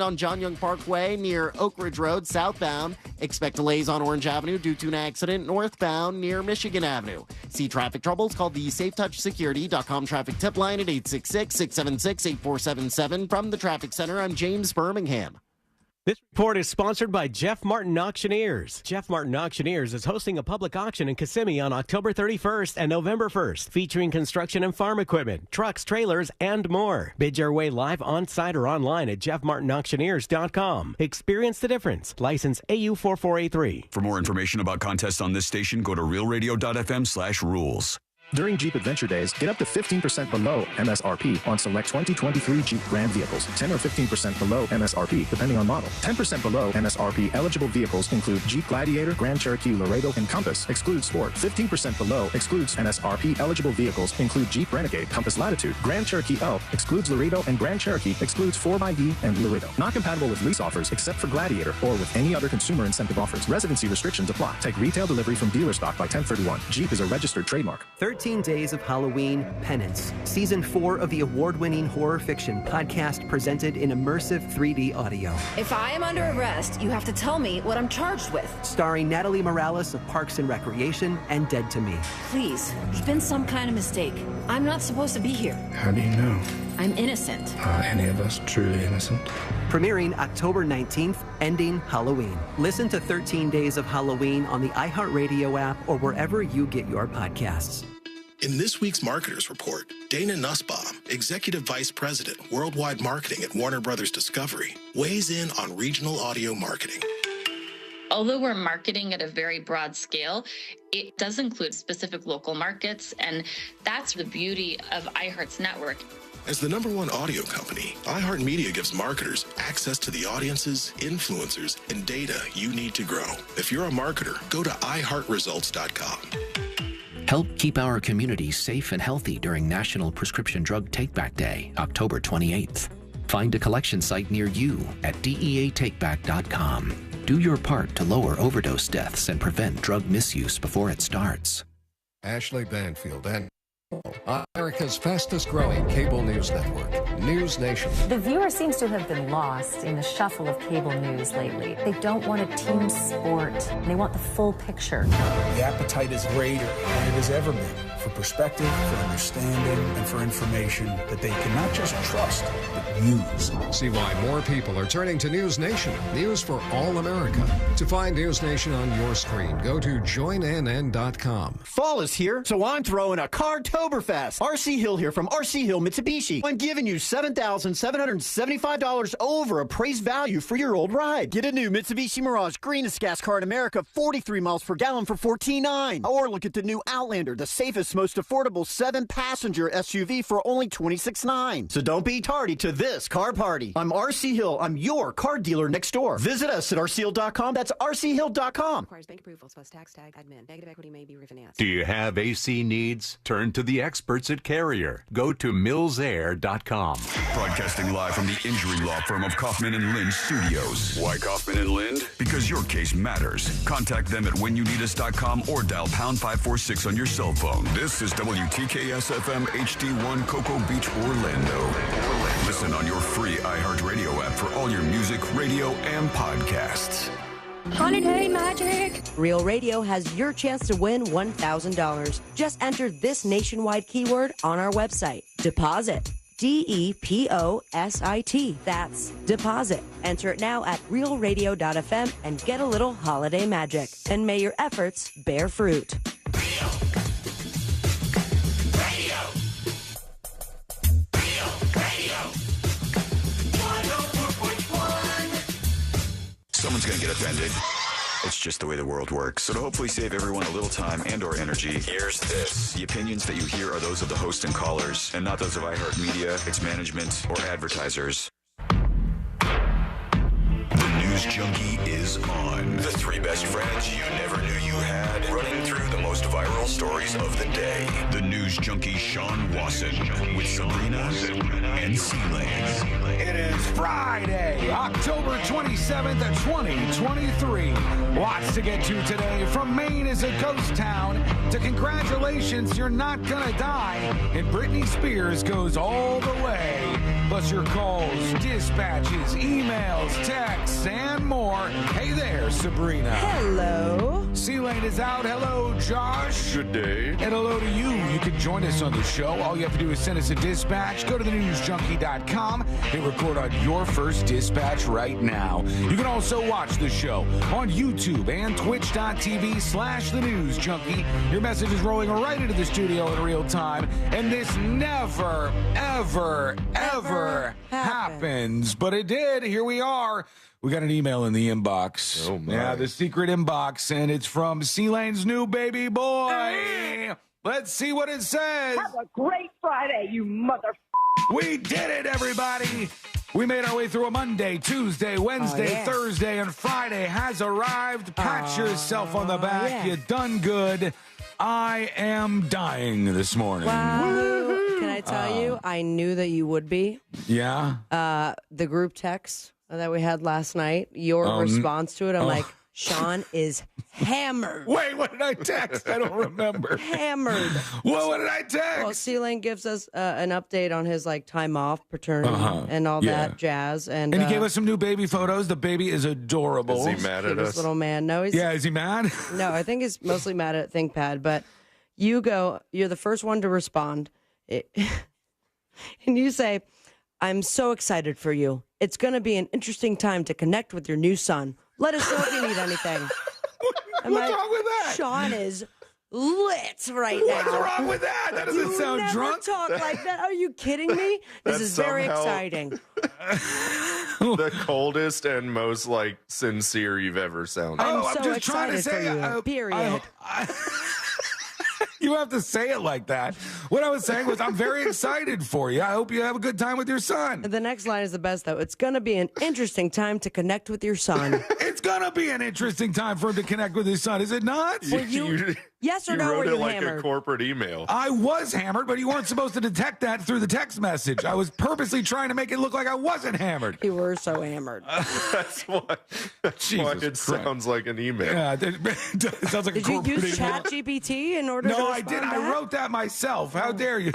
on John Young Parkway near Oak Ridge Road southbound. Expect delays on Orange Avenue due to an accident northbound near Michigan Avenue. See traffic troubles? Call the SafeTouchSecurity.com traffic tip line at 866-676-8477. From the Traffic Center, I'm James Birmingham. This report is sponsored by Jeff Martin Auctioneers. Jeff Martin Auctioneers is hosting a public auction in Kissimmee on October 31st and November 1st, featuring construction and farm equipment, trucks, trailers, and more. Bid your way live on-site or online at jeffmartinauctioneers.com. Experience the difference. License AU4483. For more information about contests on this station, go to realradio.fm/rules. During Jeep Adventure Days, get up to 15% below MSRP on select 2023 Jeep Grand vehicles. 10 or 15% below MSRP, depending on model. 10% below MSRP eligible vehicles include Jeep Gladiator, Grand Cherokee, Laredo, and Compass. Excludes Sport. 15% below excludes MSRP eligible vehicles include Jeep Renegade, Compass Latitude, Grand Cherokee L, excludes Laredo, and Grand Cherokee excludes 4xE and Laredo. Not compatible with lease offers except for Gladiator or with any other consumer incentive offers. Residency restrictions apply. Take retail delivery from dealer stock by 10/31. Jeep is a registered trademark. 13 Days of Halloween Penance, Season 4 of the award-winning horror fiction podcast presented in immersive 3D audio. If I am under arrest, you have to tell me what I'm charged with. Starring Natalie Morales of Parks and Recreation and Dead to Me. Please, there's been some kind of mistake. I'm not supposed to be here. How do you know? I'm innocent. Are any of us truly innocent? Premiering October 19th, ending Halloween. Listen to 13 Days of Halloween on the iHeartRadio app or wherever you get your podcasts. In this week's Marketers Report, Dana Nussbaum, Executive Vice President, Worldwide Marketing at Warner Brothers Discovery, weighs in on regional audio marketing. Although we're marketing at a very broad scale, it does include specific local markets, and that's the beauty of iHeart's network. As the #1 audio company, iHeartMedia gives marketers access to the audiences, influencers, and data you need to grow. If you're a marketer, go to iHeartResults.com. Help keep our community safe and healthy during National Prescription Drug Takeback Day, October 28th. Find a collection site near you at deatakeback.com. Do your part to lower overdose deaths and prevent drug misuse before it starts. Ashley Banfield and America's fastest growing cable news network, News Nation. The viewer seems to have been lost in the shuffle of cable news lately. They don't want a team sport. They want the full picture. The appetite is greater than it has ever been for perspective, for understanding, and for information that they can not just trust, but use. See why more people are turning to News Nation, news for all America. To find News Nation on your screen, go to joinnn.com. Fall is here, so I'm throwing a Car-toberfest. RC Hill here from RC Hill Mitsubishi. I'm giving you $7,775 over appraised value for your old ride. Get a new Mitsubishi Mirage greenest gas car in America, 43 miles per gallon for $14,900. Or look at the new Outlander, the safest, most affordable 7-passenger SUV for only $26,900. So don't be tardy to this car party. I'm RC Hill. I'm your car dealer next door. Visit us at rchill.com. That's rchill.com. Requires bank approval plus tax tag admin. Negative equity may be refinanced. Do you have AC needs? Turn to the experts at Carrier. Go to millsair.com. Broadcasting live from the injury law firm of Kaufman and Lind Studios. Why Kaufman and Lind? Because your case matters. Contact them at whenyouneedus.com or dial pound 546 on your cell phone. This is WTKS-FM HD1 Cocoa Beach, Orlando. Listen on your free iHeartRadio app for all your music, radio, and podcasts. Holiday magic! Real Radio has your chance to win $1,000. Just enter this nationwide keyword on our website. Deposit. DEPOSIT. That's deposit. Enter it now at realradio.fm and get a little holiday magic. And may your efforts bear fruit. Someone's going to get offended. It's just the way the world works. So to hopefully save everyone a little time and or energy, here's this. The opinions that you hear are those of the host and callers, and not those of iHeartMedia, its management, or advertisers. The News Junkie is on. The three best friends you never knew you had, running through the most viral stories of the day. The News Junkie Sean Wasson with Sabrina and Sealand. It is Friday, October 27th, 2023. Lots to get to today. From Maine is a ghost town to congratulations, you're not gonna die. And Britney Spears goes all the way. plus your calls, dispatches, emails, texts, and more. Hey there, Sabrina. Hello. C-Lane is out. Hello, Josh. Good day. And hello to you. You can join us on the show. All you have to do is send us a dispatch. Go to thenewsjunkie.com and record on your first dispatch right now. You can also watch the show on YouTube and twitch.tv/thenewsjunkie. Your message is rolling right into the studio in real time, and this never, ever happens. But it did. Here we are. We got an email in the inbox. Oh, my. Yeah, the secret inbox, and it's from C-Lane's new baby boy. Let's see what it says. Have a great Friday, you mother... We did it, everybody. We made our way through a Monday, Tuesday, Wednesday, Thursday, and Friday has arrived. Pat yourself on the back. Yeah. You done good. I am dying this morning. Wow. Can I tell you, I knew that you would be. Yeah? The group text that we had last night, your response to it, I'm like, Sean is hammered. Wait, what did I text? I don't remember. Hammered. What did I text? Well, C-Lane gives us an update on his time off, paternity, and all that jazz. And he gave us some new baby photos. The baby is adorable. Is he mad at us? Little man. No, he's... Yeah, is he mad? No, I think he's mostly mad at ThinkPad, but you're the first one to respond. And you say, I'm so excited for you. It's going to be an interesting time to connect with your new son. Let us know if you need anything. What's wrong with that? Sean is lit right now. What's wrong with that? That doesn't sound never drunk. Talk like that. Are you kidding me? This is very exciting. The coldest and most sincere you've ever sounded. I'm so just trying to excited say, for you. Period. You have to say it like that. What I was saying was, I'm very excited for you. I hope you have a good time with your son. The next line is the best, though. It's going to be an interesting time to connect with your son. It's going to be an interesting time for him to connect with his son, is it not? Yes or no, wrote were it you like hammered? a corporate email. I was hammered, but you weren't supposed to detect that through the text message. I was purposely trying to make it look like I wasn't hammered. You were so hammered. That's why it sounds like an email. Yeah, it sounds like a corporate email. Did you use ChatGPT in order to No, I respond did. back? I wrote that myself. How dare you?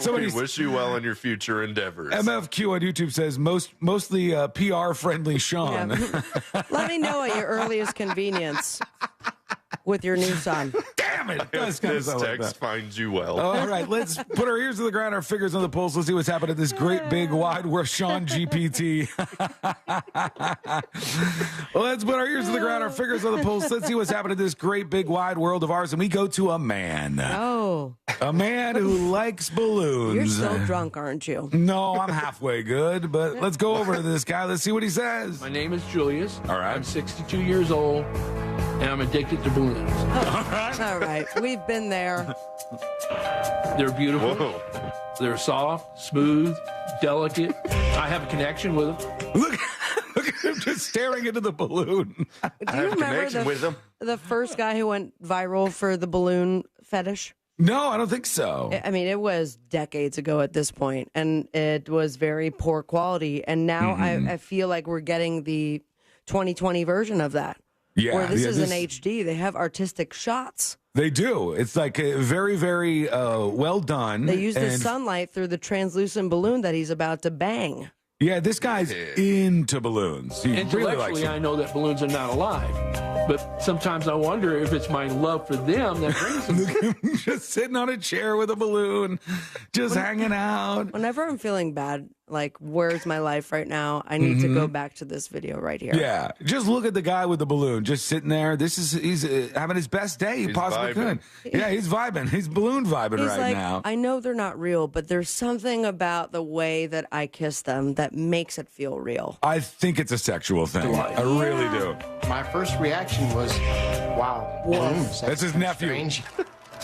We wish you well in your future endeavors. MFQ on YouTube says mostly PR-friendly Sean. Yeah. Let me know at your earliest convenience with your new son. Damn it! If this text finds you well. All right, let's put our ears to the ground, our fingers on the pulse. Let's see what's happening in this great, big, wide world. Sean GPT. Let's put our ears to the ground, our fingers on the pulse. Let's see what's happening in this great, big, wide world of ours. And we go to a man. Oh. A man who likes balloons. You're still drunk, aren't you? No, I'm halfway good, but let's go over to this guy. Let's see what he says. My name is Julius. All right. I'm 62 years old, and I'm addicted to balloons. All right. We've been there. They're beautiful. Whoa. They're soft, smooth, delicate. I have a connection with them. Look at him just staring into the balloon. Do you remember the first guy who went viral for the balloon fetish? No, I don't think so. I mean, it was decades ago at this point, and it was very poor quality. And now I feel like we're getting the 2020 version of that. Yeah, where this is an HD. They have artistic shots. They do. It's like very, very well done. They use the sunlight through the translucent balloon that he's about to bang. Yeah, this guy's into balloons. He really likes them. I know that balloons are not alive, but sometimes I wonder if it's my love for them that brings them. Look at him just sitting on a chair with a balloon, just hanging out. Whenever I'm feeling bad, like, where's my life right now? I need to go back to this video right here. Yeah, just look at the guy with the balloon, just sitting there. He's having his best day he possibly could. Yeah, he's vibing. He's balloon vibing right now. I know they're not real, but there's something about the way that I kiss them that makes it feel real. I think it's a sexual thing. I really do. My first reaction was, wow, balloons. That's his nephew. Strange.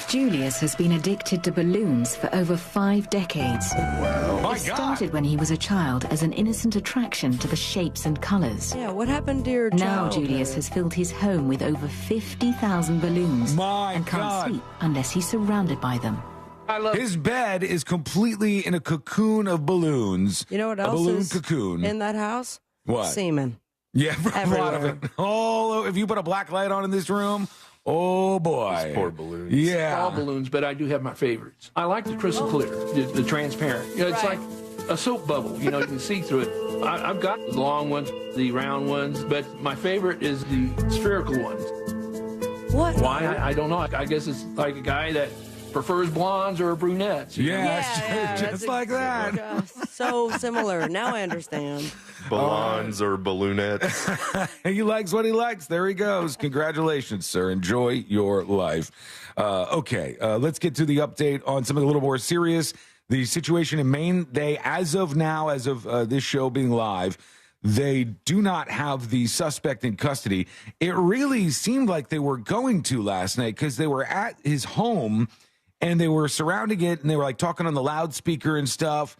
Julius has been addicted to balloons for over 5 decades. Wow. It started when he was a child as an innocent attraction to the shapes and colors. Yeah, what happened to your Now childhood? Julius has filled his home with over 50,000 balloons and can't sleep unless he's surrounded by them. His bed is completely in a cocoon of balloons. You know what else A balloon is cocoon. in that house? What? Semen. Yeah, a lot of Everywhere. it. All if you put a black light on in this room, oh boy. Those poor balloons. Yeah. All balloons, but I do have my favorites. I like the crystal clear, the transparent. You know, it's like a soap bubble. You can see through it. I've got the long ones, the round ones, but my favorite is the spherical ones. What? Why? I don't know. I guess it's like a guy that prefers blondes or brunettes. Just like that. So similar. Now I understand. Blondes or balloonettes. He likes what he likes. There he goes. Congratulations, sir. Enjoy your life. Okay, let's get to the update on something a little more serious. The situation in Maine, as of this show being live, they do not have the suspect in custody. It really seemed like they were going to last night because they were at his home and they were surrounding it and they were like talking on the loudspeaker and stuff,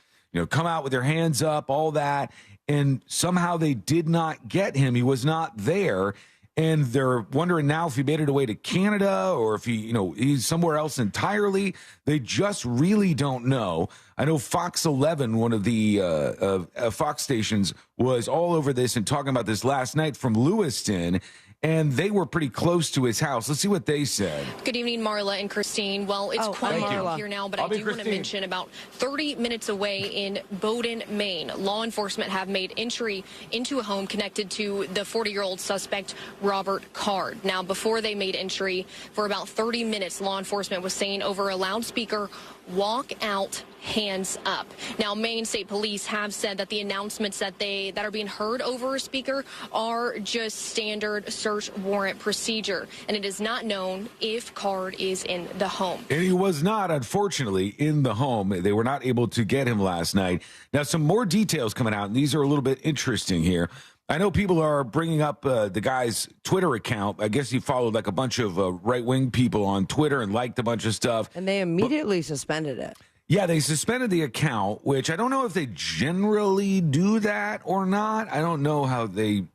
come out with their hands up, all that. And somehow they did not get him. He was not there. And they're wondering now if he made it away to Canada or if he's somewhere else entirely. They just really don't know. I know Fox 11, one of the Fox stations, was all over this and talking about this last night from Lewiston. And they were pretty close to his house. Let's see what they said. Good evening, Marla and Christine. Well, it's quiet out here now, but I do want to mention about 30 minutes away in Bowdoin, Maine, law enforcement have made entry into a home connected to the 40-year-old suspect, Robert Card. Now, before they made entry, for about 30 minutes, law enforcement was saying over a loudspeaker, "Walk out, hands up." Now, Maine State Police have said that the announcements that are being heard over a speaker are just standard search warrant procedure, and it is not known if Card is in the home. And he was not, unfortunately, in the home. They were not able to get him last night. Now, some more details coming out, and these are a little bit interesting here. I know people are bringing up the guy's Twitter account. I guess he followed like a bunch of right-wing people on Twitter and liked a bunch of stuff. And they immediately suspended it. Yeah, they suspended the account, which I don't know if they generally do that or not. I don't know how they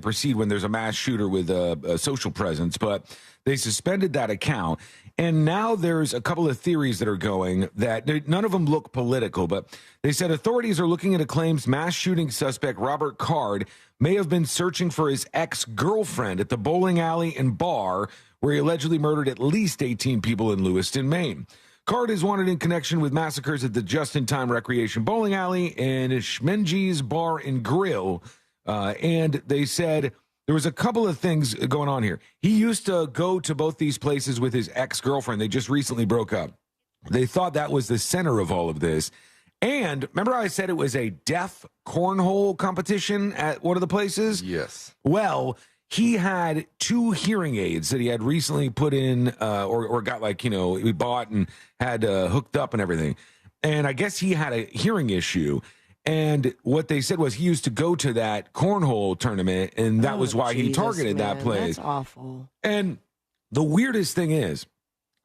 proceed when there's a mass shooter with a social presence, but they suspended that account. And now there's a couple of theories that are going that none of them look political, but they said authorities are looking into claims mass shooting suspect Robert Card may have been searching for his ex-girlfriend at the bowling alley and bar where he allegedly murdered at least 18 people in Lewiston, Maine. Card is wanted in connection with massacres at the Just-in-Time Recreation Bowling Alley and Schmenge's Bar and Grill. And they said there was a couple of things going on here. He used to go to both these places with his ex-girlfriend. They just recently broke up. They thought that was the center of all of this. And remember how I said it was a deaf cornhole competition at one of the places? Yes. Well, he had 2 hearing aids that he had recently put in or got he bought and had hooked up and everything. And I guess he had a hearing issue. And what they said was he used to go to that cornhole tournament, and that was why he targeted that place. That's awful. And the weirdest thing is,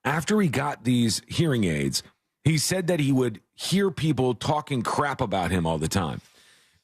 after he got these hearing aids, he said that he would hear people talking crap about him all the time.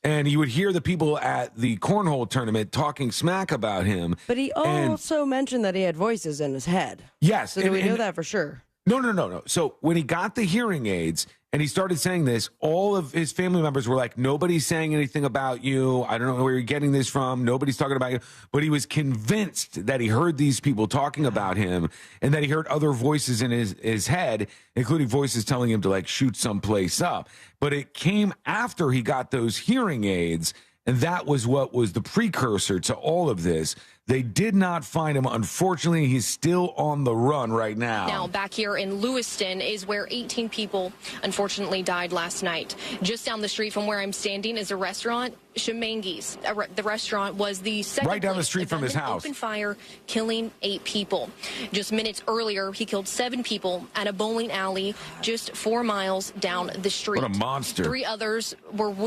And he would hear the people at the cornhole tournament talking smack about him. But he also mentioned that he had voices in his head. Yes. So do we know that for sure? No. So when he got the hearing aids and he started saying this, all of his family members were like, nobody's saying anything about you. I don't know where you're getting this from. Nobody's talking about you. But he was convinced that he heard these people talking about him and that he heard other voices in his head, including voices telling him to shoot someplace up. But it came after he got those hearing aids, and that was what was the precursor to all of this. They did not find him. Unfortunately, he's still on the run right now. Now, back here in Lewiston is where 18 people unfortunately died last night. Just down the street from where I'm standing is a restaurant, Schemenge's. The restaurant was the second right down the street from his house. Open fire, killing 8 people. Just minutes earlier, he killed 7 people at a bowling alley just 4 miles down the street. What a monster. 3 others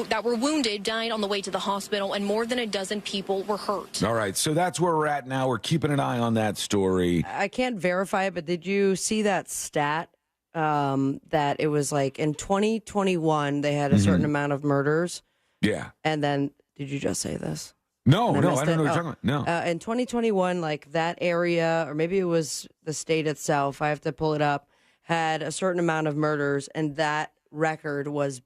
that were wounded died on the way to the hospital, and more than a dozen people were hurt. All right, so that's where we're at now. We're keeping an eye on that story. I can't verify it, but did you see that stat that it was in 2021 they had a certain amount of murders? Yeah. And then, did you just say this? No, I don't know what you're talking about. No. In 2021, that area, or maybe it was the state itself, I have to pull it up, had a certain amount of murders, and that record was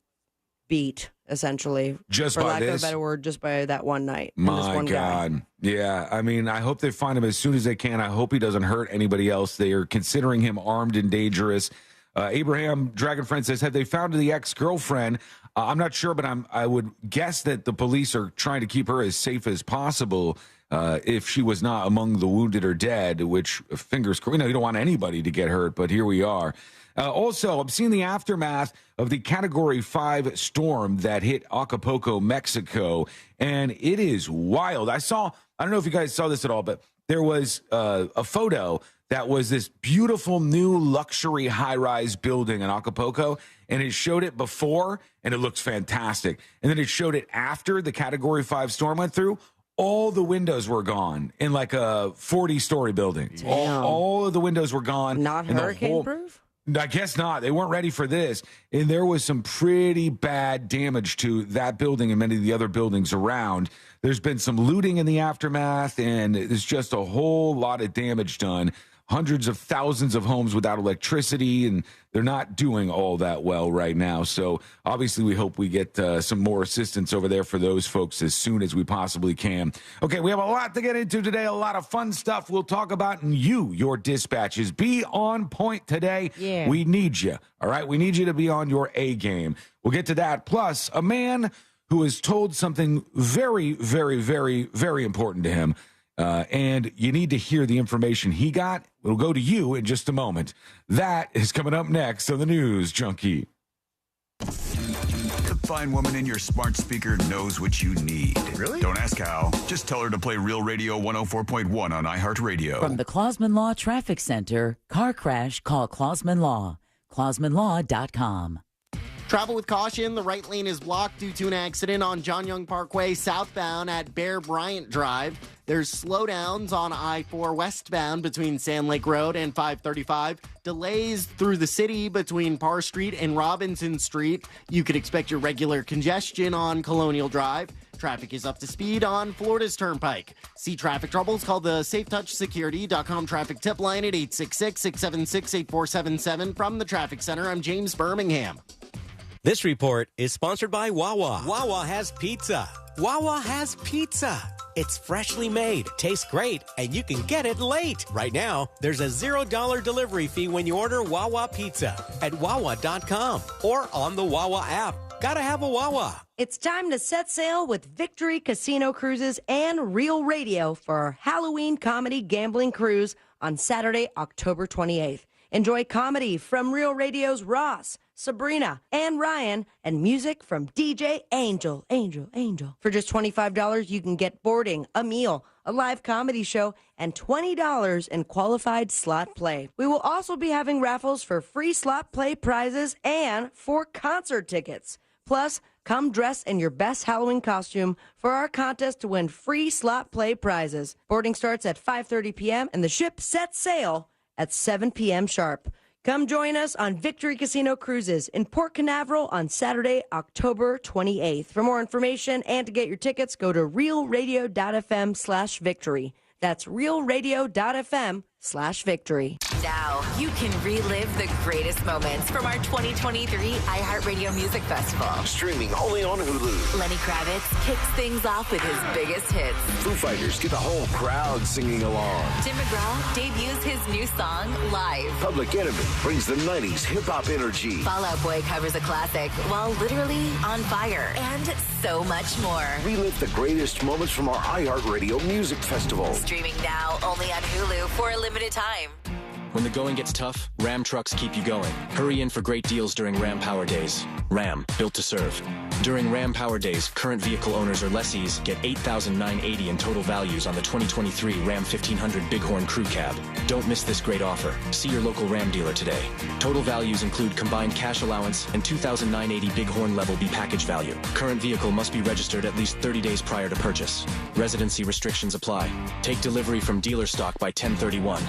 beat, essentially. Just for by lack this? of a better word, just by that one night. My this one God. Guy. Yeah. I mean, I hope they find him as soon as they can. I hope he doesn't hurt anybody else. They are considering him armed and dangerous. Abraham Dragonfriend says, have they found the ex-girlfriend? I'm not sure, but I would guess that the police are trying to keep her as safe as possible if she was not among the wounded or dead, which, fingers crossed, you don't want anybody to get hurt, but here we are. Also, I'm seeing the aftermath of the Category 5 storm that hit Acapulco, Mexico, and it is wild. I don't know if you guys saw this at all, but there was a photo that was this beautiful new luxury high-rise building in Acapulco, and it showed it before, and it looks fantastic. And then it showed it after the Category 5 storm went through. All the windows were gone in like a 40-story building. All of the windows were gone. Not hurricane-proof? I guess not. They weren't ready for this. And there was some pretty bad damage to that building and many of the other buildings around. There's been some looting in the aftermath, and there's just a whole lot of damage done. Hundreds of thousands of homes without electricity, and they're not doing all that well right now. So obviously we hope we get some more assistance over there for those folks as soon as we possibly can. Okay, we have a lot to get into today, a lot of fun stuff we'll talk about, and your dispatches. Be on point today. Yeah. We need you, all right? We need you to be on your A game. We'll get to that. Plus, a man who has told something very, very, very, very important to him. And you need to hear the information he got. It'll go to you in just a moment. That is coming up next on the News Junkie. The fine woman in your smart speaker knows what you need. Really? Don't ask how. Just tell her to play Real Radio 104.1 on iHeartRadio. From the Clausman Law Traffic Center, car crash, call Clausman Law. ClausmanLaw.com. Travel with caution. The right lane is blocked due to an accident on John Young Parkway southbound at Bear Bryant Drive. There's slowdowns on I-4 westbound between Sand Lake Road and 535. Delays through the city between Parr Street and Robinson Street. You could expect your regular congestion on Colonial Drive. Traffic is up to speed on Florida's Turnpike. See traffic troubles? Call the SafeTouchSecurity.com traffic tip line at 866-676-8477. From the Traffic Center, I'm James Birmingham. This report is sponsored by Wawa. Wawa has pizza. Wawa has pizza. It's freshly made, tastes great, and you can get it late. Right now, there's a $0 delivery fee when you order Wawa Pizza at Wawa.com or on the Wawa app. Gotta have a Wawa. It's time to set sail with Victory Casino Cruises and Real Radio for our Halloween comedy gambling cruise on Saturday, October 28th. Enjoy comedy from Real Radio's Ross, Sabrina, and Ryan, and music from DJ Angel. For just $25, you can get boarding, a meal, a live comedy show, and $20 in qualified slot play. We will also be having raffles for free slot play prizes and for concert tickets. Plus, come dress in your best Halloween costume for our contest to win free slot play prizes. Boarding starts at 5:30 p.m. and the ship sets sail at 7 p.m. sharp. Come join us on Victory Casino Cruises in Port Canaveral on Saturday, October 28th. For more information and to get your tickets, go to realradio.fm/victory. That's realradio.fm/victory. Now you can relive the greatest moments from our 2023 iHeartRadio Music Festival. Streaming only on Hulu. Lenny Kravitz kicks things off with his biggest hits. Foo Fighters get the whole crowd singing along. Tim McGraw debuts his new song live. Public Enemy brings the 90s hip-hop energy. Fall Out Boy covers a classic while literally on fire. And so much more. Relive the greatest moments from our iHeartRadio Music Festival. Streaming now only on Hulu for a limited time. When the going gets tough, Ram trucks keep you going. Hurry in for great deals during Ram Power Days. Ram, built to serve. During Ram Power Days, current vehicle owners or lessees get $8,980 in total values on the 2023 Ram 1500 Bighorn Crew Cab. Don't miss this great offer. See your local Ram dealer today. Total values include combined cash allowance and $2,980 Bighorn Level B package value. Current vehicle must be registered at least 30 days prior to purchase. Residency restrictions apply. Take delivery from dealer stock by 10/31.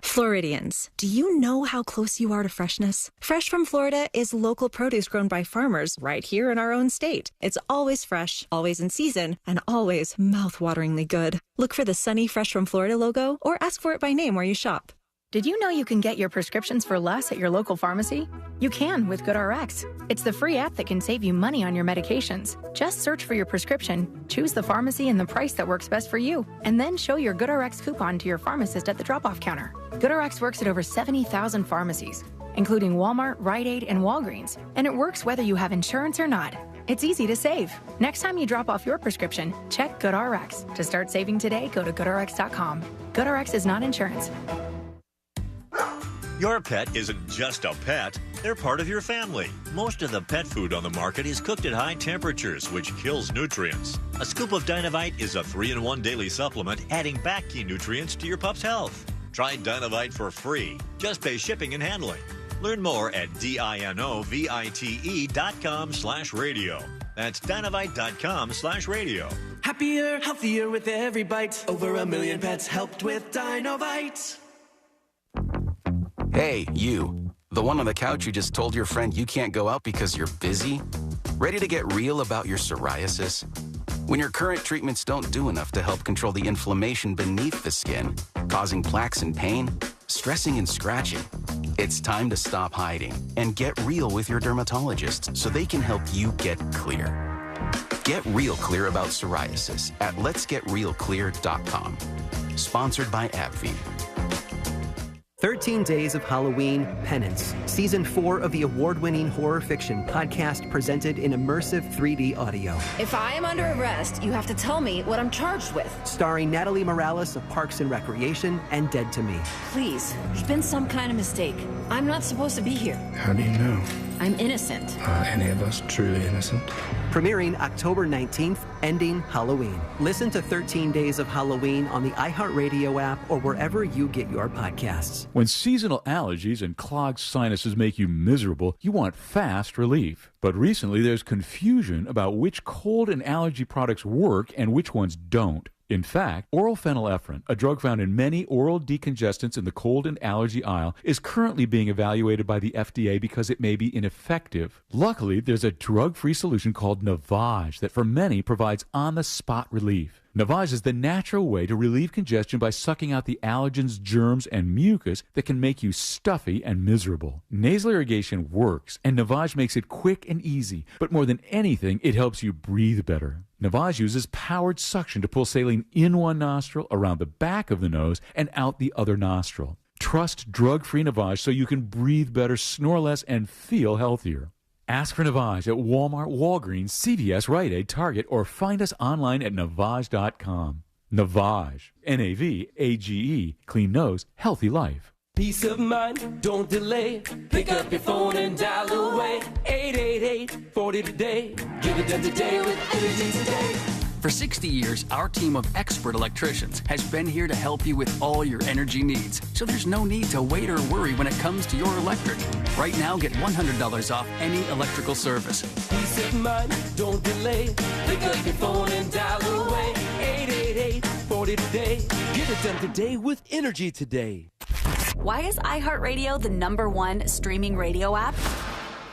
Floridians, do you know how close you are to freshness? Fresh from Florida is local produce grown by farmers right here in our own state. It's always fresh, always in season, and always mouth-wateringly good. Look for the Sunny Fresh from Florida logo or ask for it by name where you shop. Did you know you can get your prescriptions for less at your local pharmacy? You can with GoodRx. It's the free app that can save you money on your medications. Just search for your prescription, choose the pharmacy and the price that works best for you, and then show your GoodRx coupon to your pharmacist at the drop-off counter. GoodRx works at over 70,000 pharmacies, including Walmart, Rite Aid, and Walgreens. And it works whether you have insurance or not. It's easy to save. Next time you drop off your prescription, check GoodRx. To start saving today, go to GoodRx.com. GoodRx is not insurance. Your pet isn't just a pet, they're part of your family. Most of the pet food on the market is cooked at high temperatures, which kills nutrients. A scoop of Dynavite is a 3-in-1 daily supplement, adding back key nutrients to your pup's health. Try Dynavite for free. Just pay shipping and handling. Learn more at dinovite.com/radio. That's Dynavite.com/radio. Happier, healthier with every bite. Over 1 million pets helped with Dynavite. Hey, you. The one on the couch who just told your friend you can't go out because you're busy? Ready to get real about your psoriasis? When your current treatments don't do enough to help control the inflammation beneath the skin, causing plaques and pain, stressing and scratching, it's time to stop hiding and get real with your dermatologist so they can help you get clear. Get real clear about psoriasis at letsgetrealclear.com. Sponsored by AbbVie. 13 Days of Halloween Penance, Season 4 of the award-winning horror fiction podcast presented in immersive 3D audio. If I am under arrest, you have to tell me what I'm charged with. Starring Natalie Morales of Parks and Recreation and Dead to Me. Please, there's been some kind of mistake. I'm not supposed to be here. How do you know? I'm innocent. Are any of us truly innocent? Premiering October 19th, ending Halloween. Listen to 13 Days of Halloween on the iHeartRadio app or wherever you get your podcasts. When seasonal allergies and clogged sinuses make you miserable, you want fast relief. But recently there's confusion about which cold and allergy products work and which ones don't. In fact, oral phenylephrine, a drug found in many oral decongestants in the cold and allergy aisle, is currently being evaluated by the FDA because it may be ineffective. Luckily, there's a drug-free solution called Navage that for many provides on-the-spot relief. Navage is the natural way to relieve congestion by sucking out the allergens, germs, and mucus that can make you stuffy and miserable. Nasal irrigation works, and Navage makes it quick and easy, but more than anything, it helps you breathe better. Navage uses powered suction to pull saline in one nostril, around the back of the nose, and out the other nostril. Trust drug-free Navage so you can breathe better, snore less, and feel healthier. Ask for Navage at Walmart, Walgreens, CVS, Rite Aid, Target, or find us online at Navage.com. Navage, N-A-V-A-G-E, clean nose, healthy life. Peace of mind, don't delay. Pick up your phone and dial away. 888-40 today. Give it done today with Energy Today. For 60 years, our team of expert electricians has been here to help you with all your energy needs. So there's no need to wait or worry when it comes to your electric. Right now, get $100 off any electrical service. Peace of mind, don't delay. Pick up your phone and dial away. 888-40 today. Get it done today with Energy Today. Why is iHeartRadio the #1 streaming radio app?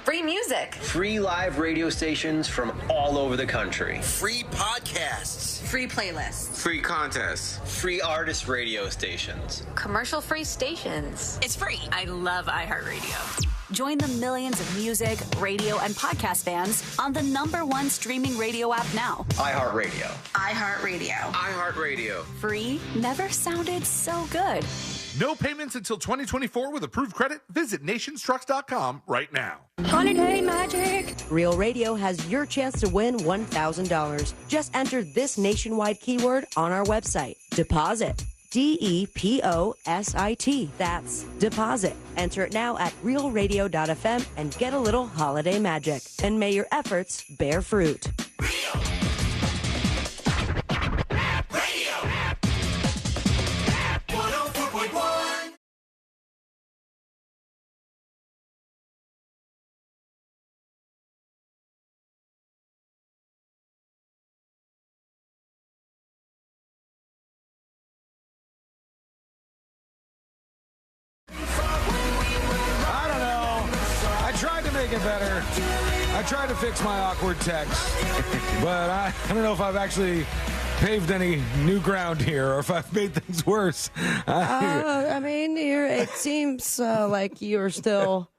Free music. Free live radio stations from all over the country. Free podcasts. Free playlists. Free contests. Free artist radio stations. Commercial-free stations. It's free. I love iHeartRadio. Join the millions of music, radio, and podcast fans on the #1 streaming radio app now. iHeartRadio. iHeartRadio. iHeartRadio. Free never sounded so good. No payments until 2024 with approved credit. Visit nationstrucks.com right now. Holiday magic! Real Radio has your chance to win $1,000. Just enter this nationwide keyword on our website. Deposit. DEPOSIT. That's deposit. Enter it now at realradio.fm and get a little holiday magic. And may your efforts bear fruit. It better. I tried to fix my awkward text, but I don't know if I've actually paved any new ground here or if I've made things worse. I mean, it seems like you're still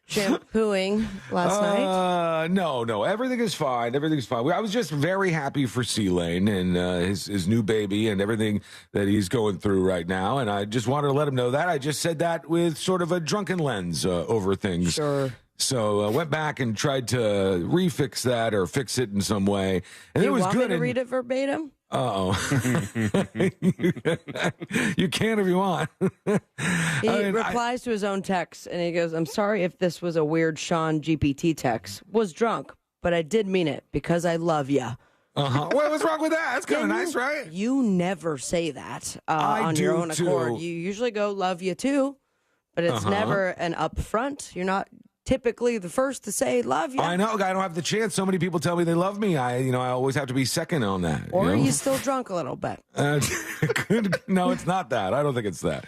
shampooing last night? No. Everything is fine. Everything's fine. I was just very happy for C-Lane and his new baby and everything that he's going through right now. And I just wanted to let him know that. I just said that with sort of a drunken lens over things. Sure. So I went back and tried to refix that or fix it in some way. And it was want good. Me to read it verbatim? Uh-oh. You can if you want. He replies to his own text, and he goes, I'm sorry if this was a weird Sean GPT text. Was drunk, but I did mean it because I love ya. Uh-huh. Well, what's wrong with that? That's kind of nice, right? You never say that on your own accord. You usually go, love you too, but it's never an upfront. You're not typically the first to say love you. I know. I don't have the chance. So many people tell me they love me. I always have to be second on that. Or are you still drunk a little bit? No, it's not that. I don't think it's that.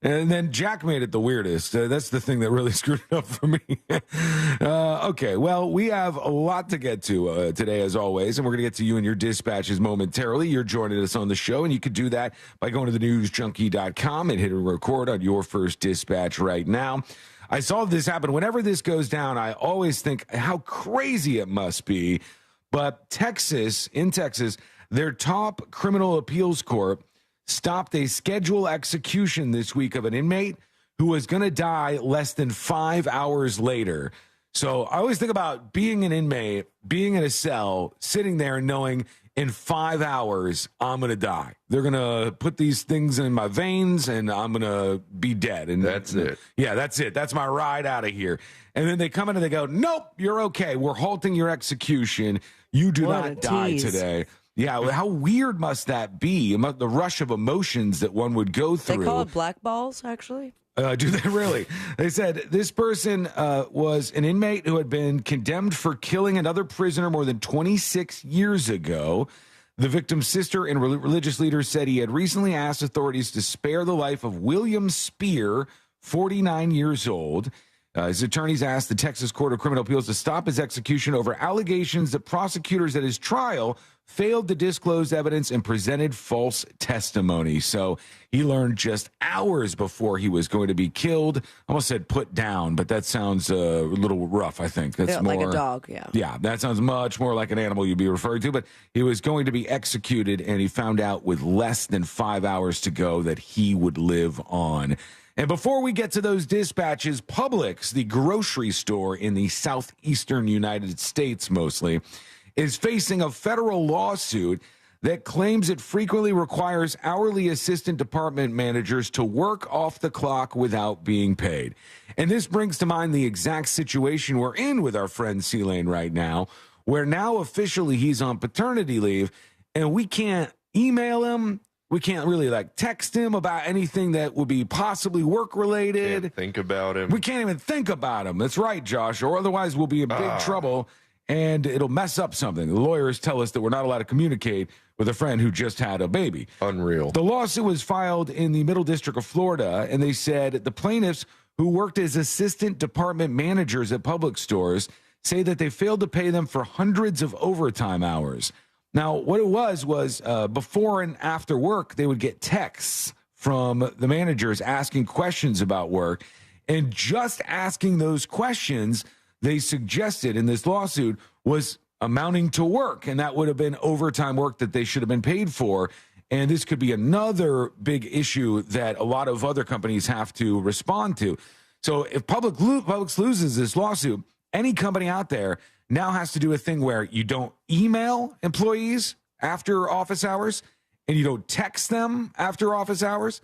And then Jack made it the weirdest. That's the thing that really screwed it up for me. Okay, well, we have a lot to get to today, as always, and we're going to get to you and your dispatches momentarily. You're joining us on the show, and you could do that by going to thenewsjunkie.com and hitting record on your first dispatch right now. I saw this happen. Whenever this goes down, I always think how crazy it must be. But in Texas, their top criminal appeals court stopped a scheduled execution this week of an inmate who was going to die less than 5 hours later. So I always think about being an inmate, being in a cell, sitting there and knowing in 5 hours, I'm going to die. They're going to put these things in my veins and I'm going to be dead. And that's it. Yeah, that's it. That's my ride out of here. And then they come in and they go, nope, you're okay. We're halting your execution. You do not die today. Yeah, well, how weird must that be? The rush of emotions that one would go through. They call it black balls, actually. Do they really? They said this person was an inmate who had been condemned for killing another prisoner more than 26 years ago. The victim's sister and religious leaders said he had recently asked authorities to spare the life of William Spear, 49 years old. His attorneys asked the Texas Court of Criminal Appeals to stop his execution over allegations that prosecutors at his trial failed to disclose evidence and presented false testimony. So he learned just hours before he was going to be killed. I almost said put down, but that sounds a little rough, I think. That's more like a dog, yeah. Yeah, that sounds much more like an animal you'd be referring to. But he was going to be executed, and he found out with less than 5 hours to go that he would live on. And before we get to those dispatches, Publix, the grocery store in the southeastern United States mostly, is facing a federal lawsuit that claims it frequently requires hourly assistant department managers to work off the clock without being paid. And this brings to mind the exact situation we're in with our friend C-Lane right now, where now officially he's on paternity leave, and we can't email him. We can't really text him about anything that would be possibly work related. Can't think about him. We can't even think about him. That's right, Josh, or otherwise we'll be in big trouble and it'll mess up something. The lawyers tell us that we're not allowed to communicate with a friend who just had a baby. Unreal. The lawsuit was filed in the Middle District of Florida, and they said the plaintiffs who worked as assistant department managers at Publix stores say that they failed to pay them for hundreds of overtime hours. Now, what it was before and after work, they would get texts from the managers asking questions about work. And just asking those questions, they suggested in this lawsuit, was amounting to work. And that would have been overtime work that they should have been paid for. And this could be another big issue that a lot of other companies have to respond to. So if Publix loses this lawsuit, any company out there now has to do a thing where you don't email employees after office hours and you don't text them after office hours.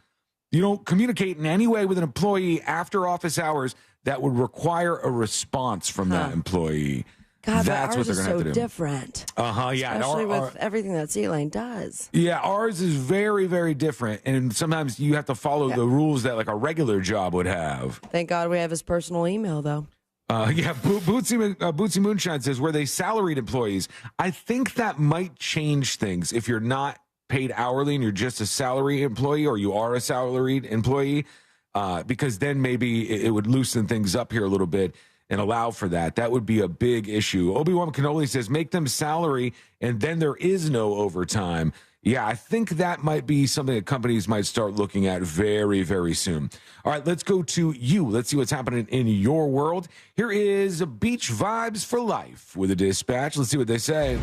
You don't communicate in any way with an employee after office hours that would require a response from that employee. God, that's what they're going to have to do. Different. Yeah. Especially with everything that C-Lane does. Yeah, ours is very, very different. And sometimes you have to follow the rules that a regular job would have. Thank God we have his personal email, though. Bootsy Moonshine says, were they salaried employees? I think that might change things if you're not paid hourly and you're just a salary employee, or you are a salaried employee, because then maybe it would loosen things up here a little bit and allow for that. That would be a big issue. Obi-Wan Cannoli says, make them salary and then there is no overtime. Yeah, I think that might be something that companies might start looking at very, very soon. All right, let's go to you. Let's see what's happening in your world. Here is Beach Vibes for Life with a dispatch. Let's see what they say.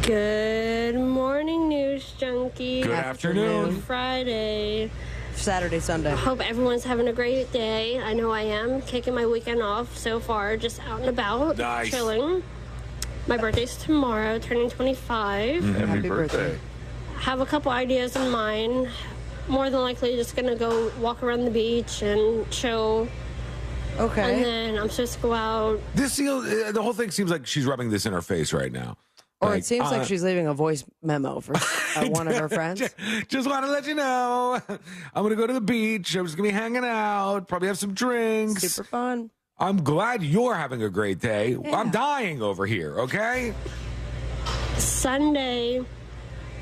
Good morning, News Junkie. Good afternoon. Friday. Saturday, Sunday. I hope everyone's having a great day. I know I am. Taking my weekend off so far, just out and about, Nice. chilling. My birthday's tomorrow, turning 25. Happy birthday. Have a couple ideas in mind. More than likely just gonna go walk around the beach and chill. Okay. And then I'm supposed to go out. The whole thing seems like she's rubbing this in her face right now. Or it seems like she's leaving a voice memo for one of her friends. Just want to let you know, I'm going to go to the beach. I'm just going to be hanging out, probably have some drinks. Super fun. I'm glad you're having a great day. Yeah. I'm dying over here, okay? Sunday,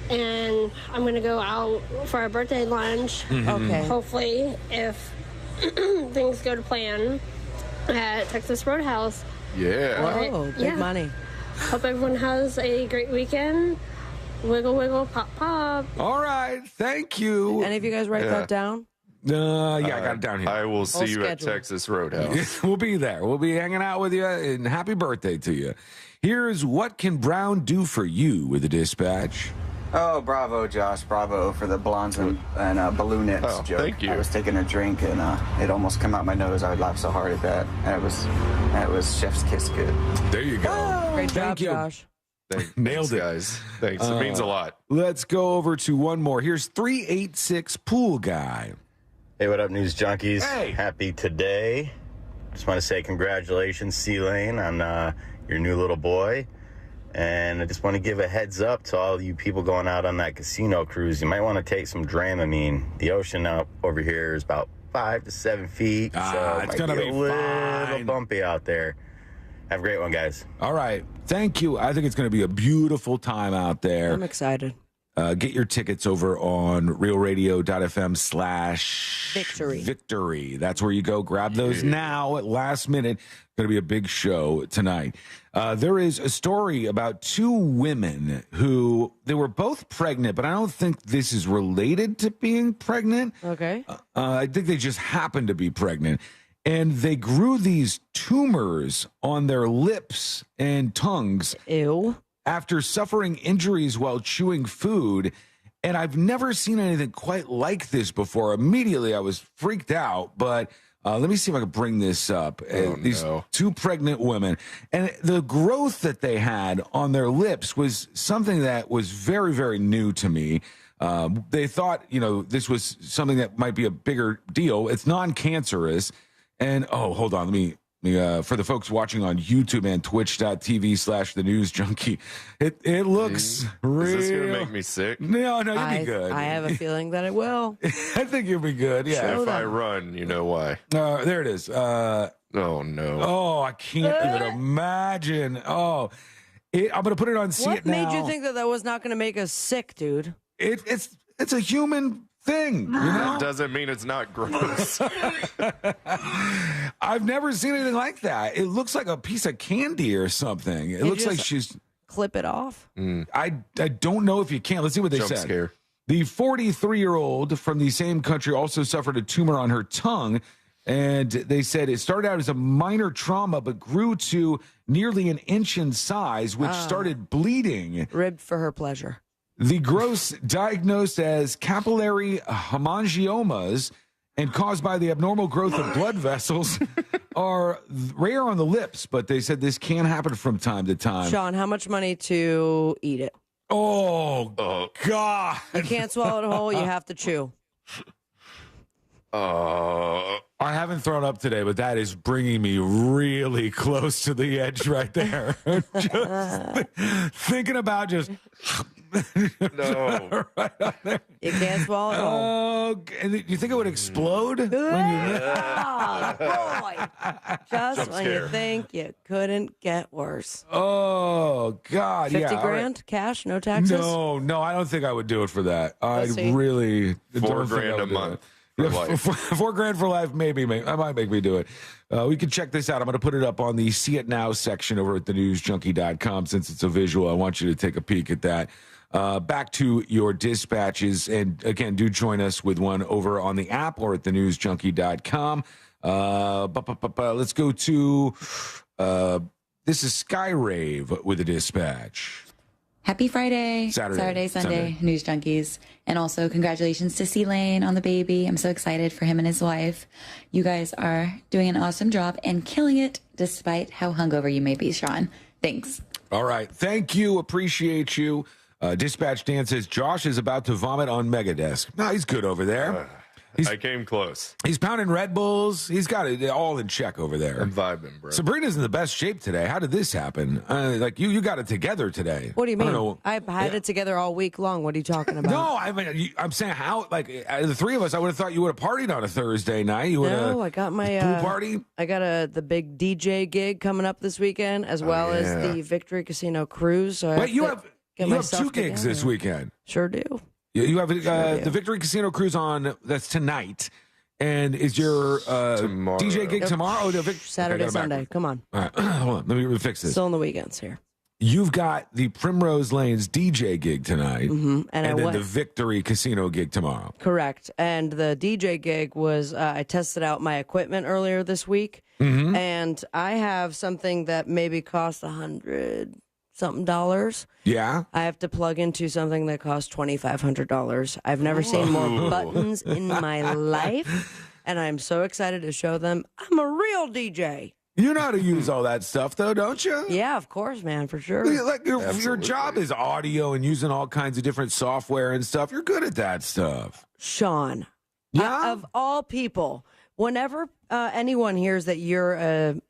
and I'm going to go out for a birthday lunch. Okay. Hopefully, if things go to plan at Texas Roadhouse. Yeah. Oh, big money. Hope everyone has a great weekend. Wiggle, wiggle, pop, pop. All right. Thank you. Any of you guys write that down? Yeah, I got it down here. I will see you at schedule. Texas Roadhouse. We'll be there. We'll be hanging out with you, and happy birthday to you. Here's What Can Brown Do For You with the dispatch. Oh, bravo, Josh. Bravo for the blondes and balloonettes Oh, joke. thank you. I was taking a drink, and it almost came out my nose. I laughed so hard at that. And it was chef's kiss good. There you go. Great job, Thank you. Josh. Nailed it. Guys. Thanks. It means a lot. Let's go over to one more. Here's 386 Pool Guy. Hey, what up, News Junkies? Hey. Happy today. Just want to say congratulations, C-Lane, on your new little boy. And I just want to give a heads up to all you people going out on that casino cruise. You might want to take some Dramamine. The ocean up over here is about 5 to 7 feet. So it it's might gonna be be a little fine. bumpy out there. Have a great one, guys. All right. Thank you. I think it's going to be a beautiful time out there. I'm excited. Get your tickets over on realradio.fm/victory. That's where you go. Grab those now at last minute. Going to be a big show tonight. There is a story about two women who they were both pregnant, but I don't think this is related to being pregnant. Okay. I think they just happened to be pregnant. And they grew these tumors on their lips and tongues. Ew. After suffering injuries while chewing food. And I've never seen anything quite like this before. Immediately, I was freaked out. But let me see if I can bring this up. These two pregnant women. And the growth that they had on their lips was something that was very, very new to me. They thought, this was something that might be a bigger deal. It's non-cancerous. And, hold on. Let me for the folks watching on YouTube and twitch.tv/the News Junkie, it looks real. Is this going to make me sick? No, you'll be good. I have a feeling that it will. I think you'll be good, yeah. If I run, you know why. There it is. Oh, no. Oh, I can't even imagine. I'm going to put it on See What It Now. made you think that was not going to make us sick, dude? It's a human thing, That doesn't mean it's not gross. I've never seen anything like that. It looks like a piece of candy or something. It looks like she's clip it off. I don't know if you can. Let's see what they Jump said. scare. The 43-year-old from the same country also suffered a tumor on her tongue, and they said it started out as a minor trauma but grew to nearly an inch in size, which started bleeding. Ribbed for her pleasure. The growths, diagnosed as capillary hemangiomas and caused by the abnormal growth of blood vessels, are rare on the lips, but they said this can happen from time to time. Sean, how much money to eat it? Oh, God. You can't swallow it whole. You have to chew. I haven't thrown up today, but that is bringing me really close to the edge right there. Just thinking about just... No. Right on there. You can't swallow it whole. Oh, and you think it would explode? Boy. Just when you think you couldn't get worse. Oh, God. 50 yeah. grand? Right. Cash? No taxes? No, I don't think I would do it for that. Let's see. Really $4 don't think I grand a would do month. it. For Yeah, life. $4 for life, maybe. I might make me do it. We can check this out. I'm going to put it up on the See It Now section over at thenewsjunkie.com. Since it's a visual, I want you to take a peek at that. Back to your dispatches. And again, do join us with one over on the app or at thenewsjunkie.com. Let's go to this is Skyrave with a dispatch. Happy Friday. Saturday, Sunday, News Junkies. And also congratulations to C-Lane on the baby. I'm so excited for him and his wife. You guys are doing an awesome job and killing it despite how hungover you may be, Sean. Thanks. All right. Thank you. Appreciate you. Dispatch Dan says Josh is about to vomit on Megadesk. No, he's good over there. I came close. He's pounding Red Bulls. He's got it all in check over there. I'm vibing, bro. Sabrina's in the best shape today. How did this happen? You got it together today. What do you mean? I don't know. I've had it together all week long. What are you talking about? No, I mean, I'm saying how, out of the three of us, I would have thought you would have partied on a Thursday night. No, I got my pool party. I got the big DJ gig coming up this weekend, as well as the Victory Casino cruise. So wait, you have two gigs this weekend. Sure do. You have the Victory Casino cruise on. That's tonight. And is your DJ gig tomorrow? Oh, Saturday, Sunday. Come on. All right, hold on. Let me fix this. Still on the weekends here. You've got the Primrose Lanes DJ gig tonight, and then the Victory Casino gig tomorrow. Correct. And the DJ gig was, I tested out my equipment earlier this week, and I have something that maybe cost $100-something. Yeah. I have to plug into something that costs $2,500. I've never seen more buttons in my life, and I'm so excited to show them I'm a real DJ. You know how to use all that stuff, though, don't you? Yeah, of course, man, for sure. Like your job is audio and using all kinds of different software and stuff. You're good at that stuff. Sean, of all people, whenever anyone hears that you're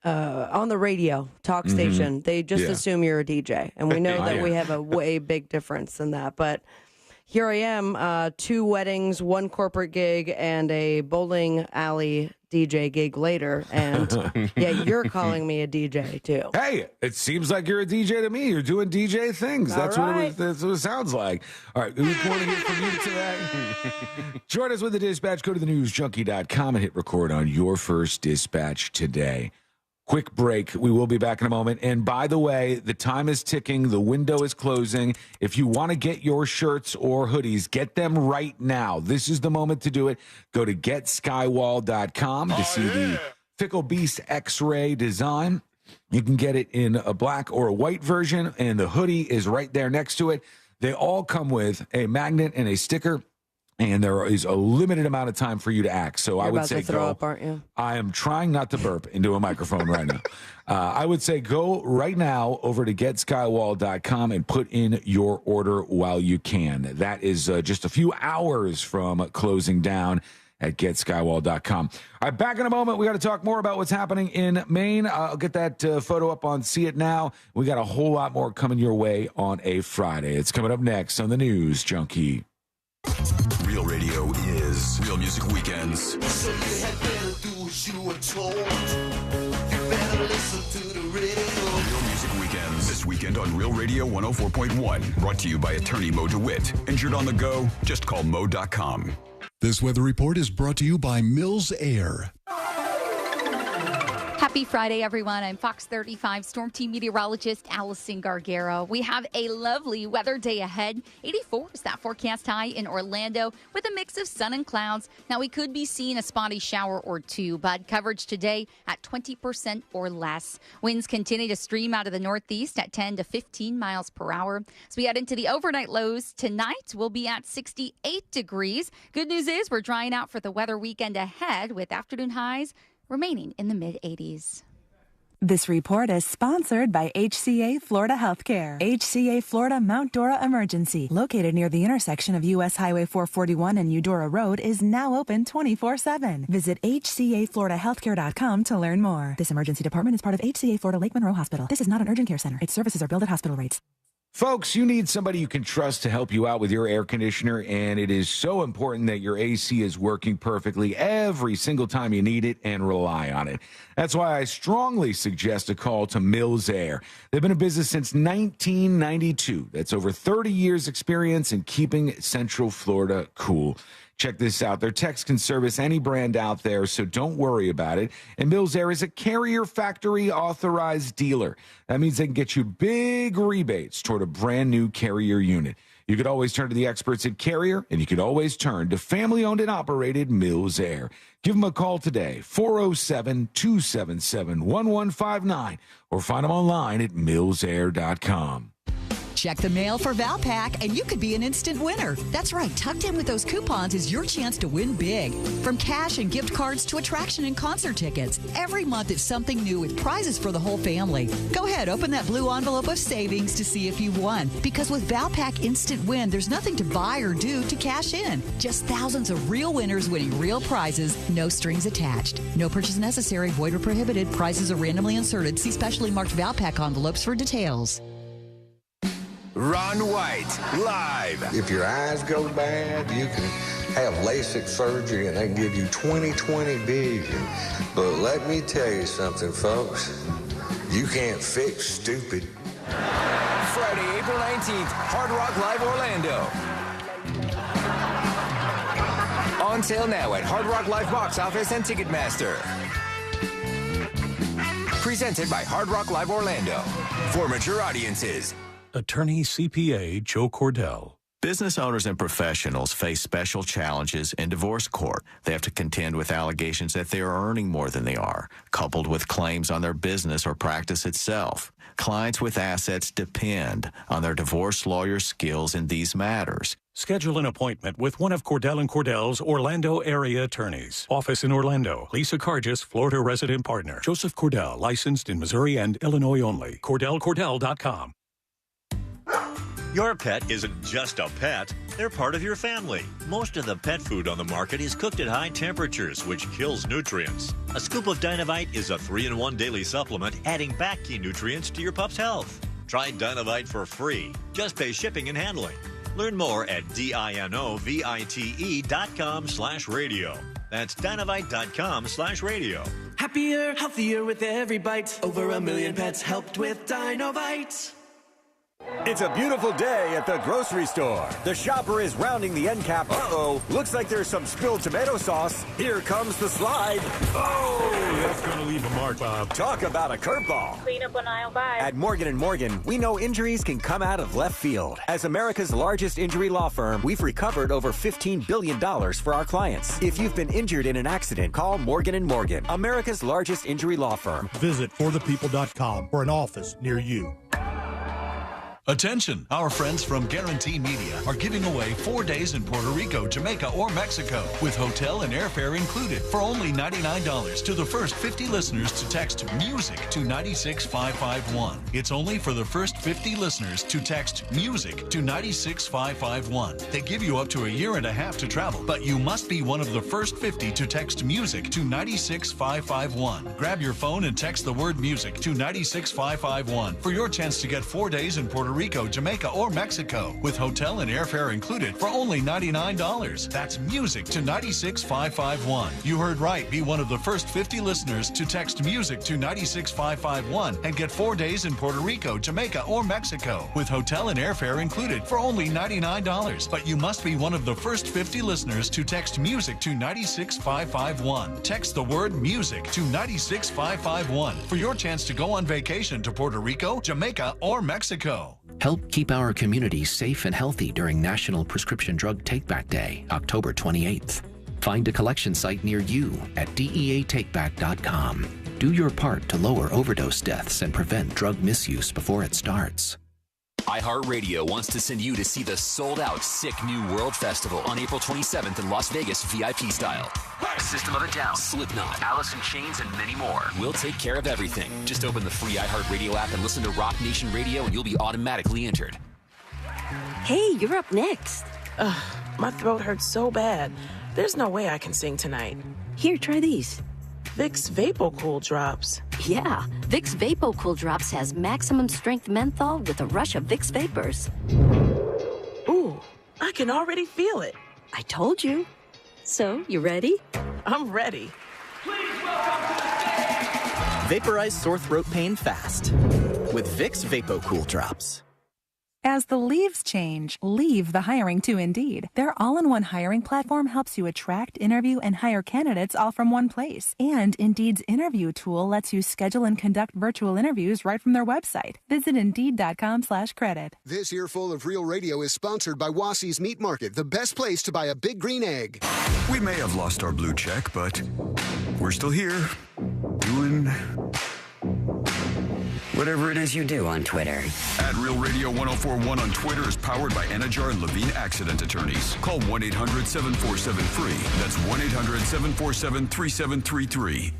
on the radio talk station, they just assume you're a DJ. And we know that we have a way big difference than that. But here I am, 2 weddings, 1 corporate gig, and a bowling alley DJ gig later. And you're calling me a DJ too. Hey, it seems like you're a DJ to me. You're doing DJ things. That's what it sounds like. All right, we want to hear from you today. Join us with the dispatch. Go to thenewsjunkie.com and hit record on your first dispatch today. Quick break. We will be back in a moment. And by the way, the time is ticking. The window is closing. If you want to get your shirts or hoodies, get them right now. This is the moment to do it. Go to getskywall.com to see the Fickle Beast X-Ray design. You can get it in a black or a white version, and the hoodie is right there next to it. They all come with a magnet and a sticker. And there is a limited amount of time for you to act. So I would say throw up, aren't you? I am trying not to burp into a microphone right now. I would say go right now over to getskywall.com and put in your order while you can. That is just a few hours from closing down at getskywall.com. All right, back in a moment. We got to talk more about what's happening in Maine. I'll get that photo up on See It Now. We got a whole lot more coming your way on a Friday. It's coming up next on the News Junkie. Real radio is Real Music Weekends. So you had better do as you were told. You better listen to the radio. Real Music Weekends. This weekend on Real Radio 104.1. Brought to you by attorney Mo DeWitt. Injured on the go? Just call Mo.com. This weather report is brought to you by Mills Air. Happy Friday, everyone. I'm Fox 35 Storm Team meteorologist Allison Gargaro. We have a lovely weather day ahead. 84 is that forecast high in Orlando with a mix of sun and clouds. Now, we could be seeing a spotty shower or two, but coverage today at 20% or less. Winds continue to stream out of the northeast at 10 to 15 miles per hour. As we head into the overnight lows, tonight we'll be at 68 degrees. Good news is we're drying out for the weather weekend ahead with afternoon highs remaining in the mid-80s. This report is sponsored by HCA Florida Healthcare. HCA Florida Mount Dora Emergency, located near the intersection of U.S. Highway 441 and Eudora Road, is now open 24/7. Visit HCAFloridaHealthcare.com to learn more. This emergency department is part of HCA Florida Lake Monroe Hospital. This is not an urgent care center. Its services are billed at hospital rates. Folks, you need somebody you can trust to help you out with your air conditioner, and it is so important that your AC is working perfectly every single time you need it and rely on it. That's why I strongly suggest a call to Mills Air. They've been in business since 1992. That's over 30 years experience in keeping Central Florida cool. Check this out. Their techs can service any brand out there, so don't worry about it. And Mills Air is a Carrier Factory authorized dealer. That means they can get you big rebates toward a brand new Carrier unit. You could always turn to the experts at Carrier, and you could always turn to family-owned and operated Mills Air. Give them a call today, 407-277-1159, or find them online at millsair.com. Check the mail for Valpak, and you could be an instant winner. That's right. Tucked in with those coupons is your chance to win big. From cash and gift cards to attraction and concert tickets, every month is something new with prizes for the whole family. Go ahead, open that blue envelope of savings to see if you won. Because with Valpak Instant Win, there's nothing to buy or do to cash in. Just thousands of real winners winning real prizes, no strings attached. No purchase necessary, void or prohibited. Prizes are randomly inserted. See specially marked Valpak envelopes for details. Ron White, live. If your eyes go bad, you can have LASIK surgery and they give you 20/20 vision. But let me tell you something, folks. You can't fix stupid. Friday, April 19th, Hard Rock Live Orlando. On sale now at Hard Rock Live Box Office and Ticketmaster. Presented by Hard Rock Live Orlando. For mature audiences. Attorney CPA Joe Cordell. Business owners and professionals face special challenges in divorce court. They have to contend with allegations that they are earning more than they are, coupled with claims on their business or practice itself. Clients with assets depend on their divorce lawyer's skills in these matters. Schedule an appointment with one of Cordell & Cordell's Orlando area attorneys. Office in Orlando. Lisa Cargis, Florida resident partner. Joseph Cordell, licensed in Missouri and Illinois only. CordellCordell.com. Your pet isn't just a pet, they're part of your family. Most of the pet food on the market is cooked at high temperatures, which kills nutrients. A scoop of Dynavite is a 3-in-1 daily supplement, adding back key nutrients to your pup's health. Try Dynavite for free. Just pay shipping and handling. Learn more at DINOVITE.com/radio. That's Dynavite.com/radio. Happier, healthier with every bite. Over 1 million pets helped with Dynavite. It's a beautiful day at the grocery store. The shopper is rounding the end cap. Uh-oh, looks like there's some spilled tomato sauce. Here comes the slide. Oh, that's going to leave a mark, Bob. Talk about a curveball. Clean up on aisle 5. At Morgan & Morgan, we know injuries can come out of left field. As America's largest injury law firm, we've recovered over $15 billion for our clients. If you've been injured in an accident, call Morgan & Morgan, America's largest injury law firm. Visit forthepeople.com for an office near you. Attention! Our friends from Guarantee Media are giving away 4 days in Puerto Rico, Jamaica, or Mexico with hotel and airfare included for only $99 to the first 50 listeners to text MUSIC to 96551. It's only for the first 50 listeners to text MUSIC to 96551. They give you up to a year and a half to travel, but you must be one of the first 50 to text MUSIC to 96551. Grab your phone and text the word MUSIC to 96551 for your chance to get 4 days in Puerto Rico, Jamaica, or Mexico with hotel and airfare included for only $99. That's MUSIC to 96551. You heard right. Be one of the first 50 listeners to text MUSIC to 96551 and get 4 days in Puerto Rico, Jamaica, or Mexico with hotel and airfare included for only $99. But you must be one of the first 50 listeners to text MUSIC to 96551. Text the word MUSIC to 96551 for your chance to go on vacation to Puerto Rico, Jamaica, or Mexico. Help keep our community safe and healthy during National Prescription Drug Takeback Day, October 28th. Find a collection site near you at DEATakeback.com. Do your part to lower overdose deaths and prevent drug misuse before it starts. iHeartRadio wants to send you to see the sold-out Sick New World Festival on April 27th in Las Vegas, VIP style. System of a Down, Slipknot, Alice in Chains, and many more. We'll take care of everything. Just open the free iHeartRadio app and listen to Rock Nation Radio, and you'll be automatically entered. Hey, you're up next. Ugh, my throat hurts so bad. There's no way I can sing tonight. Here, try these. Vicks VapoCool Drops. Yeah, Vicks VapoCool Drops has maximum strength menthol with a rush of Vicks Vapors. Ooh, I can already feel it. I told you. So, you ready? I'm ready. Vaporize sore throat pain fast with Vicks VapoCool Drops. As the leaves change, leave the hiring to Indeed. Their all-in-one hiring platform helps you attract, interview, and hire candidates all from one place. And Indeed's interview tool lets you schedule and conduct virtual interviews right from their website. Visit Indeed.com/credit. This earful of Real Radio is sponsored by Wassie's Meat Market, the best place to buy a big green egg. We may have lost our blue check, but we're still here, doing whatever it is you do on Twitter. At Real Radio 1041 on Twitter is powered by Anajar and Levine Accident Attorneys. Call 1-800-747-FREE. That's 1-800-747-3733.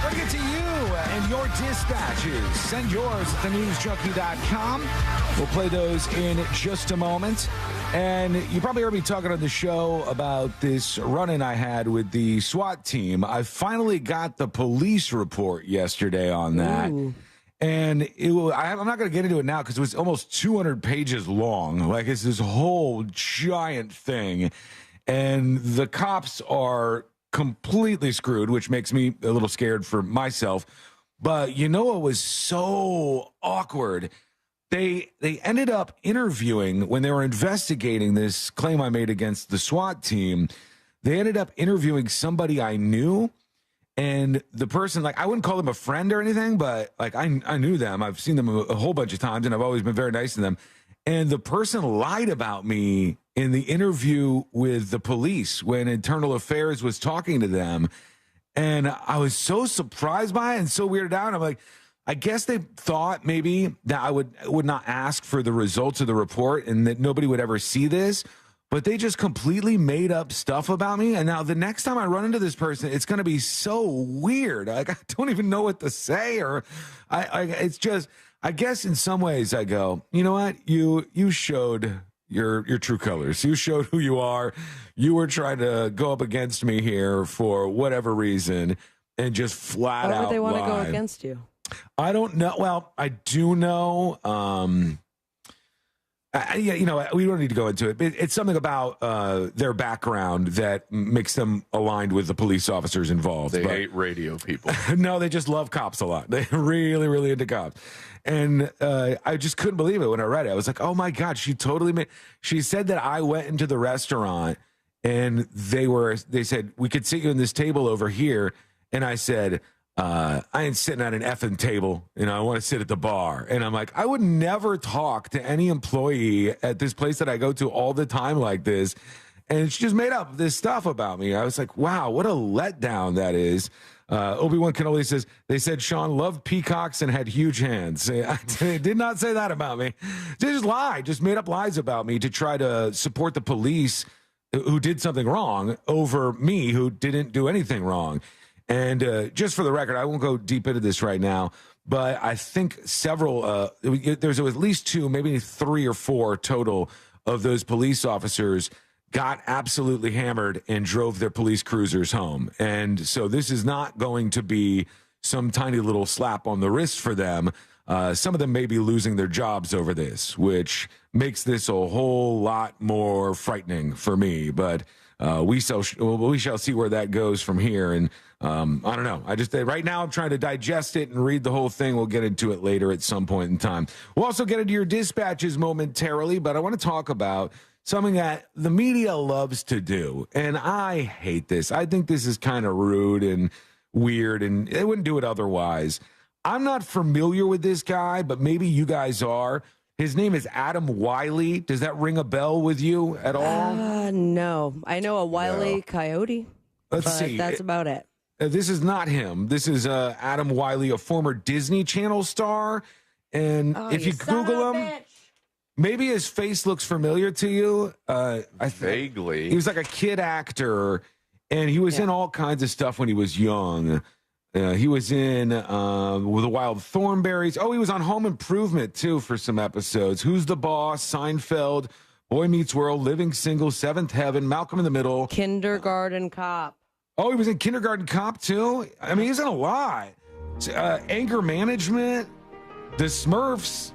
Bring it to you and your dispatches. Send yours at thenewsjunkie.com. We'll play those in just a moment. And you probably heard me talking on the show about this run-in I had with the SWAT team. I finally got the police report yesterday on that. Ooh. And I'm not going to get into it now because it was almost 200 pages long. Like, it's this whole giant thing. And the cops are completely screwed, which makes me a little scared for myself. But you know what was so awkward? They ended up interviewing, when they were investigating this claim I made against the SWAT team, they ended up interviewing somebody I knew. And the person, like, I wouldn't call them a friend or anything, but like I knew them. I've seen them a whole bunch of times, and I've always been very nice to them. And the person lied about me in the interview with the police when Internal Affairs was talking to them. And I was so surprised by it and so weirded out. I'm like, I guess they thought maybe that I would not ask for the results of the report and that nobody would ever see this. But they just completely made up stuff about me. And now the next time I run into this person, it's going to be so weird. Like, I don't even know what to say, or it's just, I guess in some ways I go, you know what? You showed your true colors. You showed who you are. You were trying to go up against me here for whatever reason and just flat out Why would they want to go lied. against you? I don't know. Well, I do know. Yeah, you know, we don't need to go into it. It's something about their background that makes them aligned with the police officers involved. They hate radio people. No, they just love cops a lot. They're really, really into cops. And I just couldn't believe it when I read it. I was like, oh, my God, she said that I went into the restaurant and they said, we could sit you in this table over here. And I said, I ain't sitting at an effing table. You know, I want to sit at the bar. And I'm like, I would never talk to any employee at this place that I go to all the time like this. And she just made up this stuff about me. I was like, wow, what a letdown that is. Obi-Wan Kenobi says, they said Sean loved peacocks and had huge hands. They did not say that about me. They just lied, just made up lies about me to try to support the police who did something wrong over me who didn't do anything wrong. And just for the record, I won't go deep into this right now, but I think several, there's at least 2, maybe 3 or 4 total of those police officers got absolutely hammered and drove their police cruisers home. And so this is not going to be some tiny little slap on the wrist for them. Some of them may be losing their jobs over this, which makes this a whole lot more frightening for me. But we shall see where that goes from here. And I don't know. Right now I'm trying to digest it and read the whole thing. We'll get into it later at some point in time. We'll also get into your dispatches momentarily, but I want to talk about something that the media loves to do. And I hate this. I think this is kind of rude and weird, and they wouldn't do it otherwise. I'm not familiar with this guy, but maybe you guys are. His name is Adam Wiley. Does that ring a bell with you at all? No. I know a Wiley Coyote. Let's see. That's about it. This is not him. This is Adam Wiley, a former Disney Channel star. And if you Google him, maybe his face looks familiar to you. Vaguely. He was like a kid actor, and he was in all kinds of stuff when he was young. He was in with the Wild Thornberrys. Oh, he was on Home Improvement, too, for some episodes. Who's the Boss? Seinfeld. Boy Meets World, Living Single, Seventh Heaven, Malcolm in the Middle. Kindergarten Cop. Oh, he was in Kindergarten Cop, too? I mean, he's in a lot. Anger Management, The Smurfs,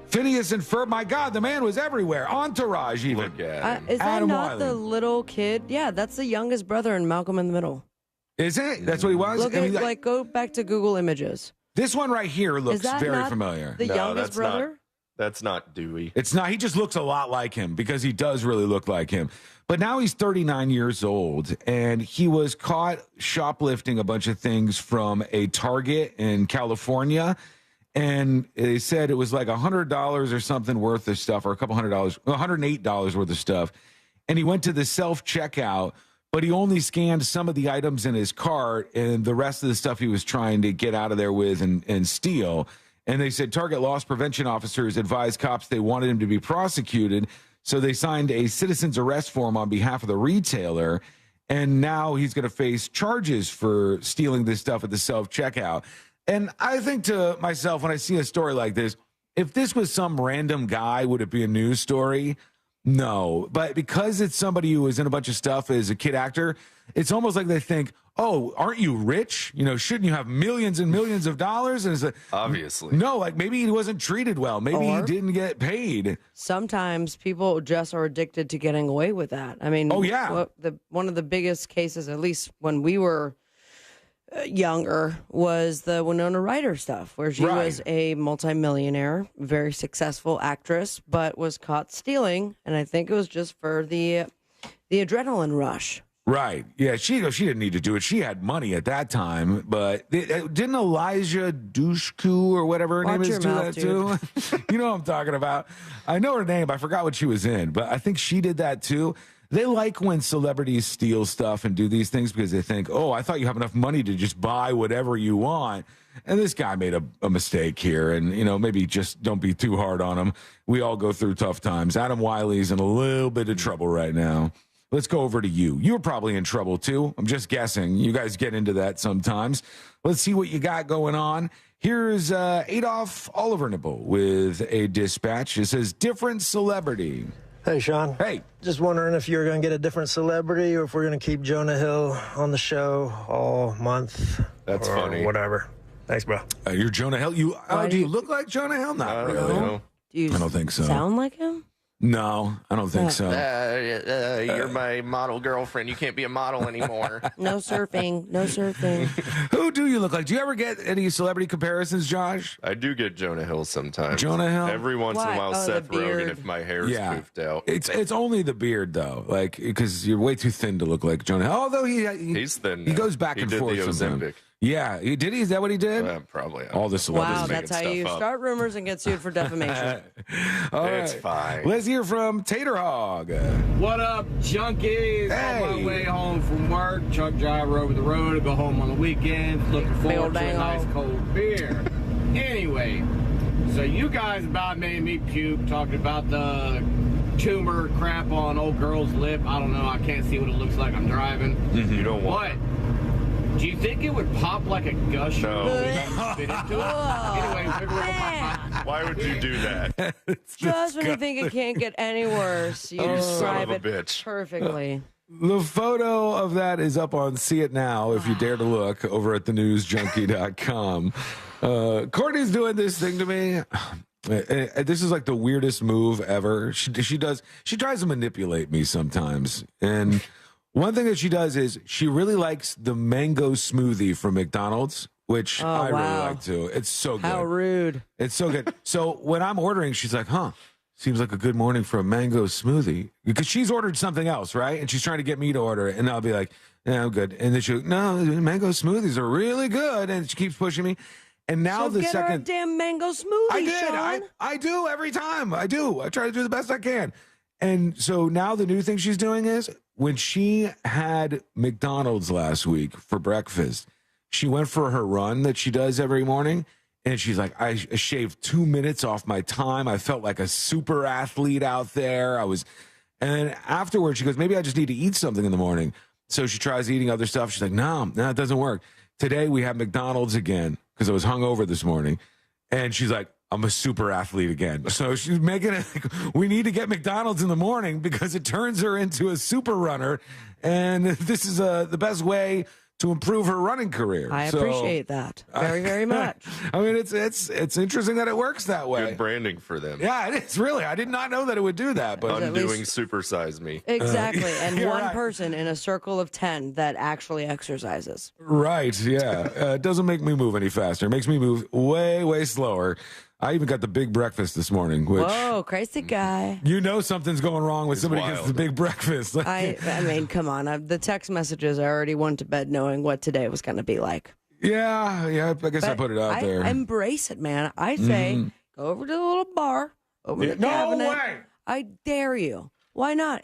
Phineas and Ferb. My God, the man was everywhere. Entourage, even. Look at him. Is that Adam not Wiley. the little kid? Yeah, that's the youngest brother in Malcolm in the Middle. Is it? That's what he was? Look I mean, at, go back to Google Images. this one right here looks Is that very not familiar. the youngest brother? That's not Dewey. It's not. He just looks a lot like him because he does really look like him. But now he's 39 years old, and he was caught shoplifting a bunch of things from a Target in California. And they said it was like $100 or something worth of stuff, or a couple $100, $108 worth of stuff. And he went to the self-checkout, but he only scanned some of the items in his cart, and the rest of the stuff he was trying to get out of there with and steal. And they said Target loss prevention officers advised cops they wanted him to be prosecuted. So they signed a citizen's arrest form on behalf of the retailer. And now he's going to face charges for stealing this stuff at the self-checkout. And I think to myself, when I see a story like this, if this was some random guy, would it be a news story? No. But because it's somebody who was in a bunch of stuff as a kid actor, it's almost like they think, oh, aren't you rich? You know, shouldn't you have millions and millions of dollars? And it's like, obviously. No, like maybe he wasn't treated well. Maybe he didn't get paid. Sometimes people just are addicted to getting away with that. I mean, oh, yeah. One of the biggest cases, at least when we were younger, was the Winona Ryder stuff, where she was a multimillionaire, very successful actress, but was caught stealing. And I think it was just for the adrenaline rush. Right. Yeah, she didn't need to do it. She had money at that time, but didn't Elijah Dushku or whatever her name is do that too? You know what I'm talking about. I know her name. I forgot what she was in, but I think she did that too. They like when celebrities steal stuff and do these things because they think, oh, I thought you have enough money to just buy whatever you want. And this guy made a mistake here. And, you know, maybe just don't be too hard on him. We all go through tough times. Adam Wiley's in a little bit of trouble right now. Let's go over to you. You were probably in trouble, too. I'm just guessing. You guys get into that sometimes. Let's see what you got going on. Here's Adolf Olivernibble with a dispatch. It says, different celebrity. Hey, Sean. Hey. Just wondering if you're going to get a different celebrity or if we're going to keep Jonah Hill on the show all month. That's funny. Whatever. Thanks, bro. You're Jonah Hill? Do you look like Jonah Hill? Not really. No. Do you I don't think so. sound like him? No, I don't think so. You're my model girlfriend. You can't be a model anymore. No surfing. No surfing. Who do you look like? Do you ever get any celebrity comparisons, Josh? I do get Jonah Hill sometimes. Jonah Hill? Every once in a while, Seth Rogen if my hair's poofed out. It's only the beard, though, like because you're way too thin to look like Jonah Hill. Although he's thin. He goes back and forth the sometimes. Ozempic. Yeah, he did. Is that what he did? Probably. All the celebrities. Wow, that's how you start rumors and get sued for defamation. It's fine. Let's hear from Tater Hog. What up, junkies? On my way home from work, truck driver over the road. I go home on the weekends, looking forward to a nice cold beer. Anyway, so you guys about made me puke talking about the tumor crap on old girl's lip. I don't know. I can't see what it looks like. I'm driving. You don't want. What? Do you think it would pop like a gusher? No. Spit into it? Anyway, why would you do that? Just when you think it can't get any worse, you describe it perfectly. The photo of that is up on See It Now, if you dare to look, over at thenewsjunkie.com. Courtney's doing this thing to me. This is like the weirdest move ever. She tries to manipulate me sometimes. And one thing that she does is she really likes the mango smoothie from McDonald's, which I really like too. It's so good. How rude. It's so good. So when I'm ordering, she's like, seems like a good morning for a mango smoothie. Because she's ordered something else, right? And she's trying to get me to order it. And I'll be like, yeah, I'm good. And then she'll, no, mango smoothies are really good. And she keeps pushing me. And now so get her a damn mango smoothie, I did. Sean. I do every time. I do. I try to do the best I can. And so now the new thing she's doing is when she had McDonald's last week for breakfast, she went for her run that she does every morning. And she's like, I shaved 2 minutes off my time. I felt like a super athlete out there. And then afterwards, she goes, maybe I just need to eat something in the morning. So she tries eating other stuff. She's like, no, it doesn't work. Today we have McDonald's again because I was hungover this morning. And she's like, I'm a super athlete again. So she's making it, we need to get McDonald's in the morning because it turns her into a super runner. And this is the best way to improve her running career. I appreciate that very, very much. I mean, it's interesting that it works that way. Good branding for them. Yeah, it is really. I did not know that it would do that. But Undoing Supersize Me. Exactly. And one right. person in a circle of 10 that actually exercises. Right, yeah. It doesn't make me move any faster. It makes me move way, way slower. I even got the big breakfast this morning, which... Whoa, crazy guy. You know something's going wrong when somebody gets the big breakfast. I mean, come on. The text messages, I already went to bed knowing what today was going to be like. Yeah, I guess I put it out there. I embrace it, man. I say, go over to the little bar, over to the cabinet. No way! I dare you. Why not?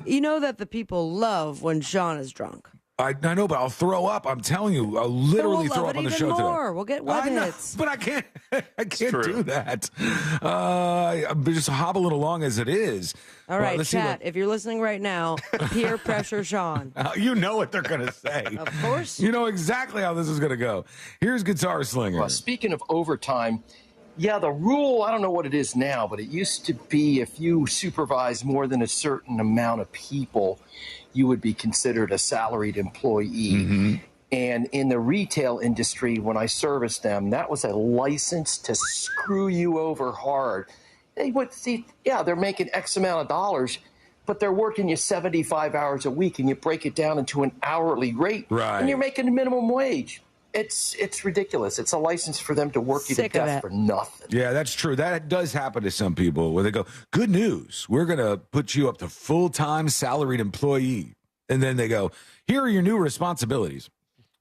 You know that the people love when Sean is drunk. I know, but I'll throw up. I'm telling you, I'll literally throw up on the show more. today. We'll get web hits. But I can't do that. I'm just hobbling along as it is. All right, chat, if you're listening right now, peer pressure Sean. You know what they're going to say. Of course. You know exactly how this is going to go. Here's Guitar Slinger. Well, speaking of overtime, yeah, the rule, I don't know what it is now, but it used to be if you supervise more than a certain amount of people, you would be considered a salaried employee. Mm-hmm. And in the retail industry, when I serviced them, that was a license to screw you over hard. They would see, yeah, they're making X amount of dollars, but they're working you 75 hours a week, and you break it down into an hourly rate, and you're making a minimum wage. It's ridiculous. It's a license for them to work you to death for nothing. Yeah, that's true. That does happen to some people where they go, good news, we're going to put you up to full-time salaried employee. And then they go, here are your new responsibilities.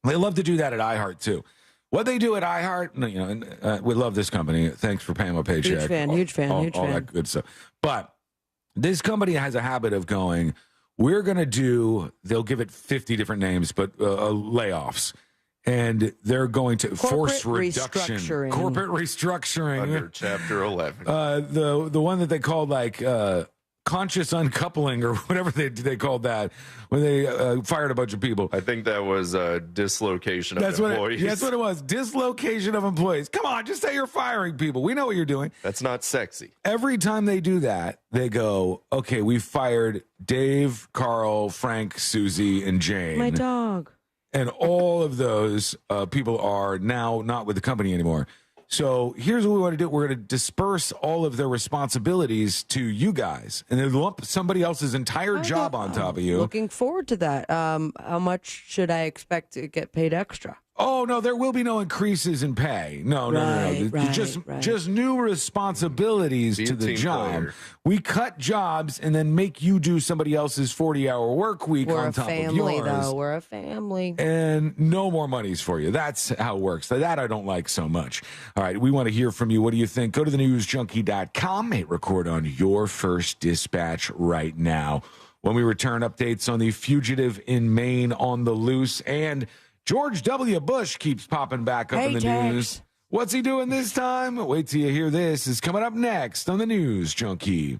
They love to do that at iHeart, too. What they do at iHeart, we love this company. Thanks for paying my paycheck. Huge fan. All that good stuff. But this company has a habit of going, we're going to do, they'll give it 50 different names, but layoffs. And they're going to force reduction. Corporate restructuring. Under Chapter 11. The one that they called conscious uncoupling or whatever they called that when they fired a bunch of people. I think that was dislocation of employees. That's what it was. Dislocation of employees. Come on, just say you're firing people. We know what you're doing. That's not sexy. Every time they do that, they go, okay, we fired Dave, Carl, Frank, Susie, and Jane. My dog. And all of those people are now not with the company anymore. So here's what we want to do. We're going to disperse all of their responsibilities to you guys and then lump somebody else's entire job on top of you. Looking forward to that. How much should I expect to get paid extra? Oh, no, there will be no increases in pay. No. Just new responsibilities to the job. Player. We cut jobs and then make you do somebody else's 40-hour work week on top of yours. We're a family, though. We're a family. And no more monies for you. That's how it works. That I don't like so much. All right, we want to hear from you. What do you think? Go to thenewsjunkie.com. Hit record on your first dispatch right now. When we return, updates on the fugitive in Maine on the loose, and George W. Bush keeps popping back up in the news. What's he doing this time? Wait till you hear this. Is coming up next on the News Junkie.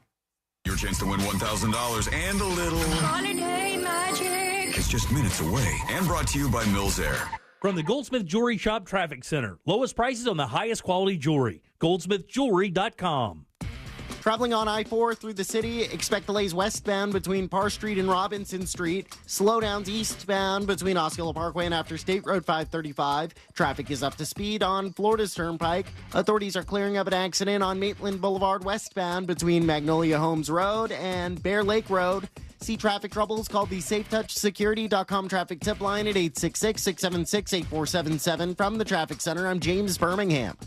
Your chance to win $1,000 and a little holiday magic is just minutes away, and brought to you by Mills Air. From the Goldsmith Jewelry Shop Traffic Center. Lowest prices on the highest quality jewelry. GoldsmithJewelry.com. Traveling on I-4 through the city, expect delays westbound between Parr Street and Robinson Street. Slowdowns eastbound between Osceola Parkway and after State Road 535. Traffic is up to speed on Florida's Turnpike. Authorities are clearing up an accident on Maitland Boulevard westbound between Magnolia Homes Road and Bear Lake Road. See traffic troubles, call the SafeTouchSecurity.com traffic tip line at 866-676-8477. From the Traffic Center, I'm James Birmingham.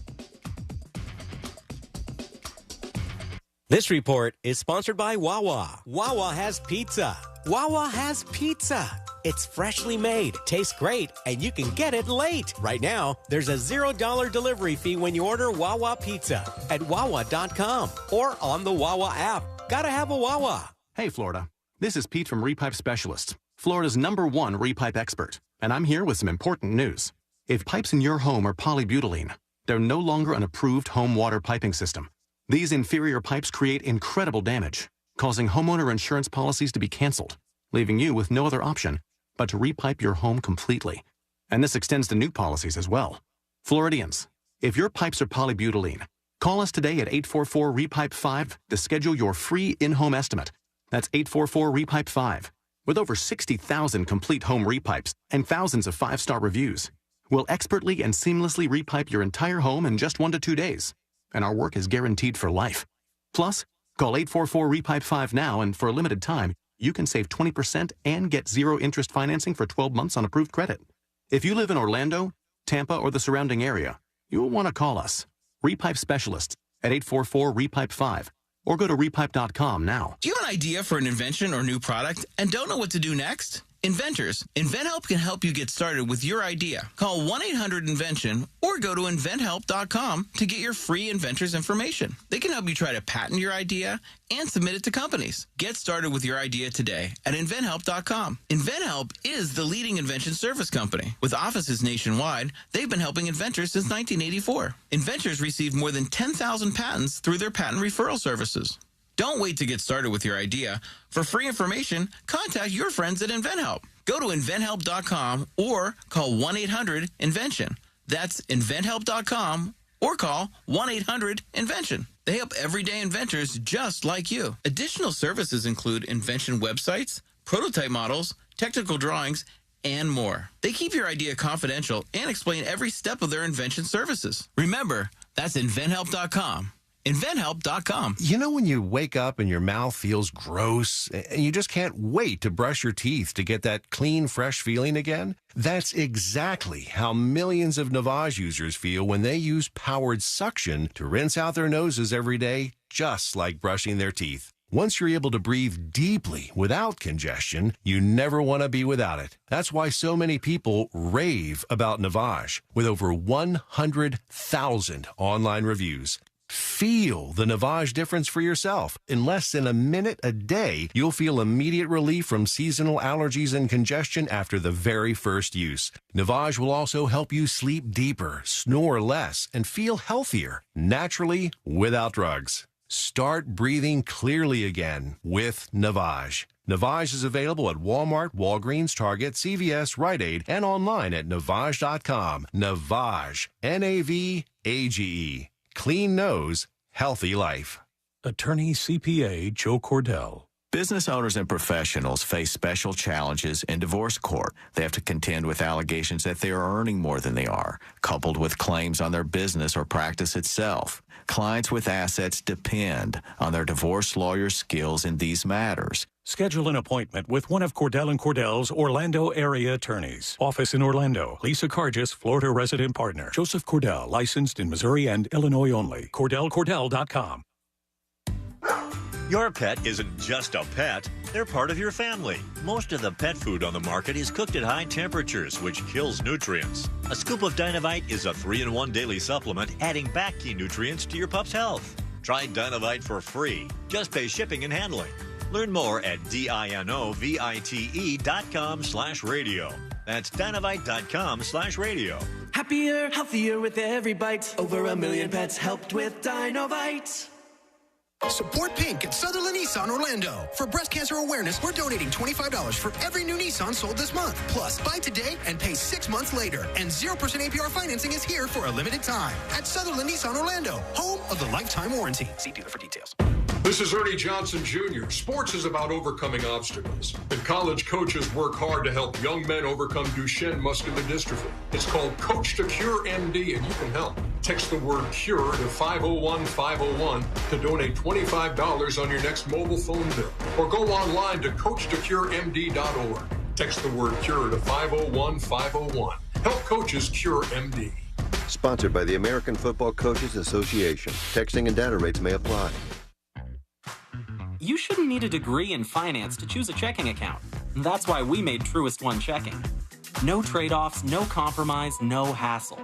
This report is sponsored by Wawa. Wawa has pizza. Wawa has pizza. It's freshly made, tastes great, and you can get it late. Right now, there's a $0 delivery fee when you order Wawa Pizza at Wawa.com or on the Wawa app. Gotta have a Wawa. Hey, Florida. This is Pete from Repipe Specialists, Florida's #1 repipe expert, and I'm here with some important news. If pipes in your home are polybutylene, they're no longer an approved home water piping system. These inferior pipes create incredible damage, causing homeowner insurance policies to be canceled, leaving you with no other option but to repipe your home completely. And this extends to new policies as well. Floridians, if your pipes are polybutylene, Call us today at 844-REPIPE-5 to schedule your free in-home estimate. That's 844-REPIPE-5. With over 60,000 complete home repipes and thousands of 5-star reviews, we'll expertly and seamlessly repipe your entire home in just 1 to 2 days. And our work is guaranteed for life. Plus, call 844-REPIPE-5 now, and for a limited time, you can save 20% and get zero interest financing for 12 months on approved credit. If you live in Orlando, Tampa, or the surrounding area, you'll want to call us, Repipe Specialists, at 844-REPIPE-5, or go to repipe.com now. Do you have an idea for an invention or new product and don't know what to do next? Inventors, InventHelp can help you get started with your idea. Call 1-800-INVENTION or go to inventhelp.com to get your free inventor's information. They can help you try to patent your idea and submit it to companies. Get started with your idea today at inventhelp.com. InventHelp is the leading invention service company. With offices nationwide, they've been helping inventors since 1984. Inventors receive more than 10,000 patents through their patent referral services. Don't wait to get started with your idea. For free information, contact your friends at InventHelp. Go to inventhelp.com or call 1-800-INVENTION. That's inventhelp.com or call 1-800-INVENTION. They help everyday inventors just like you. Additional services include invention websites, prototype models, technical drawings, and more. They keep your idea confidential and explain every step of their invention services. Remember, that's inventhelp.com. InventHelp.com. You know when you wake up and your mouth feels gross and you just can't wait to brush your teeth to get that clean, fresh feeling again? That's exactly how millions of Navage users feel when they use powered suction to rinse out their noses every day, just like brushing their teeth. Once you're able to breathe deeply without congestion, you never want to be without it. That's why so many people rave about Navage, with over 100,000 online reviews. Feel the Navage difference for yourself. In less than a minute a day, you'll feel immediate relief from seasonal allergies and congestion after the very first use. Navage will also help you sleep deeper, snore less, and feel healthier, naturally, without drugs. Start breathing clearly again with Navage. Navage is available at Walmart, Walgreens, Target, CVS, Rite Aid, and online at Navage.com. Navage. Navage. Clean nose, healthy life. Attorney CPA Joe Cordell. Business owners and professionals face special challenges in divorce court. They have to contend with allegations that they are earning more than they are, coupled with claims on their business or practice itself. Clients with assets depend on their divorce lawyer's skills in these matters. Schedule an appointment with one of Cordell & Cordell's Orlando area attorneys. Office in Orlando. Lisa Cargis, Florida resident partner. Joseph Cordell, licensed in Missouri and Illinois only. CordellCordell.com. Your pet isn't just a pet, they're part of your family. Most of the pet food on the market is cooked at high temperatures, which kills nutrients. A scoop of Dynavite is a 3-in-1 daily supplement, adding back key nutrients to your pup's health. Try Dynavite for free. Just pay shipping and handling. Learn more at dinovite.com/radio. That's Dynavite.com/radio. Happier, healthier with every bite. Over 1 million pets helped with Dynavite. Support Pink at Sutherland Nissan Orlando. For breast cancer awareness, we're donating $25 for every new Nissan sold this month. Plus, buy today and pay 6 months later. And 0% APR financing is here for a limited time. At Sutherland Nissan Orlando, home of the lifetime warranty. See dealer for details. This is Ernie Johnson Jr. Sports is about overcoming obstacles, and college coaches work hard to help young men overcome Duchenne muscular dystrophy. It's called Coach to Cure MD, and you can help. Text the word CURE to 501-501 to donate $25 on your next mobile phone bill, or go online to coachtocuremd.org. Text the word CURE to 501-501. Help coaches cure MD. Sponsored by the American Football Coaches Association. Texting and data rates may apply. You shouldn't need a degree in finance to choose a checking account. That's why we made Truist One Checking. No trade-offs, no compromise, no hassle.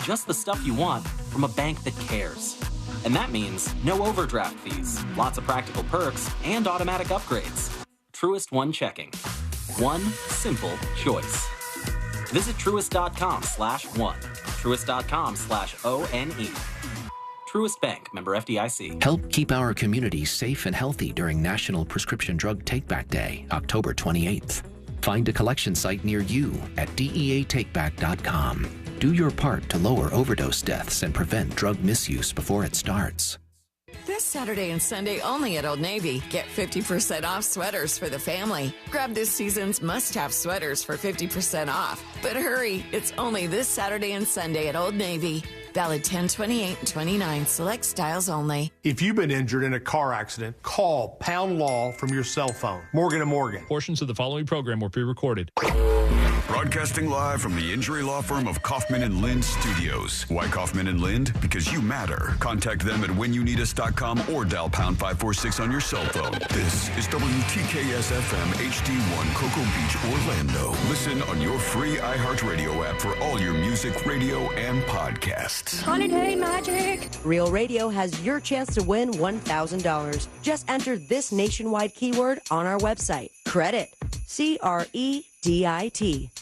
Just the stuff you want from a bank that cares. And that means no overdraft fees, lots of practical perks, and automatic upgrades. Truist One Checking. One simple choice. Visit truist.com/one. Truist.com/ONE. Truist Bank, member FDIC. Help keep our communities safe and healthy during National Prescription Drug Takeback Day, October 28th. Find a collection site near you at deatakeback.com. Do your part to lower overdose deaths and prevent drug misuse before it starts. This Saturday and Sunday only at Old Navy. Get 50% off sweaters for the family. Grab this season's must-have sweaters for 50% off. But hurry, it's only this Saturday and Sunday at Old Navy. Valid 10/28 and 29. Select styles only. If you've been injured in a car accident, call Pound Law from your cell phone. Morgan & Morgan. Portions of the following program were pre-recorded. Broadcasting live from the injury law firm of Kaufman and Lind Studios. Why Kaufman and Lind? Because you matter. Contact them at whenyouneedus.com or dial pound 546 on your cell phone. This is WTKS-FM HD1 Cocoa Beach, Orlando. Listen on your free iHeartRadio app for all your music, radio, and podcasts. Holiday magic. Real Radio has your chance to win $1,000. Just enter this nationwide keyword on our website. Credit. CREDIT.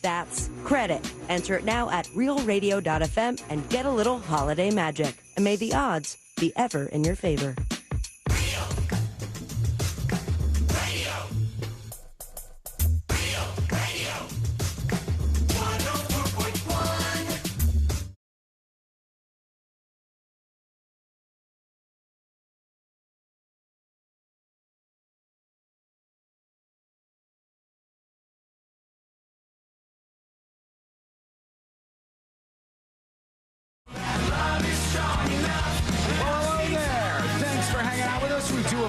That's credit. Enter it now at realradio.fm and get a little holiday magic. And may the odds be ever in your favor.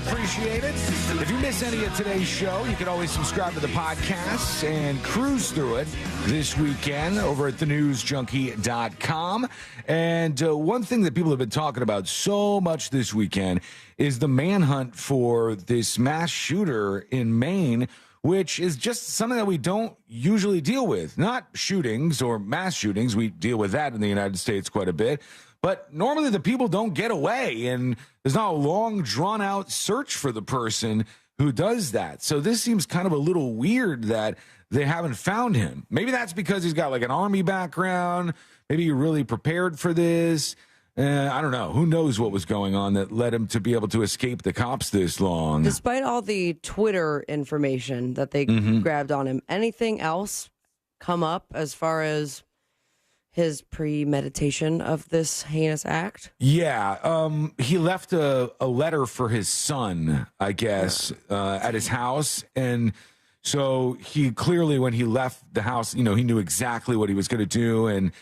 Appreciate it. If you miss any of today's show, you can always subscribe to the podcast and cruise through it this weekend over at thenewsjunkie.com. And one thing that people have been talking about so much this weekend is the manhunt for this mass shooter in Maine, which is just something that we don't usually deal with. Not shootings or mass shootings. We deal with that in the United States quite a bit. But normally the people don't get away, and there's not a long, drawn-out search for the person who does that. So this seems kind of a little weird that they haven't found him. Maybe that's because he's got like an army background. Maybe you're really prepared for this. I don't know. Who knows what was going on that led him to be able to escape the cops this long? Despite all the Twitter information that they grabbed on him, anything else come up as far as his premeditation of this heinous act? Yeah. He left a letter for his son, I guess, at his house. And so he clearly, when he left the house, he knew exactly what he was going to do and,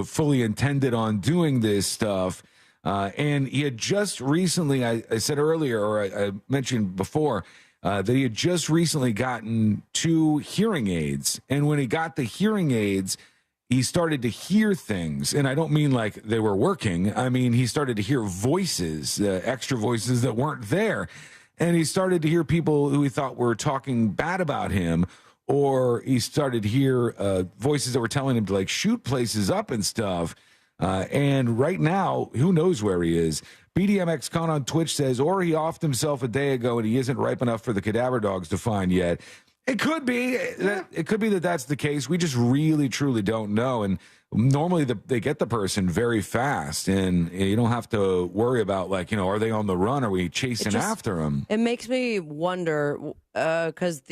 fully intended on doing this stuff. And he had just recently, I said earlier, or I mentioned before, that he had just recently gotten 2 hearing aids. And when he got the hearing aids, he started to hear things, and I don't mean like they were working. I mean, he started to hear voices, extra voices that weren't there. And he started to hear people who he thought were talking bad about him, or he started to hear voices that were telling him to like shoot places up and stuff. And right now, who knows where he is? BDMX Con on Twitch says, or he offed himself a day ago and he isn't ripe enough for the cadaver dogs to find yet. It could be. It could be that that's the case. We just really, truly don't know. And normally they get the person very fast, and you don't have to worry about, like, are they on the run? Are we chasing after them? It makes me wonder, because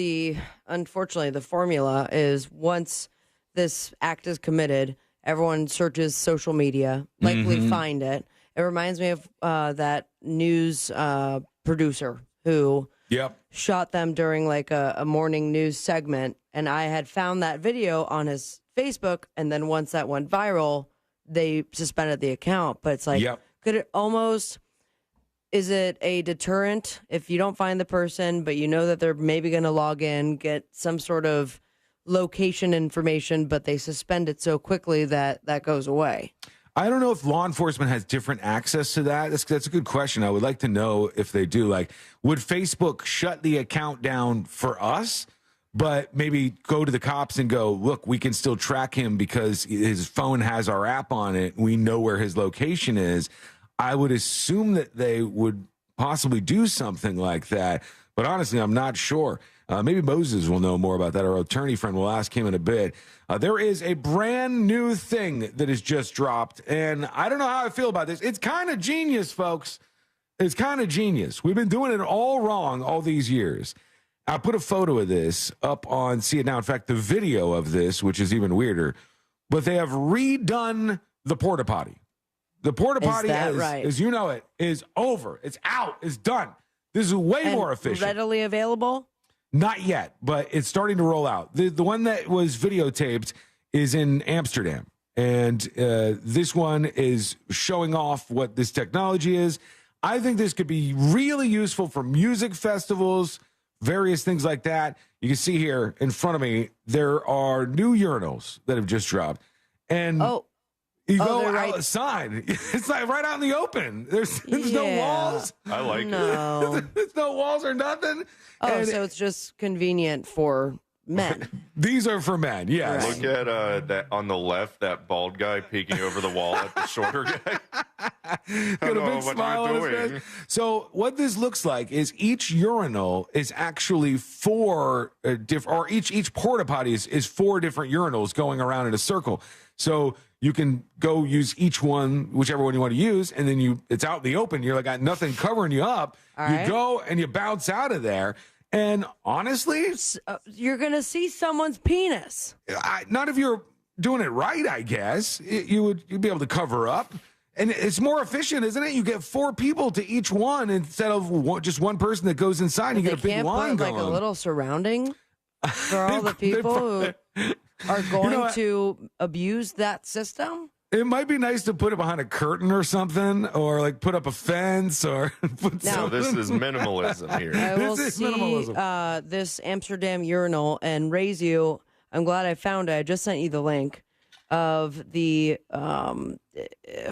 unfortunately, the formula is once this act is committed, everyone searches social media, likely find it. It reminds me of that news producer who shot them during like a morning news segment. And I had found that video on his Facebook. And then once that went viral, they suspended the account. But it's like, could it almost, is it a deterrent if you don't find the person, but you know that they're maybe going to log in, get some sort of location information, but they suspend it so quickly that that goes away? I don't know if law enforcement has different access to that. That's a good question. I would like to know if they do. Like, would Facebook shut the account down for us, but maybe go to the cops and go, look, we can still track him because his phone has our app on it. We know where his location is. I would assume that they would possibly do something like that. But honestly, I'm not sure. Maybe Moses will know more about that. Our attorney friend will ask him in a bit. There is a brand new thing that has just dropped, and I don't know how I feel about this. It's kind of genius, folks. It's kind of genius. We've been doing it all wrong all these years. I put a photo of this up on See It Now. In fact, the video of this, which is even weirder, but they have redone the porta potty. The porta potty, as you know it, is over. It's out. It's done. This is way more efficient. Readily available? Not yet, but it's starting to roll out. The one that was videotaped is in Amsterdam. And this one is showing off what this technology is. I think this could be really useful for music festivals, various things like that. You can see here in front of me, there are new urinals that have just dropped. And you go outside. It's like right out in the open. There's no walls. I like it. There's no walls or nothing. Oh, so it's just convenient for men. These are for men, yes. Look at that on the left, that bald guy peeking over the wall at the shorter guy. Got a big smile on his face. So what this looks like is each urinal is actually four or each porta potty is four different urinals going around in a circle. So you can go use each one, whichever one you want to use, and then it's out in the open. You're like, got nothing covering you up. You go and you bounce out of there. And honestly, you're going to see someone's penis. Not if you're doing it right, I guess. You'd be able to cover up. And it's more efficient, isn't it? You get four people to each one instead of just one person that goes inside. You get a big line going. Like a little surrounding for all the people who are going to abuse that system. It might be nice to put it behind a curtain or something, or like put up a fence, or put this is minimalism here. I will see this Amsterdam urinal and raise you. I'm glad I found it. I just sent you the link of the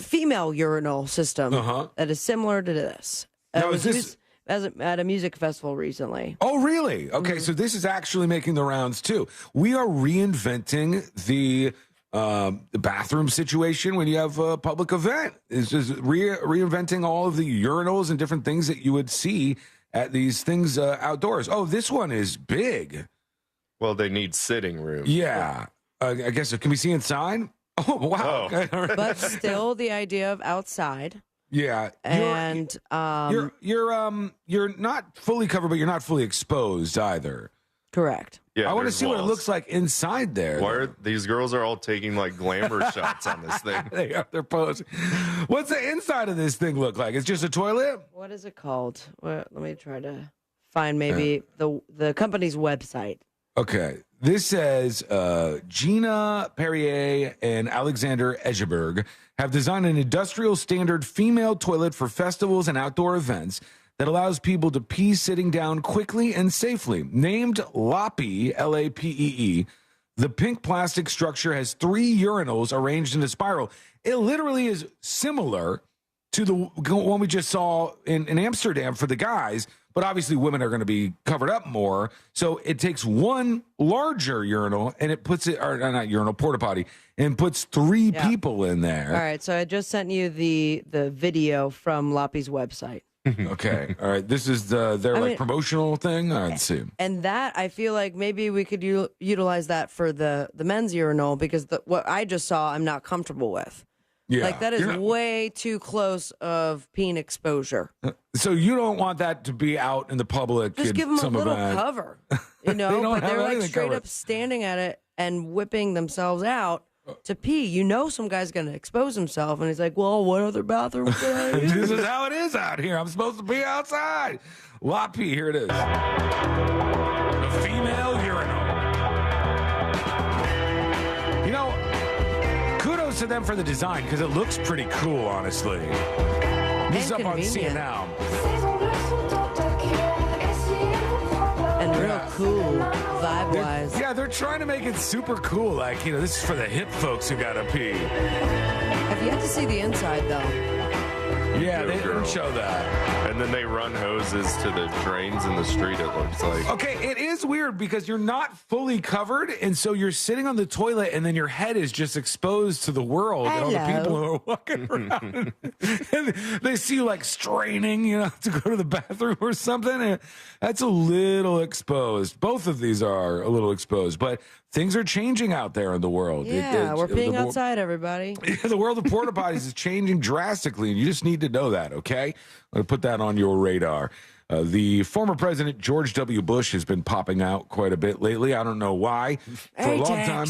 female urinal system that is similar to this. Now, is this at a music festival recently? Oh, really? Okay, so this is actually making the rounds too. We are reinventing the bathroom situation when you have a public event. It's just reinventing all of the urinals and different things that you would see at these things outdoors. Oh, this one is big. Well, they need sitting room. Yeah. I guess, can we see inside? Oh, wow. Oh. But still the idea of outside. Yeah. And you're not fully covered, but you're not fully exposed either. Correct. Yeah, I want to see what it looks like inside there. Why are these girls are all taking like glamour shots on this thing? They're posing. What's the inside of this thing look like? It's just a toilet? What is it called? Well, let me try to find maybe the company's website. Okay. This says Gina Perrier and Alexander Egeberg have designed an industrial standard female toilet for festivals and outdoor events that allows people to pee sitting down quickly and safely. Named Lapee, L-A-P-E-E, the pink plastic structure has 3 urinals arranged in a spiral. It literally is similar to the one we just saw in Amsterdam for the guys, but obviously women are going to be covered up more. So it takes one larger urinal and it puts it, or not urinal, porta potty, and puts 3 people in there. All right, so I just sent you the video from Lapee's website. Okay. All right. This is their promotional thing. All right, let's see. And that, I feel like maybe we could utilize that for the men's urinal, because what I just saw, I'm not comfortable with. Yeah. Like, that is way too close of peen exposure. So you don't want that to be out in the public. Just give them a little cover, you know? But they're like straight up standing at it and whipping themselves out to pee. You know some guy's going to expose himself, and he's like, well, what other bathroom can I use? This is how it is out here. I'm supposed to be outside. Lapee, here it is. The female urinal. You know, kudos to them for the design, because it looks pretty cool, honestly. This is up on See It Now. And real cool, vibe-wise. Yeah, they're trying to make it super cool. Like, you know, this is for the hip folks who gotta pee. I've yet to see the inside, though. Yeah, they didn't show that. And then they run hoses to the drains in the street, it looks like. Okay, it is weird because you're not fully covered, and so you're sitting on the toilet, and then your head is just exposed to the world and all the people who are walking around. And they see you, like, straining, you know, to go to the bathroom or something. And that's a little exposed. Both of these are a little exposed, but things are changing out there in the world. Yeah, we're peeing outside, everybody. The world of porta potties is changing drastically, and you just need to know that, okay? I'm going to put that on your radar. The former president, George W. Bush, has been popping out quite a bit lately. I don't know why. For a long time,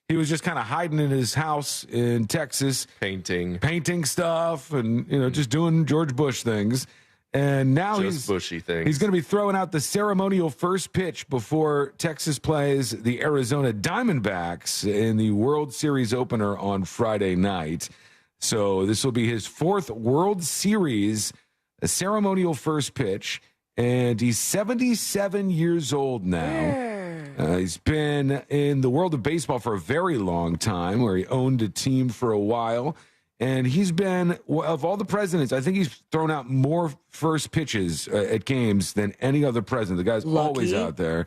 He was just kind of hiding in his house in Texas, painting stuff, and just doing George Bush things. And now bushy things. He's going to be throwing out the ceremonial first pitch before Texas plays the Arizona Diamondbacks in the World Series opener on Friday night. So this will be his 4th World Series, a ceremonial first pitch, and he's 77 years old now. He's been in the world of baseball for a very long time, where he owned a team for a while. And he's been, of all the presidents, I think he's thrown out more first pitches at games than any other president. The guy's always out there.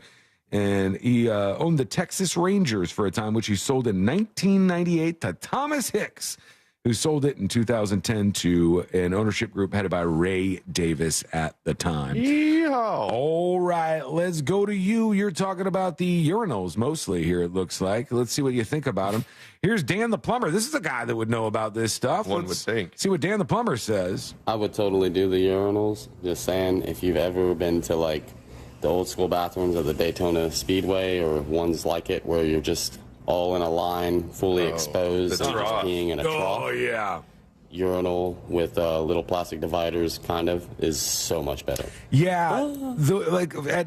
And he owned the Texas Rangers for a time, which he sold in 1998 to Thomas Hicks, who sold it in 2010 to an ownership group headed by Ray Davis at the time. Yeehaw. All right, let's go to you. You're talking about the urinals mostly here, it looks like. Let's see what you think about them. Here's Dan the Plumber. This is the guy that would know about this stuff. One would think. See what Dan the Plumber says. I would totally do the urinals. Just saying, if you've ever been to, like, the old school bathrooms of the Daytona Speedway or ones like it where you're just all in a line, fully exposed, and just peeing in a trough. Oh, yeah. Urinal with little plastic dividers, kind of, is so much better. Yeah, like at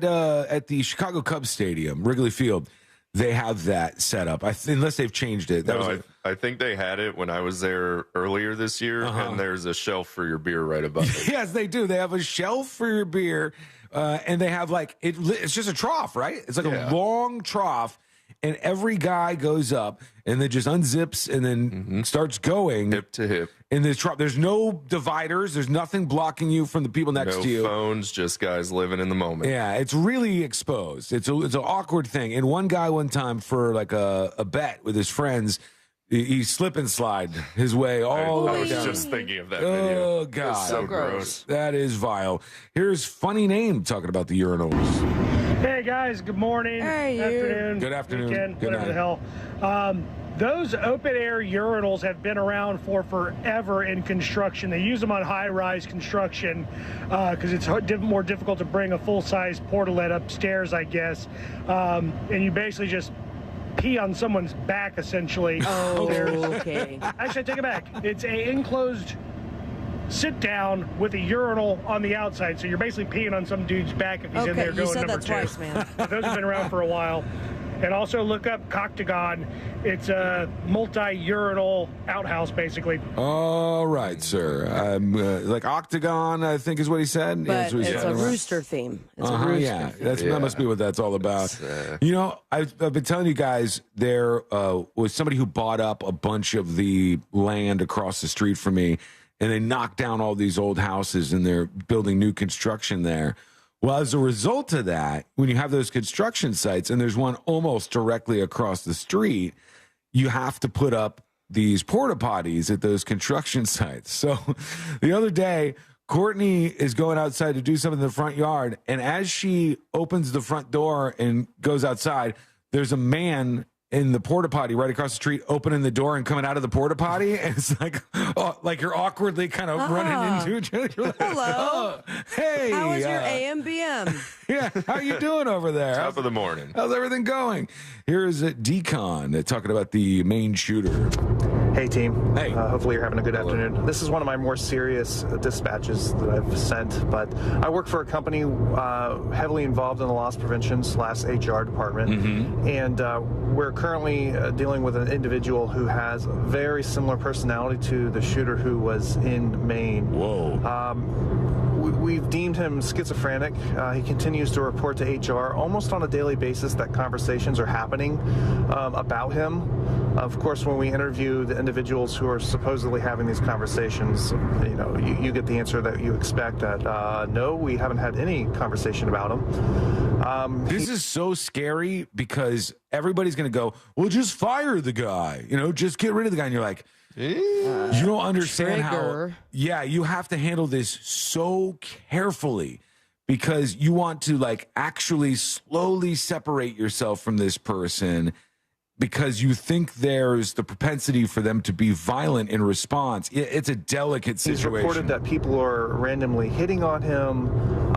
the Chicago Cubs Stadium, Wrigley Field, they have that set up. Unless they've changed it. I think they had it when I was there earlier this year, and there's a shelf for your beer right above it. Yes, they do. They have a shelf for your beer, and they have it's just a trough, right? It's like a long trough. And every guy goes up and then just unzips and then starts going hip to hip. In this truck, there's no dividers. There's nothing blocking you from the people next to you. No phones, just guys living in the moment. Yeah, it's really exposed. It's an awkward thing. And one guy one time for like a bet with his friends, he slip and slide his way all the way down. I was just thinking of that video. Oh, God. It's so gross. That is vile. Here's Funny Name talking about the urinals. Hey, guys. Good morning. Hey, afternoon. Good afternoon. Weekend, Good whatever night. the hell. Those open-air urinals have been around for forever in construction. They use them on high-rise construction because it's more difficult to bring a full-size portalet upstairs, I guess. And you basically just pee on someone's back, essentially. Oh, okay. Actually, I take it back. It's an enclosed sit-down with a urinal on the outside. So you're basically peeing on some dude's back if he's in there going number 2. You said that twice, man. Those have been around for a while. And also look up Coctagon. It's a multi-urinal outhouse, basically. All right, sir. Like Octagon, I think is what he said. But it's a rooster theme. It's a rooster theme. That must be what that's all about. I've been telling you guys, there was somebody who bought up a bunch of the land across the street from me, and they knocked down all these old houses, and they're building new construction there. Well, as a result of that, when you have those construction sites, and there's one almost directly across the street, you have to put up these porta potties at those construction sites. So the other day, Courtney is going outside to do something in the front yard, and as she opens the front door and goes outside, there's a man in the porta potty right across the street, opening the door and coming out of the porta potty, and it's like you're awkwardly kind of running into each other. Like, hello, hey, how was your AM/BM? Yeah, how you doing over there? Top of the morning. How's everything going? Here's Decon talking about the Maine shooter. Hey, team. Hey. Hopefully you're having a good afternoon. This is one of my more serious dispatches that I've sent, but I work for a company heavily involved in the loss prevention / HR department, and we're currently dealing with an individual who has a very similar personality to the shooter who was in Maine. Whoa. We've deemed him schizophrenic. He continues to report to HR almost on a daily basis that conversations are happening about him. Of course, when we interview the individuals who are supposedly having these conversations, you get the answer that you expect, that no, we haven't had any conversation about him. This is so scary because everybody's going to go, well, just fire the guy, just get rid of the guy. And you're like, you don't understand how, you have to handle this so carefully because you want to actually slowly separate yourself from this person because you think there's the propensity for them to be violent in response. It's a delicate situation. He's reported that people are randomly hitting on him,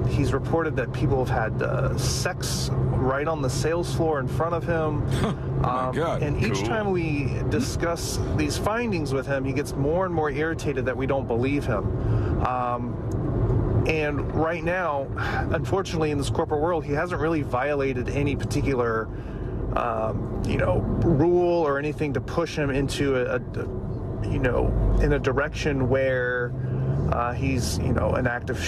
He's reported that people have had sex right on the sales floor in front of him. Oh my God. And each time we discuss these findings with him, he gets more and more irritated that we don't believe him. And right now, unfortunately, in this corporate world, he hasn't really violated any particular, rule or anything to push him into in a direction where he's, an active,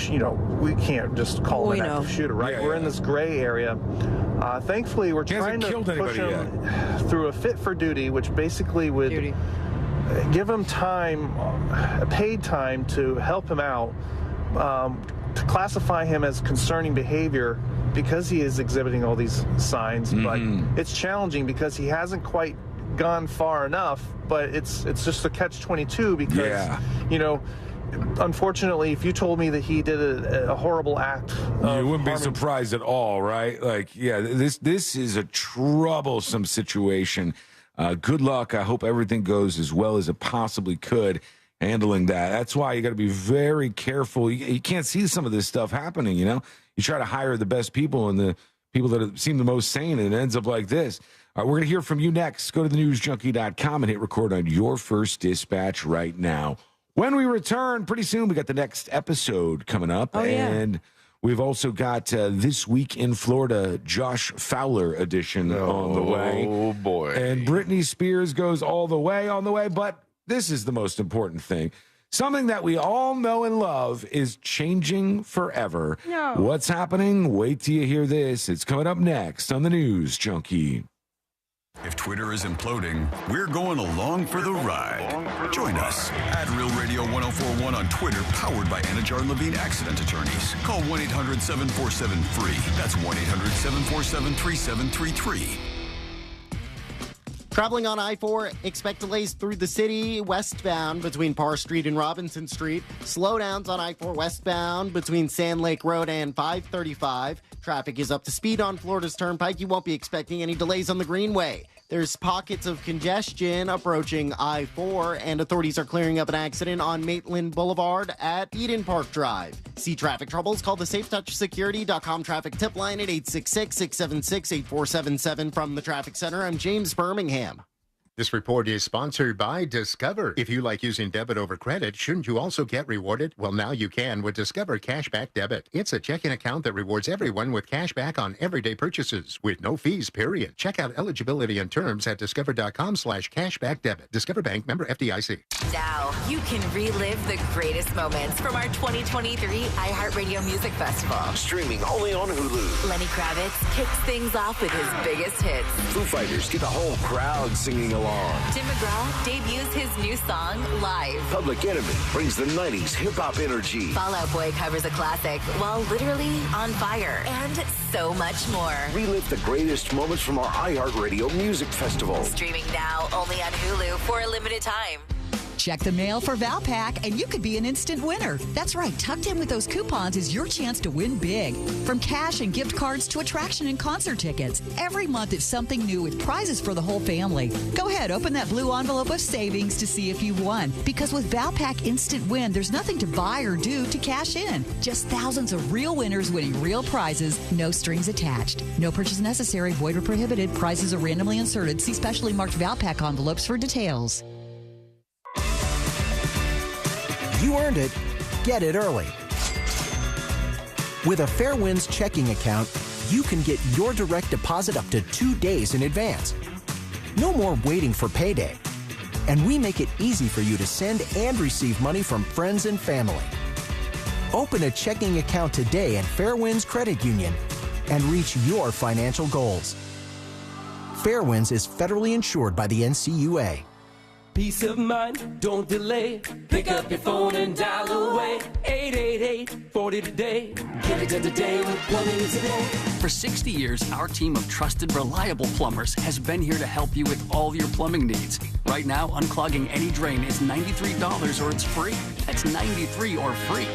we can't just call him an active shooter, right? Yeah, We're in this gray area. Thankfully, we're trying to push him through a fit for duty, which basically would give him time, paid time to help him out, to classify him as concerning behavior because he is exhibiting all these signs. But it's challenging because he hasn't quite gone far enough, but it's just a catch-22 because, unfortunately, if you told me that he did a horrible act, you wouldn't be surprised at all, right? This is a troublesome situation. Good luck. I hope everything goes as well as it possibly could handling that. That's why you got to be very careful. You can't see some of this stuff happening, You try to hire the best people and the people that seem the most sane, and it ends up like this. All right, we're going to hear from you next. Go to thenewsjunkie.com and hit record on your first dispatch right now. When we return, pretty soon, we got the next episode coming up. And we've also got This Week in Florida, Josh Fowler edition on the way. Oh, boy. And Britney Spears goes all the way on the way. But this is the most important thing. Something that we all know and love is changing forever. No. What's happening? Wait till you hear this. It's coming up next on the News Junkie. If Twitter is imploding, we're going along for the ride. Join us at Real Radio 1041 on Twitter, powered by Anajar Levine Accident Attorneys. Call 1-800-747-FREE. That's 1-800-747-3733. Traveling on I-4, expect delays through the city westbound between Parr Street and Robinson Street. Slowdowns on I-4 westbound between Sand Lake Road and 535. Traffic is up to speed on Florida's Turnpike. You won't be expecting any delays on the Greenway. There's pockets of congestion approaching I-4, and authorities are clearing up an accident on Maitland Boulevard at Eden Park Drive. See traffic troubles? Call the SafeTouchSecurity.com traffic tip line at 866-676-8477. From the Traffic Center, I'm James Birmingham. This report is sponsored by Discover. If you like using debit over credit, shouldn't you also get rewarded? Well, now you can with Discover Cashback Debit. It's a checking account that rewards everyone with cash back on everyday purchases with no fees, period. Check out eligibility and terms at discover.com/cashbackdebit. Discover Bank, member FDIC. Now you can relive the greatest moments from our 2023 iHeartRadio Music Festival. Streaming only on Hulu. Lenny Kravitz kicks things off with his biggest hits. Foo Fighters get the whole crowd singing along. Tim McGraw debuts his new song live. Public Enemy brings the 90s hip-hop energy. Fall Out Boy covers a classic while literally on fire. And so much more. Relive the greatest moments from our iHeartRadio Music Festival. Streaming now only on Hulu for a limited time. Check the mail for Valpak, and you could be an instant winner. That's right. Tucked in with those coupons is your chance to win big. From cash and gift cards to attraction and concert tickets. Every month it's something new with prizes for the whole family. Go ahead, open that blue envelope of savings to see if you've won. Because with Valpak Instant Win, there's nothing to buy or do to cash in. Just thousands of real winners winning real prizes, no strings attached. No purchase necessary, void or prohibited. Prizes are randomly inserted. See specially marked Valpak envelopes for details. You earned it. Get it early. With a Fairwinds checking account, you can get your direct deposit up to 2 days in advance. No more waiting for payday. And we make it easy for you to send and receive money from friends and family. Open a checking account today at Fairwinds Credit Union and reach your financial goals. Fairwinds is federally insured by the NCUA. Peace of mind, don't delay. Pick up your phone and dial away. 888-40-TODAY. Get it done today with Plumbing Today. For 60 years, our team of trusted, reliable plumbers has been here to help you with all your plumbing needs. Right now, unclogging any drain is $93 or it's free. That's $93 or free.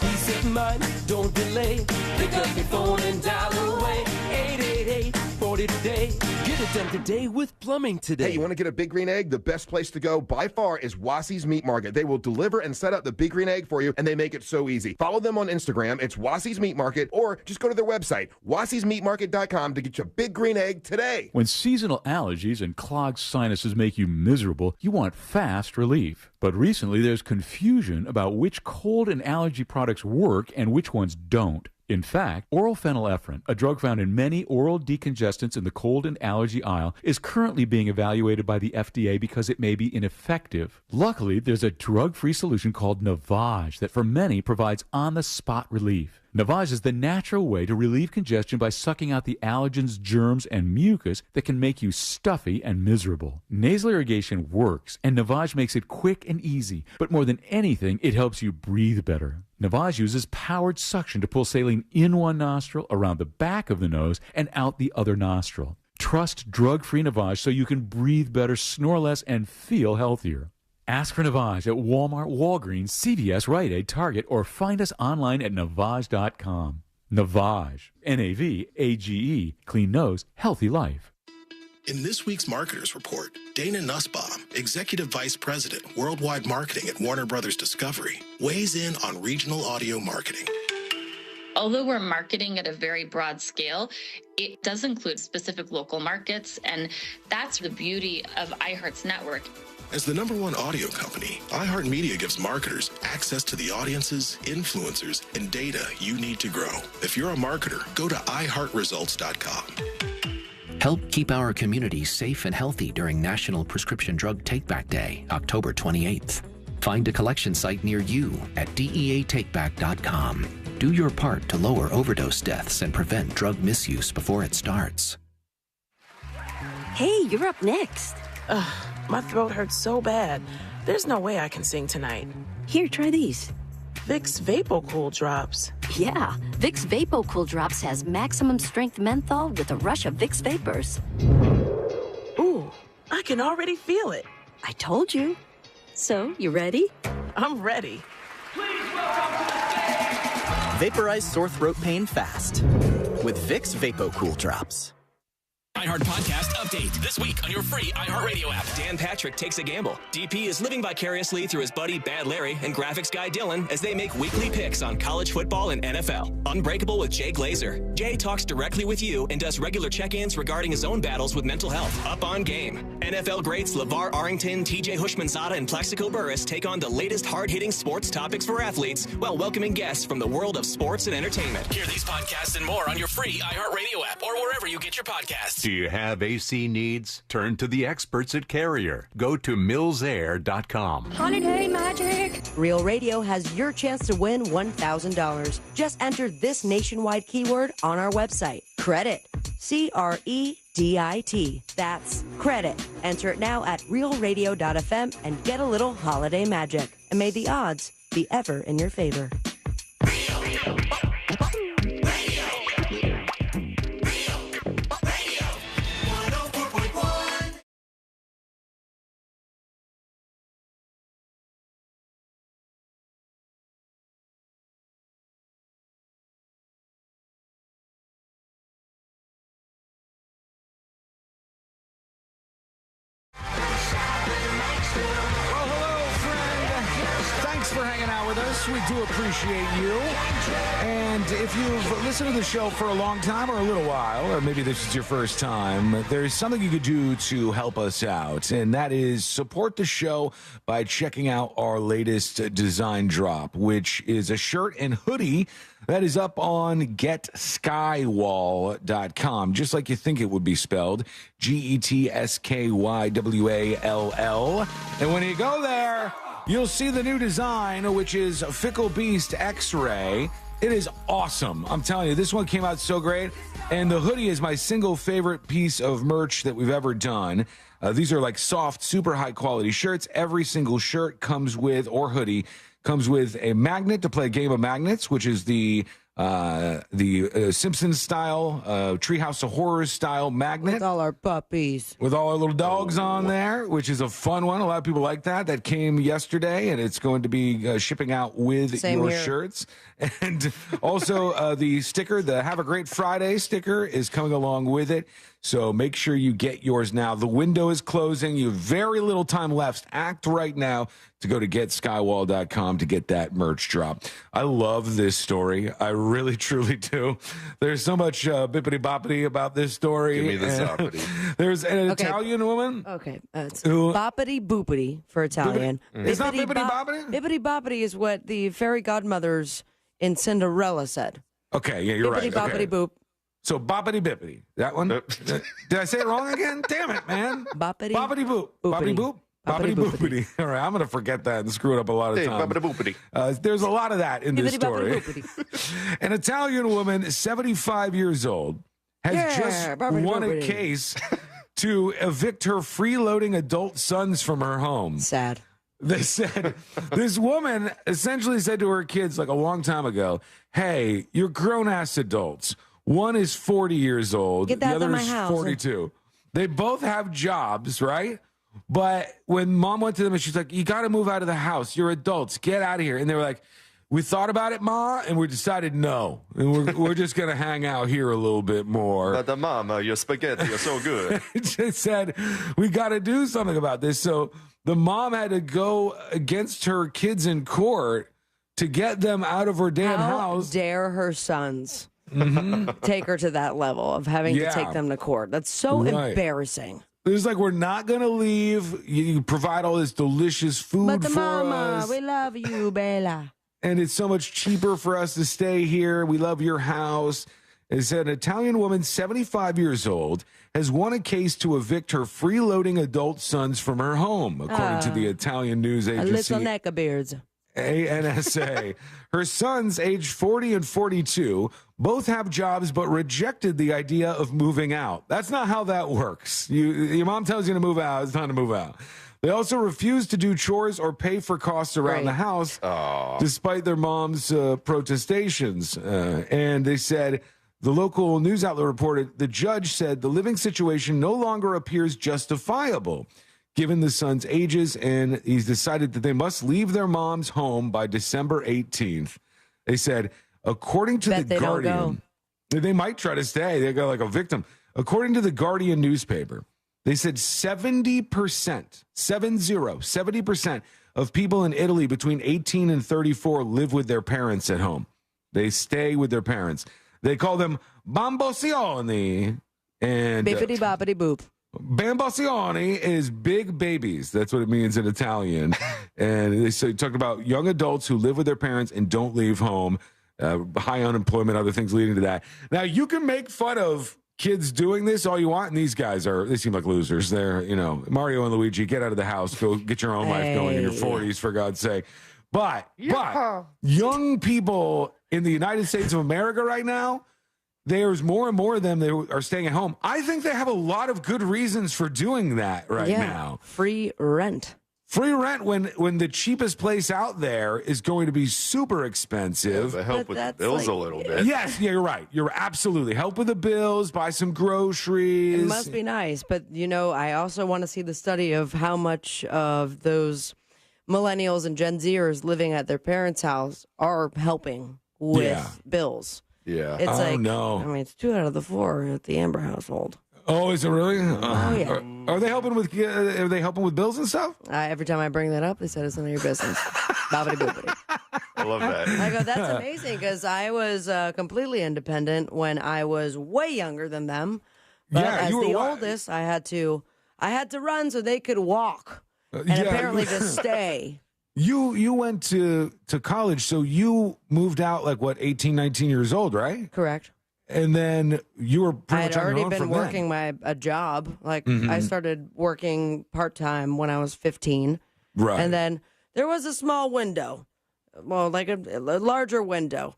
Peace of mind, don't delay. Pick up your phone and dial away. 888-40-TODAY. early today. Get it done today with Plumbing Today. Hey, you want to get a Big Green Egg? The best place to go by far is Wassey's Meat Market. They will deliver and set up the Big Green Egg for you, and they make it so easy. Follow them on Instagram. It's Wassey's Meat Market, or just go to their website, wasseysmeatmarket.com, to get your Big Green Egg today. When seasonal allergies and clogged sinuses make you miserable, you want fast relief. But recently, there's confusion about which cold and allergy products work and which ones don't. In fact, oral phenylephrine, a drug found in many oral decongestants in the cold and allergy aisle, is currently being evaluated by the FDA because it may be ineffective. Luckily, there's a drug-free solution called Navage that for many provides on-the-spot relief. Navage is the natural way to relieve congestion by sucking out the allergens, germs, and mucus that can make you stuffy and miserable. Nasal irrigation works, and Navage makes it quick and easy. But more than anything, it helps you breathe better. Navage uses powered suction to pull saline in one nostril, around the back of the nose, and out the other nostril. Trust drug-free Navage so you can breathe better, snore less, and feel healthier. Ask for Navage at Walmart, Walgreens, CVS, Rite Aid, Target, or find us online at Navage.com. Navage, N-A-V-A-G-E, clean nose, healthy life. In this week's Marketers Report, Dana Nussbaum, Executive Vice President, Worldwide Marketing at Warner Brothers Discovery, weighs in on regional audio marketing. Although we're marketing at a very broad scale, it does include specific local markets, and that's the beauty of iHeart's network. As the #1 audio company, iHeartMedia gives marketers access to the audiences, influencers, and data you need to grow. If you're a marketer, go to iHeartResults.com. Help keep our communities safe and healthy during National Prescription Drug Takeback Day, October 28th. Find a collection site near you at deatakeback.com. Do your part to lower overdose deaths and prevent drug misuse before it starts. Hey, you're up next. My throat hurts so bad. There's no way I can sing tonight. Here, try these. Vicks VapoCool Drops. Yeah, Vicks VapoCool Drops has maximum strength menthol with a rush of Vicks Vapors. Ooh, I can already feel it. I told you. So, you ready? I'm ready. Vaporize sore throat pain fast with Vicks VapoCool Drops. iHeart Podcast Update. This week on your free iHeartRadio app. Dan Patrick takes a gamble. DP is living vicariously through his buddy Bad Larry and graphics guy Dylan as they make weekly picks on college football and NFL. Unbreakable with Jay Glazer. Jay talks directly with you and does regular check-ins regarding his own battles with mental health. Up on Game. NFL greats LeVar Arrington, TJ Hushmanzada, and Plaxico Burress take on the latest hard-hitting sports topics for athletes while welcoming guests from the world of sports and entertainment. Hear these podcasts and more on your free iHeartRadio app or wherever you get your podcasts. Do you have AC needs? Turn to the experts at Carrier. Go to millsair.com. Holiday magic. Real Radio has your chance to win $1,000. Just enter this nationwide keyword on our website. Credit. CREDIT. That's credit. Enter it now at realradio.fm and get a little holiday magic. And may the odds be ever in your favor. We do appreciate you. And if you've listened to the show for a long time or a little while, or maybe this is your first time, there's something you could do to help us out, and that is support the show by checking out our latest design drop, which is a shirt and hoodie that is up on getskywall.com, just like you think it would be spelled, GETSKYWALL. And when you go there, you'll see the new design, which is Fickle Beast X-Ray. It is awesome. I'm telling you, this one came out so great. And the hoodie is my single favorite piece of merch that we've ever done. These are like soft, super high quality shirts. Every single shirt comes with, or hoodie, comes with a magnet to play a game of magnets, which is the the Simpsons style, Treehouse of Horrors style magnet. With all our puppies. With all our little dogs on there, which is a fun one. A lot of people like that. That came yesterday, and it's going to be shipping out with your shirts. And also the sticker, the Have a Great Friday sticker, is coming along with it. So make sure you get yours now. The window is closing. You have very little time left. Act right now to go to getskywall.com to get that merch drop. I love this story. I really, truly do. There's so much bippity-boppity about this story. Give me the zoppity. The's an Italian woman. Okay. It's boppity-boopity for Italian. It's not bippity-boppity? Bippity-boppity is what the fairy godmothers in Cinderella said. Okay, yeah, you're right. Bippity-boppity-boop. So boppity-bippity. That one? Did I say it wrong again? Damn it, man. Boppity-boop. Boppity-boop. Boppity-boopity. All right, I'm going to forget that and screw it up a lot of times. Boppity-boopity. There's a lot of that in this story. An Italian woman, 75 years old, has just won a case to evict her freeloading adult sons from her home. Sad. They said, this woman essentially said to her kids like a long time ago, hey, you're grown-ass adults. One is 40 years old. Get that the other out of is my house. 42. They both have jobs, right? But when mom went to them and she's like, you got to move out of the house. You're adults. Get out of here. And they were like, we thought about it, Ma, and we decided no. And we're just going to hang out here a little bit more. But Mama, your spaghetti are so good. She said, we got to do something about this. So the mom had to go against her kids in court to get them out of her damn house. How dare her sons take her to that level of having to take them to court? That's so embarrassing. It's like, we're not going to leave. You provide all this delicious food but the for mama, us. we love you, Bella. And it's so much cheaper for us to stay here. We love your house. It said an Italian woman, 75 years old, has won a case to evict her freeloading adult sons from her home, according to the Italian news agency. A little neck of beards. ANSA. Her sons, aged 40 and 42, both have jobs but rejected the idea of moving out. That's not how that works. Your mom tells you to move out, it's time to move out. They also refuse to do chores or pay for costs around the house, despite their mom's protestations. And they said, the local news outlet reported, the judge said the living situation no longer appears justifiable, given the sons' ages, and he's decided that they must leave their mom's home by December 18th. They said, according to the Guardian, they might try to stay. They got like a victim. According to the Guardian newspaper, they said 70% of people in Italy between 18 and 34 live with their parents at home. They stay with their parents. They call them bambosioni. And Bippity boppity boop. Bambosioni is big babies. That's what it means in Italian. And they talked about young adults who live with their parents and don't leave home, high unemployment, other things leading to that. Now, you can make fun of kids doing this all you want, and these guys they seem like losers. They're, Mario and Luigi, get out of the house, go get your own life going in your 40s, for God's sake. But young people in the United States of America right now, there's more and more of them that are staying at home. I think they have a lot of good reasons for doing that now. Free rent. Free rent when the cheapest place out there is going to be super expensive. Yeah, help with the bills a little bit. Yes, yeah, you're right. You're absolutely. Help with the bills, buy some groceries. It must be nice. But, I also want to see the study of how much of those millennials and Gen Zers living at their parents' house are helping with bills. Yeah. It's it's 2 out of the 4 at the Amber household. Oh, is it really? Yeah. Are they helping with bills and stuff? Every time I bring that up, they said it's none of your business. Bobbity boopity. I love that. I go, that's amazing, because I was completely independent when I was way younger than them. But as the oldest, I had to run so they could walk, and apparently just stay. You went to college, so you moved out 18, 19 years old, right? Correct. And then you were pretty much I had on your already own been working a job. I started working part-time when I was 15. Right. And then there was a small window, a larger window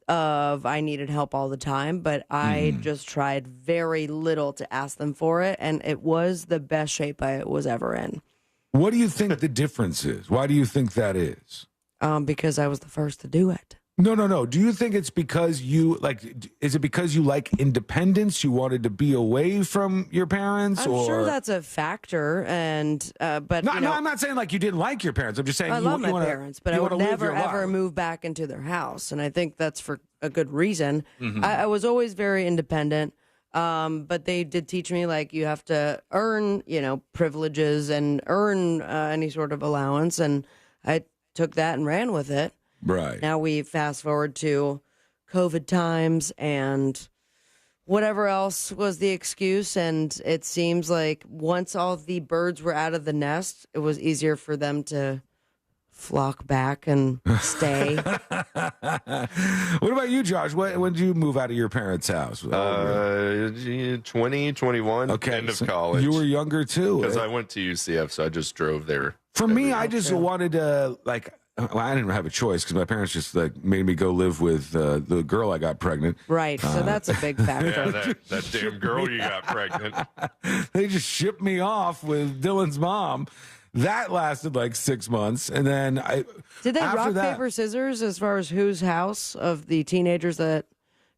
of I needed help all the time, but I just tried very little to ask them for it, and it was the best shape I was ever in. What do you think the difference is? Why do you think that is? Because I was the first to do it. No. Do you think it's because is it because you like independence? You wanted to be away from your parents? I'm sure that's a factor. But no, I'm not saying like you didn't like your parents. I'm just saying I love my parents, but I would never, ever life. move back into their house. And I think that's for a good reason. Mm-hmm. I was always very independent. But they did teach me, like, you have to earn, privileges and earn any sort of allowance. And I took that and ran with it. Right. Now we fast forward to COVID times and whatever else was the excuse. And it seems like once all the birds were out of the nest, it was easier for them to flock back and stay. What about you, Josh? When did you move out of your parents' house? 2021, okay, end of college. You were younger too. Because I went to UCF, so I just drove there. For me, I just wanted to, I didn't have a choice because my parents just made me go live with the girl I got pregnant. Right, so that's a big factor. Yeah, that damn girl you got pregnant. They just shipped me off with Dylan's mom. That lasted like 6 months, and then Did they rock, paper, scissors as far as whose house of the teenagers that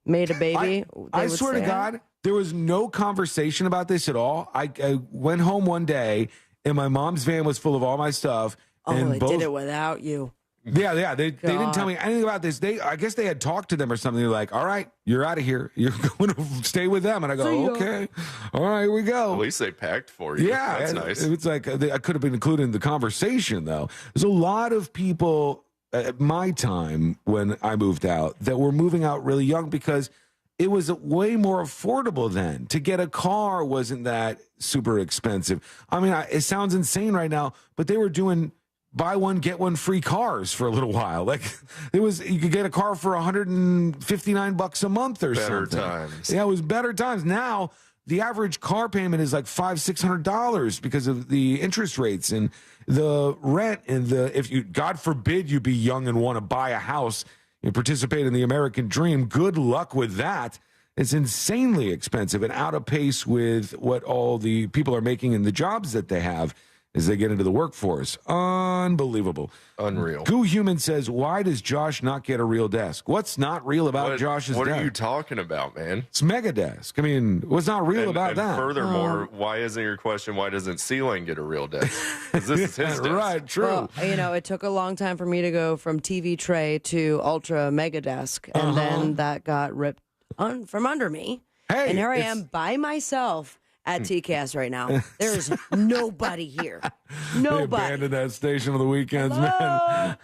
made a baby? I swear to God, there was no conversation about this at all. I went home one day, and my mom's van was full of all my stuff. And they did it without you. Yeah. They didn't tell me anything about this. I guess they had talked to them or something. They're like, all right, you're out of here. You're going to stay with them. And I go, okay. All right, here we go. At least they packed for you. Yeah. That's nice. It's like I could have been included in the conversation, though. There's a lot of people at my time when I moved out that were moving out really young because it was way more affordable then. To get a car wasn't that super expensive. I mean, it sounds insane right now, but they were doing buy one, get one free cars for a little while. Like you could get a car for $159 a month or something. Better times. Yeah, it was better times. Now the average car payment is like $500-600 because of the interest rates and the rent and if you, God forbid, you be young and want to buy a house and participate in the American dream. Good luck with that. It's insanely expensive and out of pace with what all the people are making in the jobs that they have as they get into the workforce. Unbelievable. Unreal. Goo Human says, why does Josh not get a real desk? What's not real about Josh's desk? What are you talking about, man? It's Mega Desk. I mean, what's not real about that? Furthermore, why isn't your question, why doesn't C-Lane get a real desk? Because this is his desk. Right, true. Well, it took a long time for me to go from TV tray to Ultra Mega Desk, and then that got ripped from under me. Hey, and here I am by myself at TCAS right now. There's nobody here. Nobody. They abandoned that station on the weekends, man.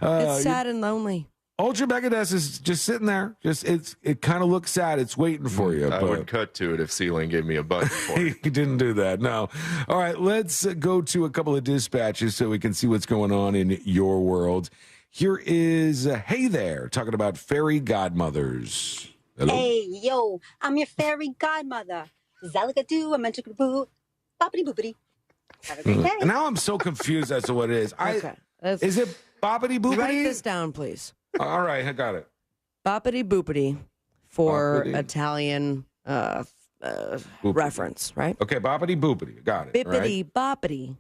It's sad and lonely. Ultra Mega Desk is just sitting there. It kind of looks sad. It's waiting for you. I would cut to it if C-Lane gave me a button for it. He didn't do that, no. All right, let's go to a couple of dispatches so we can see what's going on in your world. Here is Hey There, talking about fairy godmothers. Hello? Hey, yo, I'm your fairy godmother. Zalakadoo, I'm boo, boppity boopity. Have a great day. And now I'm so confused as to what it is. Is it boppity boopity? Write this down, please. All right, I got it. Boppity boopity for Boppity. Italian reference, right? Okay, boppity boopity. Got it. Bippity boppity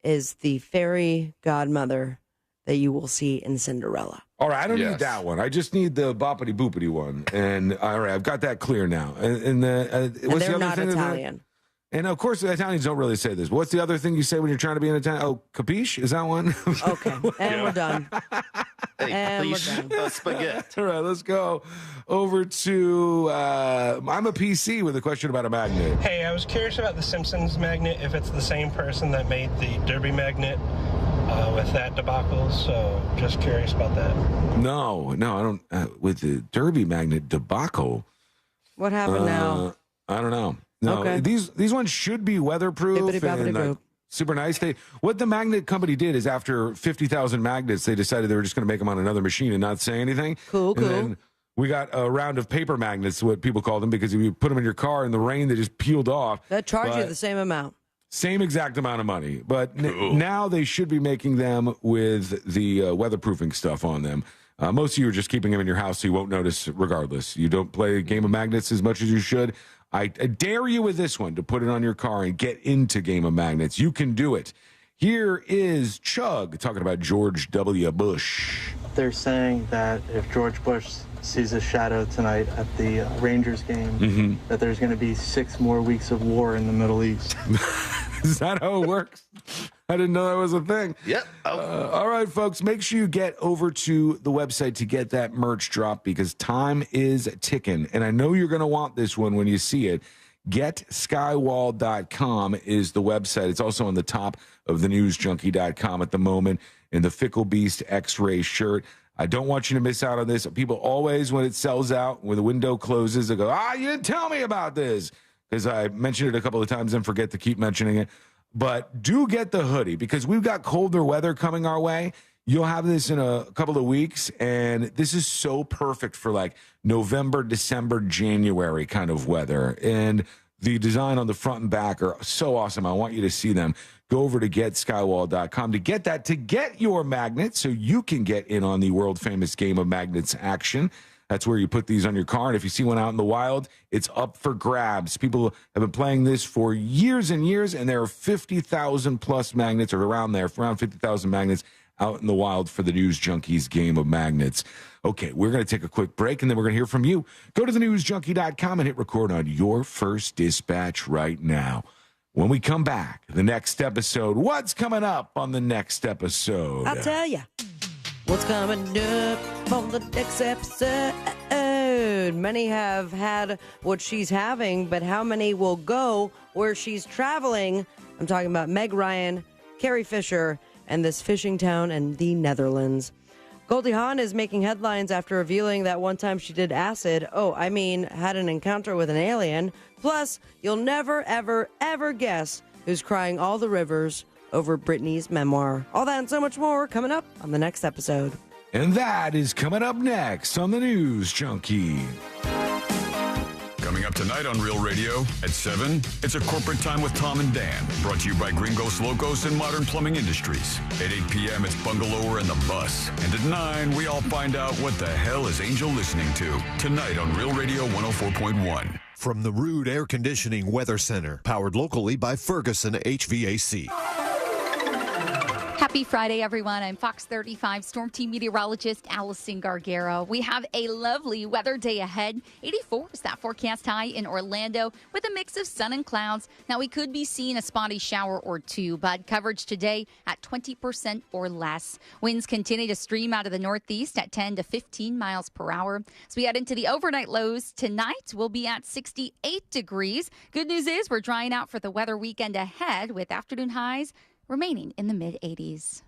is the fairy godmother that you will see in Cinderella. All right, I don't need that one. I just need the boppity boopity one. And all right, I've got that clear now. And what's they're the other not thing? Italian. And of course, the Italians don't really say this. What's the other thing you say when you're trying to be an Italian? Oh, capiche? Is that one? Okay, and we're done. And we're done. Spaghetti. All right, let's go over to I'm a PC with a question about a magnet. Hey, I was curious about the Simpsons magnet, if it's the same person that made the Derby magnet with that debacle, so just curious about that. No, I don't. With the Derby magnet debacle. What happened now? I don't know. No, Okay. these ones should be weatherproof and super nice. What the magnet company did is after 50,000 magnets, they decided they were just going to make them on another machine and not say anything. Cool. And then we got a round of paper magnets, what people call them, because if you put them in your car in the rain, they just peeled off. That charge you the same amount. Same exact amount of money. But now they should be making them with the weatherproofing stuff on them. Most of you are just keeping them in your house so you won't notice regardless. You don't play a game of magnets as much as you should. I dare you with this one to put it on your car and get into Game of Magnets. You can do it. Here is Chug talking about George W. Bush. They're saying that if George Bush sees a shadow tonight at the Rangers game, that there's going to be 6 more weeks of war in the Middle East. Is that how it works? I didn't know that was a thing. Yep. All right, folks, make sure you get over to the website to get that merch drop because time is ticking. And I know you're going to want this one when you see it. GetSkywall.com is the website. It's also on the top of the newsjunkie.com at the moment in the Fickle Beast X-Ray shirt. I don't want you to miss out on this. People always, when it sells out, when the window closes, they go, you didn't tell me about this. Because I mentioned it a couple of times and forget to keep mentioning it. But do get the hoodie because we've got colder weather coming our way. You'll have this in a couple of weeks, and this is so perfect for like November, December, January kind of weather. And the design on the front and back are so awesome. I want you to see them. Go over to getskywall.com to get that, to get your magnet so you can get in on the world-famous game of magnets action. That's where you put these on your car. And if you see one out in the wild, it's up for grabs. People have been playing this for years and years, and there are 50,000 plus magnets, or around there, around 50,000 magnets out in the wild for the News Junkies game of magnets. Okay, we're going to take a quick break, and then we're going to hear from you. Go to thenewsjunkie.com and hit record on your first dispatch right now. When we come back, the next episode, what's coming up on the next episode? I'll tell you what's coming up on the next episode. Many have had what she's having, but how many will go where she's traveling? I'm talking about Meg Ryan, Carrie Fisher, and this fishing town in the Netherlands. Goldie Hawn is making headlines after revealing that one time she did acid. Had an encounter with an alien. Plus, you'll never, ever, ever guess who's crying all the rivers over Britney's memoir. All that and so much more coming up on the next episode. And that is coming up next on the News Junkie. Coming up tonight on Real Radio at 7, it's a corporate time with Tom and Dan, brought to you by Gringos Locos and Modern Plumbing Industries. At 8 p.m., it's Bungalower and the Bus. And at 9, we all find out what the hell is Angel listening to. Tonight on Real Radio 104.1. From the Rude Air Conditioning Weather Center, powered locally by Ferguson HVAC. Happy Friday, everyone. I'm Fox 35 Storm Team meteorologist Allison Gargaro. We have a lovely weather day ahead. 84 is that forecast high in Orlando with a mix of sun and clouds. Now, we could be seeing a spotty shower or two, but coverage today at 20% or less. Winds continue to stream out of the northeast at 10 to 15 miles per hour. As we head into the overnight lows tonight, we'll be at 68 degrees. Good news is we're drying out for the weather weekend ahead with afternoon highs remaining in the mid-80s.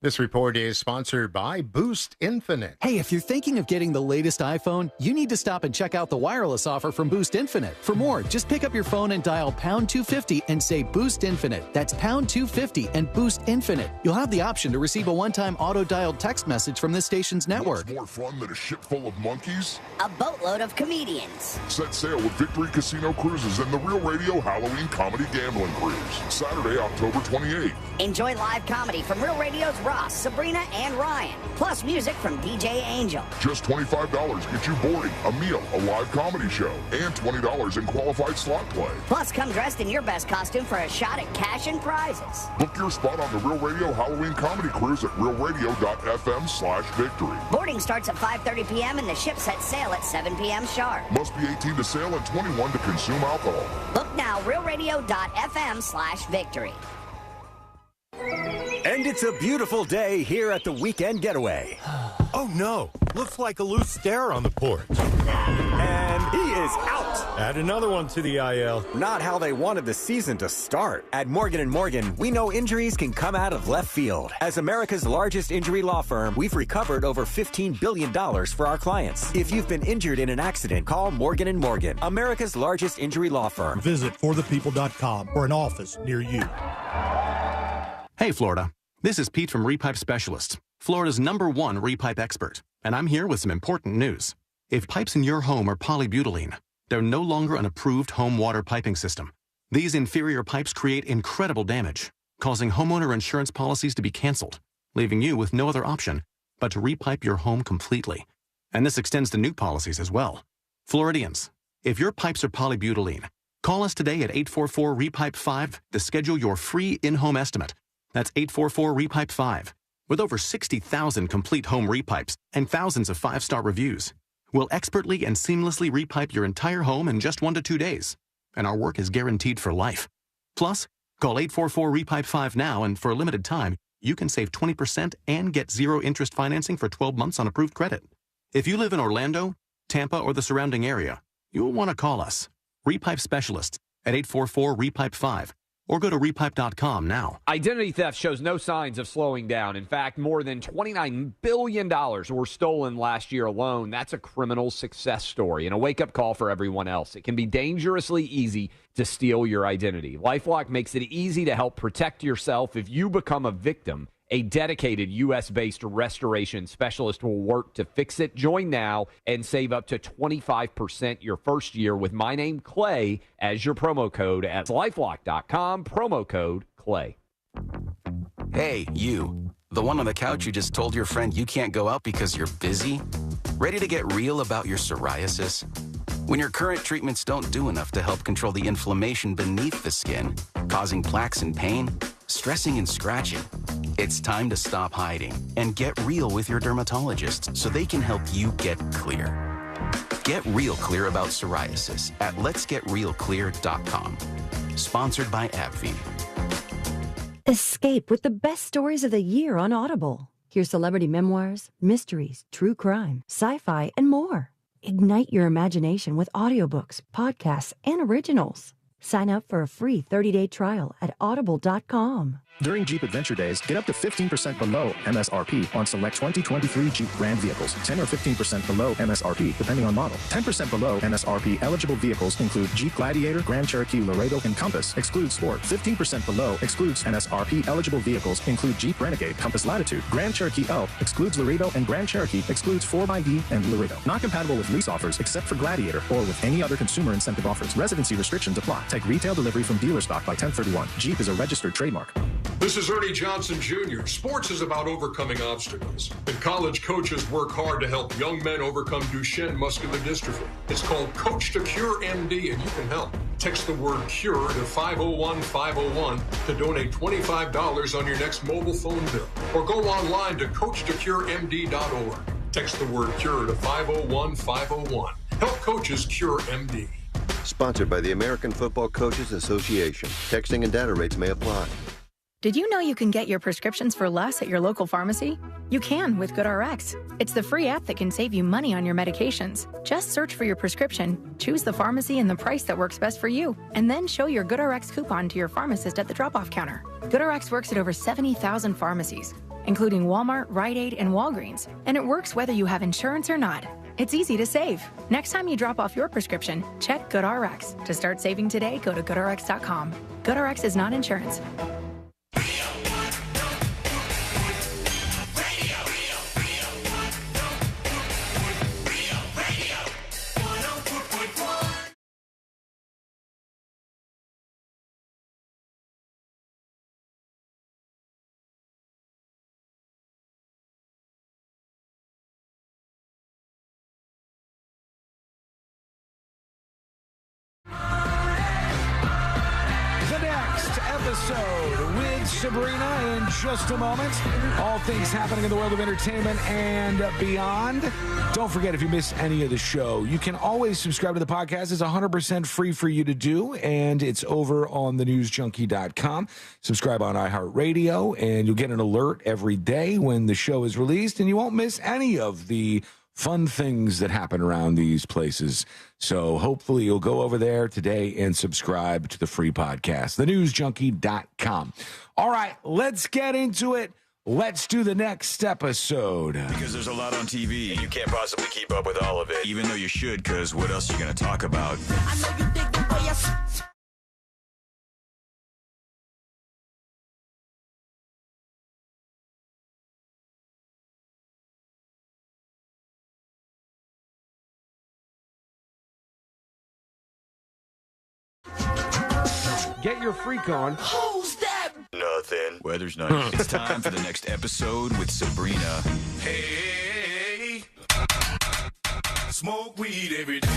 This report is sponsored by Boost Infinite. Hey, if you're thinking of getting the latest iPhone, you need to stop and check out the wireless offer from Boost Infinite. For more, just pick up your phone and dial pound 250 and say Boost Infinite. That's pound 250 and Boost Infinite. You'll have the option to receive a one-time auto-dialed text message from this station's network. What's more fun than a ship full of monkeys? A boatload of comedians. Set sail with Victory Casino Cruises and the Real Radio Halloween Comedy Gambling Cruise. Saturday, October 28th. Enjoy live comedy from Real Radio's Ross, Sabrina, and Ryan. Plus music from DJ Angel. Just $25 gets you boarding, a meal, a live comedy show, and $20 in qualified slot play. Plus come dressed in your best costume for a shot at cash and prizes. Book your spot on the Real Radio Halloween Comedy Cruise at realradio.fm/victory. Boarding starts at 5:30 p.m. and the ship sets sail at 7 p.m. sharp. Must be 18 to sail and 21 to consume alcohol. Book now, realradio.fm/victory. And it's a beautiful day here at the Weekend Getaway. Oh no, looks like a loose stair on the porch. And he is out. Add another one to the IL. Not how they wanted the season to start. At Morgan & Morgan, we know injuries can come out of left field. As America's largest injury law firm, we've recovered over $15 billion for our clients. If you've been injured in an accident, call Morgan & Morgan, America's largest injury law firm. Visit forthepeople.com for an office near you. Hey, Florida. This is Pete from Repipe Specialists, Florida's #1 repipe expert, and I'm here with some important news. If pipes in your home are polybutylene, they're no longer an approved home water piping system. These inferior pipes create incredible damage, causing homeowner insurance policies to be canceled, leaving you with no other option but to repipe your home completely. And this extends to new policies as well. Floridians, if your pipes are polybutylene, call us today at 844-REPIPE-5 to schedule your free in-home estimate. That's 844-REPIPE-5. With over 60,000 complete home repipes and thousands of 5-star reviews, we'll expertly and seamlessly repipe your entire home in just 1 to 2 days. And our work is guaranteed for life. Plus, call 844-REPIPE-5 now, and for a limited time, you can save 20% and get zero interest financing for 12 months on approved credit. If you live in Orlando, Tampa, or the surrounding area, you'll want to call us, Repipe Specialists, at 844-REPIPE-5. Or go to repipe.com now. Identity theft shows no signs of slowing down. In fact, more than $29 billion were stolen last year alone. That's a criminal success story and a wake-up call for everyone else. It can be dangerously easy to steal your identity. LifeLock makes it easy to help protect yourself if you become a victim. A dedicated U.S.-based restoration specialist will work to fix it. Join now and save up to 25% your first year with my name, Clay, as your promo code at LifeLock.com, promo code Clay. Hey, you. The one on the couch who just told your friend you can't go out because you're busy? Ready to get real about your psoriasis? When your current treatments don't do enough to help control the inflammation beneath the skin, causing plaques and pain, stressing and scratching, it's time to stop hiding and get real with your dermatologist so they can help you get clear. Get real clear about psoriasis at letsgetrealclear.com. Sponsored by AbbVie. Escape with the best stories of the year on Audible. Hear celebrity memoirs, mysteries, true crime, sci-fi, and more. Ignite your imagination with audiobooks, podcasts, and originals. Sign up for a free 30-day trial at audible.com. During Jeep Adventure Days, get up to 15% below MSRP on select 2023 Jeep brand vehicles. 10 or 15% below MSRP, depending on model. 10% below MSRP eligible vehicles include Jeep Gladiator, Grand Cherokee Laredo, and Compass. Excludes Sport. 15% below excludes MSRP eligible vehicles include Jeep Renegade, Compass Latitude, Grand Cherokee L, excludes Laredo, and Grand Cherokee excludes 4xE and Laredo. Not compatible with lease offers except for Gladiator or with any other consumer incentive offers. Residency restrictions apply. Take retail delivery from dealer stock by 10/31. Jeep is a registered trademark. This is Ernie Johnson Jr. Sports is about overcoming obstacles, and college coaches work hard to help young men overcome Duchenne muscular dystrophy. It's called Coach to Cure MD, and you can help. Text the word CURE to 501-501 to donate $25 on your next mobile phone bill, or go online to coachtocuremd.org. Text the word CURE to 501-501. Help coaches cure MD. Sponsored by the American Football Coaches Association. Texting and data rates may apply. Did you know you can get your prescriptions for less at your local pharmacy? You can with GoodRx. It's the free app that can save you money on your medications. Just search for your prescription, choose the pharmacy and the price that works best for you, and then show your GoodRx coupon to your pharmacist at the drop-off counter. GoodRx works at over 70,000 pharmacies, including Walmart, Rite Aid, and Walgreens, and it works whether you have insurance or not. It's easy to save. Next time you drop off your prescription, check GoodRx. To start saving today, go to GoodRx.com. GoodRx is not insurance. Episode with Sabrina in just a moment. All things happening in the world of entertainment and beyond. Don't forget, if you miss any of the show, you can always subscribe to the podcast. It's 100% free for you to do, and it's over on thenewsjunkie.com. Subscribe on iHeartRadio, and you'll get an alert every day when the show is released, and you won't miss any of the fun things that happen around these places. So hopefully you'll go over there today and subscribe to the free podcast, thenewsjunkie.com. All right, let's get into it. Let's do the next episode. Because there's a lot on TV, and you can't possibly keep up with all of it, even though you should, because what else are you going to talk about? I know you dig the way I... Get your freak on. Who's that? Nothing. Weather's nice. It's time for the next episode with Sabrina. Hey, smoke weed every day.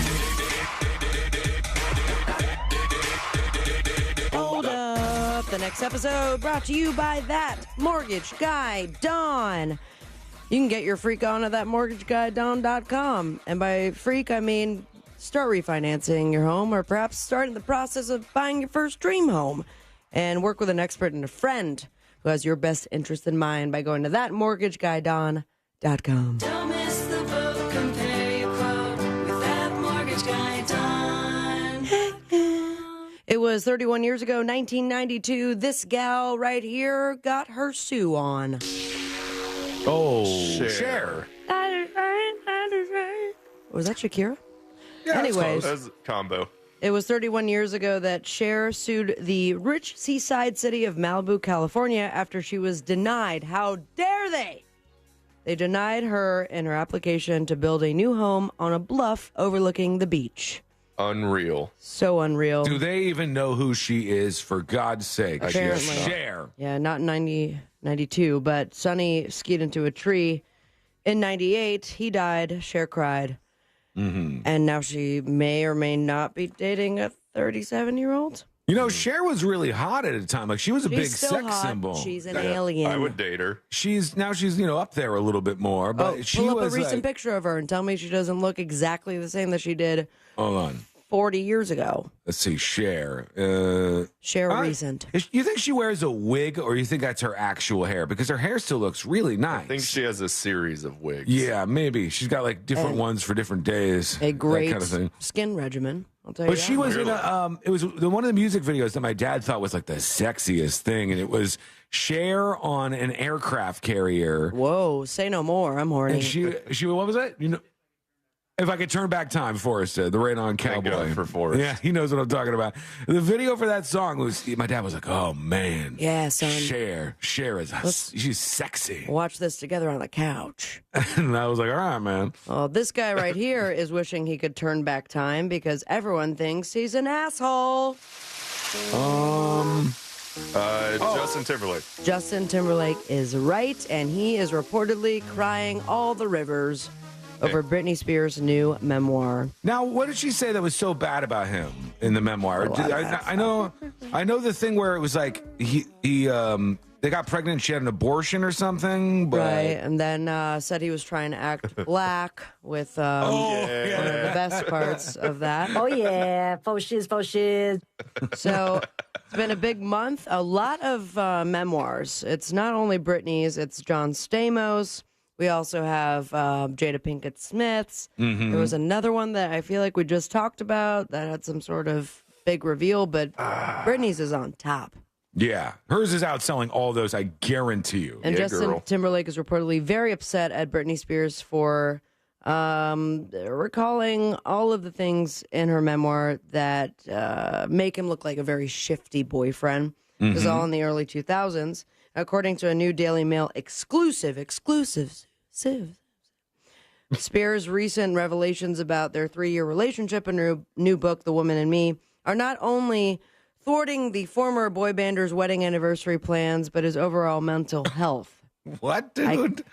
Hold up. The next episode brought to you by That Mortgage Guy Don. You can get your freak on at thatmortgageguydawn.com. And by freak, I mean start refinancing your home or perhaps starting the process of buying your first dream home. And work with an expert and a friend who has your best interest in mind by going to thatmortgageguydawn.com. Don't miss the boat, compare your quote with That Mortgage Guy Don. It was 31 years ago, 1992. This gal right here got her Sue on. Oh, Cher. Was that Shakira? Yeah, Anyways, that's a combo. it was 31 years ago that Cher sued the rich seaside city of Malibu, California, after she was denied. How dare they? They denied her in her application to build a new home on a bluff overlooking the beach. Unreal. So unreal. Do they even know who she is, for God's sake? Apparently. Cher. Yeah, not in 92, but Sonny skied into a tree in 98. He died. Cher cried. Mm-hmm. And now she may or may not be dating a 37-year-old. You know, Cher was really hot at a time. Like, she was a She's big still sex hot. symbol. She's an alien. I would date her. She's up there a little bit more. But she pull up was a recent like, picture of her and tell me she doesn't look exactly the same that she did hold on. 40 years ago. Let's see, Cher. Cher recent. You think she wears a wig, or you think that's her actual hair? Because her hair still looks really nice. I think she has a series of wigs. Yeah, maybe. She's got like different And ones for different days. A great that kind of thing. skin regimen. I'll tell you But that. she was in a, it was one of the music videos that my dad thought was like the sexiest thing. And it was Cher on an aircraft carrier. Whoa, say no more. I'm horny. And she, what was that? You know, if I could turn back time, Forrest said, the Radon Cowboy. Thank God for Forrest. Yeah, he knows what I'm talking about. The video for that song was, my dad was like, oh man. Yeah, son. Cher is, she's sexy. Watch this together on the couch. And I was like, all right, man. Well, this guy right here is wishing he could turn back time because everyone thinks he's an asshole. Justin Timberlake. Justin Timberlake is right, and he is reportedly crying all the rivers over Britney Spears' new memoir. Now, what did she say that was so bad about him in the memoir? I know the thing where it was like they got pregnant, she had an abortion or something. But... Right, and then said he was trying to act black with one of the best parts of that. Oh, yeah, faux shiz. So it's been a big month, a lot of memoirs. It's not only Britney's, it's John Stamos. We also have Jada Pinkett Smith's. Mm-hmm. There was another one that I feel like we just talked about that had some sort of big reveal, but Britney's is on top. Yeah, hers is outselling all those, I guarantee you. And Justin Timberlake is reportedly very upset at Britney Spears for recalling all of the things in her memoir that make him look like a very shifty boyfriend. It was all in the early 2000s. According to a new Daily Mail exclusive. Spears' recent revelations about their 3-year relationship and her new book, The Woman in Me, are not only thwarting the former boy bander's wedding anniversary plans, but his overall mental health. What, dude?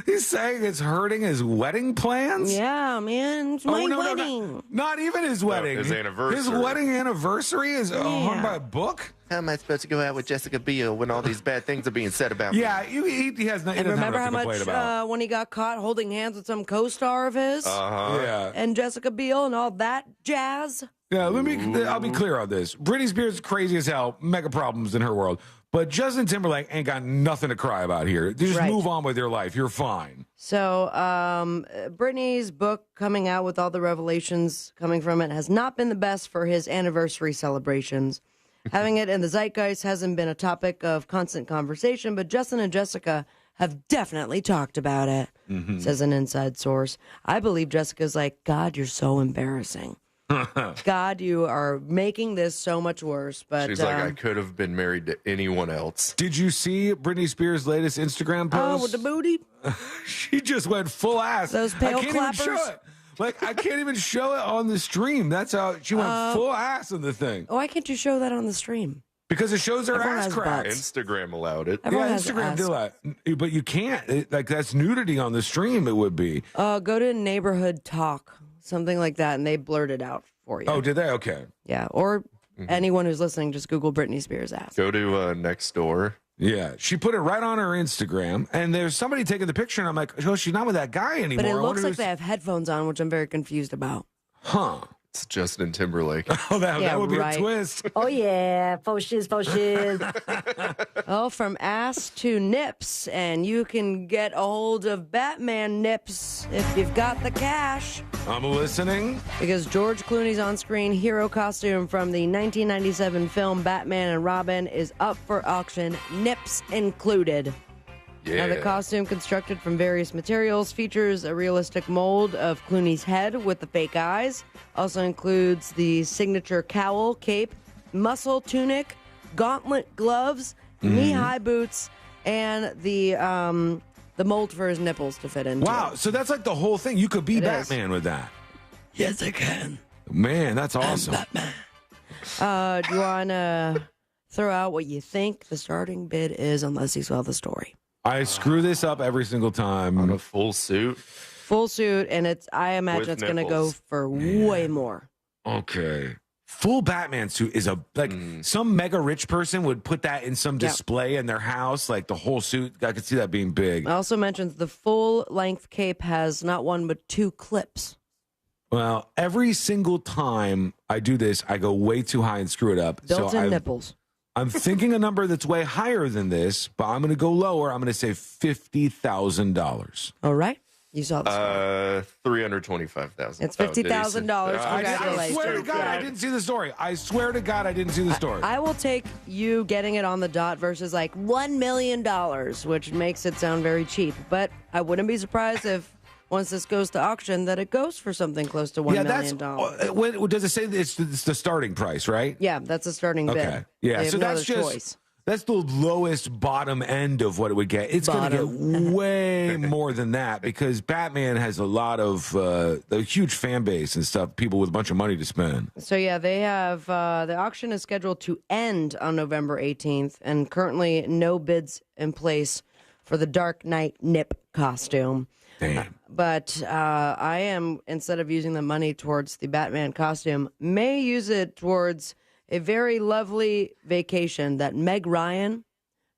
He's saying it's hurting his wedding plans? Yeah, man. It's my wedding. No, not even his wedding. his anniversary. His wedding anniversary is hung by a book? How am I supposed to go out with Jessica Biel when all these bad things are being said about me? Yeah, he has no. And remember how much when he got caught holding hands with some co-star of his? Yeah. And Jessica Biel and all that jazz? Yeah, I'll be clear on this. Britney Spears is crazy as hell, mega problems in her world. But Justin Timberlake ain't got nothing to cry about here. Just move on with your life. You're fine. So, Britney's book coming out with all the revelations coming from it has not been the best for his anniversary celebrations. Having it in the zeitgeist hasn't been a topic of constant conversation, but Justin and Jessica have definitely talked about it, says an inside source. I believe Jessica's like, God, you're so embarrassing. God, you are making this so much worse. But she's like, I could have been married to anyone else. Did you see Britney Spears' latest Instagram post? Oh, with the booty? She just went full ass. Those pale I can't clappers? even show it. Like, I can't even show it on the stream. That's how she went full ass in the thing. Why can't you show that on the stream? Because it shows her Everyone ass has crack. butts. Instagram allowed it. Everyone yeah, has Instagram ass. did that. But you can't. Like, that's nudity on the stream, it would be. Go to Neighborhood Talk, something like that, and they blurt it out for you. Oh, did they? Okay. Yeah, or anyone who's listening, just Google Britney Spears ass. Go to next door. Yeah, she put it right on her Instagram, and there's somebody taking the picture, and I'm like, oh, she's not with that guy anymore. But it I looks wonder like who's- they have headphones on, which I'm very confused about. Huh. It's Justin Timberlake. Oh, that Yeah, would be right. a twist. Oh, yeah. Faux shiz, faux shiz. Oh, from ass to nips, and you can get a hold of Batman nips if you've got the cash. I'm listening. Because George Clooney's on-screen hero costume from the 1997 film Batman and Robin is up for auction, nips included. Yeah. Now, the costume, constructed from various materials, features a realistic mold of Clooney's head with the fake eyes. Also includes the signature cowl, cape, muscle tunic, gauntlet gloves, knee-high boots, and the mold for his nipples to fit into. Wow, so that's like the whole thing. You could be It is. Batman with that. Yes, I can. Man, that's awesome. Do you want to throw out what you think the starting bid is, unless you saw the story? I screw this up every single time. On a full suit. Full suit, and I imagine With it's going to go nipples. for way more. Okay. Full Batman suit is some mega rich person would put that in some display in their house, like the whole suit. I could see that being big. Also mentions the full-length cape has not one but 2 clips. Well, every single time I do this, I go way too high and screw it up. Built-in nipples. I'm thinking a number that's way higher than this, but I'm going to go lower. I'm going to say $50,000. All right. You saw the story. $325,000. It's $50,000. I swear to God, I didn't see the story. I swear to God, I didn't see the story. I will take you getting it on the dot versus like $1 million, which makes it sound very cheap. But I wouldn't be surprised if once this goes to auction that it goes for something close to $1 million. Does it say it's the starting price, right? Yeah, that's a starting bid. Okay. Yeah, They have so no that's other just choice. that's the lowest bottom end of what it would get. It's going to get way more than that because Batman has a lot of a huge fan base and stuff. People with a bunch of money to spend. So yeah, they have the auction is scheduled to end on November 18th, and currently no bids in place for the Dark Knight nip costume. Damn. But I am, instead of using the money towards the Batman costume, may use it towards a very lovely vacation that Meg Ryan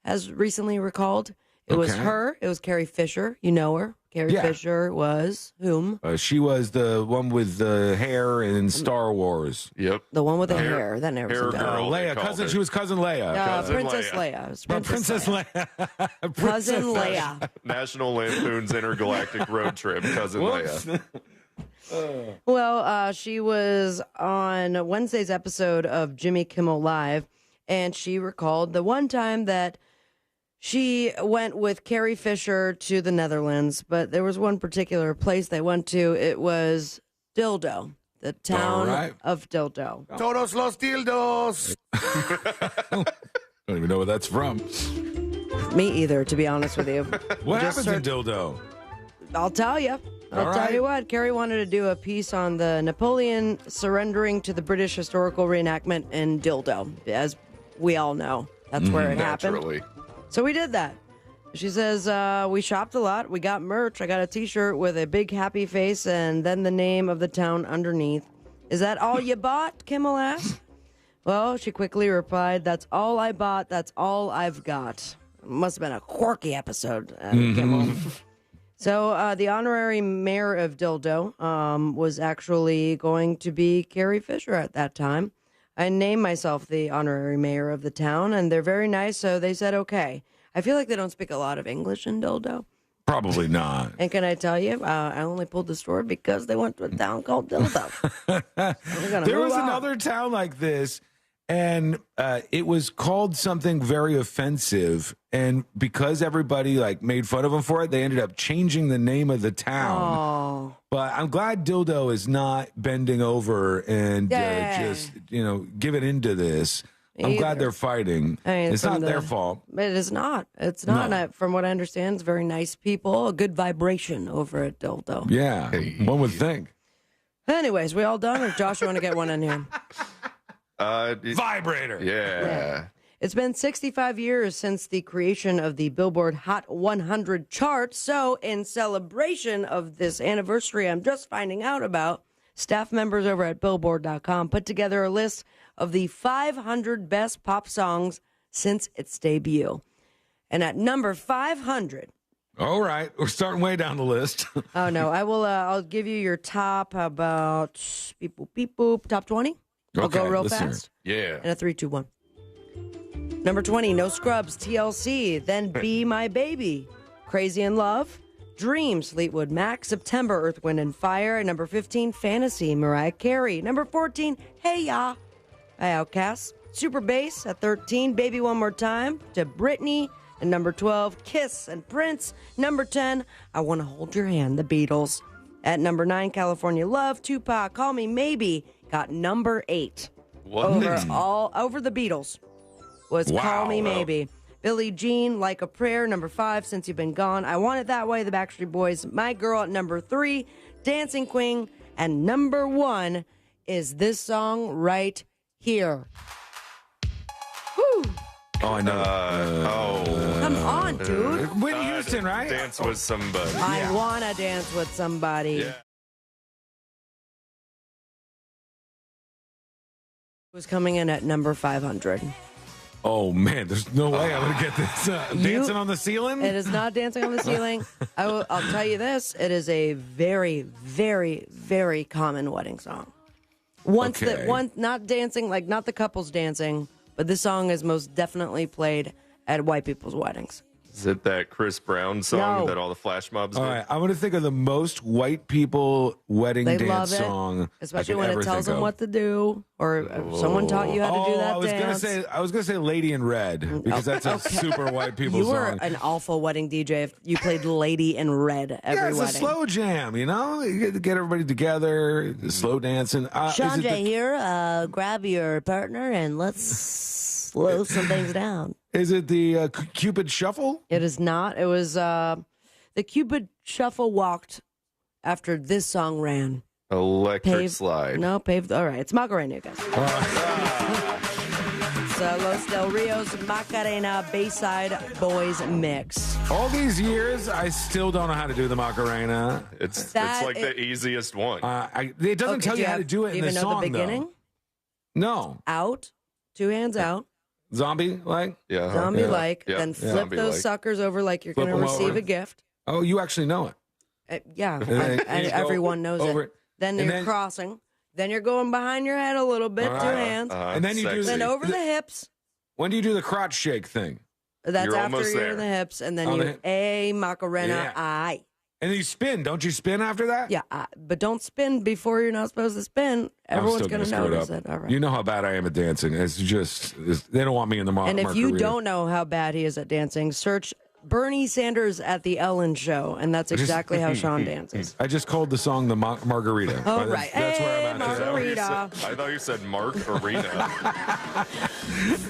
has recently recalled. It was her. It was Carrie Fisher. You know her. Carrie Fisher was whom? She was the one with the hair in Star Wars. Yep. The one with the hair. That never Hair seemed to- girl. Leia, cousin. She was cousin Leia. Princess Leia. It was Princess Leia. Cousin Leia. National Lampoon's Intergalactic Road Trip, Cousin Leia. Well, she was on Wednesday's episode of Jimmy Kimmel Live, and she recalled the one time that she went with Carrie Fisher to the Netherlands, but there was one particular place they went to. It was Dildo, the town of Dildo. Todos los dildos. I don't even know where that's from. Me either, to be honest with you. What Just happens in Dildo? I'll tell you. I'll tell you what. Carrie wanted to do a piece on the Napoleon surrendering to the British historical reenactment in Dildo. As we all know, that's where it happened. Naturally. So we did that. She says, we shopped a lot. We got merch. I got a T-shirt with a big happy face and then the name of the town underneath. Is that all you bought? Kimmel asked. Well, she quickly replied, that's all I bought. That's all I've got. Must have been a quirky episode, Kimmel. So the honorary mayor of Dildo was actually going to be Carrie Fisher at that time. I named myself the honorary mayor of the town, and they're very nice, so they said okay. I feel like they don't speak a lot of English in Dildo. Probably not. And can I tell you, I only pulled the story because they went to a town called Dildo. There was another town like this, and it was called something very offensive. And because everybody made fun of them for it, they ended up changing the name of the town. Oh. But I'm glad Dildo is not bending over and just giving into this. I'm glad they're fighting. I mean, it's not their fault. It is not. It's not. No. And from what I understand, it's very nice people. A good vibration over at Dildo. Yeah, one would think. Anyways, we all done? Or Josh, you want to get one in here? Vibrator. Yeah. It's been 65 years since the creation of the Billboard Hot 100 chart. So, in celebration of this anniversary I'm just finding out about, staff members over at Billboard.com put together a list of the 500 best pop songs since its debut. And at number 500. All right, we're starting way down the list. Oh, no, I'll give you your top, how about, beep, boop, beep, boop, top 20? I'll go real fast. Yeah. And a 3, 2, 1. Number 20, No Scrubs, TLC. Then Be My Baby, Crazy in Love, Dreams, Fleetwood Mac, September, Earth, Wind, and Fire. And number 15, Fantasy, Mariah Carey. Number 14, Hey Ya, by Outkast. Super Bass at 13, Baby One More Time, to Britney. And number 12, Kiss and Prince. Number 10, I Want to Hold Your Hand, the Beatles. At number 9, California Love, Tupac, Call Me Maybe, got number 8. What? Over the Beatles was Call Me Maybe. Billie Jean, Like a Prayer, number 5, Since You've Been Gone. I Want It That Way, the Backstreet Boys. My Girl at number 3, Dancing Queen. And number 1 is this song right here. Whew. Oh, I know. Come on, dude. Whitney Houston, right? Dance with Somebody. I wanna dance with somebody. Yeah. Was coming in at number 500. Oh, man, there's no way I'm going to get this. Dancing on the Ceiling? It is not Dancing on the Ceiling. I'll tell you this. It is a very, very, very common wedding song. Not dancing, like not the couples dancing, but this song is most definitely played at white people's weddings. Is it that Chris Brown song that all the flash mobs All do? right, I'm going to think of the most white people wedding They dance love it, song. especially when it tells them what to do, or someone taught you how to do that dance. I was gonna say Lady in Red, because that's a super white people You song. were an awful wedding DJ if you played Lady in Red every Yeah, it's wedding. a slow jam, you know? You get everybody together, slow dancing. Chandra here, grab your partner and let's slow some things down. Is it the Cupid Shuffle? It is not. It was the Cupid Shuffle walked after this song ran. Electric Slide. No, paved. All right, it's Macarena, guys. It's Los Del Rio's Macarena Bayside Boys Mix. All these years, I still don't know how to do the Macarena. It's like the easiest one. It doesn't tell you how to do it in the even know song, the beginning? though. No. Out, 2 hands out. Zombie-like? Yeah. Zombie-like. Then flip those suckers over like you're going to receive a gift. Oh, you actually know it. Yeah, then and you go everyone knows over it. Then and you're then- crossing. Then you're going behind your head a little bit, 2 hands. And then you do Then over the hips. When do you do the crotch shake thing? That's You're after almost you're there. in the hips, and then On the you hip. A Macarena Yeah. I. And then you spin. Don't you spin after that? Yeah, but don't spin before you're not supposed to spin. Everyone's going to notice it. All right. You know how bad I am at dancing. It's just, they don't want me in the And if you Margarita. don't know how bad he is at dancing, search Bernie Sanders at the Ellen Show, and that's exactly how Sean dances. I just called the song the Margarita. Oh, right. That's where I'm at. Margarita. I thought you said Mark Arena.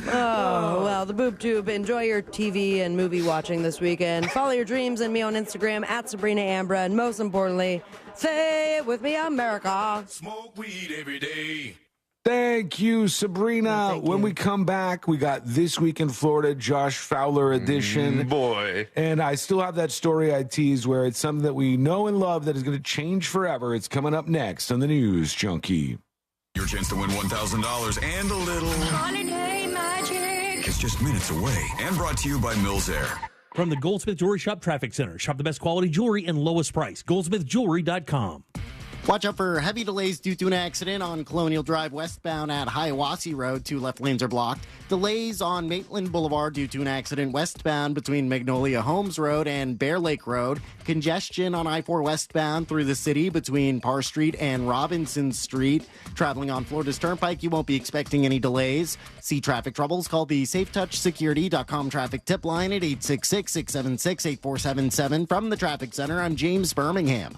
Oh, well, the boob tube. Enjoy your TV and movie watching this weekend. Follow your dreams and me on Instagram at Sabrina Ambra. And most importantly, say it with me, America. Smoke weed every day. Thank you, Sabrina. When we come back, we got This Week in Florida, Josh Fowler edition. Boy. And I still have that story I teased where it's something that we know and love that is going to change forever. It's coming up next on the News Junkie. Your chance to win $1,000 and a little. Holiday magic. It's just minutes away. And brought to you by Mills Air. From the Goldsmith Jewelry Shop Traffic Center. Shop the best quality jewelry and lowest price. GoldsmithJewelry.com. Watch out for heavy delays due to an accident on Colonial Drive westbound at Hiawassee Road. 2 left lanes are blocked. Delays on Maitland Boulevard due to an accident westbound between Magnolia Homes Road and Bear Lake Road. Congestion on I-4 westbound through the city between Parr Street and Robinson Street. Traveling on Florida's Turnpike, you won't be expecting any delays. See traffic troubles? Call the SafeTouchSecurity.com traffic tip line at 866-676-8477. From the Traffic Center, I'm James Birmingham.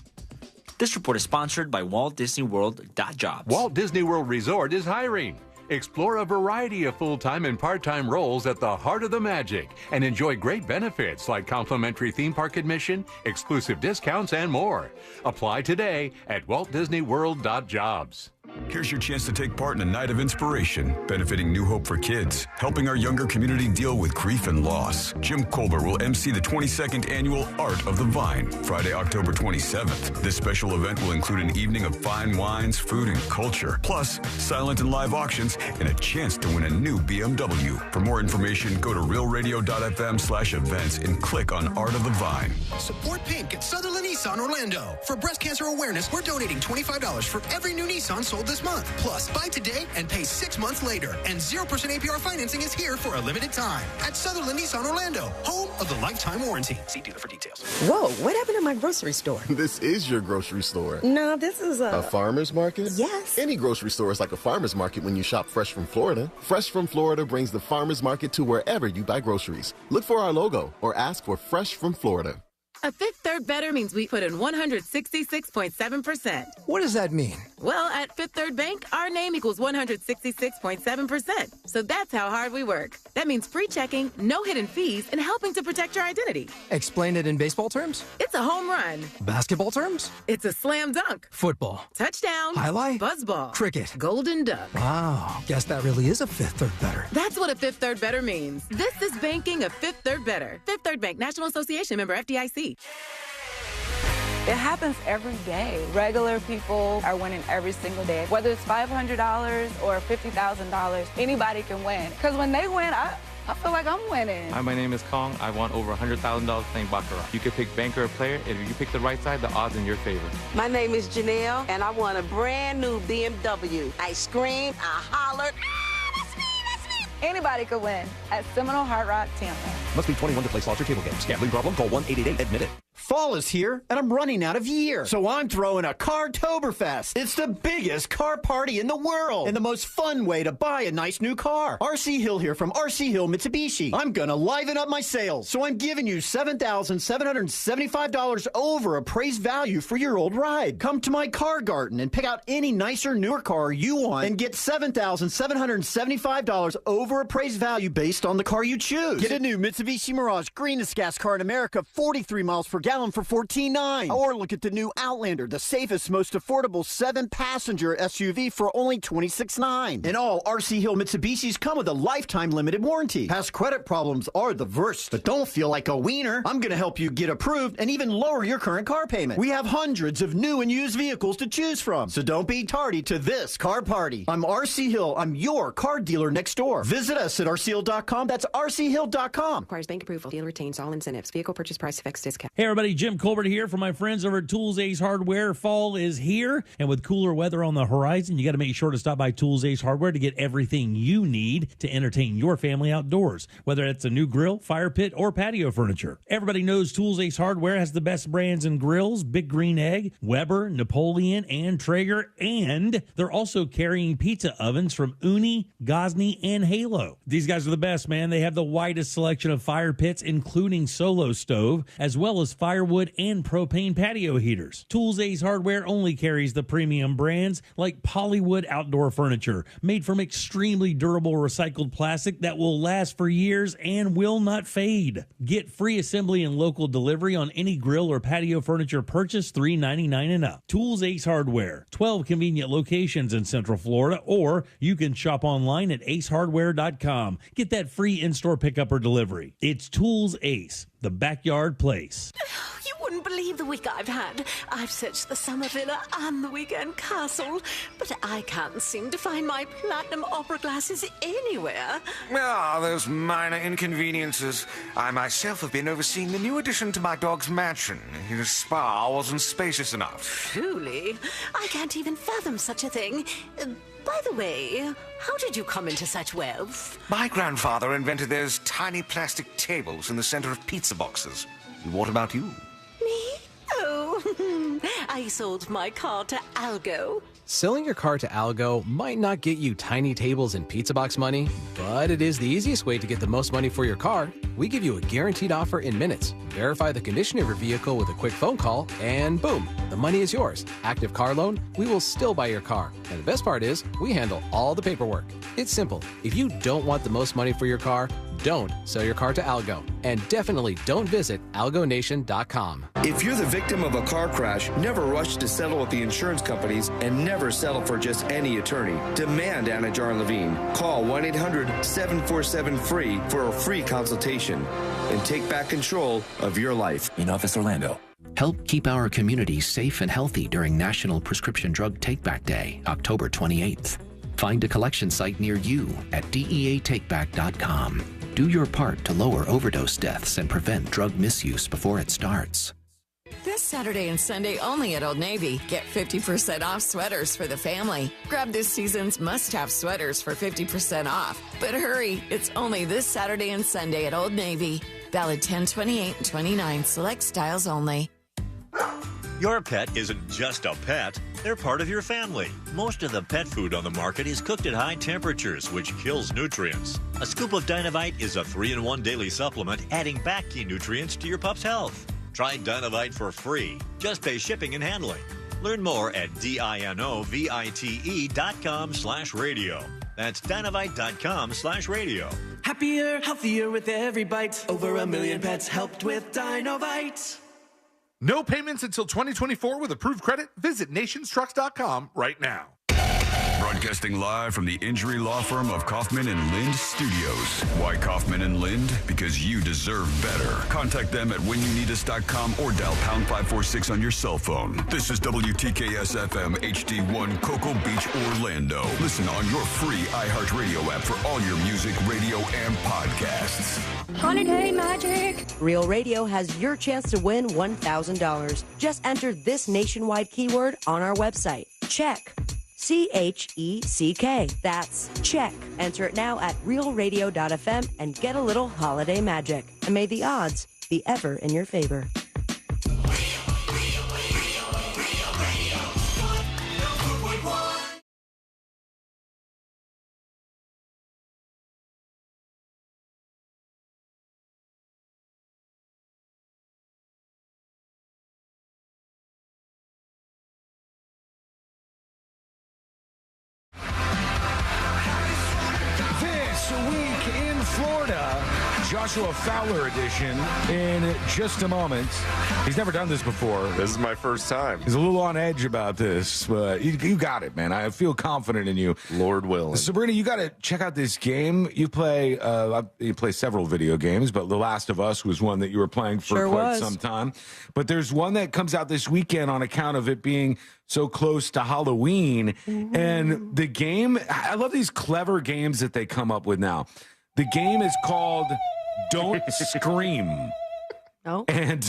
This report is sponsored by Walt Disney World.jobs. Walt Disney World Resort is hiring. Explore a variety of full-time and part-time roles at the heart of the magic and enjoy great benefits like complimentary theme park admission, exclusive discounts, and more. Apply today at waltdisneyworld.jobs. Here's your chance to take part in a night of inspiration, benefiting New Hope for Kids, helping our younger community deal with grief and loss. Jim Colbert will MC the 22nd annual Art of the Vine, Friday, October 27th. This special event will include an evening of fine wines, food, and culture, plus silent and live auctions and a chance to win a new BMW. For more information, go to realradio.fm/events and click on Art of the Vine. Support Pink at Sutherland Nissan Orlando. For breast cancer awareness, we're donating $25 for every new Nissan sold this month. Plus, buy today and pay 6 months later. And 0% APR financing is here for a limited time. At Sutherland Nissan Orlando, home of the lifetime warranty. See dealer for details. Whoa, what happened to my grocery store? This is your grocery store. No, this is A farmer's market? Yes. Any grocery store is like a farmer's market when you shop Fresh from Florida. Fresh from Florida brings the farmer's market to wherever you buy groceries. Look for our logo or ask for Fresh from Florida. A Fifth Third Better means we put in 166.7%. What does that mean? Well, at Fifth Third Bank, our name equals 166.7%. So that's how hard we work. That means free checking, no hidden fees, and helping to protect your identity. Explain it in baseball terms? It's a home run. Basketball terms? It's a slam dunk. Football. Touchdown. Highlight? Buzzball. Cricket. Golden duck. Wow, guess that really is a Fifth Third Better. That's what a Fifth Third Better means. This is banking a Fifth Third Better. Fifth Third Bank, National Association member FDIC. It happens every day. Regular people are winning every single day. Whether it's $500 or $50,000, anybody can win. Because when they win, I feel like I'm winning. Hi, my name is Kong. I won over $100,000 playing Baccarat. You can pick banker or player, and if you pick the right side, the odds in your favor. My name is Janelle, and I won a brand new BMW. I screamed, I hollered. Anybody could win at Seminole Hard Rock, Tampa. Must be 21 to play slots or table games. Gambling problem? Call 1-888-ADMIT-IT. Fall is here, and I'm running out of year. So I'm throwing a Cartoberfest. It's the biggest car party in the world, and the most fun way to buy a nice new car. RC Hill here from RC Hill Mitsubishi. I'm gonna liven up my sales, so I'm giving you $7,775 over appraised value for your old ride. Come to my car garden and pick out any nicer, newer car you want, and get $7,775 over appraised value based on the car you choose. Get a new Mitsubishi Mirage, greenest gas car in America, 43 miles per gallon for $14,900. Or look at the new Outlander, the safest, most affordable 7-passenger SUV for only $26,900. And all RC Hill Mitsubishis come with a lifetime limited warranty. Past credit problems are the worst, but don't feel like a wiener. I'm going to help you get approved and even lower your current car payment. We have hundreds of new and used vehicles to choose from, so don't be tardy to this car party. I'm RC Hill. I'm your car dealer next door. Visit us at rchill.com. That's rchill.com. Requires bank approval. Dealer retains all incentives. Vehicle purchase price affects discount. Hey everybody, Jim Colbert here from my friends over at Tools Ace Hardware. Fall is here, and with cooler weather on the horizon, you got to make sure to stop by Tools Ace Hardware to get everything you need to entertain your family outdoors, whether it's a new grill, fire pit, or patio furniture. Everybody knows Tools Ace Hardware has the best brands in grills: Big Green Egg, Weber, Napoleon, and Traeger, and they're also carrying pizza ovens from Uni, Gosney, and Halo. These guys are the best, man. They have the widest selection of fire pits, including Solo Stove, as well as firewood and propane patio heaters. Tools Ace Hardware only carries the premium brands like Polywood outdoor furniture, made from extremely durable recycled plastic that will last for years and will not fade. Get free assembly and local delivery on any grill or patio furniture purchase $3.99 and up. Tools Ace Hardware, 12 convenient locations in Central Florida, or you can shop online at acehardware.com. Get that free in-store pickup or delivery. It's Tools Ace, the backyard place. You wouldn't believe the week I've had. I've searched the summer villa and the weekend castle, but I can't seem to find my platinum opera glasses anywhere. Ah, those minor inconveniences. I myself have been overseeing the new addition to my dog's mansion. His spa wasn't spacious enough. Truly, I can't even fathom such a thing. By the way, how did you come into such wealth? My grandfather invented those tiny plastic tables in the center of pizza boxes. What about you? Me? Oh, I sold my car to Algo. Selling your car to Algo might not get you tiny tables and pizza box money, but it is the easiest way to get the most money for your car. We give you a guaranteed offer in minutes. Verify the condition of your vehicle with a quick phone call, and boom, the money is yours. Active car loan, we will still buy your car. And the best part is, we handle all the paperwork. It's simple. If you don't want the most money for your car, don't sell your car to Algo. And definitely don't visit algonation.com. If you're the victim of a car crash, never rush to settle with the insurance companies and never settle for just any attorney. Demand Anna Jar Levine. Call 1-800-747-FREE for a free consultation and take back control of your life. In Office Orlando. Help keep our community safe and healthy during National Prescription Drug Takeback Day, October 28th. Find a collection site near you at deatakeback.com. Do your part to lower overdose deaths and prevent drug misuse before it starts. This Saturday and Sunday only at Old Navy. Get 50% off sweaters for the family. Grab this season's must-have sweaters for 50% off. But hurry, it's only this Saturday and Sunday at Old Navy. Valid 10, 28, and 29. Select styles only. Your pet isn't just a pet, they're part of your family. Most of the pet food on the market is cooked at high temperatures, which kills nutrients. A scoop of Dynavite is a 3-in-1 daily supplement, adding back key nutrients to your pup's health. Try Dynavite for free. Just pay shipping and handling. Learn more at dinovite.com/radio. That's dynavite.com/radio. Happier, healthier with every bite. Over 1 million pets helped with Dynavite. No payments until 2024 with approved credit. Visit nationstrucks.com right now. Broadcasting live from the injury law firm of Kaufman and Lind Studios. Why Kaufman and Lind? Because you deserve better. Contact them at whenyouneedus.com or dial pound 546 on your cell phone. This is WTKS FM HD1 Cocoa Beach, Orlando. Listen on your free iHeartRadio app for all your music, radio, and podcasts. Holiday magic! Real Radio has your chance to win $1,000. Just enter this nationwide keyword on our website. Check. CHECK. That's check. Enter it now at realradio.fm and get a little holiday magic. And may the odds be ever in your favor. Joshua Fowler edition in just a moment. He's never done this before. This is my first time. He's a little on edge about this, but you got it, man. I feel confident in you. Lord willing. Sabrina, you got to check out this game. You play several video games, but The Last of Us was one that you were playing for quite some time. But there's one that comes out this weekend on account of it being so close to Halloween. Mm-hmm. And the game, I love these clever games that they come up with now. The game is called Don't Scream. No. And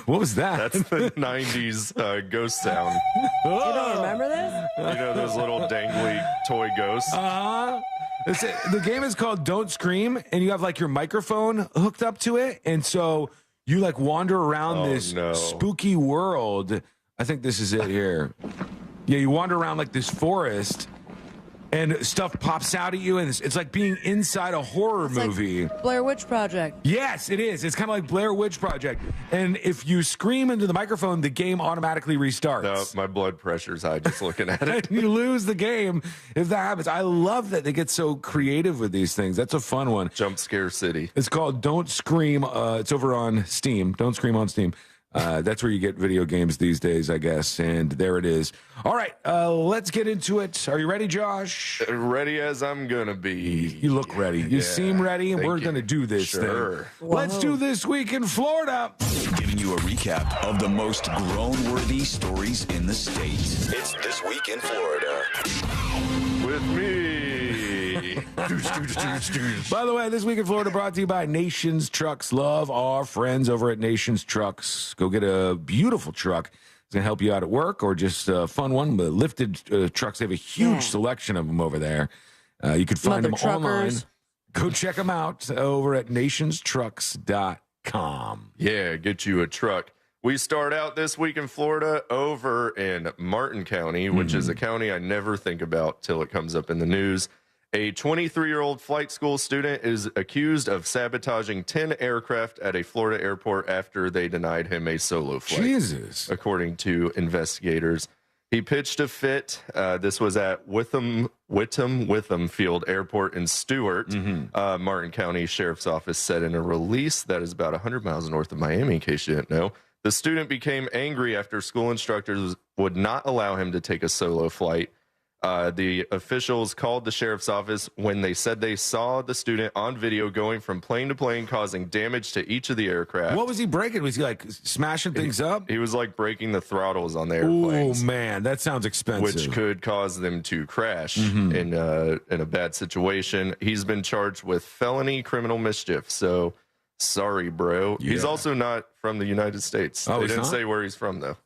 what was that? That's the 90s ghost sound. You don't remember this? You know those little dangly toy ghosts? The game is called Don't Scream, and you have like your microphone hooked up to it. And so you like wander around this spooky world. I think this is it here. Yeah, you wander around like this forest. And stuff pops out at you, and it's like being inside a horror movie. Like Blair Witch Project. Yes, it is. It's kind of like Blair Witch Project. And if you scream into the microphone, the game automatically restarts. No, my blood pressure's high just looking at it. You lose the game if that happens. I love that they get so creative with these things. That's a fun one. Jump Scare City. It's called Don't Scream. It's over on Steam. Don't Scream on Steam. That's where you get video games these days, I guess. And there it is. All right, let's get into it. Are you ready, Josh? Ready as I'm going to be. You look ready. You seem ready, and we're going to do this thing. Let's do This Week in Florida. Giving you a recap of the most groan-worthy stories in the state. It's This Week in Florida. With me. By the way, This Week in Florida brought to you by Nations Trucks. Love our friends over at Nations Trucks. Go get a beautiful truck. It's going to help you out at work or just a fun one. The lifted trucks, they have a huge selection of them over there. You can find them online. Go check them out over at nationstrucks.com. Yeah, get you a truck. We start out This Week in Florida over in Martin County, which is a county I never think about till it comes up in the news. A 23-year-old flight school student is accused of sabotaging 10 aircraft at a Florida airport after they denied him a solo flight. Jesus. According to investigators. He pitched a fit. This was at Witham Field Airport in Stewart. Martin County Sheriff's Office said in a release that is about 100 miles north of Miami, in case you didn't know. The student became angry after school instructors would not allow him to take a solo flight. The officials called the sheriff's office when they said they saw the student on video going from plane to plane, causing damage to each of the aircraft. What was he breaking? Was he like smashing things up? He was like breaking the throttles on the airplanes. Oh man, that sounds expensive. Which could cause them to crash in a bad situation. He's been charged with felony criminal mischief. So sorry, bro. Yeah. He's also not from the United States. Oh, they he's didn't not? say where he's from, though.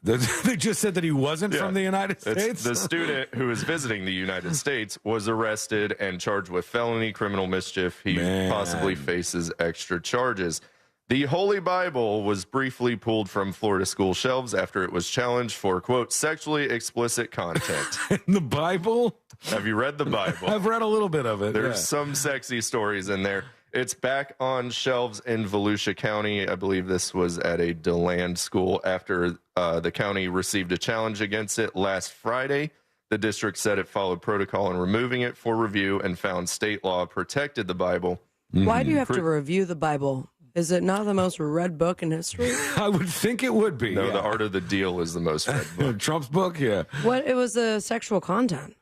They just said that he wasn't from the United States? The student who is visiting the United States was arrested and charged with felony criminal mischief. He possibly faces extra charges. The Holy Bible was briefly pulled from Florida school shelves after it was challenged for, quote, sexually explicit content. The Bible? Have you read the Bible? I've read a little bit of it. There's some sexy stories in there. It's back on shelves in Volusia County. I believe this was at a DeLand school after the county received a challenge against it last Friday. The district said it followed protocol in removing it for review and found state law protected the Bible. Why do you have to review the Bible? Is it not the most read book in history? I would think it would be. No, The Art of the Deal is the most read book. Trump's book, yeah. What? It was the sexual content.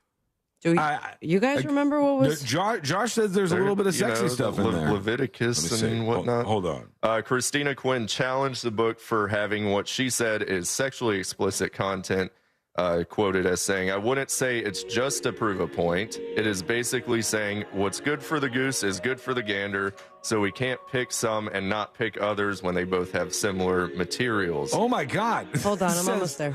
Do you guys remember what was? Josh says there's a little bit of sexy stuff in there. Leviticus and whatnot. Hold on. Christina Quinn challenged the book for having what she said is sexually explicit content, quoted as saying, "I wouldn't say it's just to prove a point. It is basically saying what's good for the goose is good for the gander, so we can't pick some and not pick others when they both have similar materials." Oh, my God. Hold on, I'm almost there.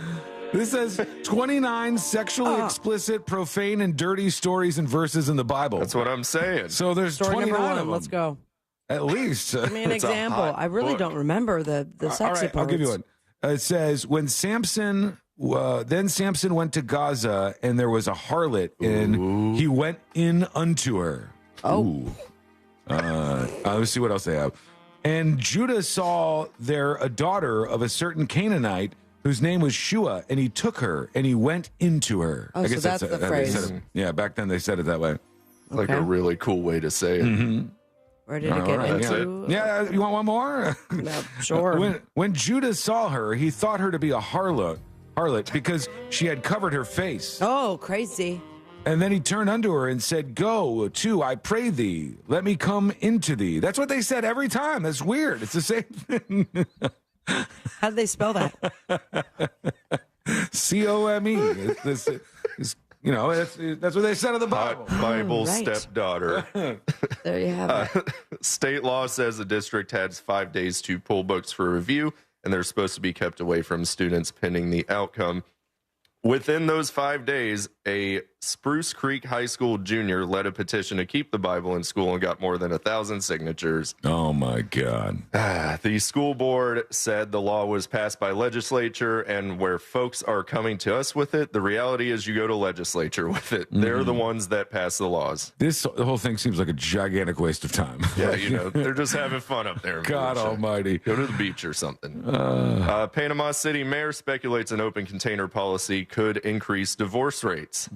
This says 29 sexually explicit, profane, and dirty stories and verses in the Bible. That's what I'm saying. So there's Story 29 number of 1. them. Let's go. At least. Give me an example. I really don't remember the sexy All right, parts. I'll give you one. It says, when Samson, then Samson went to Gaza, and there was a harlot, and he went in unto her. Oh. Let's see what else they have. And Judah saw there a daughter of a certain Canaanite, whose name was Shua, and he took her, and he went into her. Oh, so that's the phrase. Yeah, back then they said it that way. Like a really cool way to say it. Where did it get into? Yeah, you want one more? No, sure. When Judah saw her, he thought her to be a harlot because she had covered her face. Oh, crazy. And then he turned unto her and said, "Go to, I pray thee, let me come into thee." That's what they said every time. That's weird. It's the same thing. How did they spell that? COME. That's what they said in the Bible. Bible right. stepdaughter. There you have it. State law says the district has 5 days to pull books for review, and they're supposed to be kept away from students pending the outcome. Within those 5 days, a Spruce Creek High School junior led a petition to keep the Bible in school and got more than 1,000 signatures. Oh, my God. The school board said the law was passed by legislature, and where folks are coming to us with it, the reality is you go to legislature with it. They're the ones that pass the laws. The whole thing seems like a gigantic waste of time. Yeah, they're just having fun up there. God almighty. Go to the beach or something. Panama City mayor speculates an open container policy could increase divorce rates.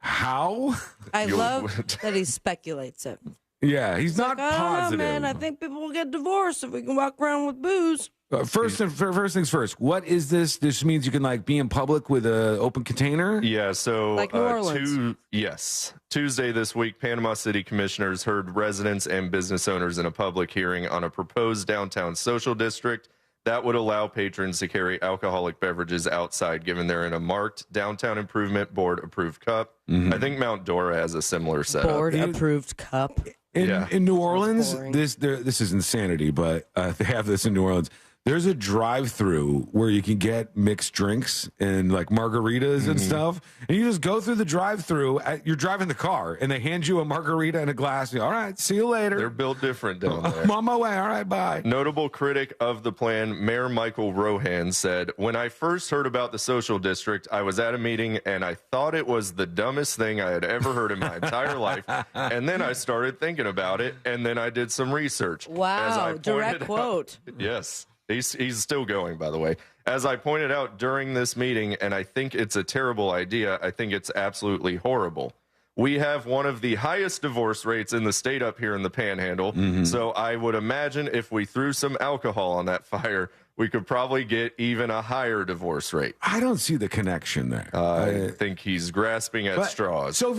How? I love that he speculates it. Yeah, he's not I don't positive. know, man. I think people will get divorced if we can walk around with booze. First things first. What is this? This means you can be in public with an open container? Yeah, so Like New Orleans. Tuesday this week, Panama City commissioners heard residents and business owners in a public hearing on a proposed downtown social district that would allow patrons to carry alcoholic beverages outside, given they're in a marked Downtown Improvement Board approved cup. I think Mount Dora has a similar setup. Board approved cup. In New Orleans, this is insanity, but they have this in New Orleans. There's a drive-through where you can get mixed drinks and margaritas and stuff, and you just go through the drive-through. You're driving the car, and they hand you a margarita and a glass. All right, see you later. They're built different down there. I'm on my way. All right, bye. Notable critic of the plan, Mayor Michael Rohan, said, "When I first heard about the social district, I was at a meeting, and I thought it was the dumbest thing I had ever heard in my entire life. And then I started thinking about it, and then I did some research." Wow, direct quote. Yes. He's still going, by the way. As I pointed out during this meeting, and I think it's a terrible idea, I think it's absolutely horrible. We have one of the highest divorce rates in the state up here in the Panhandle. So I would imagine if we threw some alcohol on that fire, we could probably get even a higher divorce rate. I don't see the connection there. I think he's grasping at straws. So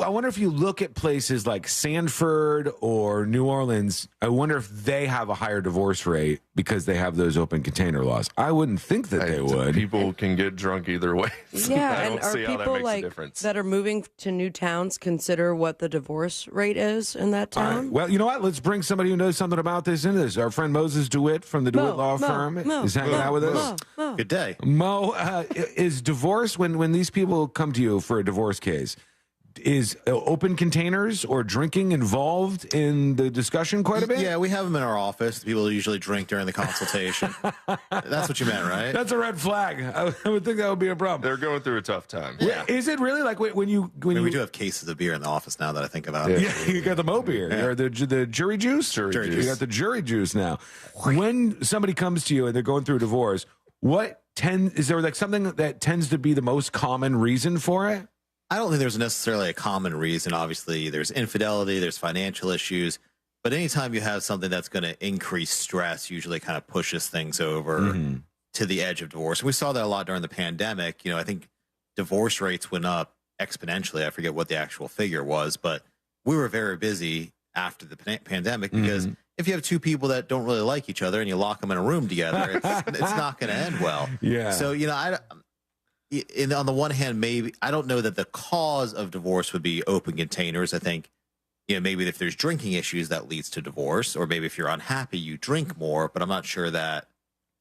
I wonder if you look at places like Sanford or New Orleans, I wonder if they have a higher divorce rate because they have those open container laws. I wouldn't think that they would. People can get drunk either way. Yeah, I and don't are see how that people makes a like difference. that are moving to new towns consider what the divorce rate is in that town? Well, you know what? Let's bring somebody who knows something about this into this. Our friend Moses DeWitt from the DeWitt Law Firm is hanging out with us. Good day. Mo, is divorce, when these people come to you for a divorce case, is open containers or drinking involved in the discussion quite a bit? Yeah, we have them in our office. People usually drink during the consultation. That's what you meant, right? That's a red flag. I would think that would be a problem. They're going through a tough time. Yeah. Is it really like when you we do have cases of beer in the office now that I think about it. Yeah, you got the Mo beer or the jury juice. You got the jury juice now. When somebody comes to you and they're going through a divorce, is there like something that tends to be the most common reason for it? I don't think there's necessarily a common reason. Obviously, there's infidelity, there's financial issues, but anytime you have something that's going to increase stress, usually kind of pushes things over to the edge of divorce. And we saw that a lot during the pandemic. I think divorce rates went up exponentially. I forget what the actual figure was, but we were very busy after the pandemic because if you have two people that don't really like each other and you lock them in a room together, it's not going to end well. Yeah. So, on the one hand, maybe I don't know that the cause of divorce would be open containers. I think, maybe if there's drinking issues that leads to divorce, or maybe if you're unhappy, you drink more, but I'm not sure that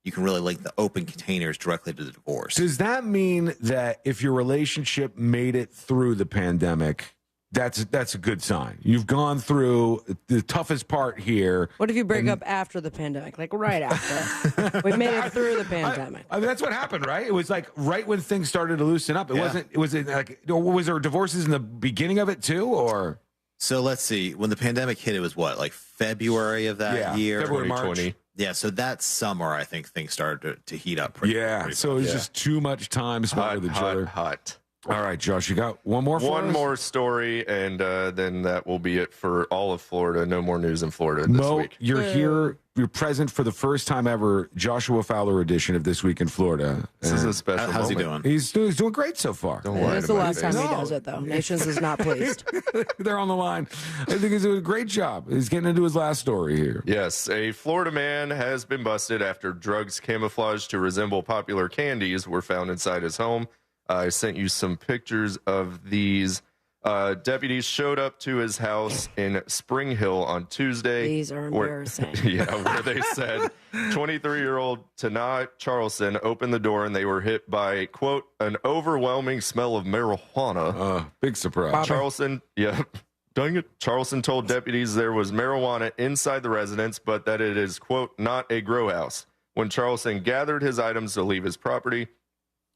you can really link the open containers directly to the divorce. Does that mean that if your relationship made it through the pandemic, that's a good sign? You've gone through the toughest part here. What if you break up after the pandemic? Like right after. We made it through the pandemic. I mean, that's what happened, right? It was like right when things started to loosen up. Was there divorces in the beginning of it too, or? So let's see. When the pandemic hit, it was what, like February of that year? February, March. Yeah, so that summer, I think things started to heat up pretty so it was just too much time spent with each other. Hot. All right, Josh, you got one more for us? One more story, and then that will be it for all of Florida. No more news in Florida this week. You're here. You're present for the first time ever, Joshua Fowler edition of This Week in Florida. This is a special How's moment. he doing? He's doing great so far. Don't worry It's the about last it. time he does it, though. Nations is not pleased. They're on the line. I think he's doing a great job. He's getting into his last story here. Yes, a Florida man has been busted after drugs camouflaged to resemble popular candies were found inside his home. I sent you some pictures of these. Deputies showed up to his house in Spring Hill on Tuesday. These are embarrassing. Where they said 23-year-old Tana Charleston opened the door and they were hit by, quote, an overwhelming smell of marijuana. Big surprise. Charleston, dang it. Charleston told deputies there was marijuana inside the residence, but that it is, quote, not a grow house. When Charleston gathered his items to leave his property,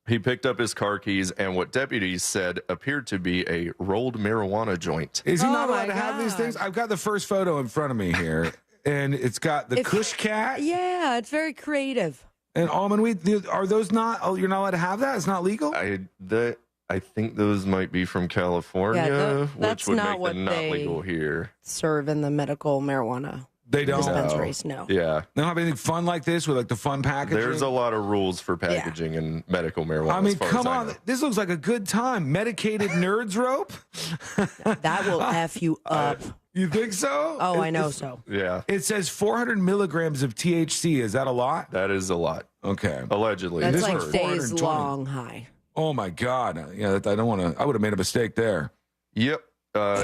he picked up his car keys and what deputies said appeared to be a rolled marijuana joint. Is he not allowed to have these things? I've got the first photo in front of me here, and it's got the Kush cat. Yeah, it's very creative. And almond weed. Are those not? Oh, you're not allowed to have that? It's not legal? I think those might be from California, which would make them not legal here. Serve in the medical marijuana. They don't. Dispensaries, no. Yeah. They don't have anything fun like this with like the fun packaging? There's a lot of rules for packaging and medical marijuana. I mean, come on. This looks like a good time. Medicated nerds rope? That will F you up. You think so? Oh, I know so. Yeah. It says 400 milligrams of THC. Is that a lot? That is a lot. Okay. Allegedly. That's like days long high. Oh, my God. Yeah, I don't want to. I would have made a mistake there. Yep.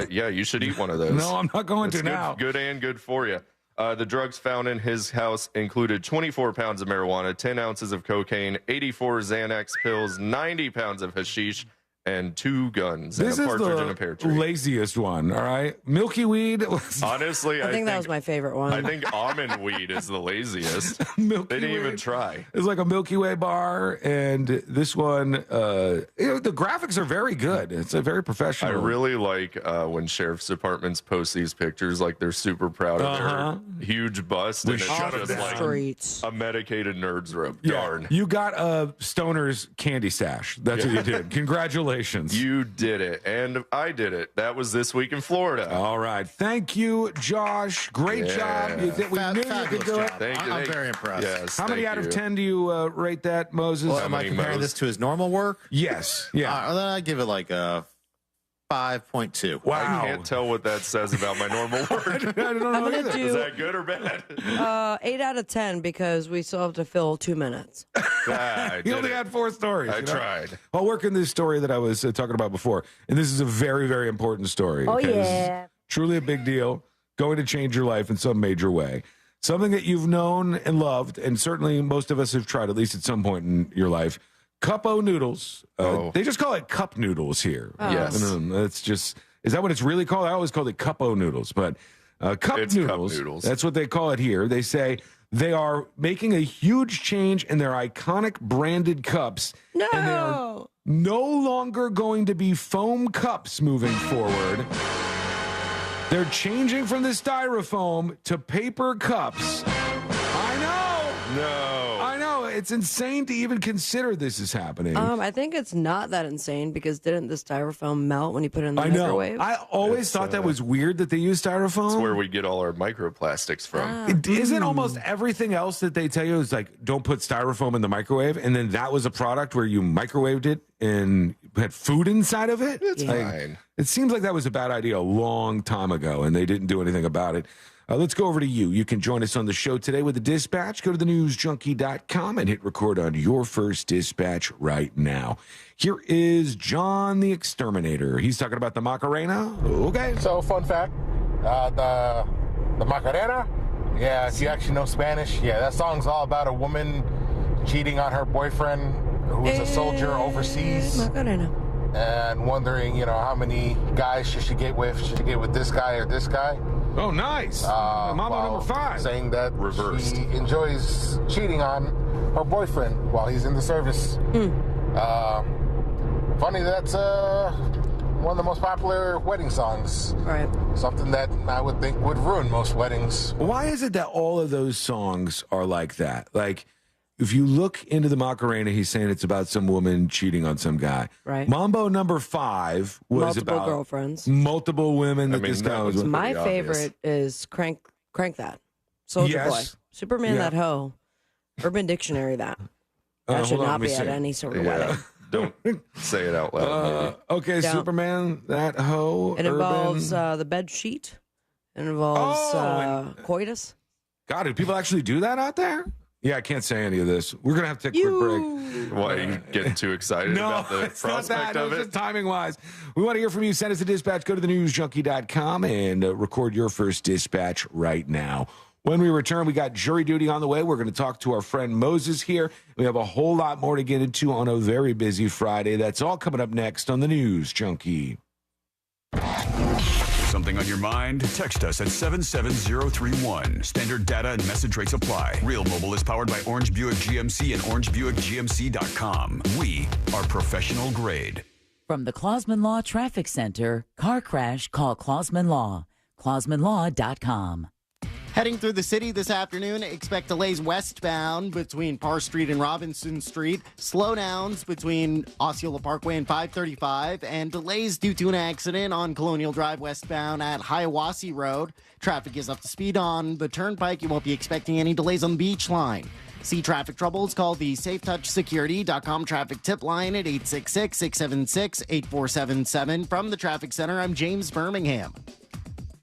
You should eat one of those. No, I'm not going to good, now. Good and good for you. The drugs found in his house included 24 pounds of marijuana, 10 ounces of cocaine, 84 Xanax pills, 90 pounds of hashish, and 2 guns This and a is partridge and a pear the tree. laziest one, all right? Milky Weed. Honestly, I think that was my favorite one. I think almond weed is the laziest. Milky They didn't even Weed. try. It's like a Milky Way bar, and this one, the graphics are very good. It's a very professional. I really like when sheriff's departments post these pictures, like they're super proud of their huge bust, We and it's shut just it like streets. a medicated nerd's rope. Yeah. Darn. You got a Stoner's candy stash. That's what you did. Congratulations. You did it, and I did it. That was This Week in Florida. All right. Thank you, Josh. Great job. You we knew you could do it. Thank you. I'm very impressed. Yes, How many thank out of you. 10 do you rate that, Moses? Well, am I comparing this to his normal work? Yes. Yeah. Then I give it like a 5.2. Wow. I can't tell what that says about my normal work. I don't know I'm gonna either. do Is that good or bad? 8 out of 10 because we still have to fill 2 minutes. I You did only it. had 4 stories. I you know? tried. I'll work in this story that I was talking about before. And this is a very, very important story. Oh, This is yeah. truly a big deal. Going to change your life in some major way. Something that you've known and loved, and certainly most of us have tried at least at some point in your life. Cup-O noodles. They just call it cup noodles here. Yes. It's just, is that what it's really called? I always called it Cup-O noodles, but cup It's cup noodles. noodles. That's what they call it here. They say they are making a huge change in their iconic branded cups. No. And they are no longer going to be foam cups moving forward. They're changing from the styrofoam to paper cups. I know. No. I know. It's insane to even consider this is happening. I think it's not that insane because didn't the styrofoam melt when you put it in the I know. microwave? I always thought that was weird that they use styrofoam. That's where we get all our microplastics from. Isn't almost everything else that they tell you is like, don't put styrofoam in the microwave, and then that was a product where you microwaved it and had food inside of it? It's fine. It seems like that was a bad idea a long time ago, and they didn't do anything about it. Let's go over to you. You can join us on the show today with the dispatch. Go to thenewsjunkie.com and hit record on your first dispatch right now. Here is John the Exterminator. He's talking about the Macarena. Okay. So, fun fact, the Macarena, yeah, if you actually know Spanish, yeah, that song's all about a woman cheating on her boyfriend who was a soldier overseas. Macarena. And wondering, how many guys should she get with? Should she get with this guy or this guy? Oh, nice. Mama number 5. Saying that Reversed. she enjoys cheating on her boyfriend while he's in the service. Funny, that's one of the most popular wedding songs. Right. Something that I would think would ruin most weddings. Why is it that all of those songs are like that? Like, if you look into the Macarena, he's saying it's about some woman cheating on some guy. Right. Mambo number 5 was Multiple about girlfriends. multiple women that I mean, this guy that was was with. My pretty obvious. favorite is Crank That. Soldier Yes. Boy. Superman Yeah. That Hoe. Urban Dictionary That. That should hold on, not let me be at see. any sort of Yeah. wedding. Don't say it out loud. Okay, Don't. Superman, that hoe. It involves the bed sheet. It involves coitus. God, do people actually do that out there? Yeah, I can't say any of this. We're going to have to take a quick break. Why are you getting too excited about the it's not prospect that. of It was it? just timing wise. We want to hear from you. Send us a dispatch. Go to thenewsjunkie.com and record your first dispatch right now. When we return, we got jury duty on the way. We're going to talk to our friend Moses here. We have a whole lot more to get into on a very busy Friday. That's all coming up next on the News Junkie. Something on your mind? Text us at 77031. Standard data and message rates apply. Real Mobile is powered by Orange Buick GMC and OrangeBuickGMC.com. We are professional grade. From the Clausman Law Traffic Center, car crash, call Clausman Law. ClausmanLaw.com. Heading through the city this afternoon, expect delays westbound between Parr Street and Robinson Street, slowdowns between Osceola Parkway and 535, and delays due to an accident on Colonial Drive westbound at Hiawassee Road. Traffic is up to speed on the Turnpike. You won't be expecting any delays on the Beach Line. See traffic troubles? Call the SafeTouchSecurity.com traffic tip line at 866-676-8477. From the Traffic Center, I'm James Birmingham.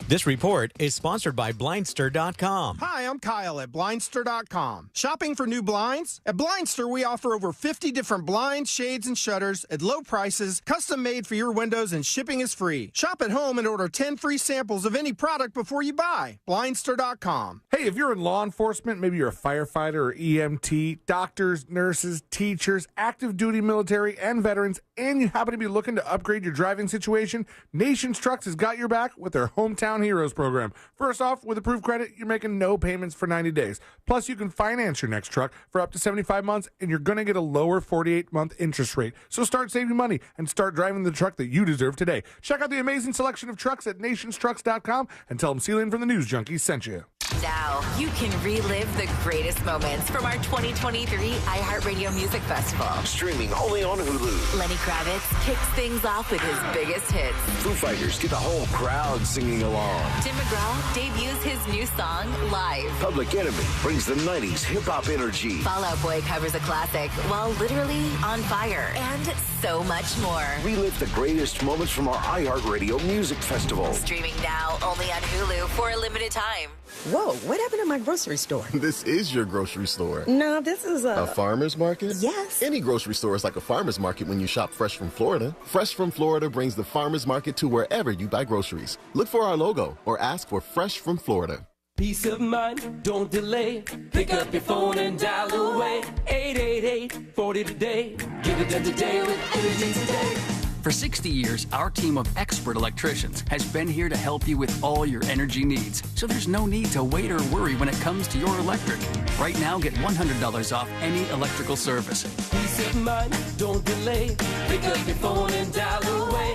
This report is sponsored by Blindster.com. Hi, I'm Kyle at Blindster.com. Shopping for new blinds? At Blindster, we offer over 50 different blinds, shades, and shutters at low prices, custom made for your windows, and shipping is free. Shop at home and order 10 free samples of any product before you buy. Blindster.com. Hey, if you're in law enforcement, maybe you're a firefighter or EMT, doctors, nurses, teachers, active duty military, and veterans, and you happen to be looking to upgrade your driving situation, Nations Trucks has got your back with their Hometown Heroes program. First off, with approved credit, you're making no payments for 90 days. Plus, you can finance your next truck for up to 75 months, and you're going to get a lower 48-month interest rate. So start saving money and start driving the truck that you deserve today. Check out the amazing selection of trucks at nationstrucks.com and tell them Celine from the News Junkie sent you. Now, you can relive the greatest moments from our 2023 iHeartRadio Music Festival. Streaming only on Hulu. Lenny Kravitz kicks things off with his biggest hits. Foo Fighters get the whole crowd singing along. Tim McGraw debuts his new song live. Public Enemy brings the 90s hip-hop energy. Fall Out Boy covers a classic while literally on fire. And so much more. Relive the greatest moments from our iHeartRadio Music Festival. Streaming now only on Hulu for a limited time. Whoa, what happened to my grocery store? This is your grocery store. No, this is a farmer's market? Yes. Any grocery store is like a farmer's market when you shop Fresh from Florida. Fresh from Florida brings the farmer's market to wherever you buy groceries. Look for our logo or ask for Fresh from Florida. Peace of mind, don't delay. Pick up your phone and dial away. 888-40 today. Get it done today with Energy Today. For 60 years, our team of expert electricians has been here to help you with all your energy needs. So there's no need to wait or worry when it comes to your electric. Right now, get $100 off any electrical service. Peace of mind, don't delay. Pick up your phone and dial away.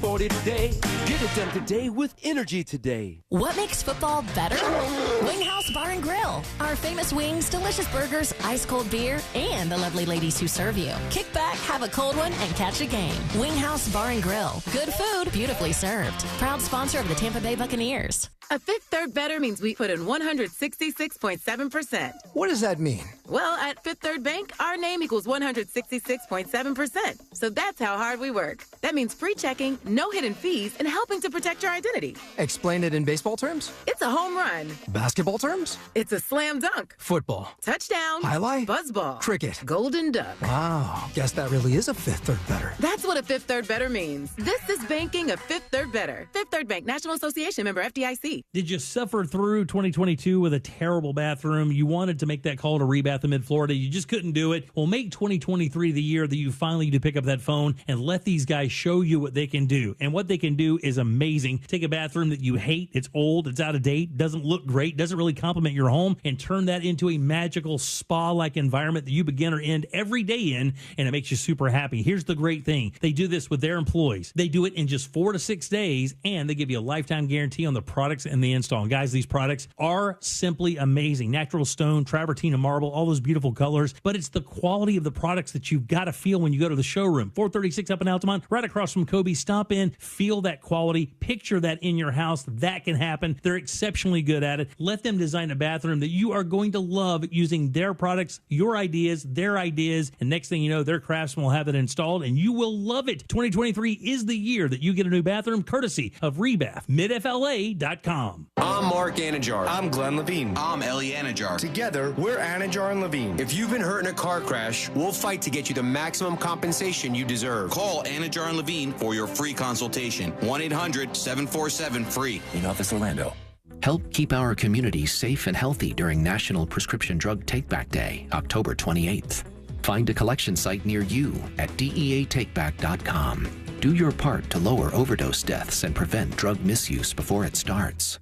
888-40 today. Get it done today with Energy Today. What makes football better? Wing House Bar and Grill. Our famous wings, delicious burgers, ice cold beer, and the lovely ladies who serve you. Kick back, have a cold one, and catch a game. Wing House Bar and Grill. Good food, beautifully served. Proud sponsor of the Tampa Bay Buccaneers. A Fifth Third Better means we put in 166.7%. What does that mean? Well, at Fifth Third Bank, our name equals 166.7%. So that's how hard we work. That means free checking, no hidden fees, and helping to protect your identity. Explain it in baseball terms? It's a home run. Basketball terms? It's a slam dunk. Football. Touchdown. Highlight? Buzzball. Cricket. Golden duck. Wow. Guess that really is a Fifth Third Better. That's what a Fifth Third Better means. This is banking a Fifth Third Better. Fifth Third Bank, National Association, member FDIC. Did you suffer through 2022 with a terrible bathroom? You wanted to make that call to Rebath in Mid-Florida. You just couldn't do it. Well, make 2023 the year that you finally do pick up that phone and let these guys show you what they can do. And what they can do is amazing. Take a bathroom that you hate, it's old, it's out of date, doesn't look great, doesn't really complement your home, and turn that into a magical spa-like environment that you begin or end every day in, and it makes you super happy. Here's the great thing. They do this with their employees. They do it in just 4 to 6 days, and they give you a lifetime guarantee on the products and the install. And guys, these products are simply amazing. Natural stone, travertine marble, all those beautiful colors, but it's the quality of the products that you've got to feel when you go to the showroom. 436 up in Altamont, right across from Kobe. Stop in, feel that quality, picture that in your house. That can happen. They're exceptionally good at it. Let them design a bathroom that you are going to love using their products, your ideas, their ideas, and next thing you know, their craftsmen will have it installed and you will love it. 2023 is the year that you get a new bathroom courtesy of Rebath, midfla.com. I'm Mark Anajar. I'm Glenn Levine. I'm Ellie Anajar. Together, we're Anajar and Levine. If you've been hurt in a car crash, we'll fight to get you the maximum compensation you deserve. Call Anajar and Levine for your free consultation. 1-800-747-FREE. In Office Orlando. Help keep our community safe and healthy during National Prescription Drug Takeback Day, October 28th. Find a collection site near you at deatakeback.com. Do your part to lower overdose deaths and prevent drug misuse before it starts.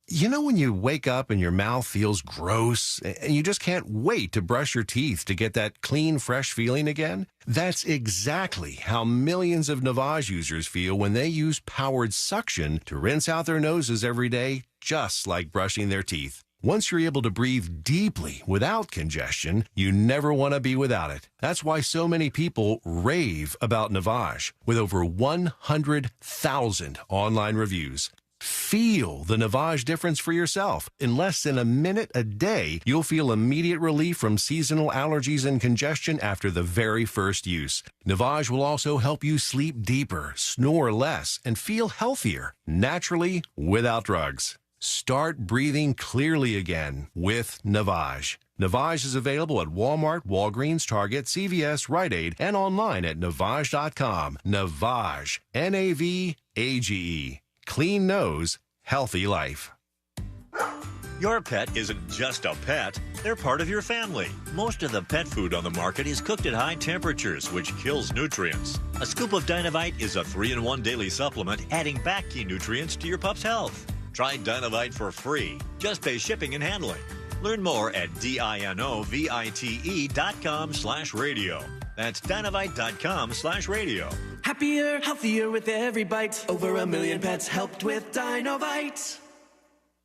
You know when you wake up and your mouth feels gross and you just can't wait to brush your teeth to get that clean, fresh feeling again? That's exactly how millions of Navage users feel when they use powered suction to rinse out their noses every day, just like brushing their teeth. Once you're able to breathe deeply without congestion, you never want to be without it. That's why so many people rave about Navage, with over 100,000 online reviews. Feel the Navage difference for yourself. In less than a minute a day, you'll feel immediate relief from seasonal allergies and congestion after the very first use. Navage will also help you sleep deeper, snore less, and feel healthier, naturally, without drugs. Start breathing clearly again with Navage. Navage is available at Walmart, Walgreens, Target, CVS, Rite Aid, and online at Navage.com. Navage. Navage. Clean nose, healthy life. Your pet isn't just a pet, they're part of your family. Most of the pet food on the market is cooked at high temperatures, which kills nutrients. A scoop of Dynavite is a 3-in-1 daily supplement, adding back key nutrients to your pup's health. Try Dynavite for free. Just pay shipping and handling. Learn more at dinovite.com/radio. That's Dynavite.com/radio. Happier, healthier with every bite. Over 1 million pets helped with Dynavite.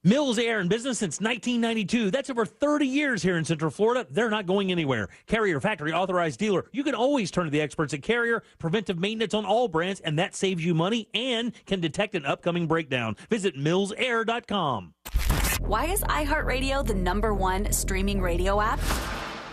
Mills Air in business since 1992. That's over 30 years here in Central Florida. They're not going anywhere. Carrier factory authorized dealer. You can always turn to the experts at Carrier. Preventive maintenance on all brands, and that saves you money and can detect an upcoming breakdown. Visit millsair.com. Why is iHeartRadio the #1 streaming radio app?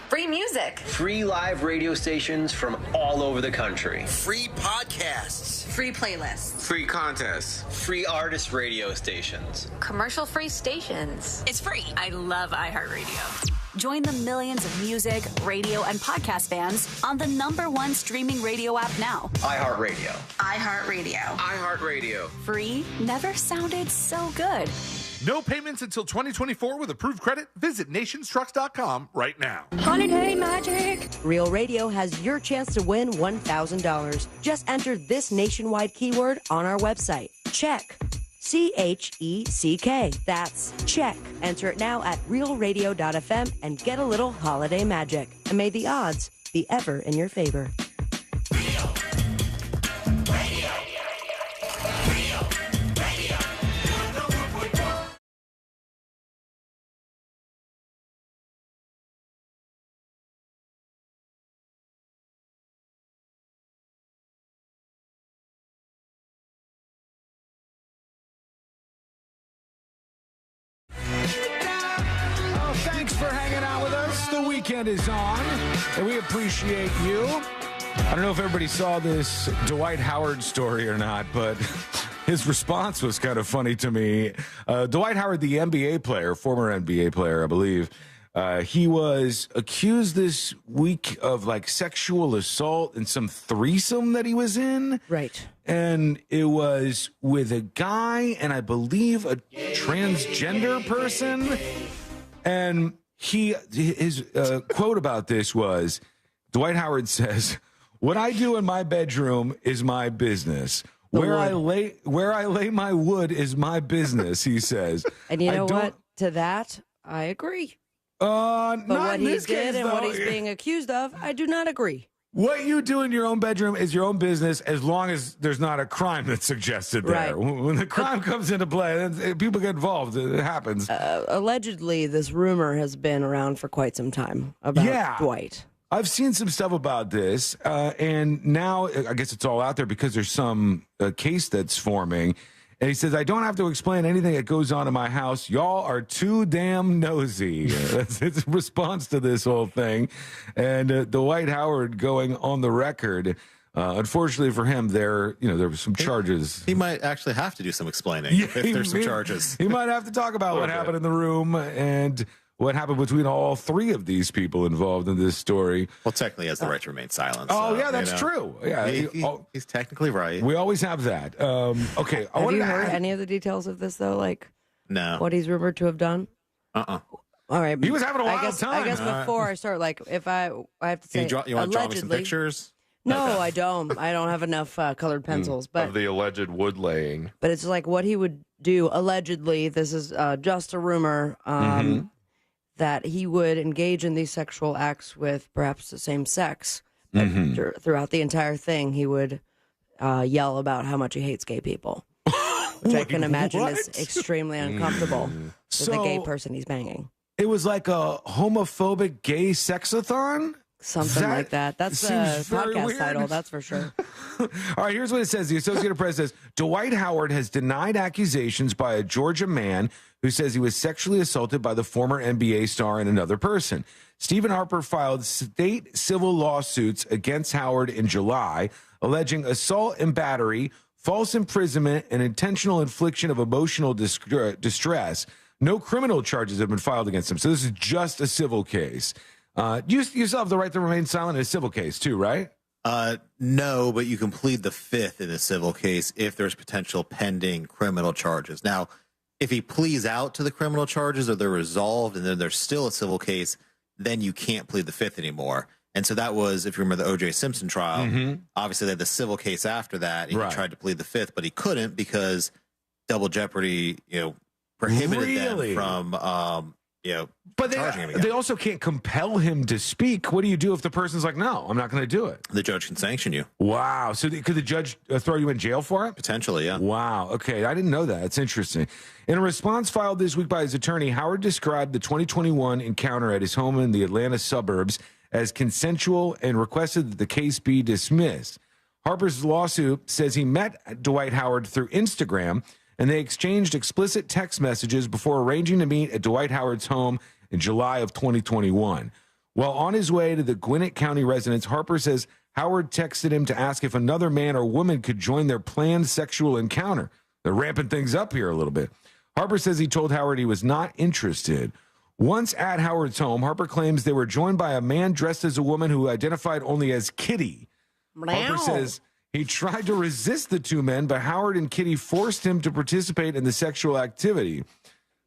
Free music. Free live radio stations from all over the country. Free podcasts. Free playlists. Free contests. Free artist radio stations. Commercial-free stations. It's free. I love iHeartRadio. Join the millions of music, radio, and podcast fans on the #1 streaming radio app now. iHeartRadio. iHeartRadio. iHeartRadio. Free never sounded so good. No payments until 2024 with approved credit. Visit nationstrucks.com right now. Holiday magic. Real Radio has your chance to win $1,000. Just enter this nationwide keyword on our website. Check. CHECK. That's check. Enter it now at realradio.fm and get a little holiday magic. And may the odds be ever in your favor. Thanks for hanging out with us. The weekend is on, and we appreciate you. I don't know if everybody saw this Dwight Howard story or not, but his response was kind of funny to me. Dwight Howard, the NBA player, former NBA player, I believe, he was accused this week of like sexual assault and some threesome that he was in. Right. And it was with a guy and I believe a transgender person. And his quote about this was, Dwight Howard says, "What I do in my bedroom is my business. Where I lay my wood is my business," he says. And you know what? To that, I agree. But what he did and what he's being accused of, I do not agree. What you do in your own bedroom is your own business as long as there's not a crime that's suggested there. Right. When the crime comes into play, then people get involved. It happens. Allegedly, this rumor has been around for quite some time about Dwight. I've seen some stuff about this, and now I guess it's all out there because there's some case that's forming. And he says, "I don't have to explain anything that goes on in my house. Y'all are too damn nosy." That's his response to this whole thing. And Dwight Howard going on the record. Unfortunately for him, there were some charges. He might actually have to do some explaining if there's some charges. He might have to talk about what happened in the room and what happened between all three of these people involved in this story. Well, technically, he has the right to remain silent. Oh, yeah, that's true. Yeah, he's technically right. We always have that. Okay. Have you heard any of the details of this, though? Like, no. What he's rumored to have done? All right. He was having a wild time. I guess before I start, like, if I have to say, you want to draw me some pictures? No, okay. I don't. I don't have enough colored pencils. But of the alleged wood laying. But it's like what he would do, allegedly, this is just a rumor, that he would engage in these sexual acts with perhaps the same sex. But throughout the entire thing, he would yell about how much he hates gay people. Which I can imagine is extremely uncomfortable to the gay person he's banging. It was like a homophobic gay sexathon? Something like that. That's the podcast weird. title, that's for sure. All right, here's what it says. The Associated Press says, Dwight Howard has denied accusations by a Georgia man who says he was sexually assaulted by the former NBA star and another person. Stephen Harper filed state civil lawsuits against Howard in July, alleging assault and battery, false imprisonment, and intentional infliction of emotional distress. No criminal charges have been filed against him. So this is just a civil case. You still have the right to remain silent in a civil case too, right? No, but you can plead the fifth in a civil case if there's potential pending criminal charges. Now, if he pleads out to the criminal charges or they're resolved and then there's still a civil case, then you can't plead the fifth anymore. And so that was, if you remember the O.J. Simpson trial, obviously they had the civil case after that, and he tried to plead the fifth, but he couldn't because double jeopardy, prohibited them from, but they also can't compel him to speak. What do you do if the person's like, no, I'm not going to do it? The judge can sanction you. Wow. So could the judge throw you in jail for it? Potentially, yeah. Wow. Okay. I didn't know that. It's interesting. In a response filed this week by his attorney, Howard described the 2021 encounter at his home in the Atlanta suburbs as consensual and requested that the case be dismissed. Harper's lawsuit says he met Dwight Howard through Instagram, and they exchanged explicit text messages before arranging to meet at Dwight Howard's home in July of 2021. While on his way to the Gwinnett County residence, Harper says Howard texted him to ask if another man or woman could join their planned sexual encounter. They're ramping things up here a little bit. Harper says he told Howard he was not interested. Once at Howard's home, Harper claims they were joined by a man dressed as a woman who identified only as Kitty. Harper says he tried to resist the two men, but Howard and Kitty forced him to participate in the sexual activity.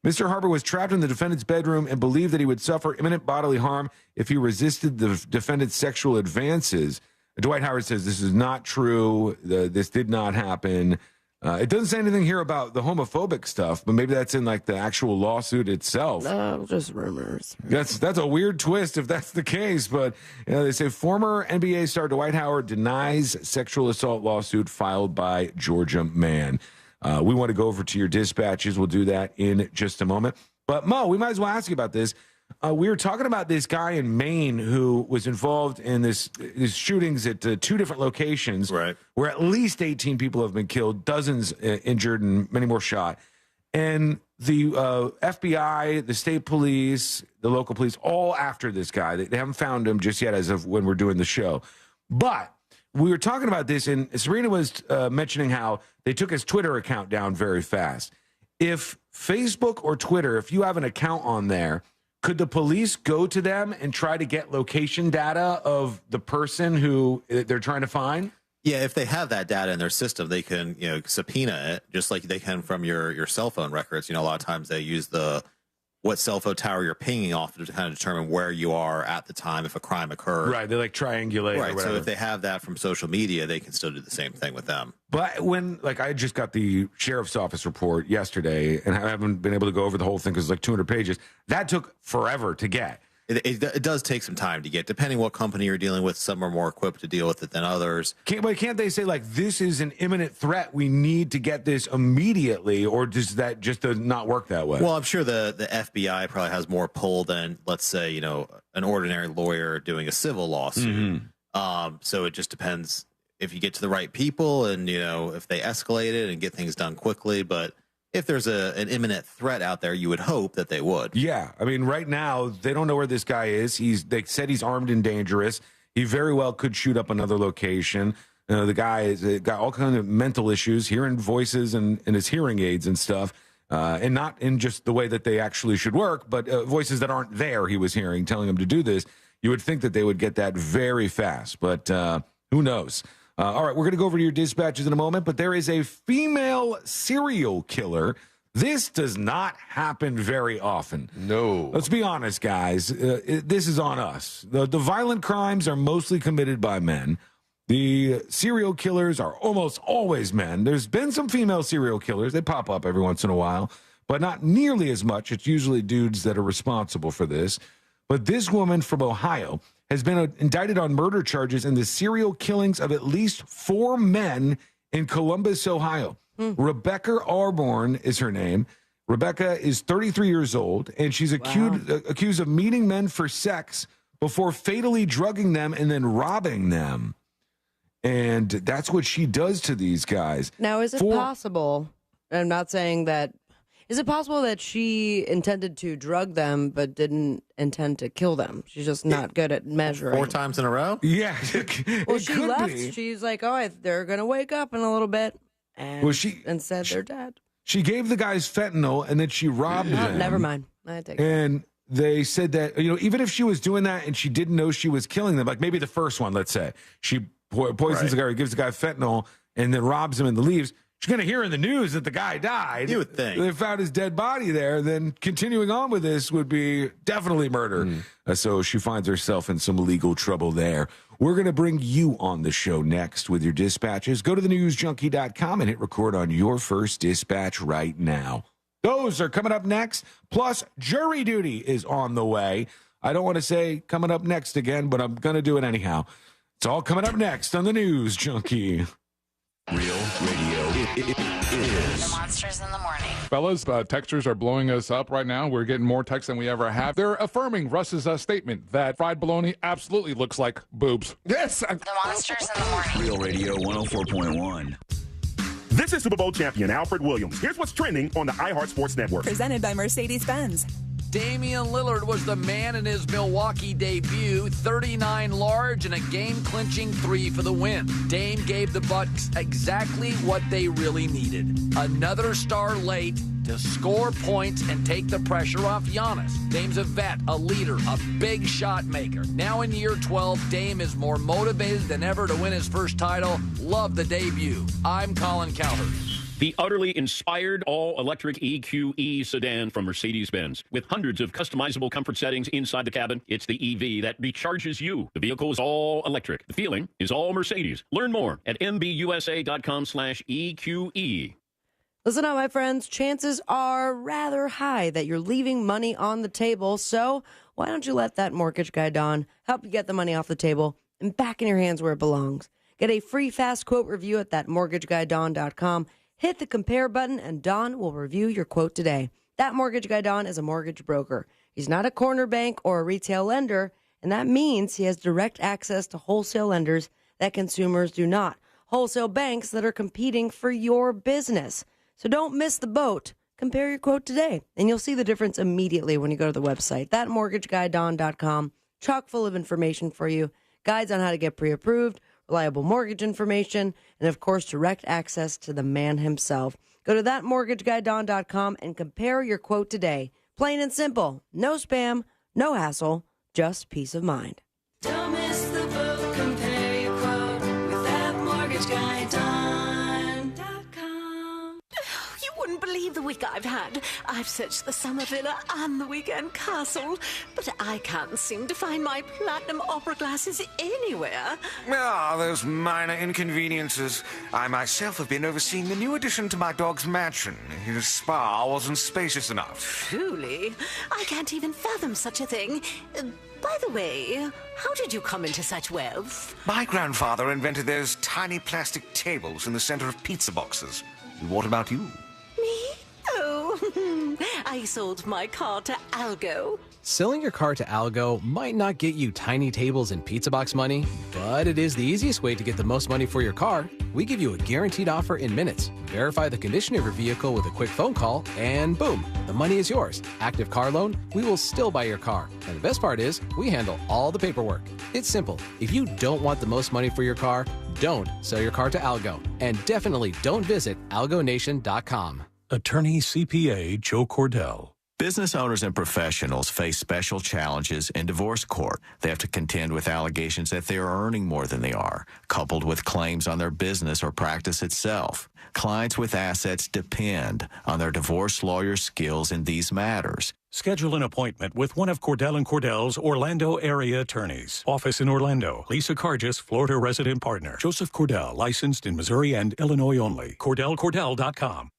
Mr. Harper was trapped in the defendant's bedroom and believed that he would suffer imminent bodily harm if he resisted the defendant's sexual advances. Dwight Howard says this is not true. This did not happen. It doesn't say anything here about the homophobic stuff, but maybe that's in like the actual lawsuit itself. No, just rumors. That's a weird twist if that's the case. But they say former NBA star Dwight Howard denies sexual assault lawsuit filed by Georgia man. We want to go over to your dispatches. We'll do that in just a moment. But Mo, we might as well ask you about this. We were talking about this guy in Maine who was involved in these shootings at two different locations, right, where at least 18 people have been killed, dozens injured, and many more shot. And the FBI, the state police, the local police, all after this guy. They haven't found him just yet as of when we're doing the show. But we were talking about this, and Serena was mentioning how they took his Twitter account down very fast. If Facebook or Twitter, if you have an account on there, could the police go to them and try to get location data of the person who they're trying to find? Yeah, if they have that data in their system, they can, subpoena it just like they can from your cell phone records. A lot of times they use what cell phone tower you're pinging off to kind of determine where you are at the time if a crime occurred. Right, they like triangulate. Right, or whatever. so if they have that from social media, they can still do the same thing with them. But when, I just got the sheriff's office report yesterday, and I haven't been able to go over the whole thing because it's 200 pages. That took forever to get. It does take some time to get, depending what company you're dealing with. Some are more equipped to deal with it than others. Can't they say, this is an imminent threat, we need to get this immediately, or does that just not work that way? Well, I'm sure the FBI probably has more pull than, let's say, an ordinary lawyer doing a civil lawsuit. Mm-hmm. So it just depends if you get to the right people and, if they escalate it and get things done quickly. But if there's an imminent threat out there, you would hope that they would. Yeah. I mean, right now, they don't know where this guy is. They said he's armed and dangerous. He very well could shoot up another location. The guy has got all kinds of mental issues, hearing voices and his hearing aids and stuff. And not in just the way that they actually should work, but voices that aren't there he was hearing, telling him to do this. You would think that they would get that very fast, but who knows? All right, we're going to go over to your dispatches in a moment, but there is a female serial killer. This does not happen very often. No. Let's be honest, guys. This is on us. The violent crimes are mostly committed by men. The serial killers are almost always men. There's been some female serial killers. They pop up every once in a while, but not nearly as much. It's usually dudes that are responsible for this. But this woman from Ohio has been indicted on murder charges in the serial killings of at least 4 men in Columbus, Ohio. Rebecca Arborn is her name. Rebecca is 33 years old, and she's accused of meeting men for sex, before fatally drugging them and then robbing them. And that's what she does to these guys. Now, is it possible, I'm not saying that, is it possible that she intended to drug them but didn't intend to kill them? She's just not good at measuring. 4 times in a row? Yeah. Well, she left. She's like, they're going to wake up in a little bit. And, and said they're dead. She gave the guys fentanyl and then she robbed them. Never mind. I take it. And they said that, even if she was doing that and she didn't know she was killing them, like maybe the first one, let's say, she poisons the guy, gives the guy fentanyl, and then robs him and leaves. She's going to hear in the news that the guy died. You would think. They found his dead body there. Then continuing on with this would be definitely murder. So she finds herself in some legal trouble there. We're going to bring you on the show next with your dispatches. Go to thenewsjunkie.com and hit record on your first dispatch right now. Those are coming up next. Plus, jury duty is on the way. I don't want to say coming up next again, but I'm going to do it anyhow. It's all coming up next on the News Junkie. Real radio. It is. The Monsters in the Morning. Fellas, texters are blowing us up right now. We're getting more texts than we ever have. They're affirming Russ's statement that fried bologna absolutely looks like boobs. Yes. The Monsters in the Morning. Real radio 104.1. This is Super Bowl champion Alfred Williams. Here's what's trending on the iHeart Sports Network. Presented by Mercedes-Benz. Damian Lillard was the man in his Milwaukee debut, 39 large and a game-clinching 3 for the win. Dame gave the Bucks exactly what they really needed. Another star late to score points and take the pressure off Giannis. Dame's a vet, a leader, a big shot maker. Now in year 12, Dame is more motivated than ever to win his first title. Love the debut. I'm Colin Cowherd. The utterly inspired all-electric EQE sedan from Mercedes-Benz. With hundreds of customizable comfort settings inside the cabin, it's the EV that recharges you. The vehicle is all electric. The feeling is all Mercedes. Learn more at mbusa.com/EQE. Listen up, my friends. Chances are rather high that you're leaving money on the table. So why don't you let that mortgage guy, Don, help you get the money off the table and back in your hands where it belongs. Get a free fast quote review at thatmortgageguyDon.com. Hit the compare button, and Don will review your quote today. That mortgage guy, Don, is a mortgage broker. He's not a corner bank or a retail lender, and that means he has direct access to wholesale lenders that consumers do not. Wholesale banks that are competing for your business. So don't miss the boat. Compare your quote today, and you'll see the difference immediately when you go to the website. ThatmortgageguyDon.com. Chock full of information for you. Guides on how to get pre-approved, reliable mortgage information, and of course, direct access to the man himself. Go to thatmortgageguyDon.com and compare your quote today. Plain and simple. No spam, no hassle, just peace of mind. Don't miss the boat. Compare your quote with thatmortgageguyDon.com. You wouldn't believe the week I've had. I've searched the summer villa and the weekend castle, but I can't seem to find my platinum opera glasses anywhere. Those minor inconveniences. I myself have been overseeing the new addition to my dog's mansion. His spa wasn't spacious enough. Truly, I can't even fathom such a thing. By the way, how did you come into such wealth? My grandfather invented those tiny plastic tables in the center of pizza boxes. What about you? Me? Oh, I sold my car to Algo. Selling your car to Algo might not get you tiny tables and pizza box money, but it is the easiest way to get the most money for your car. We give you a guaranteed offer in minutes. Verify the condition of your vehicle with a quick phone call, and boom, the money is yours. Active car loan, we will still buy your car. And the best part is, we handle all the paperwork. It's simple. If you don't want the most money for your car, don't sell your car to Algo. And definitely don't visit algonation.com. Attorney CPA Joe Cordell. Business owners and professionals face special challenges in divorce court. They have to contend with allegations that they are earning more than they are, coupled with claims on their business or practice itself. Clients with assets depend on their divorce lawyer's skills in these matters. Schedule an appointment with one of Cordell & Cordell's Orlando area attorneys. Office in Orlando. Lisa Cargis, Florida resident partner. Joseph Cordell, licensed in Missouri and Illinois only. CordellCordell.com.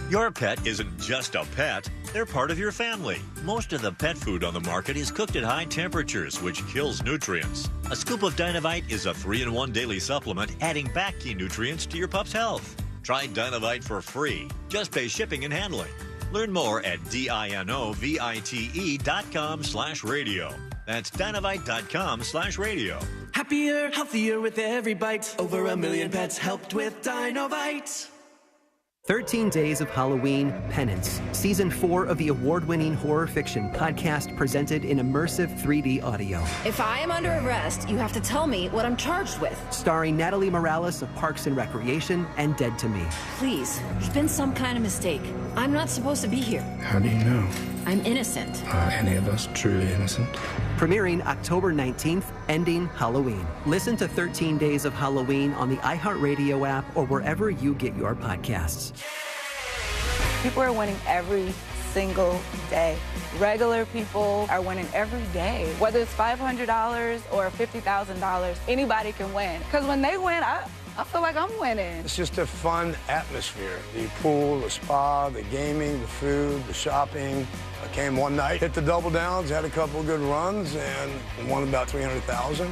Your pet isn't just a pet, they're part of your family. Most of the pet food on the market is cooked at high temperatures, which kills nutrients. A scoop of Dynavite is a 3-in-1 daily supplement, adding back key nutrients to your pup's health. Try Dynavite for free. Just pay shipping and handling. Learn more at dinovite.com/radio. That's dinovite.com/radio. Happier, healthier with every bite. Over 1 million pets helped with Dinovite. 13 Days of Halloween Penance, Season 4 of the award-winning horror fiction podcast presented in immersive 3D audio. If I am under arrest, you have to tell me what I'm charged with. Starring Natalie Morales of Parks and Recreation and Dead to Me. Please, there's been some kind of mistake. I'm not supposed to be here. How do you know? I'm innocent. Are any of us truly innocent? Premiering October 19th, ending Halloween. Listen to 13 Days of Halloween on the iHeartRadio app or wherever you get your podcasts. People are winning every single day. Regular people are winning every day. Whether it's $500 or $50,000, anybody can win. Because when they win, I feel like I'm winning. It's just a fun atmosphere. The pool, the spa, the gaming, the food, the shopping. I came one night, hit the double downs, had a couple of good runs, and won about $300,000.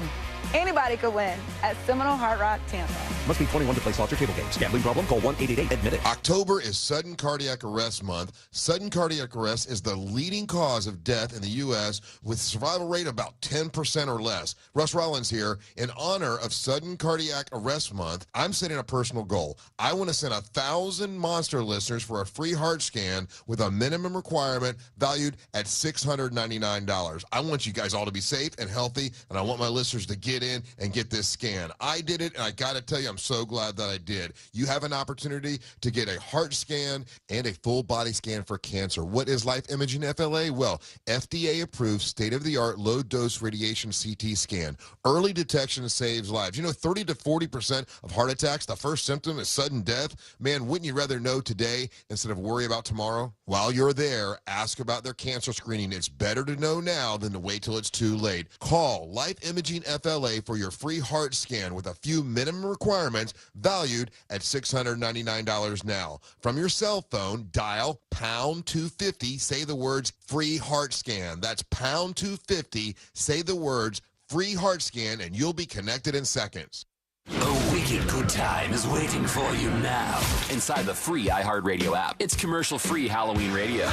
Anybody could win at Seminole Hard Rock, Tampa. Must be 21 to play slots or table games. Gambling problem? Call 1-888-ADMIT-IT. October is Sudden Cardiac Arrest Month. Sudden cardiac arrest is the leading cause of death in the U.S. with survival rate about 10% or less. Russ Rollins here. In honor of Sudden Cardiac Arrest Month, I'm setting a personal goal. I want to send 1,000 Monster listeners for a free heart scan with a minimum requirement valued at $699. I want you guys all to be safe and healthy, and I want my listeners to get in and get this scan. I did it, and I got to tell you, I'm so glad that I did. You have an opportunity to get a heart scan and a full body scan for cancer. What is Life Imaging FLA? Well, FDA-approved, state-of-the-art, low-dose radiation CT scan. Early detection saves lives. You know, 30 to 40% of heart attacks, the first symptom is sudden death. Man, wouldn't you rather know today instead of worry about tomorrow? While you're there, ask about their cancer screening. It's better to know now than to wait till it's too late. Call Life Imaging FLA for your free heart scan with a few minimum requirements valued at $699 now. From your cell phone, dial pound 250, say the words free heart scan. That's pound 250, say the words free heart scan, and you'll be connected in seconds. A wicked good time is waiting for you now. Inside the free iHeartRadio app, it's commercial-free Halloween radio.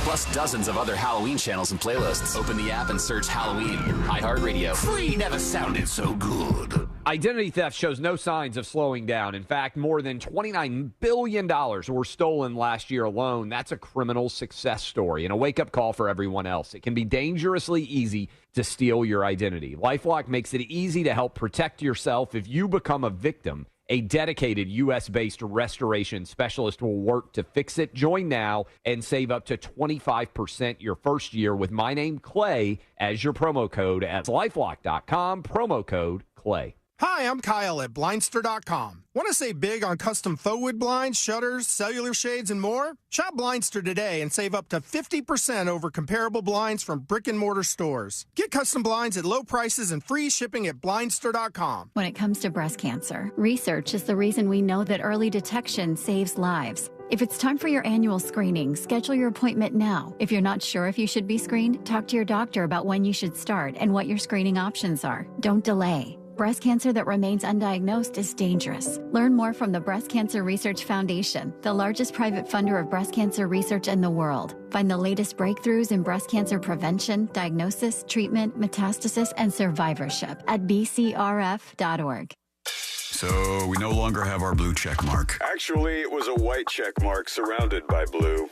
Plus dozens of other Halloween channels and playlists. Open the app and search Halloween. iHeartRadio. Free never sounded so good. Identity theft shows no signs of slowing down. In fact, more than $29 billion were stolen last year alone. That's a criminal success story and a wake-up call for everyone else. It can be dangerously easy to steal your identity. LifeLock makes it easy to help protect yourself if you become a victim. A dedicated U.S.-based restoration specialist will work to fix it. Join now and save up to 25% your first year with my name, Clay, as your promo code at LifeLock.com, promo code Clay. Hi, I'm Kyle at Blindster.com. Want to save big on custom faux wood blinds, shutters, cellular shades, and more? Shop Blindster today and save up to 50% over comparable blinds from brick-and-mortar stores. Get custom blinds at low prices and free shipping at Blindster.com. When it comes to breast cancer, research is the reason we know that early detection saves lives. If it's time for your annual screening, schedule your appointment now. If you're not sure if you should be screened, talk to your doctor about when you should start and what your screening options are. Don't delay. Breast cancer that remains undiagnosed is dangerous. Learn more from the Breast Cancer Research Foundation, the largest private funder of breast cancer research in the world. Find the latest breakthroughs in breast cancer prevention, diagnosis, treatment, metastasis, and survivorship at bcrf.org. So we no longer have our blue check mark. Actually, it was a white check mark surrounded by blue.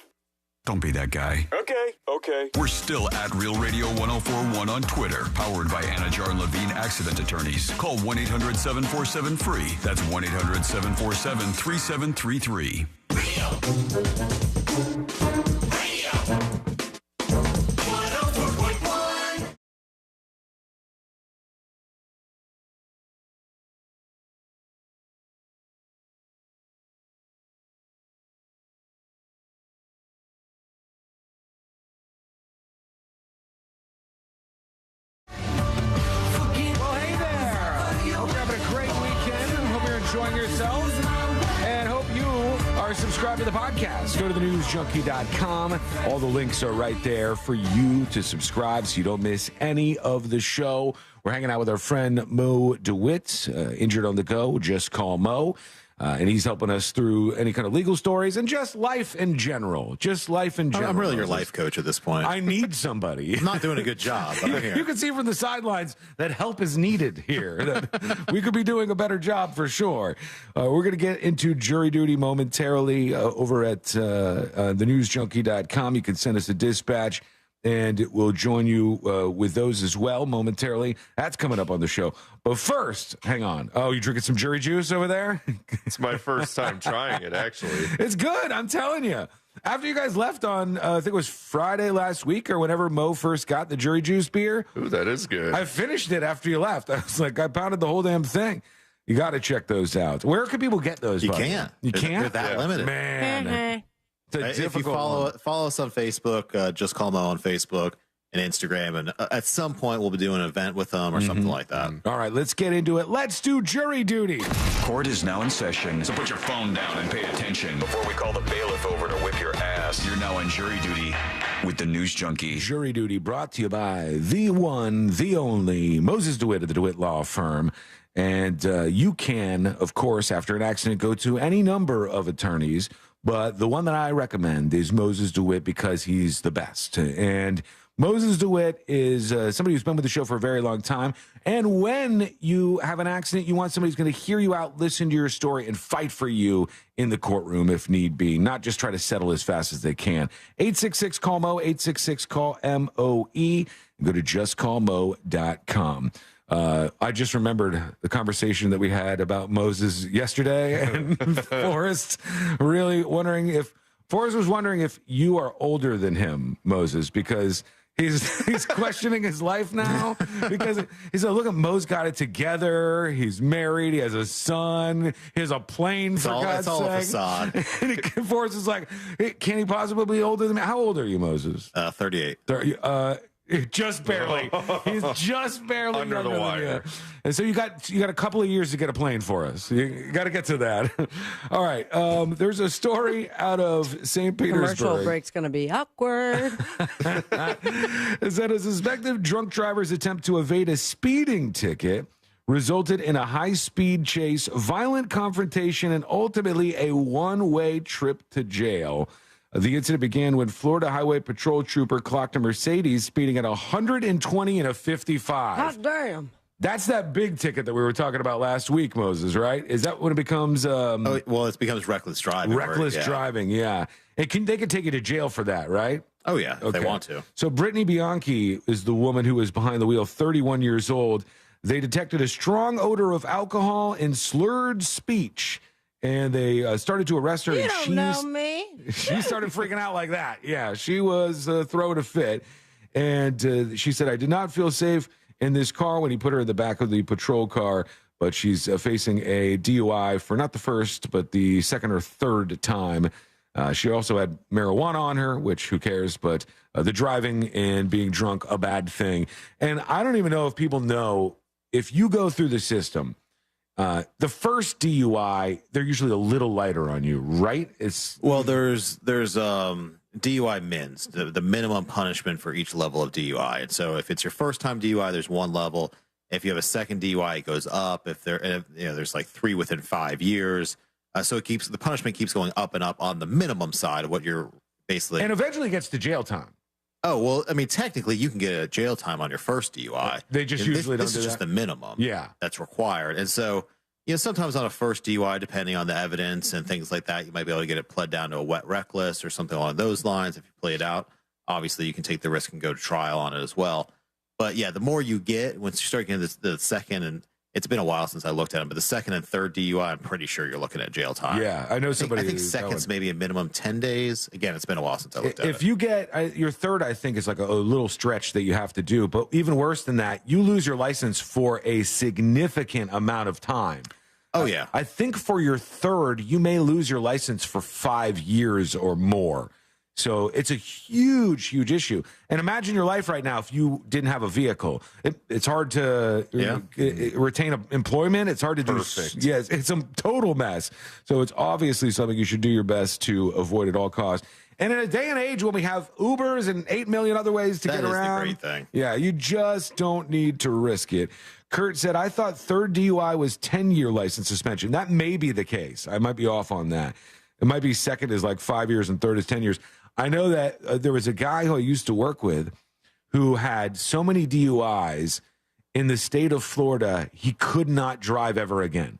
Don't be that guy. Okay. We're still at Real Radio 1041 on Twitter. Powered by Anna Jar and Levine Accident Attorneys. Call 1-800-747-FREE. That's 1-800-747-3733. Enjoying yourselves and hope you are subscribed to the podcast. Go to thenewsjunkie.com. All the links are right there for you to subscribe so you don't miss any of the show. We're hanging out with our friend Mo DeWitt, injured on the go. Just call Mo. And he's helping us through any kind of legal stories and just life in general. I'm really your life coach at this point. I need somebody. I'm not doing a good job. But I'm here. You can see from the sidelines that help is needed here. That we could be doing a better job for sure. We're going to get into jury duty momentarily over at thenewsjunkie.com. You can send us a dispatch, and we'll join you with those as well momentarily. That's coming up on the show. But first, hang on. Oh, you drinking some jury juice over there? It's my first time trying it, actually. It's good, I'm telling you. After you guys left on, I think it was Friday last week or whenever Mo first got the jury juice beer. Ooh, that is good. I finished it after you left. I was like, I pounded the whole damn thing. You got to check those out. Where can people get those? You can't. You can't? They're that limited. Man. If you follow us on Facebook, just call Mo on Facebook and Instagram, and at some point we'll be doing an event with them or something like that. All right, let's get into it. Let's do jury duty. Court is now in session, so put your phone down and pay attention. Before we call the bailiff over to whip your ass, you're now on jury duty with the News Junkie. Jury duty brought to you by the one, the only, Moses DeWitt of the DeWitt Law Firm. And you can, of course, after an accident, go to any number of attorneys. But the one that I recommend is Moses DeWitt because he's the best. And Moses DeWitt is somebody who's been with the show for a very long time. And when you have an accident, you want somebody who's going to hear you out, listen to your story, and fight for you in the courtroom if need be, not just try to settle as fast as they can. 866-CALL-MO, 866-CALL-MOE. Go to justcallmo.com. I just remembered the conversation that we had about Moses yesterday, and Forrest was wondering if you are older than him, Moses, because he's questioning his life now, because he's like, look at Mo's got it together. He's married. He has a son. He has a plane, for God's sake. It's all a facade. And Forrest is like, hey, can he possibly be older than me? How old are you, Moses? 38. Just barely. He's just barely under the wire. And so you got a couple of years to get a plane for us. You got to get to that. All right. There's a story out of St. Petersburg. Commercial break's going to be awkward. It said a suspected drunk driver's attempt to evade a speeding ticket resulted in a high-speed chase, violent confrontation, and ultimately a one-way trip to jail. The incident began when Florida Highway Patrol trooper clocked a Mercedes speeding at 120 in a 55. Hot damn. That's that big ticket that we were talking about last week, Moses, right? Is that when it becomes... it becomes reckless driving. Reckless driving, yeah. They can take you to jail for that, right? Oh, yeah, if they want to. So Britney Bianchi is the woman who was behind the wheel, 31 years old. They detected a strong odor of alcohol and slurred speech. And they started to arrest her. You don't know me. She started freaking out like that. Yeah, she was throwing a fit. And she said, I did not feel safe in this car when he put her in the back of the patrol car. But she's facing a DUI for not the first, but the second or third time. She also had marijuana on her, which who cares? But the driving and being drunk, a bad thing. And I don't even know if people know, if you go through the system, the first DUI, they're usually a little lighter on you, right? There's DUI mins, the minimum punishment for each level of DUI. And so if it's your first time DUI, there's one level. If you have a second DUI, it goes up. There's like 3 within 5 years. So the punishment keeps going up and up on the minimum side of what you're basically. And eventually gets to jail time. Oh, well, I mean, technically, you can get a jail time on your first DUI. They just usually don't do that. This is just the minimum that's required. And so, sometimes on a first DUI, depending on the evidence and things like that, you might be able to get it pled down to a wet reckless or something along those lines. If you play it out, obviously, you can take the risk and go to trial on it as well. But, yeah, the more you get, once you start getting the second, and it's been a while since I looked at them, but the second and third DUI, I'm pretty sure you're looking at jail time. Yeah, I know somebody. I think second's maybe a minimum 10 days. Again, it's been a while since I looked at it. If you get your third, I think is like a little stretch that you have to do. But even worse than that, you lose your license for a significant amount of time. Oh, yeah. I think for your third, you may lose your license for 5 years or more. So it's a huge, huge issue. And imagine your life right now if you didn't have a vehicle. It's hard to retain employment. It's hard to do. Yes, it's a total mess. So it's obviously something you should do your best to avoid at all costs. And in a day and age when we have Ubers and 8 million other ways to get around. That is the great thing. Yeah, you just don't need to risk it. Kurt said, I thought third DUI was 10-year license suspension. That may be the case. I might be off on that. It might be second is like 5 years and third is 10 years. I know that there was a guy who I used to work with who had so many DUIs in the state of Florida, he could not drive ever again.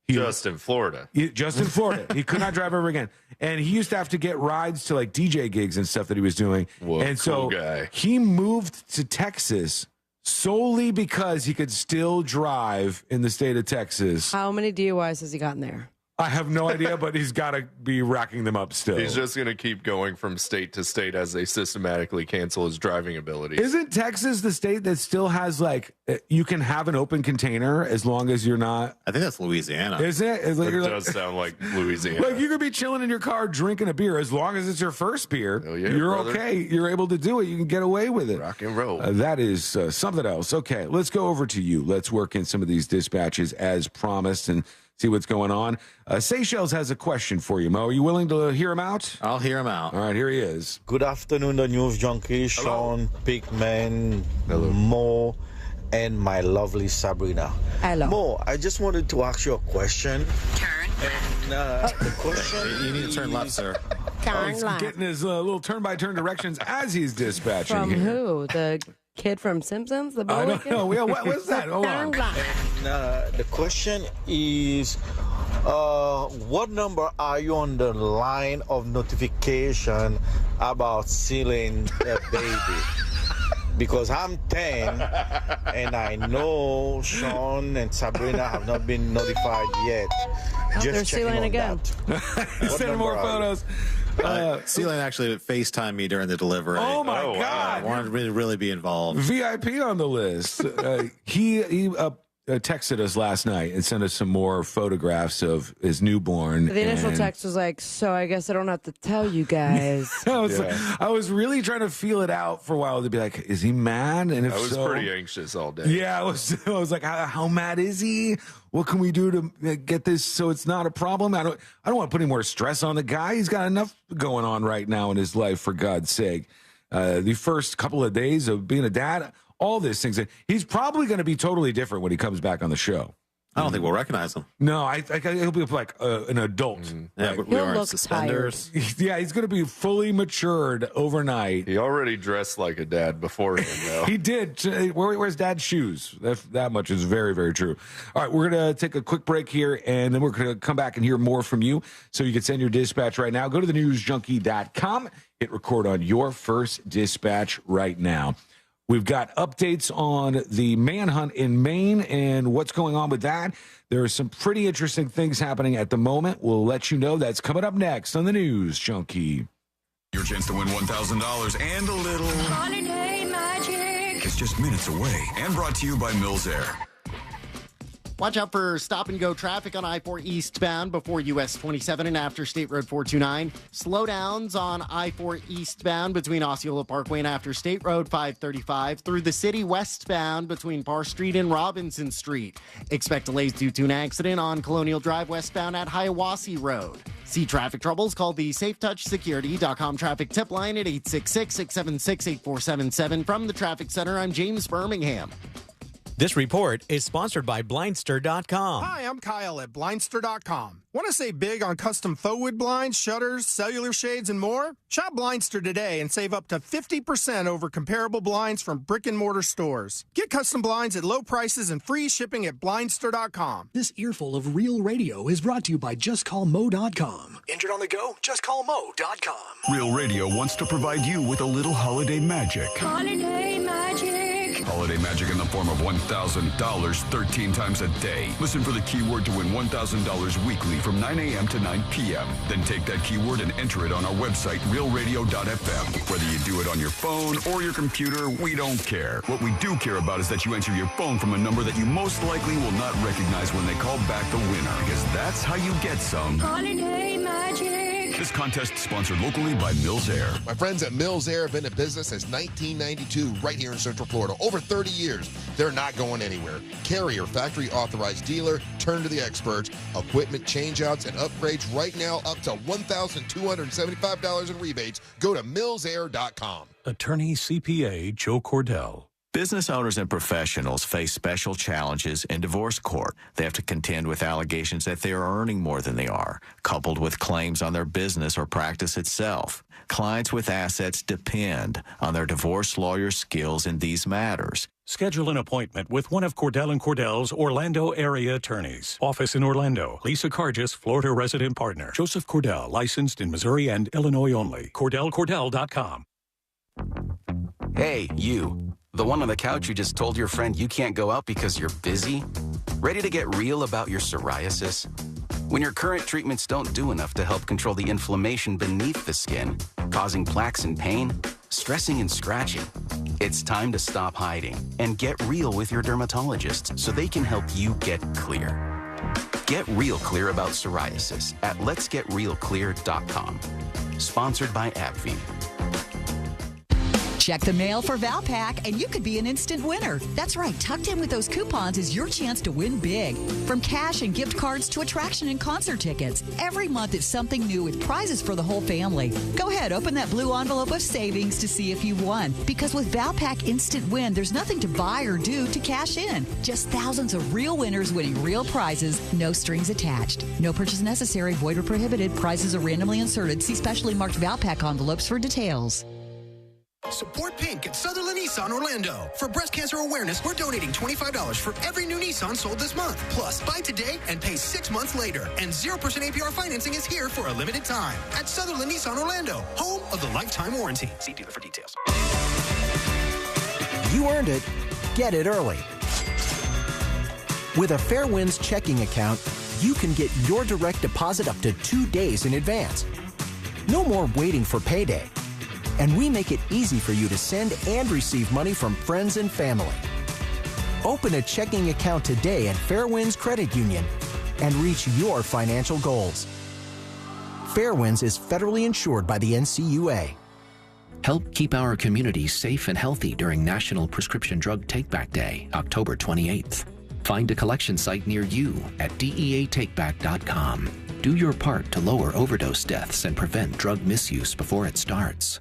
Just in Florida. Just in Florida. He could not drive ever again. And he used to have to get rides to like DJ gigs and stuff that he was doing. Whoa, and so guy. He moved to Texas solely because he could still drive in the state of Texas. How many DUIs has he gotten there? I have no idea, but he's got to be racking them up still. He's just going to keep going from state to state as they systematically cancel his driving abilities. Isn't Texas the state that still has, like, you can have an open container as long as you're not? I think that's Louisiana. Is it? It does sound like Louisiana. Like, you could be chilling in your car drinking a beer. As long as it's your first beer, yeah, you're brother. okay. You're able to do it. You can get away with it. Rock and roll. That is something else. Okay, let's go over to you. Let's work in some of these dispatches as promised and see what's going on. Seychelles has a question for you, Mo. Are you willing to hear him out? I'll hear him out. All right, here he is. Good afternoon, the News Junkie, Sean, Pigman, Mo, and my lovely Sabrina. Hello. Mo, I just wanted to ask you a question. Turn. And the question You need to turn left, sir. He's getting his little turn-by-turn directions as he's dispatching From here. who? The kid from Simpsons? The I boy don't know. Yeah, what was that? Hold on. the question is, what number are you on the line of notification about sealing the baby? Because I'm 10, and I know Sean and Sabrina have not been notified yet. They're Just checking sealing on again. that. Send more photos. Celine actually FaceTimed me during the delivery. Oh, my God. I wanted to really be involved. VIP on the list. He texted us last night and sent us some more photographs of his newborn. The initial and text was like, so I guess I don't have to tell you guys. I was really trying to feel it out for a while to be like, is he mad? And if I was so, pretty anxious all day. Yeah, I was like, how mad is he? What can we do to get this so it's not a problem? I don't want to put any more stress on the guy. He's got enough going on right now in his life, for God's sake. The first couple of days of being a dad, all these things. He's probably going to be totally different when he comes back on the show. I don't think we'll recognize him. No, he'll be like an adult. Yeah, Like, we are in suspenders. Yeah, he's going to be fully matured overnight. He already dressed like a dad beforehand, though. He did. Where's Dad's shoes? That much is very, very true. All right, we're going to take a quick break here, and then we're going to come back and hear more from you. So you can send your dispatch right now. Go to thenewsjunkie.com. Hit record on your first dispatch right now. We've got updates on the manhunt in Maine and what's going on with that. There are some pretty interesting things happening at the moment. We'll let you know. That's coming up next on the News Junkie. Your chance to win $1,000 and a little Holiday magic. is just minutes away. And brought to you by Mills Air. Watch out for stop-and-go traffic on I-4 eastbound before US 27 and after State Road 429. Slowdowns on I-4 eastbound between Osceola Parkway and after State Road 535 through the city westbound between Parr Street and Robinson Street. Expect delays due to an accident on Colonial Drive westbound at Hiawassee Road. See traffic troubles? Call the SafeTouchSecurity.com traffic tip line at 866-676-8477. From the Traffic Center, I'm James Birmingham. This report is sponsored by Blindster.com. Hi, I'm Kyle at Blindster.com. Want to save big on custom faux wood blinds, shutters, cellular shades, and more? Shop Blindster today and save up to 50% over comparable blinds from brick-and-mortar stores. Get custom blinds at low prices and free shipping at Blindster.com. This earful of real radio is brought to you by JustCallMo.com. Injured on the go? JustCallMo.com. Real Radio wants to provide you with a little holiday magic. Holiday magic. Holiday magic in the form of $1,000 13 times a day. Listen for the keyword to win $1,000 weekly from 9 a.m. to 9 p.m. Then take that keyword and enter it on our website, realradio.fm. Whether you do it on your phone or your computer, we don't care. What we do care about is that you answer your phone from a number that you most likely will not recognize when they call back the winner, because that's how you get some Holiday magic. This contest sponsored locally by Mills Air. My friends at Mills Air have been in business since 1992 right here in Central Florida. Over 30 years. They're not going anywhere. Carrier, factory authorized dealer, turn to the experts. Equipment changeouts and upgrades right now up to $1,275 in rebates. Go to millsair.com. Attorney CPA Joe Cordell. Business owners and professionals face special challenges in divorce court. They have to contend with allegations that they are earning more than they are, coupled with claims on their business or practice itself. Clients with assets depend on their divorce lawyer's skills in these matters. Schedule an appointment with one of Cordell & Cordell's Orlando area attorneys. Office in Orlando. Lisa Cargis, Florida resident partner. Joseph Cordell, licensed in Missouri and Illinois only. CordellCordell.com. Hey, you. The one on the couch who just told your friend you can't go out because you're busy? Ready to get real about your psoriasis? When your current treatments don't do enough to help control the inflammation beneath the skin, causing plaques and pain, stressing and scratching, it's time to stop hiding and get real with your dermatologist so they can help you get clear. Get real clear about psoriasis at letsgetrealclear.com. Sponsored by AbbVie. Check the mail for Valpak, and you could be an instant winner. That's right. Tucked in with those coupons is your chance to win big. From cash and gift cards to attraction and concert tickets. Every month it's something new with prizes for the whole family. Go ahead, open that blue envelope of savings to see if you've won. Because with Valpak Instant Win, there's nothing to buy or do to cash in. Just thousands of real winners winning real prizes, no strings attached. No purchase necessary, void or prohibited. Prizes are randomly inserted. See specially marked Valpak envelopes for details. Support Pink at Sutherland Nissan Orlando. For breast cancer awareness, we're donating $25 for every new Nissan sold this month. Plus, buy today and pay 6 months later. And 0% APR financing is here for a limited time. At Sutherland Nissan Orlando, home of the lifetime warranty. See dealer for details. You earned it. Get it early. With a Fairwinds checking account, you can get your direct deposit up to 2 days in advance. No more waiting for payday. And we make it easy for you to send and receive money from friends and family. Open a checking account today at Fairwinds Credit Union and reach your financial goals. Fairwinds is federally insured by the NCUA. Help keep our community safe and healthy during National Prescription Drug Takeback Day, October 28th. Find a collection site near you at DEATakeback.com. Do your part to lower overdose deaths and prevent drug misuse before it starts.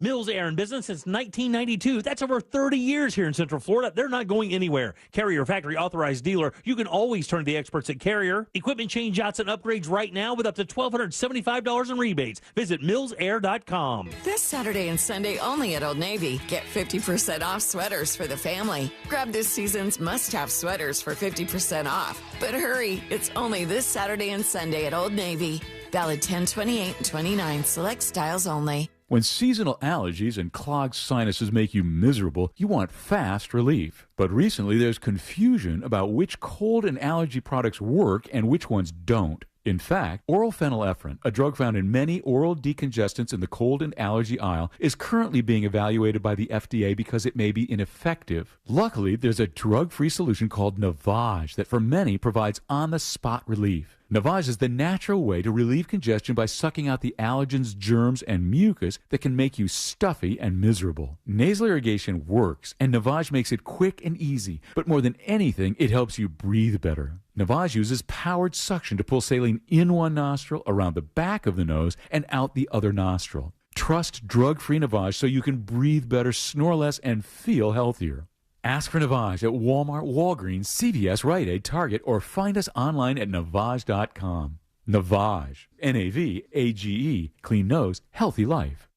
Mills Air and Business since 1992. That's over 30 years here in Central Florida. They're not going anywhere. Carrier, factory authorized dealer. You can always turn to the experts at Carrier. Equipment changeouts and upgrades right now with up to $1,275 in rebates. Visit millsair.com. This Saturday and Sunday only at Old Navy. Get 50% off sweaters for the family. Grab this season's must-have sweaters for 50% off. But hurry, it's only this Saturday and Sunday at Old Navy. Valid 10/28 and 29. Select styles only. When seasonal allergies and clogged sinuses make you miserable, you want fast relief. But recently, there's confusion about which cold and allergy products work and which ones don't. In fact, oral phenylephrine, a drug found in many oral decongestants in the cold and allergy aisle, is currently being evaluated by the FDA because it may be ineffective. Luckily, there's a drug-free solution called Navage that for many provides on-the-spot relief. Navage is the natural way to relieve congestion by sucking out the allergens, germs, and mucus that can make you stuffy and miserable. Nasal irrigation works, and Navage makes it quick and easy, but more than anything, it helps you breathe better. Navage uses powered suction to pull saline in one nostril, around the back of the nose, and out the other nostril. Trust drug-free Navage so you can breathe better, snore less, and feel healthier. Ask for Navage at Walmart, Walgreens, CVS, Rite Aid, Target, or find us online at Navage.com. Navage, N-A-V-A-G-E, clean nose, healthy life.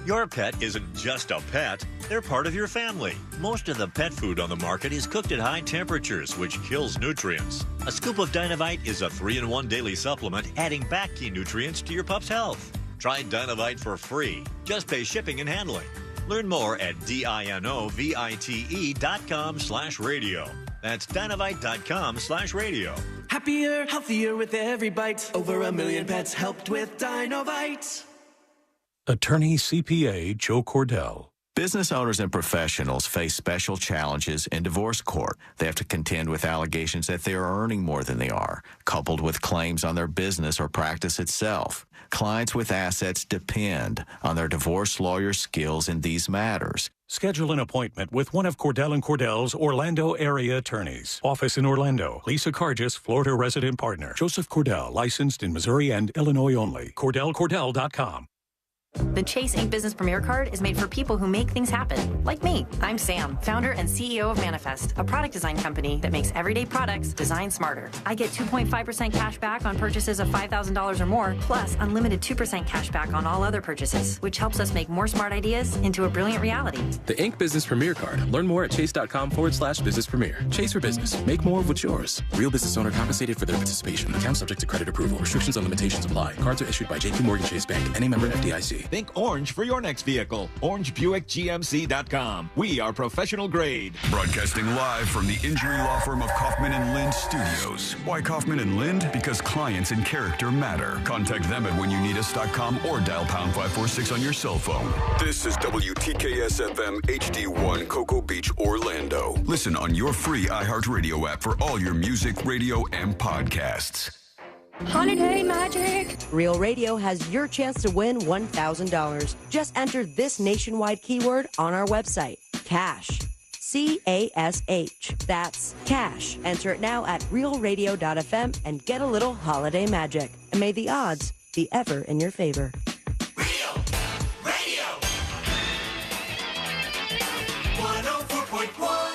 Your pet isn't just a pet, they're part of your family. Most of the pet food on the market is cooked at high temperatures, which kills nutrients. A scoop of Dynavite is a 3-in-1 daily supplement, adding back key nutrients to your pup's health. Try Dynavite for free. Just pay shipping and handling. Learn more at DINOVITE.com/radio. That's Dynavite.com/radio. Happier, healthier with every bite. Over 1 million pets helped with Dynavite. Attorney CPA Joe Cordell. Business owners and professionals face special challenges in divorce court. They have to contend with allegations that they are earning more than they are, coupled with claims on their business or practice itself. Clients with assets depend on their divorce lawyer's skills in these matters. Schedule an appointment with one of Cordell & Cordell's Orlando area attorneys. Office in Orlando. Lisa Cargis, Florida resident partner. Joseph Cordell, licensed in Missouri and Illinois only. CordellCordell.com. The Chase Ink Business Premier Card is made for people who make things happen, like me. I'm Sam, founder and CEO of Manifest, a product design company that makes everyday products designed smarter. I get 2.5% cash back on purchases of $5,000 or more, plus unlimited 2% cash back on all other purchases, which helps us make more smart ideas into a brilliant reality. The Ink Business Premier Card. Learn more at chase.com/business premier. Chase for business. Make more of what's yours. Real business owner compensated for their participation. Account subject to credit approval. Restrictions and limitations apply. Cards are issued by JPMorgan Chase Bank. Any member FDIC. Think orange for your next vehicle. OrangeBuickGMC.com. We are professional grade. Broadcasting live from the injury law firm of Kaufman and Lind Studios. Why Kaufman and Lind? Because clients and character matter. Contact them at whenyounitus.com or dial pound 546 on your cell phone. This is WTKS-FM HD1 Cocoa Beach, Orlando. Listen on your free iHeartRadio app for all your music, radio, and podcasts. Holiday magic! Real Radio has your chance to win $1,000. Just enter this nationwide keyword on our website, cash. C-A-S-H. That's cash. Enter it now at realradio.fm and get a little holiday magic. And may the odds be ever in your favor. Real Radio 104.1.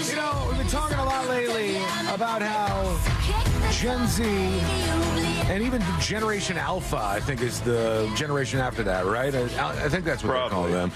You know, we've been talking a lot lately about how Gen Z and even Generation Alpha, I think, is the generation after that, right? I think that's what they call them.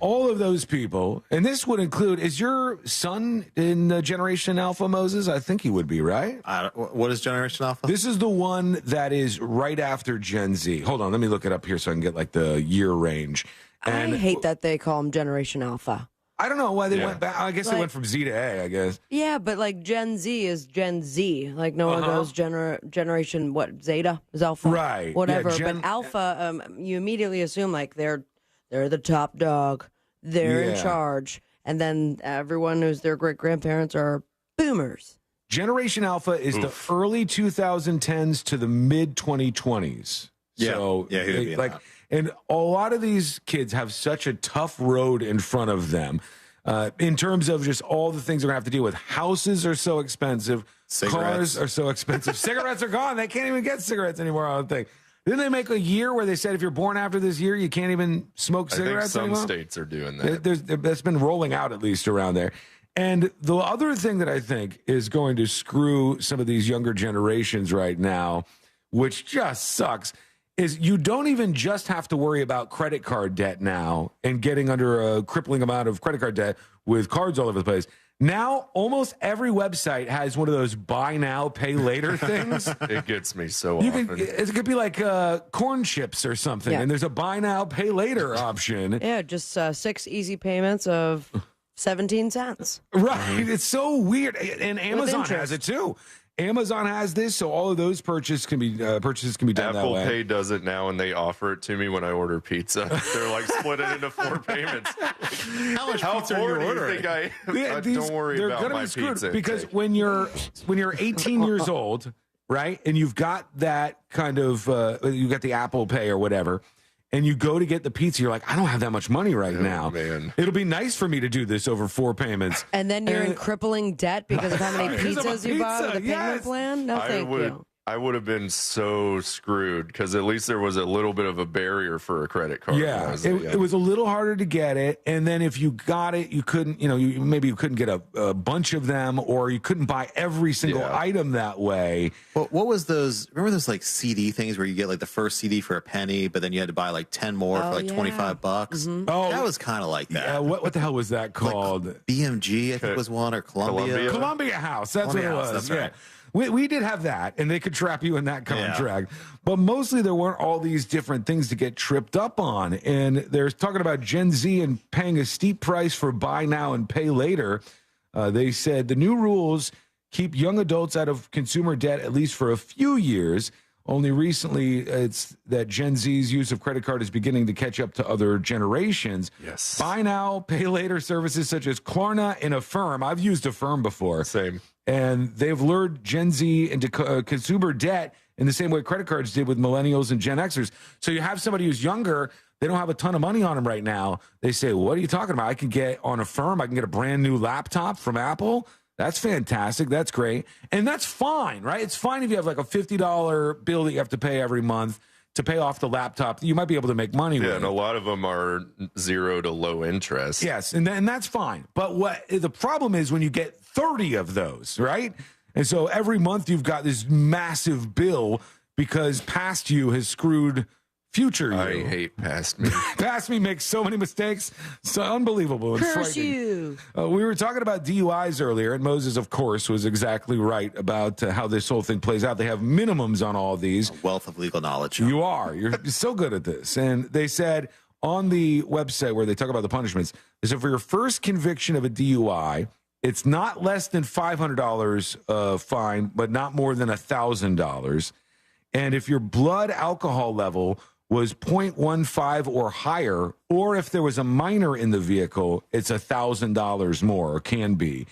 All of those people, and this would include, is your son in the Generation Alpha, Moses? I think he would be, right? What is Generation Alpha? This is the one that is right after Gen Z. Hold on, let me look it up here so I can get like the year range. And I hate that they call them Generation Alpha. I don't know why they went back. I guess they went from Z to A, I guess. Yeah, but like Gen Z is Gen Z. Like no one goes generation, what, Zeta is Alpha? Right. Whatever. Yeah, but Alpha, you immediately assume like they're the top dog. They're in charge. And then everyone who's their great-grandparents are boomers. Generation Alpha is the early 2010s to the mid-2020s. Yeah. So, yeah, who'd be in like, that? and a lot of these kids have such a tough road in front of them in terms of just all the things they're going to have to deal with. Houses are so expensive. Cars are so expensive. Cigarettes are gone. They can't even get cigarettes anymore, I don't think. Didn't they make a year where they said if you're born after this year, you can't even smoke cigarettes anymore? Some states are doing that. That's been rolling out at least around there. And the other thing that I think is going to screw some of these younger generations right now, which just sucks, is you don't even just have to worry about credit card debt now and getting under a crippling amount of credit card debt with cards all over the place. Now, almost every website has one of those buy now, pay later things. It gets me so often. It could be like corn chips or something, and there's a buy now, pay later option. Yeah, just 6 easy payments of 17 cents. Right. It's so weird. And Amazon has it too. Amazon has this, so all of those purchases can be done that way. Apple Pay does it now, and they offer it to me when I order pizza. They're like, split it into 4 payments. How much pizza are you ordering? Don't worry about my pizza. Because when you're 18 years old, right, and you've got that kind of you got the Apple Pay or whatever, and you go to get the pizza, you're like, I don't have that much money right now. Man. It'll be nice for me to do this over 4 payments. And then you're in crippling debt because of how many pizzas you bought with a payment plan? No, thank you. I would have been so screwed because at least there was a little bit of a barrier for a credit card. Yeah, it was a little harder to get it. And then if you got it, you couldn't, maybe you couldn't get a bunch of them, or you couldn't buy every single item that way. Well, what was those? Remember those like CD things where you get like the first CD for a penny, but then you had to buy like 10 more for like $25? Mm-hmm. Oh, that was kind of like that. Yeah, what the hell was that called? Like BMG, I think was one, or Columbia. Columbia House. That's what it was. That's right. We did have that, and they could trap you in that contract. But mostly there weren't all these different things to get tripped up on. And they're talking about Gen Z and paying a steep price for buy now and pay later. They said the new rules keep young adults out of consumer debt at least for a few years. Only recently, it's that Gen Z's use of credit card is beginning to catch up to other generations. Yes. Buy now, pay later services such as Klarna and Affirm. I've used Affirm before. Same. And they've lured Gen Z into consumer debt in the same way credit cards did with millennials and Gen Xers. So you have somebody who's younger, they don't have a ton of money on them right now. They say, what are you talking about? I can get on Affirm, I can get a brand new laptop from Apple. That's fantastic. That's great. And that's fine, right? It's fine if you have like a $50 bill that you have to pay every month to pay off the laptop. You might be able to make money with it. And a lot of them are 0 to low interest. Yes, and that's fine. But what the problem is when you get 30 of those, right? And so every month you've got this massive bill because past you has screwed future you. I hate past me. Past me makes so many mistakes. So unbelievable. And Curse frightening. you. We were talking about DUIs earlier, and Moses, of course, was exactly right about how this whole thing plays out. They have minimums on all these. A wealth of legal knowledge. You are. You're so good at this. And they said on the website where they talk about the punishments, they said for your first conviction of a DUI, it's not less than $500 fine, but not more than $1,000. And if your blood alcohol level was 0.15 or higher, or if there was a minor in the vehicle, it's $1,000 more, or can be.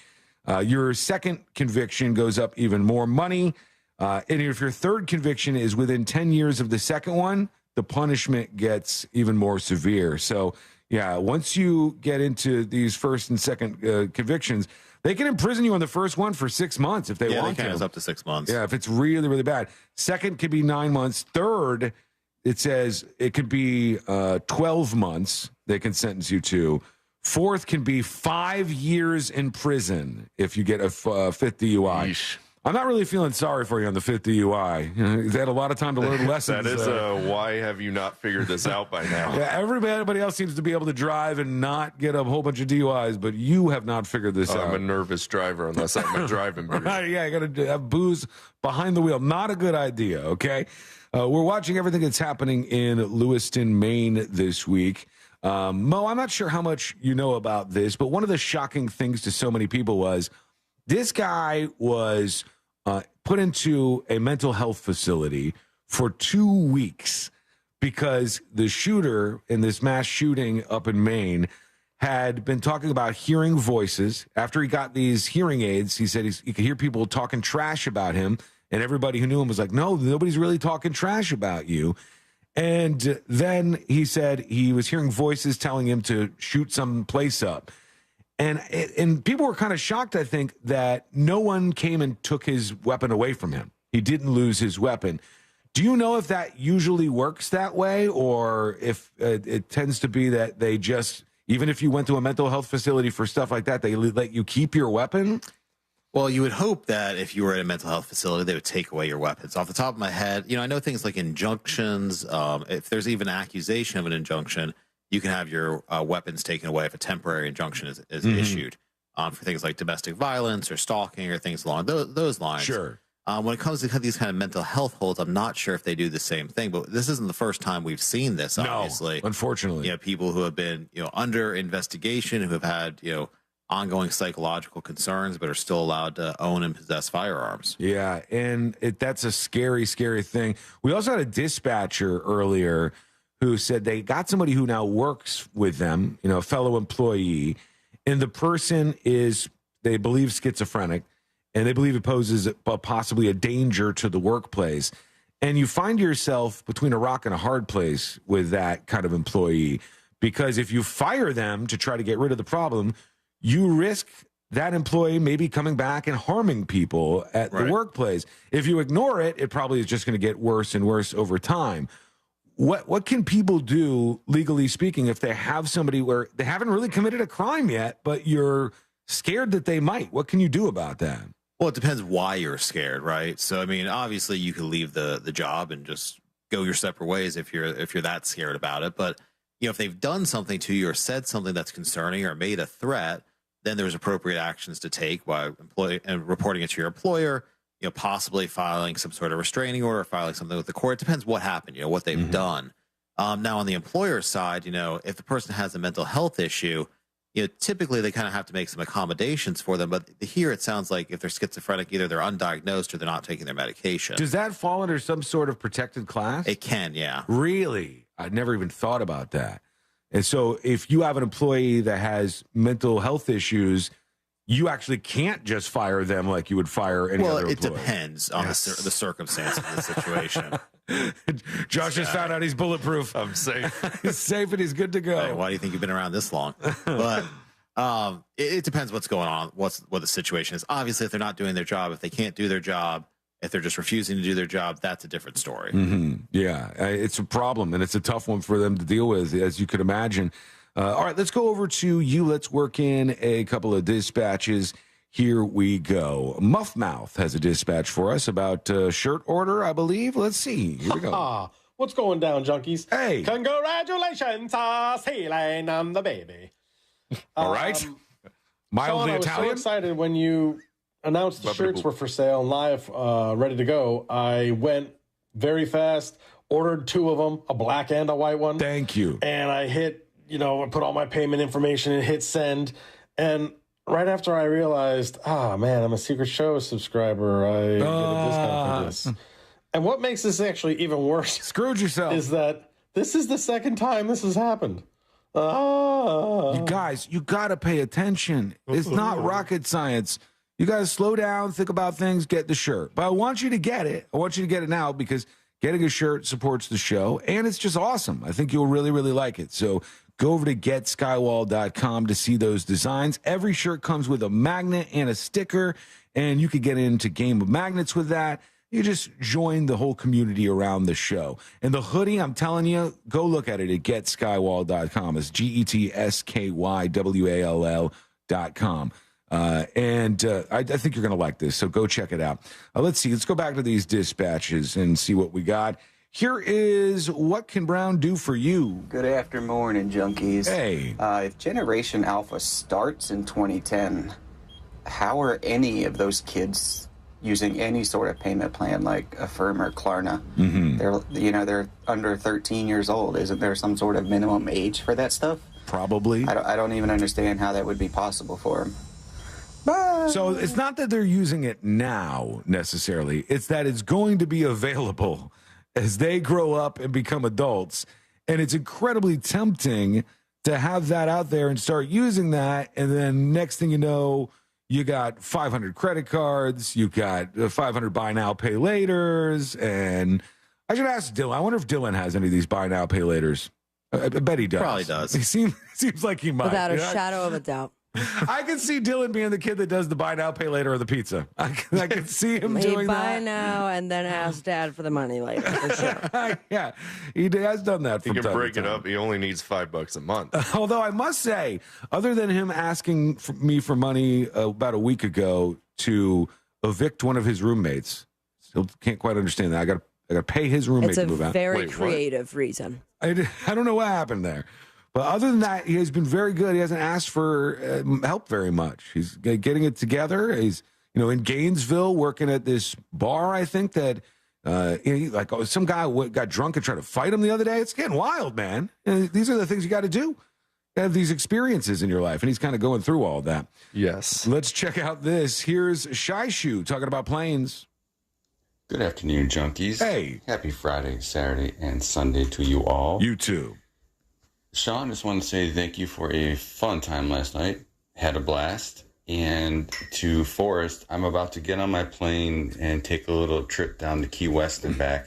Your second conviction goes up even more money. And if your third conviction is within 10 years of the second one, the punishment gets even more severe. So, yeah, once you get into these first and second convictions, they can imprison you on the first one for 6 months if they want to. Yeah, it's up to 6 months. Yeah, if it's really, really bad. Second could be 9 months. Third, it says it could be 12 months they can sentence you to. Fourth can be 5 years in prison if you get a fifth DUI. Yeesh. I'm not really feeling sorry for you on the fifth DUI. You've had a lot of time to learn lessons. That is why have you not figured this out by now? Yeah, everybody else seems to be able to drive and not get a whole bunch of DUIs, but you have not figured this out. I'm a nervous driver unless I'm a driving beer. Right, yeah, you got to have booze behind the wheel. Not a good idea, okay? We're watching everything that's happening in Lewiston, Maine this week. Mo, I'm not sure how much you know about this, but one of the shocking things to so many people was this guy was put into a mental health facility for 2 weeks because the shooter in this mass shooting up in Maine had been talking about hearing voices. After he got these hearing aids, he said he could hear people talking trash about him, and everybody who knew him was like, no, nobody's really talking trash about you. And then he said he was hearing voices telling him to shoot some place up. And people were kind of shocked, I think, that no one came and took his weapon away from him. He didn't lose his weapon. Do you know if that usually works that way, or if it tends to be that they just, even if you went to a mental health facility for stuff like that, they let you keep your weapon? Well, you would hope that if you were in a mental health facility, they would take away your weapons. Off the top of my head, I know things like injunctions. If there's even accusation of an injunction, you can have your weapons taken away if a temporary injunction is issued for things like domestic violence or stalking or things along those lines. Sure. When it comes to these kind of mental health holds, I'm not sure if they do the same thing, but this isn't the first time we've seen this, obviously. No, unfortunately. People who have been, under investigation, who have had, ongoing psychological concerns, but are still allowed to own and possess firearms. Yeah, and that's a scary, scary thing. We also had a dispatcher earlier who said they got somebody who now works with them, a fellow employee, and the person is, they believe, schizophrenic, and they believe it poses possibly a danger to the workplace. And you find yourself between a rock and a hard place with that kind of employee, because if you fire them to try to get rid of the problem, you risk that employee maybe coming back and harming people at the workplace. If you ignore it, it probably is just going to get worse and worse over time. What can people do, legally speaking, if they have somebody where they haven't really committed a crime yet, but you're scared that they might? What can you do about that? Well, it depends why you're scared, right? So, obviously you can leave the job and just go your separate ways if you're that scared about it. But, if they've done something to you or said something that's concerning or made a threat, then there's appropriate actions to take by reporting it to your employer. possibly filing some sort of restraining order, or filing something with the court. It depends what happened, what they've done. Now, on the employer side, if the person has a mental health issue, typically they kind of have to make some accommodations for them. But here it sounds like if they're schizophrenic, either they're undiagnosed or they're not taking their medication. Does that fall under some sort of protected class? It can, yeah. Really? I never even thought about that. And so if you have an employee that has mental health issues, you actually can't just fire them like you would fire any other employee. Well, it depends on the circumstance of the situation. Josh just found out he's bulletproof. I'm safe. He's safe and he's good to go. Hey, why do you think you've been around this long? But it depends what's going on, what the situation is. Obviously, if they're not doing their job, if they can't do their job, if they're just refusing to do their job, that's a different story. Yeah, it's a problem, and it's a tough one for them to deal with, as you could imagine. All right, let's go over to you. Let's work in a couple of dispatches. Here we go. Muffmouth has a dispatch for us about shirt order, I believe. Let's see. Here we go. What's going down, junkies? Hey. Congratulations, Celine and the baby. All right. Mildly Sean, I was Italian. so excited when you announced the shirts were for sale and live, ready to go. I went very fast, ordered 2 of them, a black and a white one. Thank you. And I hit, I put all my payment information and hit send. And right after I realized, man, I'm a Secret Show subscriber. I get a discount for this. And what makes this actually even worse, screwed yourself, is that this is the second time this has happened. You guys, you got to pay attention. It's not rocket science. You got to slow down, think about things, get the shirt. But I want you to get it. I want you to get it now because getting a shirt supports the show, and it's just awesome. I think you'll really, really like it. So go over to getskywall.com to see those designs. Every shirt comes with a magnet and a sticker, and you could get into Game of Magnets with that. You just join the whole community around the show. And the hoodie, I'm telling you, go look at it at getskywall.com. It's GETSKYWALL.com. I think you're going to like this, so go check it out. Let's see. Let's go back to these dispatches and see what we got. Here is What Can Brown Do For You? Good afternoon, junkies. Hey. If Generation Alpha starts in 2010, how are any of those kids using any sort of payment plan like Affirm or Klarna? They're under 13 years old. Isn't there some sort of minimum age for that stuff? Probably. I don't even understand how that would be possible for them. So it's not that they're using it now necessarily. It's that it's going to be available as they grow up and become adults. And it's incredibly tempting to have that out there and start using that. And then next thing you know, you got 500 credit cards, you got 500 buy now, pay laters. And I should ask Dylan. I wonder if Dylan has any of these buy now, pay laters. I bet he does. Probably does. He seems like he might. Without a shadow of a doubt. I can see Dylan being the kid that does the buy now, pay later of the pizza. I can see him doing that. Buy now and then ask dad for the money later, for sure. Yeah, he has done that from He time can break to it time. up. He only needs $5 a month. Although I must say, other than him asking me for money about a week ago to evict one of his roommates, still can't quite understand that. I got to pay his roommate It's a to move out. very creative reason. I don't know what happened there. But other than that, he has been very good. He hasn't asked for help very much. He's getting it together. He's, in Gainesville working at this bar, I think that some guy got drunk and tried to fight him the other day. It's getting wild, man. And these are the things you got to do. You have these experiences in your life, and he's kind of going through all that. Yes. Let's check out this. Here's Shy Shoe talking about planes. Good afternoon, junkies. Hey. Happy Friday, Saturday, and Sunday to you all. You too. Sean, just want to say thank you for a fun time last night. Had a blast. And to Forrest, I'm about to get on my plane and take a little trip down to Key West and back.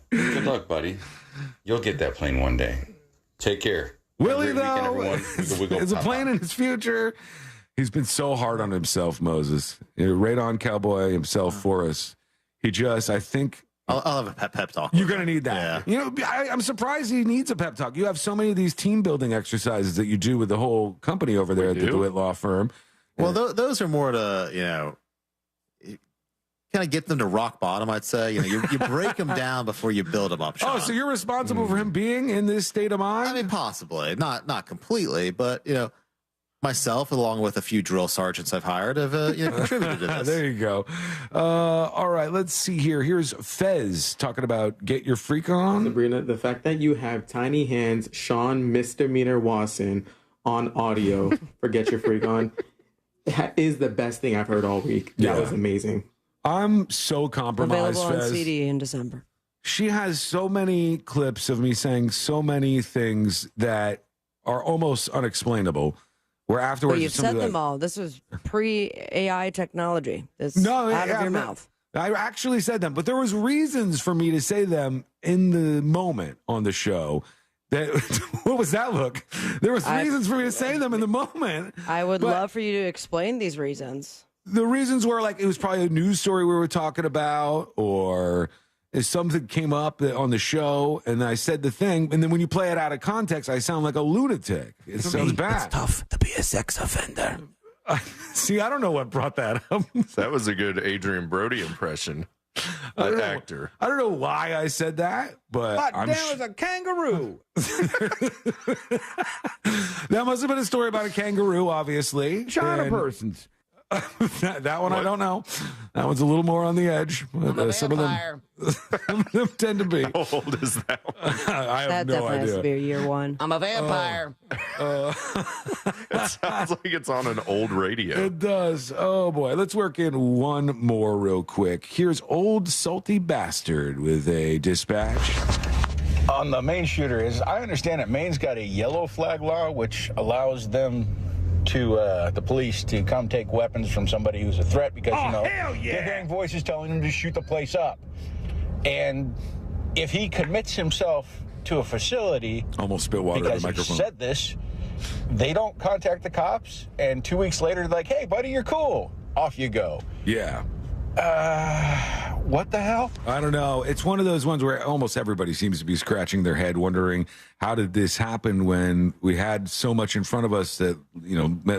Good luck, buddy. You'll get that plane one day. Take care. Will he, Have a great weekend, though? everyone. Is a plane in his future? He's been so hard on himself, Moses. Right on cowboy himself for us. He just, I think... I'll have a pep talk. You're going to need that. Yeah. I'm surprised he needs a pep talk. You have so many of these team building exercises that you do with the whole company over there at the DeWitt Law Firm. Well, those are more to, kind of get them to rock bottom, I'd say. You break them down before you build them up, Sean. Oh, so you're responsible for him being in this state of mind? I mean, possibly. Not completely, but, myself, along with a few drill sergeants I've hired, have contributed to this. There you go. All right, let's see here. Here's Fez talking about Get Your Freak On. Sabrina, the fact that you have Tiny Hands, Sean Misdemeanor Wasson on audio for Get Your Freak On is the best thing I've heard all week. That was amazing. I'm so compromised, Available Fez. on CD in December. She has so many clips of me saying so many things that are almost unexplainable. Where afterwards, But you've said them all. This was pre-AI technology. This out of your mouth. I actually said them, but there was reasons for me to say them in the moment on the show. That what was that look? There was reasons for me to say them in the moment. I would love for you to explain these reasons. The reasons were like it was probably a news story we were talking about, or if something came up on the show, and I said the thing, and then when you play it out of context, I sound like a lunatic. It sounds bad. It's tough to be a sex offender. See, I don't know what brought that up. That was a good Adrian Brody impression. Actor. I don't know why I said that, but Hot damn, it's a kangaroo. That must have been a story about a kangaroo, obviously. China persons. That one I don't know. That one's a little more on the edge. But, some of them tend to be. How old is that one? I have That no definitely has idea. to be a year one. I'm a vampire. It sounds like it's on an old radio. It does. Oh, boy. Let's work in one more real quick. Here's Old Salty Bastard with a dispatch. On the Maine shooter is, I understand that Maine's got a yellow flag law, which allows them to the police to come take weapons from somebody who's a threat because, they're hearing voices telling them to shoot the place up. And if he commits himself to a facility, almost spit water because on the microphone. he said this, they don't contact the cops, and 2 weeks later, they're like, hey, buddy, you're cool. Off you go. Yeah. What the hell? I don't know. It's one of those ones where almost everybody seems to be scratching their head, wondering how did this happen when we had so much in front of us that,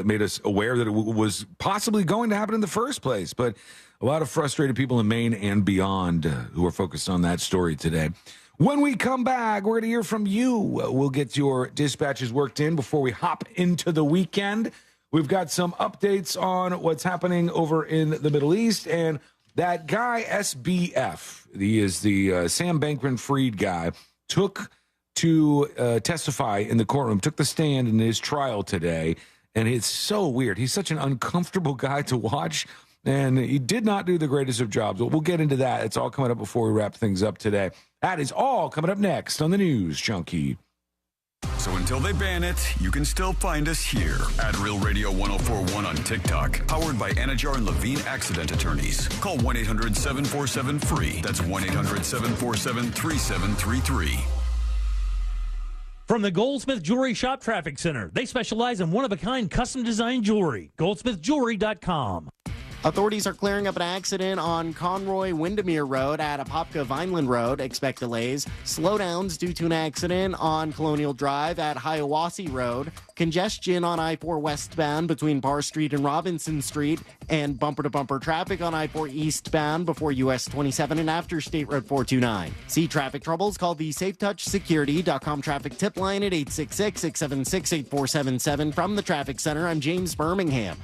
made us aware that it was possibly going to happen in the first place. But a lot of frustrated people in Maine and beyond who are focused on that story today. When we come back, we're going to hear from you. We'll get your dispatches worked in before we hop into the weekend. We've got some updates on what's happening over in the Middle East, and that guy, SBF, he is the Sam Bankman-Fried guy, took to testify in the courtroom, took the stand in his trial today, and it's so weird. He's such an uncomfortable guy to watch, and he did not do the greatest of jobs. But we'll get into that. It's all coming up before we wrap things up today. That is all coming up next on the News Junkie. So until they ban it, you can still find us here at Real Radio 104.1 on TikTok. Powered by Anajar and Levine Accident Attorneys. Call 1-800-747-FREE. That's 1-800-747-3733. From the Goldsmith Jewelry Shop Traffic Center. They specialize in one-of-a-kind custom-designed jewelry. GoldsmithJewelry.com. Authorities are clearing up an accident on Conroy Windermere Road at Apopka Vineland Road. Expect delays. Slowdowns due to an accident on Colonial Drive at Hiawassee Road. Congestion on I-4 westbound between Parr Street and Robinson Street. And bumper-to-bumper traffic on I-4 eastbound before US 27 and after State Road 429. See traffic troubles? Call the SafeTouchSecurity.com traffic tip line at 866-676-8477. From the Traffic Center, I'm James Birmingham.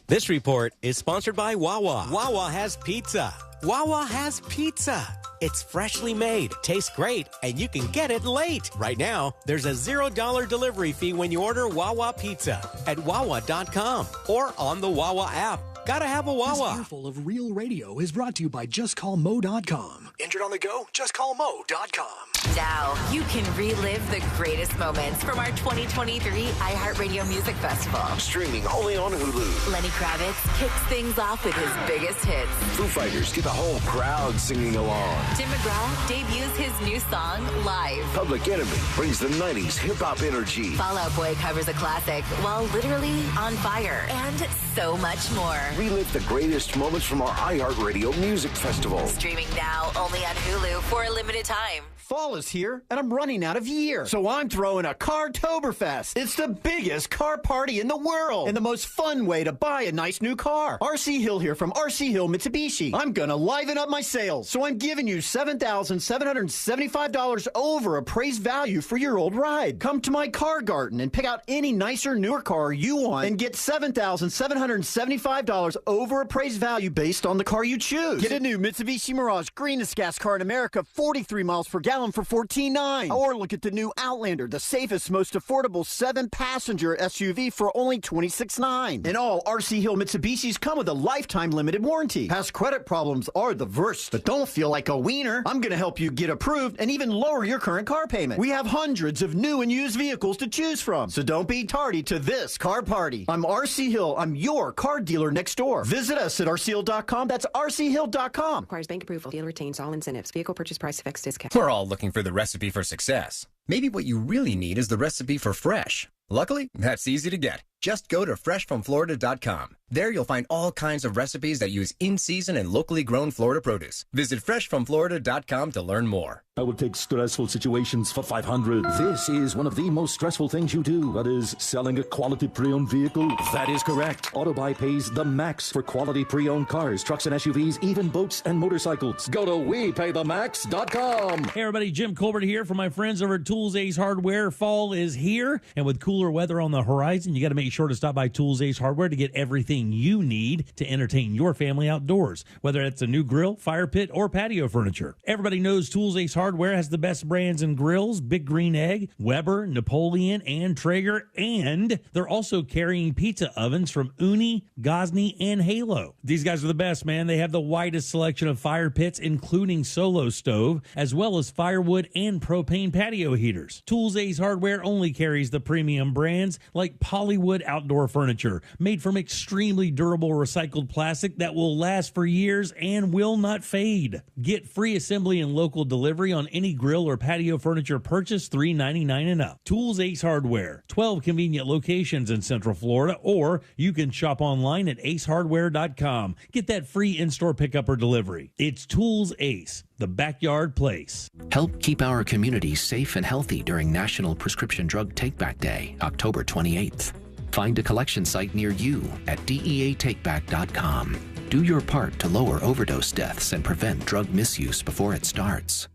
This report is sponsored by Wawa. Wawa has pizza. Wawa has pizza. It's freshly made, tastes great, and you can get it late. Right now, there's a $0 delivery fee when you order Wawa Pizza at Wawa.com or on the Wawa app. Gotta have a Wawa. This earful of Real Radio is brought to you by JustCallMo.com. Injured on the go? JustCallMo.com. Now, you can relive the greatest moments from our 2023 iHeartRadio Music Festival. Streaming only on Hulu. Lenny Kravitz kicks things off with his biggest hits. Foo Fighters get the whole crowd singing along. Tim McGraw debuts his new song live. Public Enemy brings the 90s hip-hop energy. Fall Out Boy covers a classic while literally on fire. And so much more. Relive the greatest moments from our iHeartRadio Music Festival. Streaming now only on Hulu for a limited time. Fall is here, and I'm running out of year. So I'm throwing a Car-toberfest. It's the biggest car party in the world, and the most fun way to buy a nice new car. RC Hill here from RC Hill Mitsubishi. I'm gonna liven up my sales, so I'm giving you $7,775 over appraised value for your old ride. Come to my car garden and pick out any nicer, newer car you want and get $7,775 over appraised value based on the car you choose. Get a new Mitsubishi Mirage, greenest gas car in America, 43 miles per gallon for $14,900. Or look at the new Outlander, the safest, most affordable 7-passenger SUV for only $26,900. And all RC Hill Mitsubishis come with a lifetime limited warranty. Past credit problems are the worst, but don't feel like a wiener. I'm going to help you get approved and even lower your current car payment. We have hundreds of new and used vehicles to choose from, so don't be tardy to this car party. I'm RC Hill. I'm your car dealer next door. Visit us at rchill.com. That's rchill.com. Requires bank approval. Dealer retains all incentives. Vehicle purchase price affects discount. We're all looking for the recipe for success. Maybe what you really need is the recipe for fresh. Luckily, that's easy to get. Just go to freshfromflorida.com. There you'll find all kinds of recipes that use in-season and locally grown Florida produce. Visit freshfromflorida.com to learn more. I will take stressful situations for 500. This is one of the most stressful things you do. That is selling a quality pre-owned vehicle. That is correct. Autobuy pays the max for quality pre-owned cars, trucks and SUVs, even boats and motorcycles. Go to WePayTheMax.com. Hey everybody, Jim Colbert here for my friends over at Tools Ace Hardware. Fall is here, and with cooler weather on the horizon, you got to make sure to stop by Tools Ace Hardware to get everything you need to entertain your family outdoors, whether it's a new grill, fire pit, or patio furniture. Everybody knows Tools Ace Hardware has the best brands in grills: Big Green Egg, Weber, Napoleon, and Traeger, and they're also carrying pizza ovens from Uni, Gosney, and Halo. These guys are the best, man. They have the widest selection of fire pits, including Solo Stove, as well as firewood and propane patio heaters. Tools Ace Hardware only carries the premium brands like Polywood outdoor furniture, made from extremely durable recycled plastic that will last for years and will not fade. Get free assembly and local delivery on any grill or patio furniture purchase $3.99 and up. Tools Ace Hardware, 12 convenient locations in Central Florida, or you can shop online at acehardware.com. Get that free in-store pickup or delivery. It's Tools Ace, the backyard place. Help keep our community safe and healthy during National Prescription Drug Takeback Day, October 28th. Find a collection site near you at deatakeback.com. Do your part to lower overdose deaths and prevent drug misuse before it starts.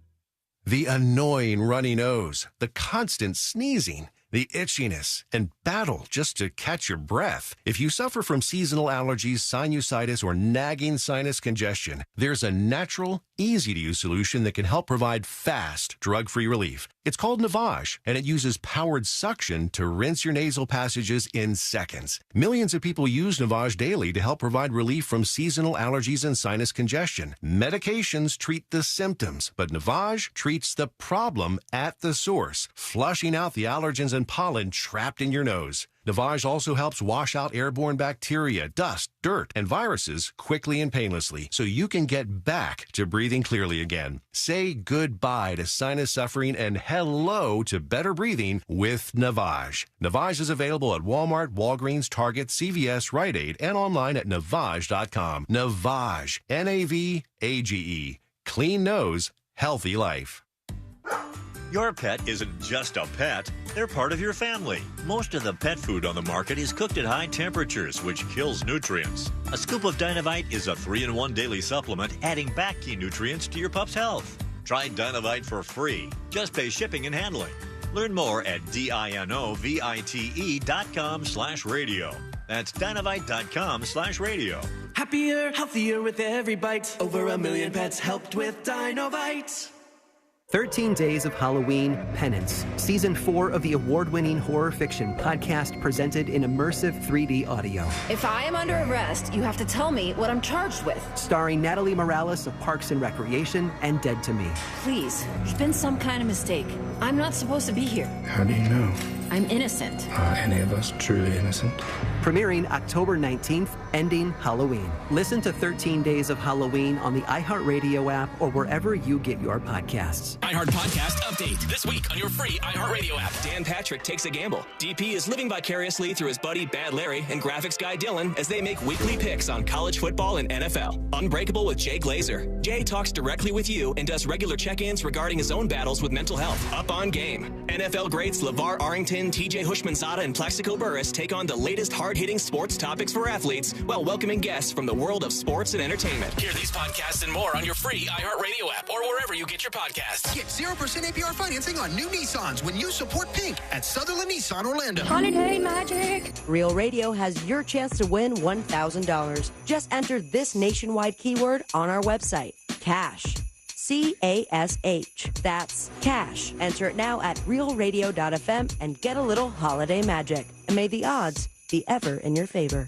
The annoying runny nose, the constant sneezing, the itchiness, and battle just to catch your breath. If you suffer from seasonal allergies, sinusitis, or nagging sinus congestion, there's a natural, easy-to-use solution that can help provide fast, drug-free relief. It's called Navage, and it uses powered suction to rinse your nasal passages in seconds. Millions of people use Navage daily to help provide relief from seasonal allergies and sinus congestion. Medications treat the symptoms, but Navage treats the problem at the source, flushing out the allergens and pollen trapped in your nose. Navage also helps wash out airborne bacteria, dust, dirt, and viruses quickly and painlessly, so you can get back to breathing clearly again. Say goodbye to sinus suffering and hello to better breathing with Navage. Navage is available at Walmart, Walgreens, Target, CVS, Rite Aid, and online at Navage.com. Navage, N-A-V-A-G-E. Clean nose, healthy life. Your pet isn't just a pet, they're part of your family. Most of the pet food on the market is cooked at high temperatures, which kills nutrients. A scoop of Dynavite is a 3-in-1 daily supplement, adding back key nutrients to your pup's health. Try Dynavite for free. Just pay shipping and handling. Learn more at DINOVITE.com/radio. That's Dynavite.com/radio. Happier, healthier with every bite. Over 1 million pets helped with Dynavite. 13 Days of Halloween Penance, Season 4 of the award-winning horror fiction podcast presented in immersive 3D audio. If I am under arrest, you have to tell me what I'm charged with. Starring Natalie Morales of Parks and Recreation and Dead to Me. Please, there's been some kind of mistake. I'm not supposed to be here. How do you know? I'm innocent. Are any of us truly innocent? Premiering October 19th, Ending Halloween. Listen to 13 Days of Halloween on the iHeartRadio app or wherever you get your podcasts. iHeart Podcast Update. This week on your free iHeartRadio app. Dan Patrick takes a gamble. DP is living vicariously through his buddy Bad Larry and graphics guy Dylan as they make weekly picks on college football and NFL. Unbreakable with Jay Glazer. Jay talks directly with you and does regular check-ins regarding his own battles with mental health. Up on Game. NFL greats LeVar Arrington, TJ Hushmanzada, and Plexico Burris take on the latest hard-hitting sports topics for athletes while welcoming guests from the world of sports and entertainment. Hear these podcasts and more on your free iHeartRadio app or wherever you get your podcasts. Get 0% APR financing on new Nissans when you support Pink at Sutherland Nissan Orlando. Holiday magic. Real Radio has your chance to win $1,000. Just enter this nationwide keyword on our website, cash. CASH. That's cash. Enter it now at realradio.fm and get a little holiday magic. And may the odds be ever in your favor.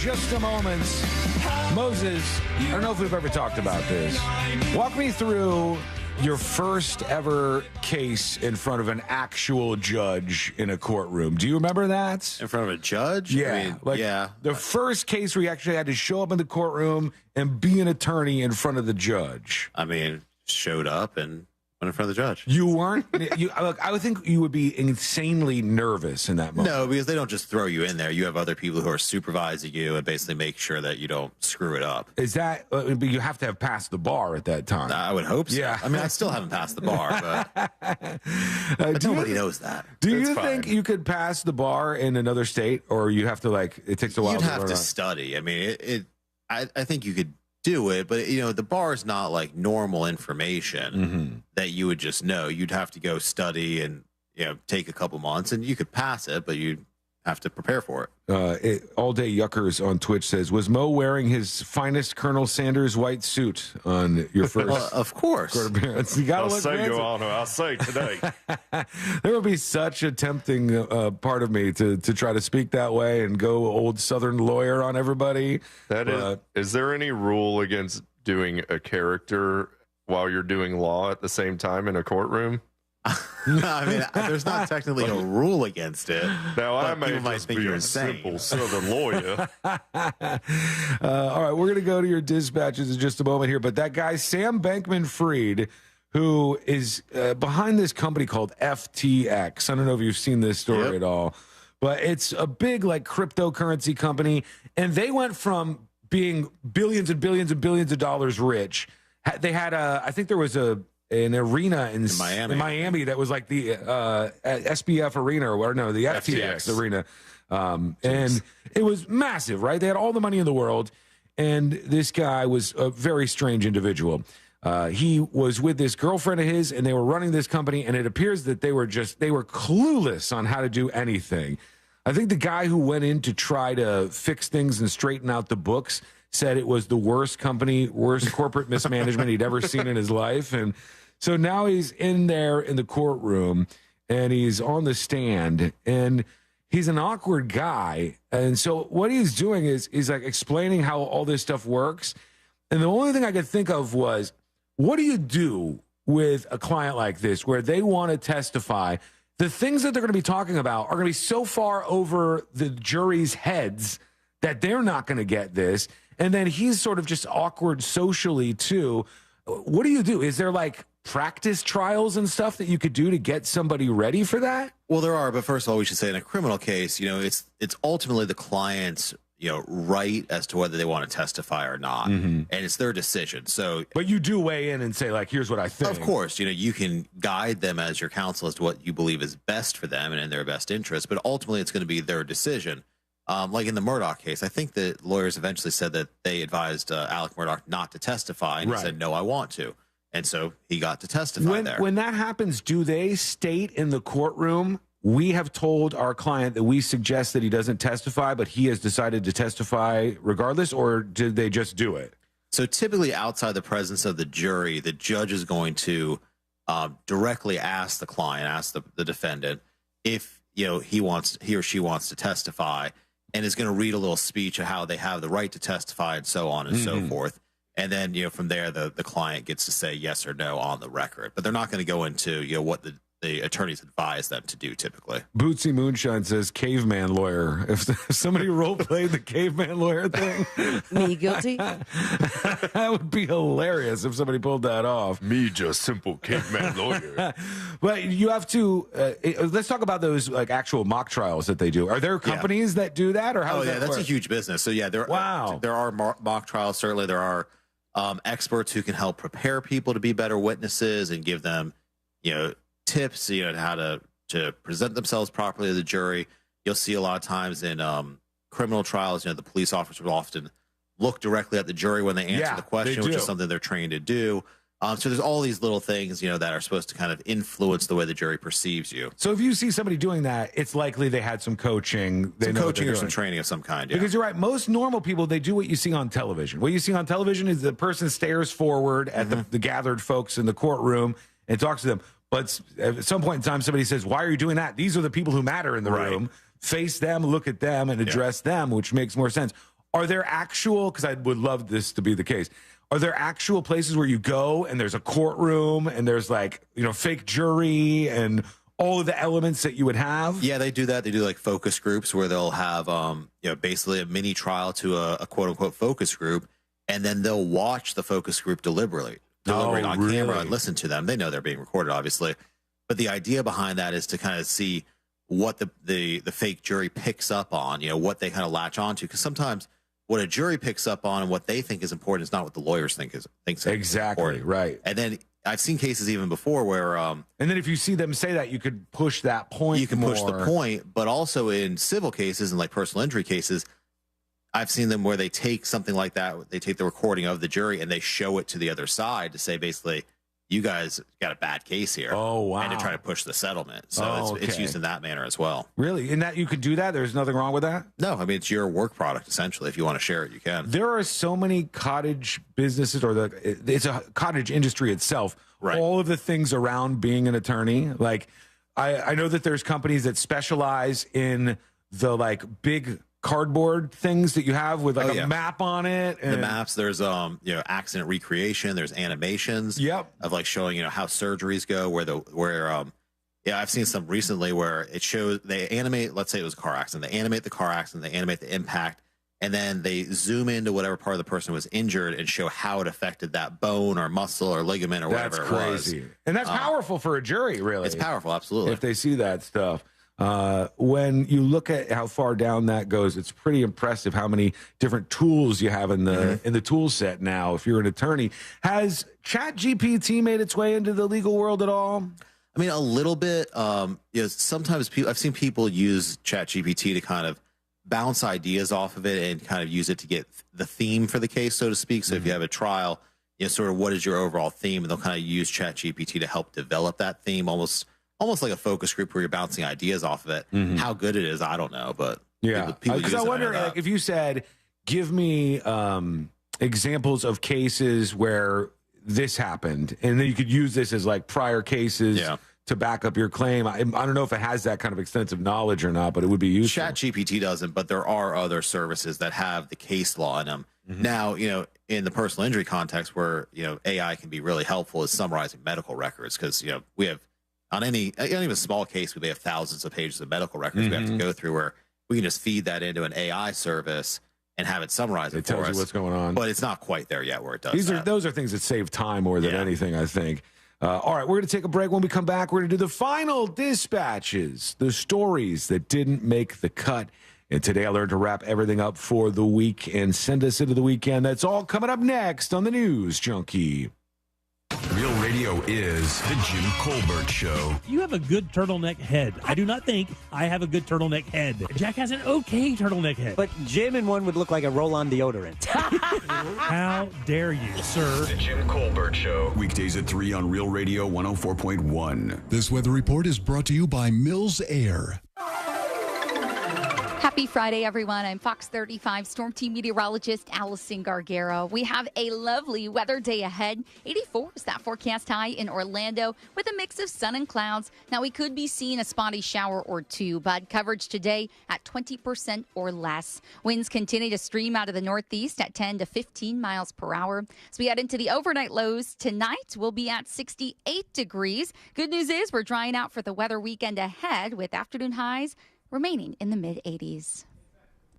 Just a moment. Moses, I don't know if we've ever talked about this. Walk me through your first ever case in front of an actual judge in a courtroom. Do you remember that? In front of a judge? Yeah. I mean, yeah. The first case where you actually had to show up in the courtroom and be an attorney in front of the judge. I mean, showed up and went in front of the judge. You weren't? Look, I would think you would be insanely nervous in that moment. No, because they don't just throw you in there. You have other people who are supervising you and basically make sure that you don't screw it up. Is that, but you have to have passed the bar at that time. I would hope so. Yeah. I mean, I still haven't passed the bar, but nobody knows that. Do you think you could pass the bar in another state, or you have to, like, it takes a while? You'd have to study. I mean, I think you could do it, but the bar is not like normal information that you would just know. You'd have to go study and take a couple months, and you could pass it, but you'd have to prepare for it. All Day Yuckers on Twitch says, was Mo wearing his finest Colonel Sanders white suit on your first of course court appearance? You gotta look fancy. I'll say today. There would be such a tempting part of me to try to speak that way and go old Southern lawyer on everybody. Is there any rule against doing a character while you're doing law at the same time in a courtroom? I mean, there's not technically a rule against it. Now, I might think be you're a insane. simple Southern lawyer. All right, we're going to go to your dispatches in just a moment here. But that guy, Sam Bankman-Fried, who is behind this company called FTX. I don't know if you've seen this story at all, but it's a big, like, cryptocurrency company. And they went from being billions and billions and billions of dollars rich. They had I think there was an arena in Miami that was like the SBF arena, or no, the FTX arena. And it was massive, right? They had all the money in the world. And this guy was a very strange individual. He was with this girlfriend of his, and they were running this company. And it appears that they were clueless on how to do anything. I think the guy who went in to try to fix things and straighten out the books said it was the worst corporate mismanagement he'd ever seen in his life. And so now he's in there in the courtroom, and he's on the stand, and he's an awkward guy. And so what he's doing is he's like explaining how all this stuff works. And the only thing I could think of was, what do you do with a client like this where they want to testify? The things that they're going to be talking about are going to be so far over the jury's heads that they're not going to get this. And then he's sort of just awkward socially too. What do you do? Is there like practice trials and stuff that you could do to get somebody ready for that? Well, there are, but first of all, we should say in a criminal case, it's ultimately the client's right as to whether they want to testify or not, and it's their decision. So, but you do weigh in and say, like, here's what I think. Of course, you can guide them as your counsel as to what you believe is best for them and in their best interest, but ultimately it's going to be their decision. Like in the Murdoch case, I think the lawyers eventually said that they advised Alec Murdoch not to testify, and he said, no, I want to. And so he got to testify there. When that happens, do they state in the courtroom, we have told our client that we suggest that he doesn't testify, but he has decided to testify regardless, or did they just do it? So typically outside the presence of the jury, the judge is going to directly ask the client, ask the defendant if he or she wants to testify, and is going to read a little speech of how they have the right to testify and so on and so forth. And then, from there, the client gets to say yes or no on the record. But they're not going to go into, what the attorneys advise them to do typically. Bootsy Moonshine says caveman lawyer. If somebody role-played the caveman lawyer thing. Me guilty? That would be hilarious if somebody pulled that off. Me just simple caveman lawyer. But you have to, let's talk about those like actual mock trials that they do. Are there companies that do that? Or how does that that's work? a huge business. So there are mock trials. Certainly there are experts who can help prepare people to be better witnesses and give them, tips, how to present themselves properly to the jury. You'll see a lot of times in criminal trials, the police officer will often look directly at the jury when they answer the question, which is something they're trained to do. So there's all these little things, that are supposed to kind of influence the way the jury perceives you. So if you see somebody doing that, it's likely they had some coaching. Some coaching or some training of some kind, Because you're right. Most normal people, they do what you see on television. What you see on television is the person stares forward at the gathered folks in the courtroom and talks to them. But at some point in time, somebody says, why are you doing that? These are the people who matter in the room. Face them, look at them, and address them, which makes more sense. Are there actual, because I would love this to be the case, are there actual places where you go and there's a courtroom and there's like, fake jury and all of the elements that you would have? Yeah, they do that. They do like focus groups where they'll have, basically a mini trial to a quote unquote focus group. And then they'll watch the focus group deliberate on camera and listen to them. They know they're being recorded, obviously. But the idea behind that is to kind of see what the fake jury picks up on, what they kind of latch onto. Because sometimes what a jury picks up on and what they think is important is not what the lawyers think is important. Right. And then I've seen cases even before where and then if you see them say that, you could push that point. You can push the point, but also in civil cases and like personal injury cases, I've seen them where they take something like that, they take the recording of the jury and they show it to the other side to say basically, you guys got a bad case here. Oh, wow. And to try to push the settlement. So it's used in that manner as well. Really? In that you could do that? There's nothing wrong with that? No, I mean, it's your work product, essentially. If you want to share it, you can. There are so many cottage businesses, or it's a cottage industry itself. Right. All of the things around being an attorney. Like, I know that there's companies that specialize in the like big cardboard things that you have with like a map on it. And the maps, there's accident recreation, there's animations of like showing how surgeries go, where I've seen some recently where it shows they animate, let's say it was a car accident, they animate the car accident, they animate the impact, and then they zoom into whatever part of the person was injured and show how it affected that bone or muscle or ligament or whatever it was. And that's powerful for a jury, really. It's powerful, absolutely. If they see that stuff. When you look at how far down that goes, it's pretty impressive how many different tools you have in the tool set now. If you're an attorney, has ChatGPT made its way into the legal world at all? I mean, a little bit. Sometimes I've seen people use ChatGPT to kind of bounce ideas off of it and kind of use it to get the theme for the case, so to speak. So if you have a trial, sort of what is your overall theme, and they'll kind of use ChatGPT to help develop that theme, almost like a focus group where you're bouncing ideas off of it. How good it is, I don't know, but people because I wonder, like, if you said, give me examples of cases where this happened, and then you could use this as like prior cases to back up your claim. I don't know if it has that kind of extensive knowledge or not, but it would be useful. ChatGPT doesn't, but there are other services that have the case law in them. Now, in the personal injury context where, AI can be really helpful is summarizing medical records, because, we have, on any even small case, we may have thousands of pages of medical records we have to go through, where we can just feed that into an AI service and have it summarize it for us. It tells you what's going on. But it's not quite there yet where it does Those are things that save time more than anything, I think. All right, we're going to take a break. When we come back, we're going to do the final dispatches, the stories that didn't make the cut. And today I learned to wrap everything up for the week and send us into the weekend. That's all coming up next on the News Junkie. Real Radio is The Jim Colbert Show. You have a good turtleneck head. I do not think I have a good turtleneck head. Jack has an okay turtleneck head. But Jim in one would look like a roll-on deodorant. How dare you, sir? The Jim Colbert Show. Weekdays at 3 on Real Radio 104.1. This weather report is brought to you by Mills Air. Happy Friday, everyone. I'm Fox 35 Storm Team meteorologist Allison Gargaro. We have a lovely weather day ahead. 84 is that forecast high in Orlando with a mix of sun and clouds. Now, we could be seeing a spotty shower or two, but coverage today at 20% or less. Winds continue to stream out of the northeast at 10 to 15 miles per hour. As we head into the overnight lows tonight, we'll be at 68 degrees. Good news is we're drying out for the weather weekend ahead with afternoon highs remaining in the mid-80s.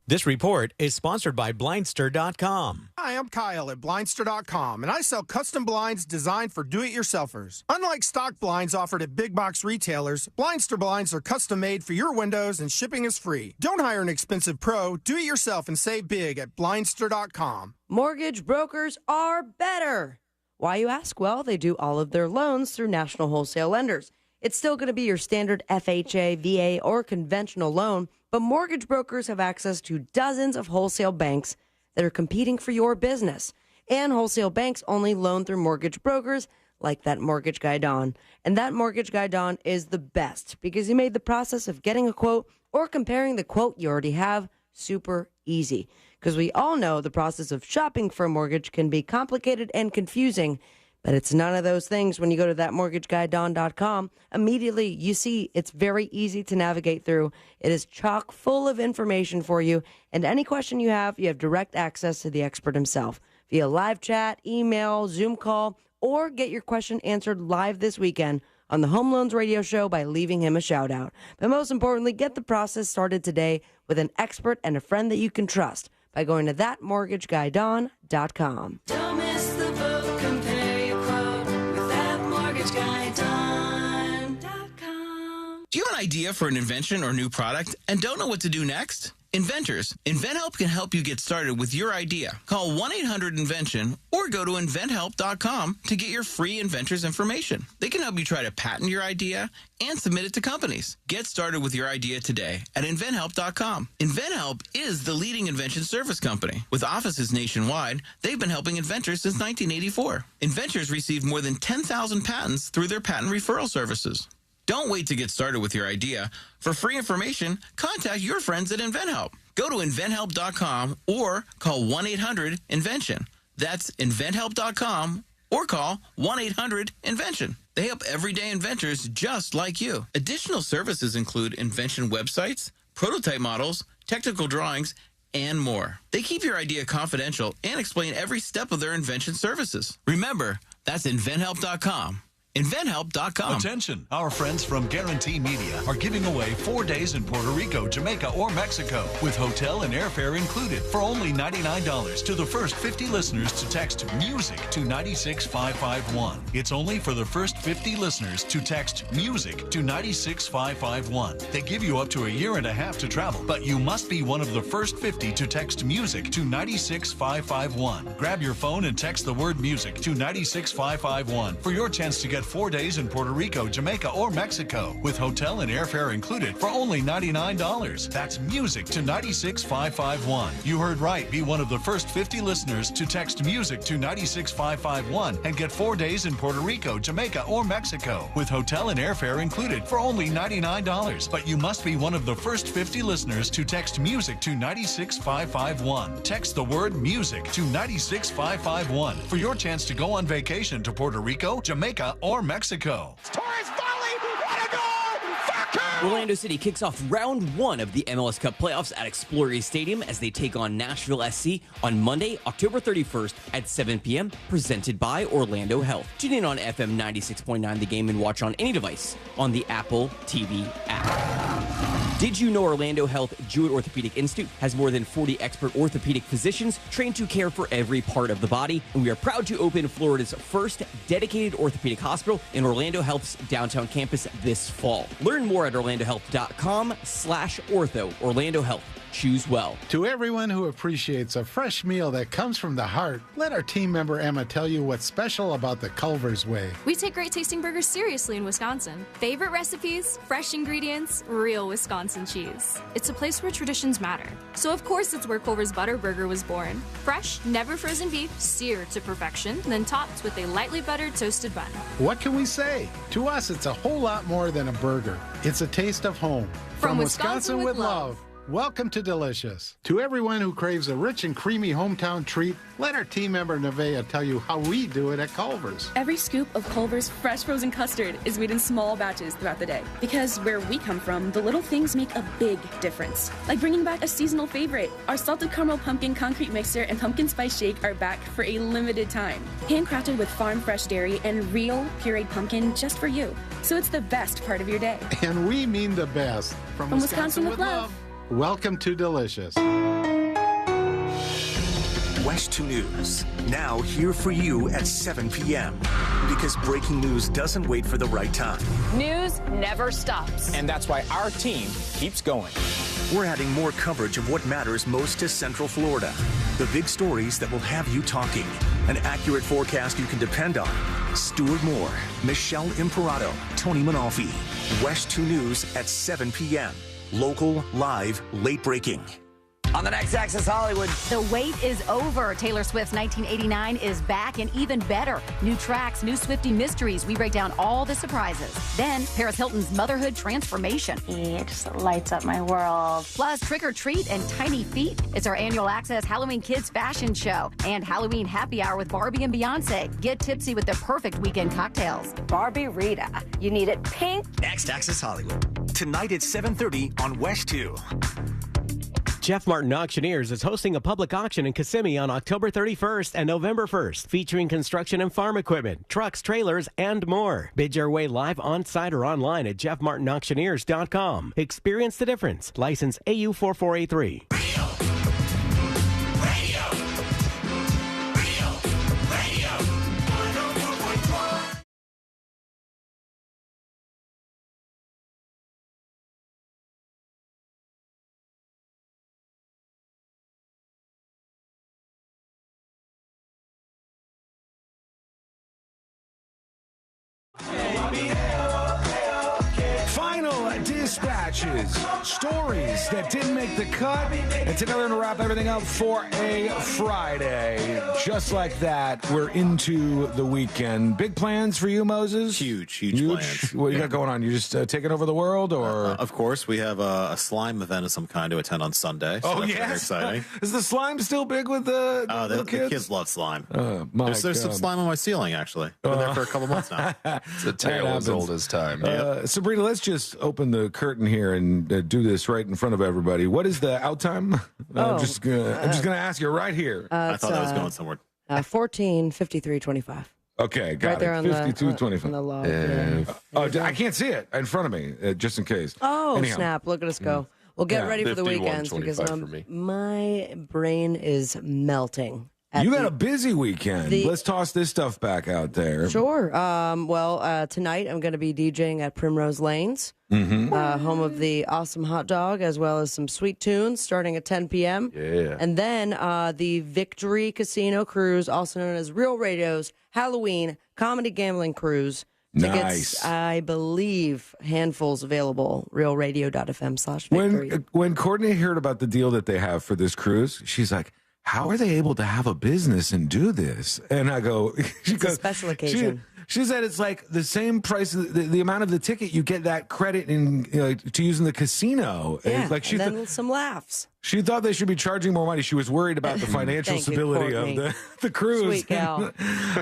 This report is sponsored by Blindster.com. Hi, I'm Kyle at Blindster.com, and I sell custom blinds designed for do-it-yourselfers. Unlike stock blinds offered at big box retailers, Blindster blinds are custom made for your windows and shipping is free. Don't hire an expensive pro. Do it yourself and save big at Blindster.com. Mortgage brokers are better. Why, you ask? Well, they do all of their loans through national wholesale lenders. It's still going to be your standard FHA, VA, or conventional loan, but mortgage brokers have access to dozens of wholesale banks that are competing for your business. And wholesale banks only loan through mortgage brokers like that mortgage guy, Don. And that mortgage guy, Don, is the best because he made the process of getting a quote or comparing the quote you already have super easy. Because we all know the process of shopping for a mortgage can be complicated and confusing. But it's none of those things when you go to thatmortgageguydon.com. Immediately, you see it's very easy to navigate through. It is chock full of information for you. And any question you have direct access to the expert himself via live chat, email, Zoom call, or get your question answered live this weekend on the Home Loans Radio Show by leaving him a shout out. But most importantly, get the process started today with an expert and a friend that you can trust by going to thatmortgageguydon.com. Don't miss the boat, compare Do you have an idea for an invention or new product and don't know what to do next? Inventors, InventHelp can help you get started with your idea. Call 1-800-INVENTION or go to inventhelp.com to get your free inventor's information. They can help you try to patent your idea and submit it to companies. Get started with your idea today at inventhelp.com. InventHelp is the leading invention service company. With offices nationwide, they've been helping inventors since 1984. Inventors receive more than 10,000 patents through their patent referral services. Don't wait to get started with your idea. For free information, contact your friends at InventHelp. Go to inventhelp.com or call 1-800-INVENTION. That's inventhelp.com or call 1-800-INVENTION. They help everyday inventors just like you. Additional services include invention websites, prototype models, technical drawings, and more. They keep your idea confidential and explain every step of their invention services. Remember, that's inventhelp.com. InventHelp.com. Attention, our friends from Guarantee Media are giving away 4 days in Puerto Rico, Jamaica, or Mexico with hotel and airfare included for only $99 to the first 50 listeners to text MUSIC to 96551. It's only for the first 50 listeners to text MUSIC to 96551. They give you up to a year and a half to travel, but you must be one of the first 50 to text MUSIC to 96551. Grab your phone and text the word MUSIC to 96551 for your chance to get 4 days in Puerto Rico, Jamaica, or Mexico with hotel and airfare included for only $99. That's MUSIC to 96551. You heard right. Be one of the first 50 listeners to text MUSIC to 96551 and get 4 days in Puerto Rico, Jamaica, or Mexico with hotel and airfare included for only $99. But you must be one of the first 50 listeners to text MUSIC to 96551. Text the word MUSIC to 96551 for your chance to go on vacation to Puerto Rico, Jamaica, or Mexico. Torres volley! What a goal! Orlando City kicks off round 1 of the MLS Cup playoffs at Exploria Stadium as they take on Nashville SC on Monday, October 31st at 7 p.m., presented by Orlando Health. Tune in on FM 96.9 The Game and watch on any device on the Apple TV app. Did you know Orlando Health Jewett Orthopedic Institute has more than 40 expert orthopedic physicians trained to care for every part of the body? And we are proud to open Florida's first dedicated orthopedic hospital in Orlando Health's downtown campus this fall. Learn more at orlandohealth.com/ortho. Orlando Health, choose well. To everyone who appreciates a fresh meal that comes from the heart, let our team member Emma tell you what's special about the Culver's way. We take great tasting burgers seriously in Wisconsin. Favorite recipes, fresh ingredients, real Wisconsin cheese. It's a place where traditions matter. So of course it's where Culver's Butter Burger was born. Fresh, never frozen beef, seared to perfection, then topped with a lightly buttered toasted bun. What can we say? To us, it's a whole lot more than a burger. It's a taste of home. From Wisconsin with love. Welcome to Delicious. To everyone who craves a rich and creamy hometown treat, let our team member Nevaeh tell you how we do it at Culver's. Every scoop of Culver's fresh frozen custard is made in small batches throughout the day. Because where we come from, the little things make a big difference. Like bringing back a seasonal favorite. Our salted caramel pumpkin concrete mixer and pumpkin spice shake are back for a limited time. Handcrafted with farm fresh dairy and real pureed pumpkin just for you. So it's the best part of your day. And we mean the best. From Wisconsin with love. Welcome to Delicious. West 2 News, now here for you at 7 p.m. Because breaking news doesn't wait for the right time. News never stops. And that's why our team keeps going. We're adding more coverage of what matters most to Central Florida. The big stories that will have you talking. An accurate forecast you can depend on. Stuart Moore, Michelle Imperato, Tony Manalfi. West 2 News at 7 p.m. Local, live, late breaking. On the next Access Hollywood. The wait is over. Taylor Swift's 1989 is back and even better. New tracks, new Swiftie mysteries. We break down all the surprises. Then Paris Hilton's motherhood transformation. It just lights up my world. Plus Trick or Treat and Tiny Feet. It's our annual Access Halloween Kids fashion show. And Halloween happy hour with Barbie and Beyonce. Get tipsy with the perfect weekend cocktails. Barbie Rita. You need it pink. Next Access Hollywood. Tonight at 7:30 on West 2. Jeff Martin Auctioneers is hosting a public auction in Kissimmee on October 31st and November 1st, featuring construction and farm equipment, trucks, trailers, and more. Bid your way live on-site or online at jeffmartinauctioneers.com. Experience the difference. License AU 4483. Final dispatches, stories that didn't make the cut, and today we're going to wrap everything up for a Friday. Just like that, we're into the weekend. Big plans for you, Moses? Huge plans. What do you got going on? You just taking over the world, or? Of course, we have a slime event of some kind to attend on Sunday. So that's very exciting. Is the slime still big with the the kids? kids love slime. There's some slime on my ceiling, actually. Been there for a couple months now. It's a tale as old as time. Sabrina, let's just open the curtain here and do this right in front of everybody. What is the out time? I'm just gonna ask you right here. I thought that was going somewhere. 14:53:25. Okay, got right there it. on 52:25. on the log. Yeah. I can't see it in front of me, just in case. Oh, Anyhow. Snap. Look at us go. Well, get ready for the weekends because for me. my brain is melting. You got a busy weekend. Let's toss this stuff back out there. Sure. Tonight I'm going to be DJing at Primrose Lanes, home of the awesome hot dog, as well as some sweet tunes starting at 10 p.m. Yeah. And then the Victory Casino Cruise, also known as Real Radio's Halloween Comedy Gambling Cruise. Nice. Tickets, I believe, handfuls available. realradio.fm/victory. When Courtney heard about the deal that they have for this cruise, she's like, how are they able to have a business and do this? And I go, it's a special occasion. She said it's like the same price, the amount of the ticket, you get that credit to use in the casino. Yeah, like and then some laughs. She thought they should be charging more money. She was worried about the financial stability of the cruise. Sweet gal.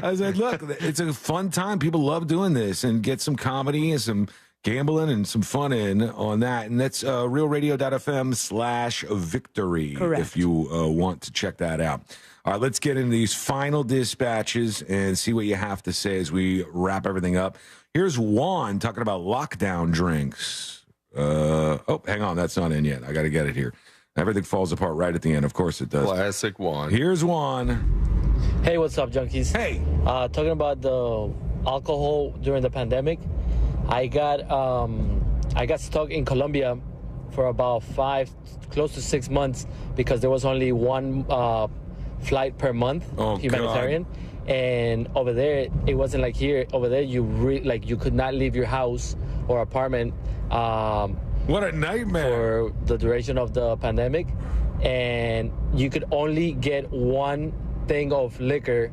I was like, look, it's a fun time. People love doing this, and get some comedy and some gambling and some fun in on that. And that's realradio.fm/victory. Correct. If you want to check that out. All right, let's get into these final dispatches and see what you have to say as we wrap everything up. Here's Juan talking about lockdown drinks. Hang on. That's not in yet. I got to get it here. Everything falls apart right at the end. Of course it does. Classic Juan. Here's Juan. Hey, what's up, junkies? Hey. Talking about the alcohol during the pandemic. I got stuck in Colombia for about 5, close to 6 months, because there was only one flight per month, humanitarian. God. And over there, it wasn't like here. Over there, you could not leave your house or apartment. What a nightmare. For the duration of the pandemic. And you could only get one thing of liquor,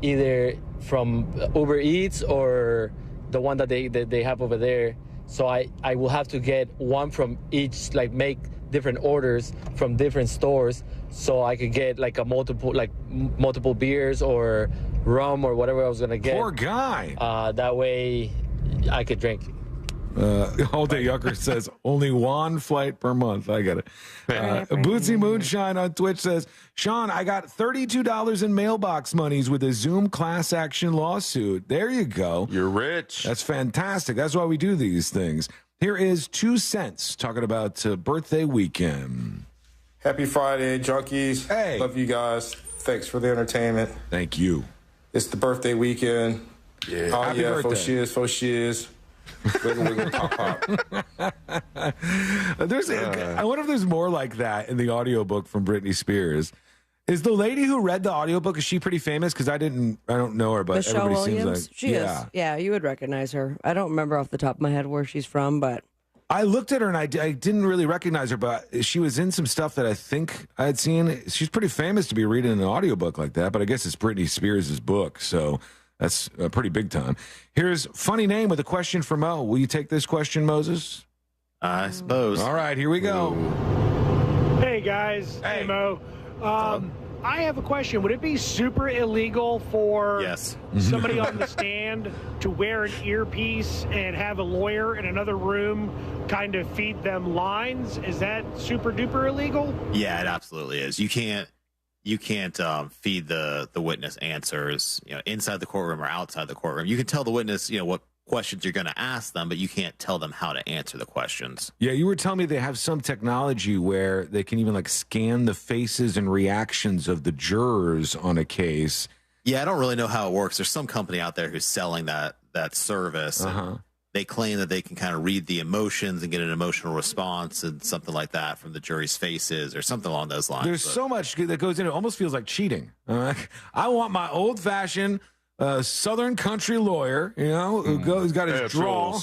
either from Uber Eats or the one that they have over there. So I will have to get one from each, like make different orders from different stores, so I could get like multiple beers or rum or whatever I was gonna get. Poor guy. That way I could drink. All Day Yucker says only one flight per month. I get it. Bootsy Moonshine on Twitch says, Sean, I got $32 in mailbox monies with a Zoom class action lawsuit. There you go. You're rich. That's fantastic. That's why we do these things. Here is 2 cents talking about birthday weekend. Happy Friday, junkies. Hey. Love you guys. Thanks for the entertainment. Thank you. It's the birthday weekend. Yeah. Oh, Happy yeah. birthday. Faux shiz. Wiggle, wiggle, pop, pop. I wonder if there's more like that in the audiobook from Britney Spears. Is the lady who read the audiobook, is she pretty famous? Because I don't know her, but Michelle everybody Williams? seems like She is. Yeah, you would recognize her. I don't remember off the top of my head where she's from, but I looked at her and I didn't really recognize her, but she was in some stuff that I think I had seen. She's pretty famous to be reading an audiobook like that, but I guess it's Britney Spears' book, so that's pretty big time. Here's funny name with a question for Mo. Will you take this question, Moses? I suppose. All right, here we go. Hey, guys. Hey, Mo. I have a question. Would it be super illegal for somebody on the stand to wear an earpiece and have a lawyer in another room kind of feed them lines? Is that super duper illegal? Yeah, it absolutely is. You can't feed the witness answers, inside the courtroom or outside the courtroom. You can tell the witness, what questions you're going to ask them, but you can't tell them how to answer the questions. Yeah, you were telling me they have some technology where they can even scan the faces and reactions of the jurors on a case. Yeah, I don't really know how it works. There's some company out there who's selling that service. And they claim that they can kind of read the emotions and get an emotional response and something like that from the jury's faces or something along those lines. There's so much that goes in. It almost feels like cheating. I want my old-fashioned Southern country lawyer, who's got his drawl.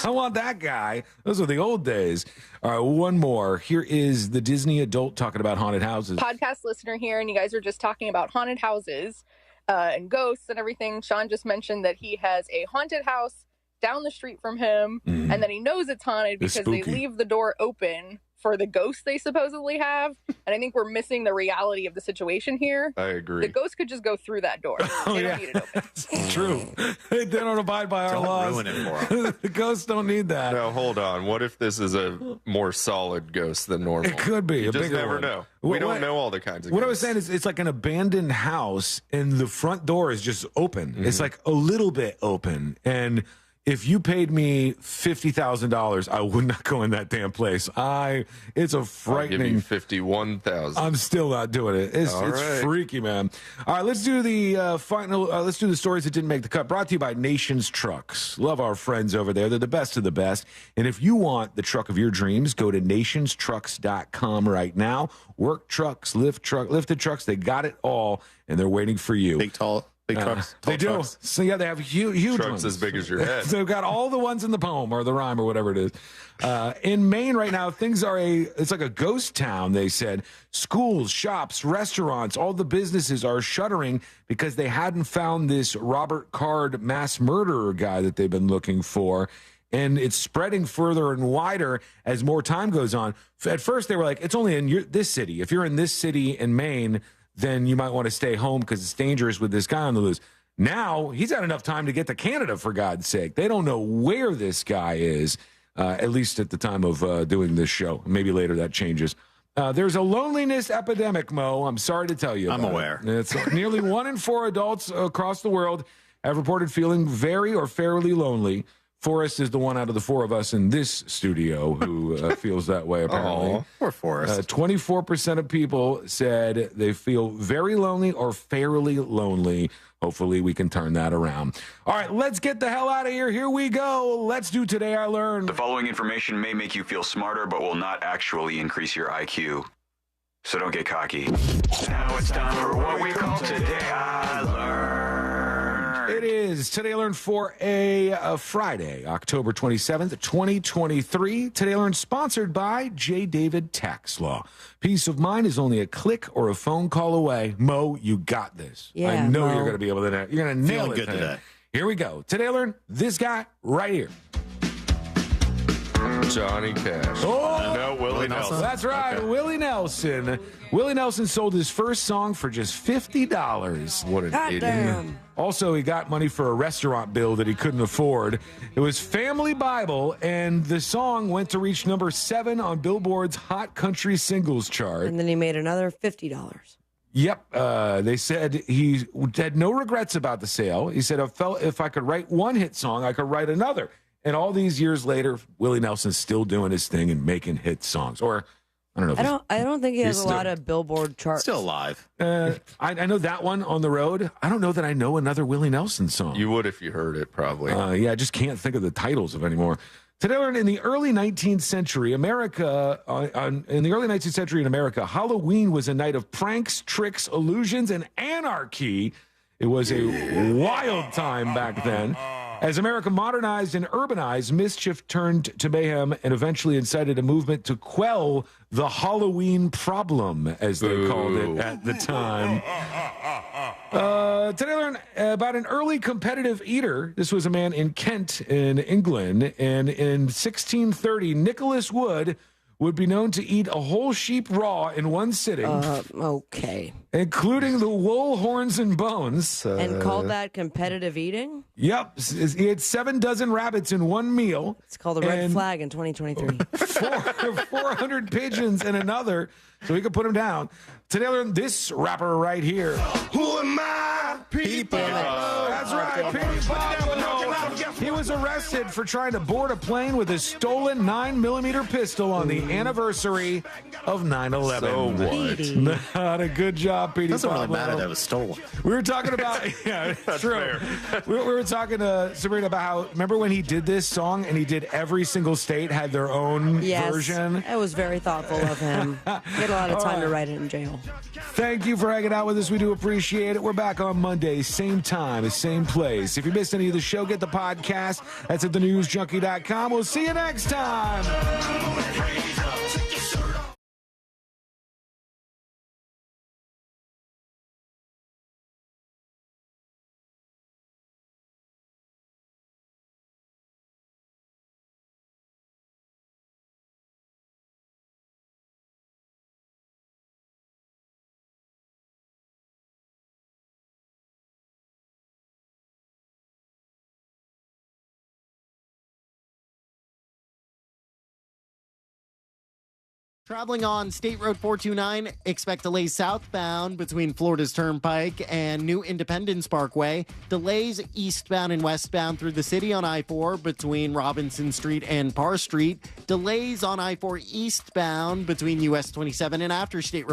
I want that guy. Those are the old days. All right, one more. Here is the Disney adult talking about haunted houses. Podcast listener here, and you guys were just talking about haunted houses and ghosts and everything. Sean just mentioned that he has a haunted house down the street from him, and that he knows it's haunted because they leave the door open for the ghosts they supposedly have. And I think we're missing the reality of the situation here. I agree. The ghost could just go through that door. They don't need it open. It's true. They don't abide by our laws. Ruin it for them. The ghosts don't need that. Now, hold on. What if this is a more solid ghost than normal? It could be. You a just bigger never one. know. We don't know all the kinds of What ghosts. I was saying is it's like an abandoned house and the front door is just open. It's like a little bit open. And if you paid me $50,000, I would not go in that damn place. It's a frightening. I'll give you $51,000. I'm still not doing it. It's right. freaky, man. All right, let's do the final. Let's do the stories that didn't make the cut. Brought to you by Nations Trucks. Love our friends over there. They're the best of the best. And if you want the truck of your dreams, go to nationstrucks.com right now. Work trucks, lifted trucks. They got it all, and they're waiting for you. Big trucks. They do. Trucks. So yeah, they have huge Trucks ones. as big as your head. So they've got all the ones in the poem or the rhyme or whatever it is. In Maine right now, things are it's like a ghost town, they said. Schools, shops, restaurants, all the businesses are shuttering because they hadn't found this Robert Card mass murderer guy that they've been looking for. And it's spreading further and wider as more time goes on. At first, they were like, it's only in this city. If you're in this city in Maine, then you might want to stay home because it's dangerous with this guy on the loose. Now, he's had enough time to get to Canada, for God's sake. They don't know where this guy is, at least at the time of doing this show. Maybe later that changes. There's a loneliness epidemic, Mo. I'm sorry to tell you. I'm aware. It's nearly 1 in 4 adults across the world have reported feeling very or fairly lonely. Forrest is the one out of the four of us in this studio who feels that way, apparently. Poor Forrest. 24% of people said they feel very lonely or fairly lonely. Hopefully, we can turn that around. All right, let's get the hell out of here. Here we go. Let's do Today I Learned. The following information may make you feel smarter, but will not actually increase your IQ. So don't get cocky. Now it's time for what we call Today I Learned. It is Today I Learned for a Friday, October 27th, 2023. Today I Learned sponsored by J. David Tax Law. Peace of mind is only a click or a phone call away. Mo, you got this. Yeah, I know Mo. you're going to be able to. You're going to nail it good today. Here we go. Today I Learned this guy right here. Johnny Cash. Oh, no, Willie Nelson. That's right, Okay. Willie Nelson. Willie Nelson sold his first song for just $50. What an idiot. Damn. Also, he got money for a restaurant bill that he couldn't afford. It was Family Bible, and the song went to reach number 7 on Billboard's Hot Country Singles chart. And then he made another $50. Yep. They said he had no regrets about the sale. He said, I felt if I could write one hit song, I could write another. And all these years later, Willie Nelson's still doing his thing and making hit songs. Or, I don't know. I don't think he has He's a lot of Billboard charts. Still alive. I know that one on the road. I don't know that I know another Willie Nelson song. You would if you heard it, probably. Yeah, I just can't think of the titles of anymore. Today, I learned in the early 19th century, in the early 19th century in America, Halloween was a night of pranks, tricks, illusions, and anarchy. It was a wild time back then. As America modernized and urbanized, mischief turned to mayhem and eventually incited a movement to quell the Halloween problem, as they called it at the time. Today I learned about an early competitive eater. This was a man in Kent in England. And in 1630, Nicholas Wood would be known to eat a whole sheep raw in one sitting. Okay. Including the wool, horns, and bones. And called that competitive eating? Yep. He had 7 dozen rabbits in one meal. It's called the red flag in 2023. 400 pigeons in another, so he could put them down. Today I learned this rapper right here. Who am I? People. That's right, Petey Pablo. He was arrested for trying to board a plane with a stolen 9mm pistol on the anniversary of 9/11. So what? Not a good job, Petey Doesn't really Pablo. matter that it was stolen. We were talking about, yeah, it's true. We were talking to Sabrina about how, remember when he did this song and he did every single state had their own version? It was very thoughtful of him. He had a lot of time to write it in jail. Thank you for hanging out with us. We do appreciate it. We're back on Monday, same time, same place. If you missed any of the show, get the podcast. That's at thenewsjunkie.com. We'll see you next time. Traveling on State Road 429, expect delays southbound between Florida's Turnpike and New Independence Parkway. Delays eastbound and westbound through the city on I-4 between Robinson Street and Parr Street. Delays on I-4 eastbound between US 27 and after State Road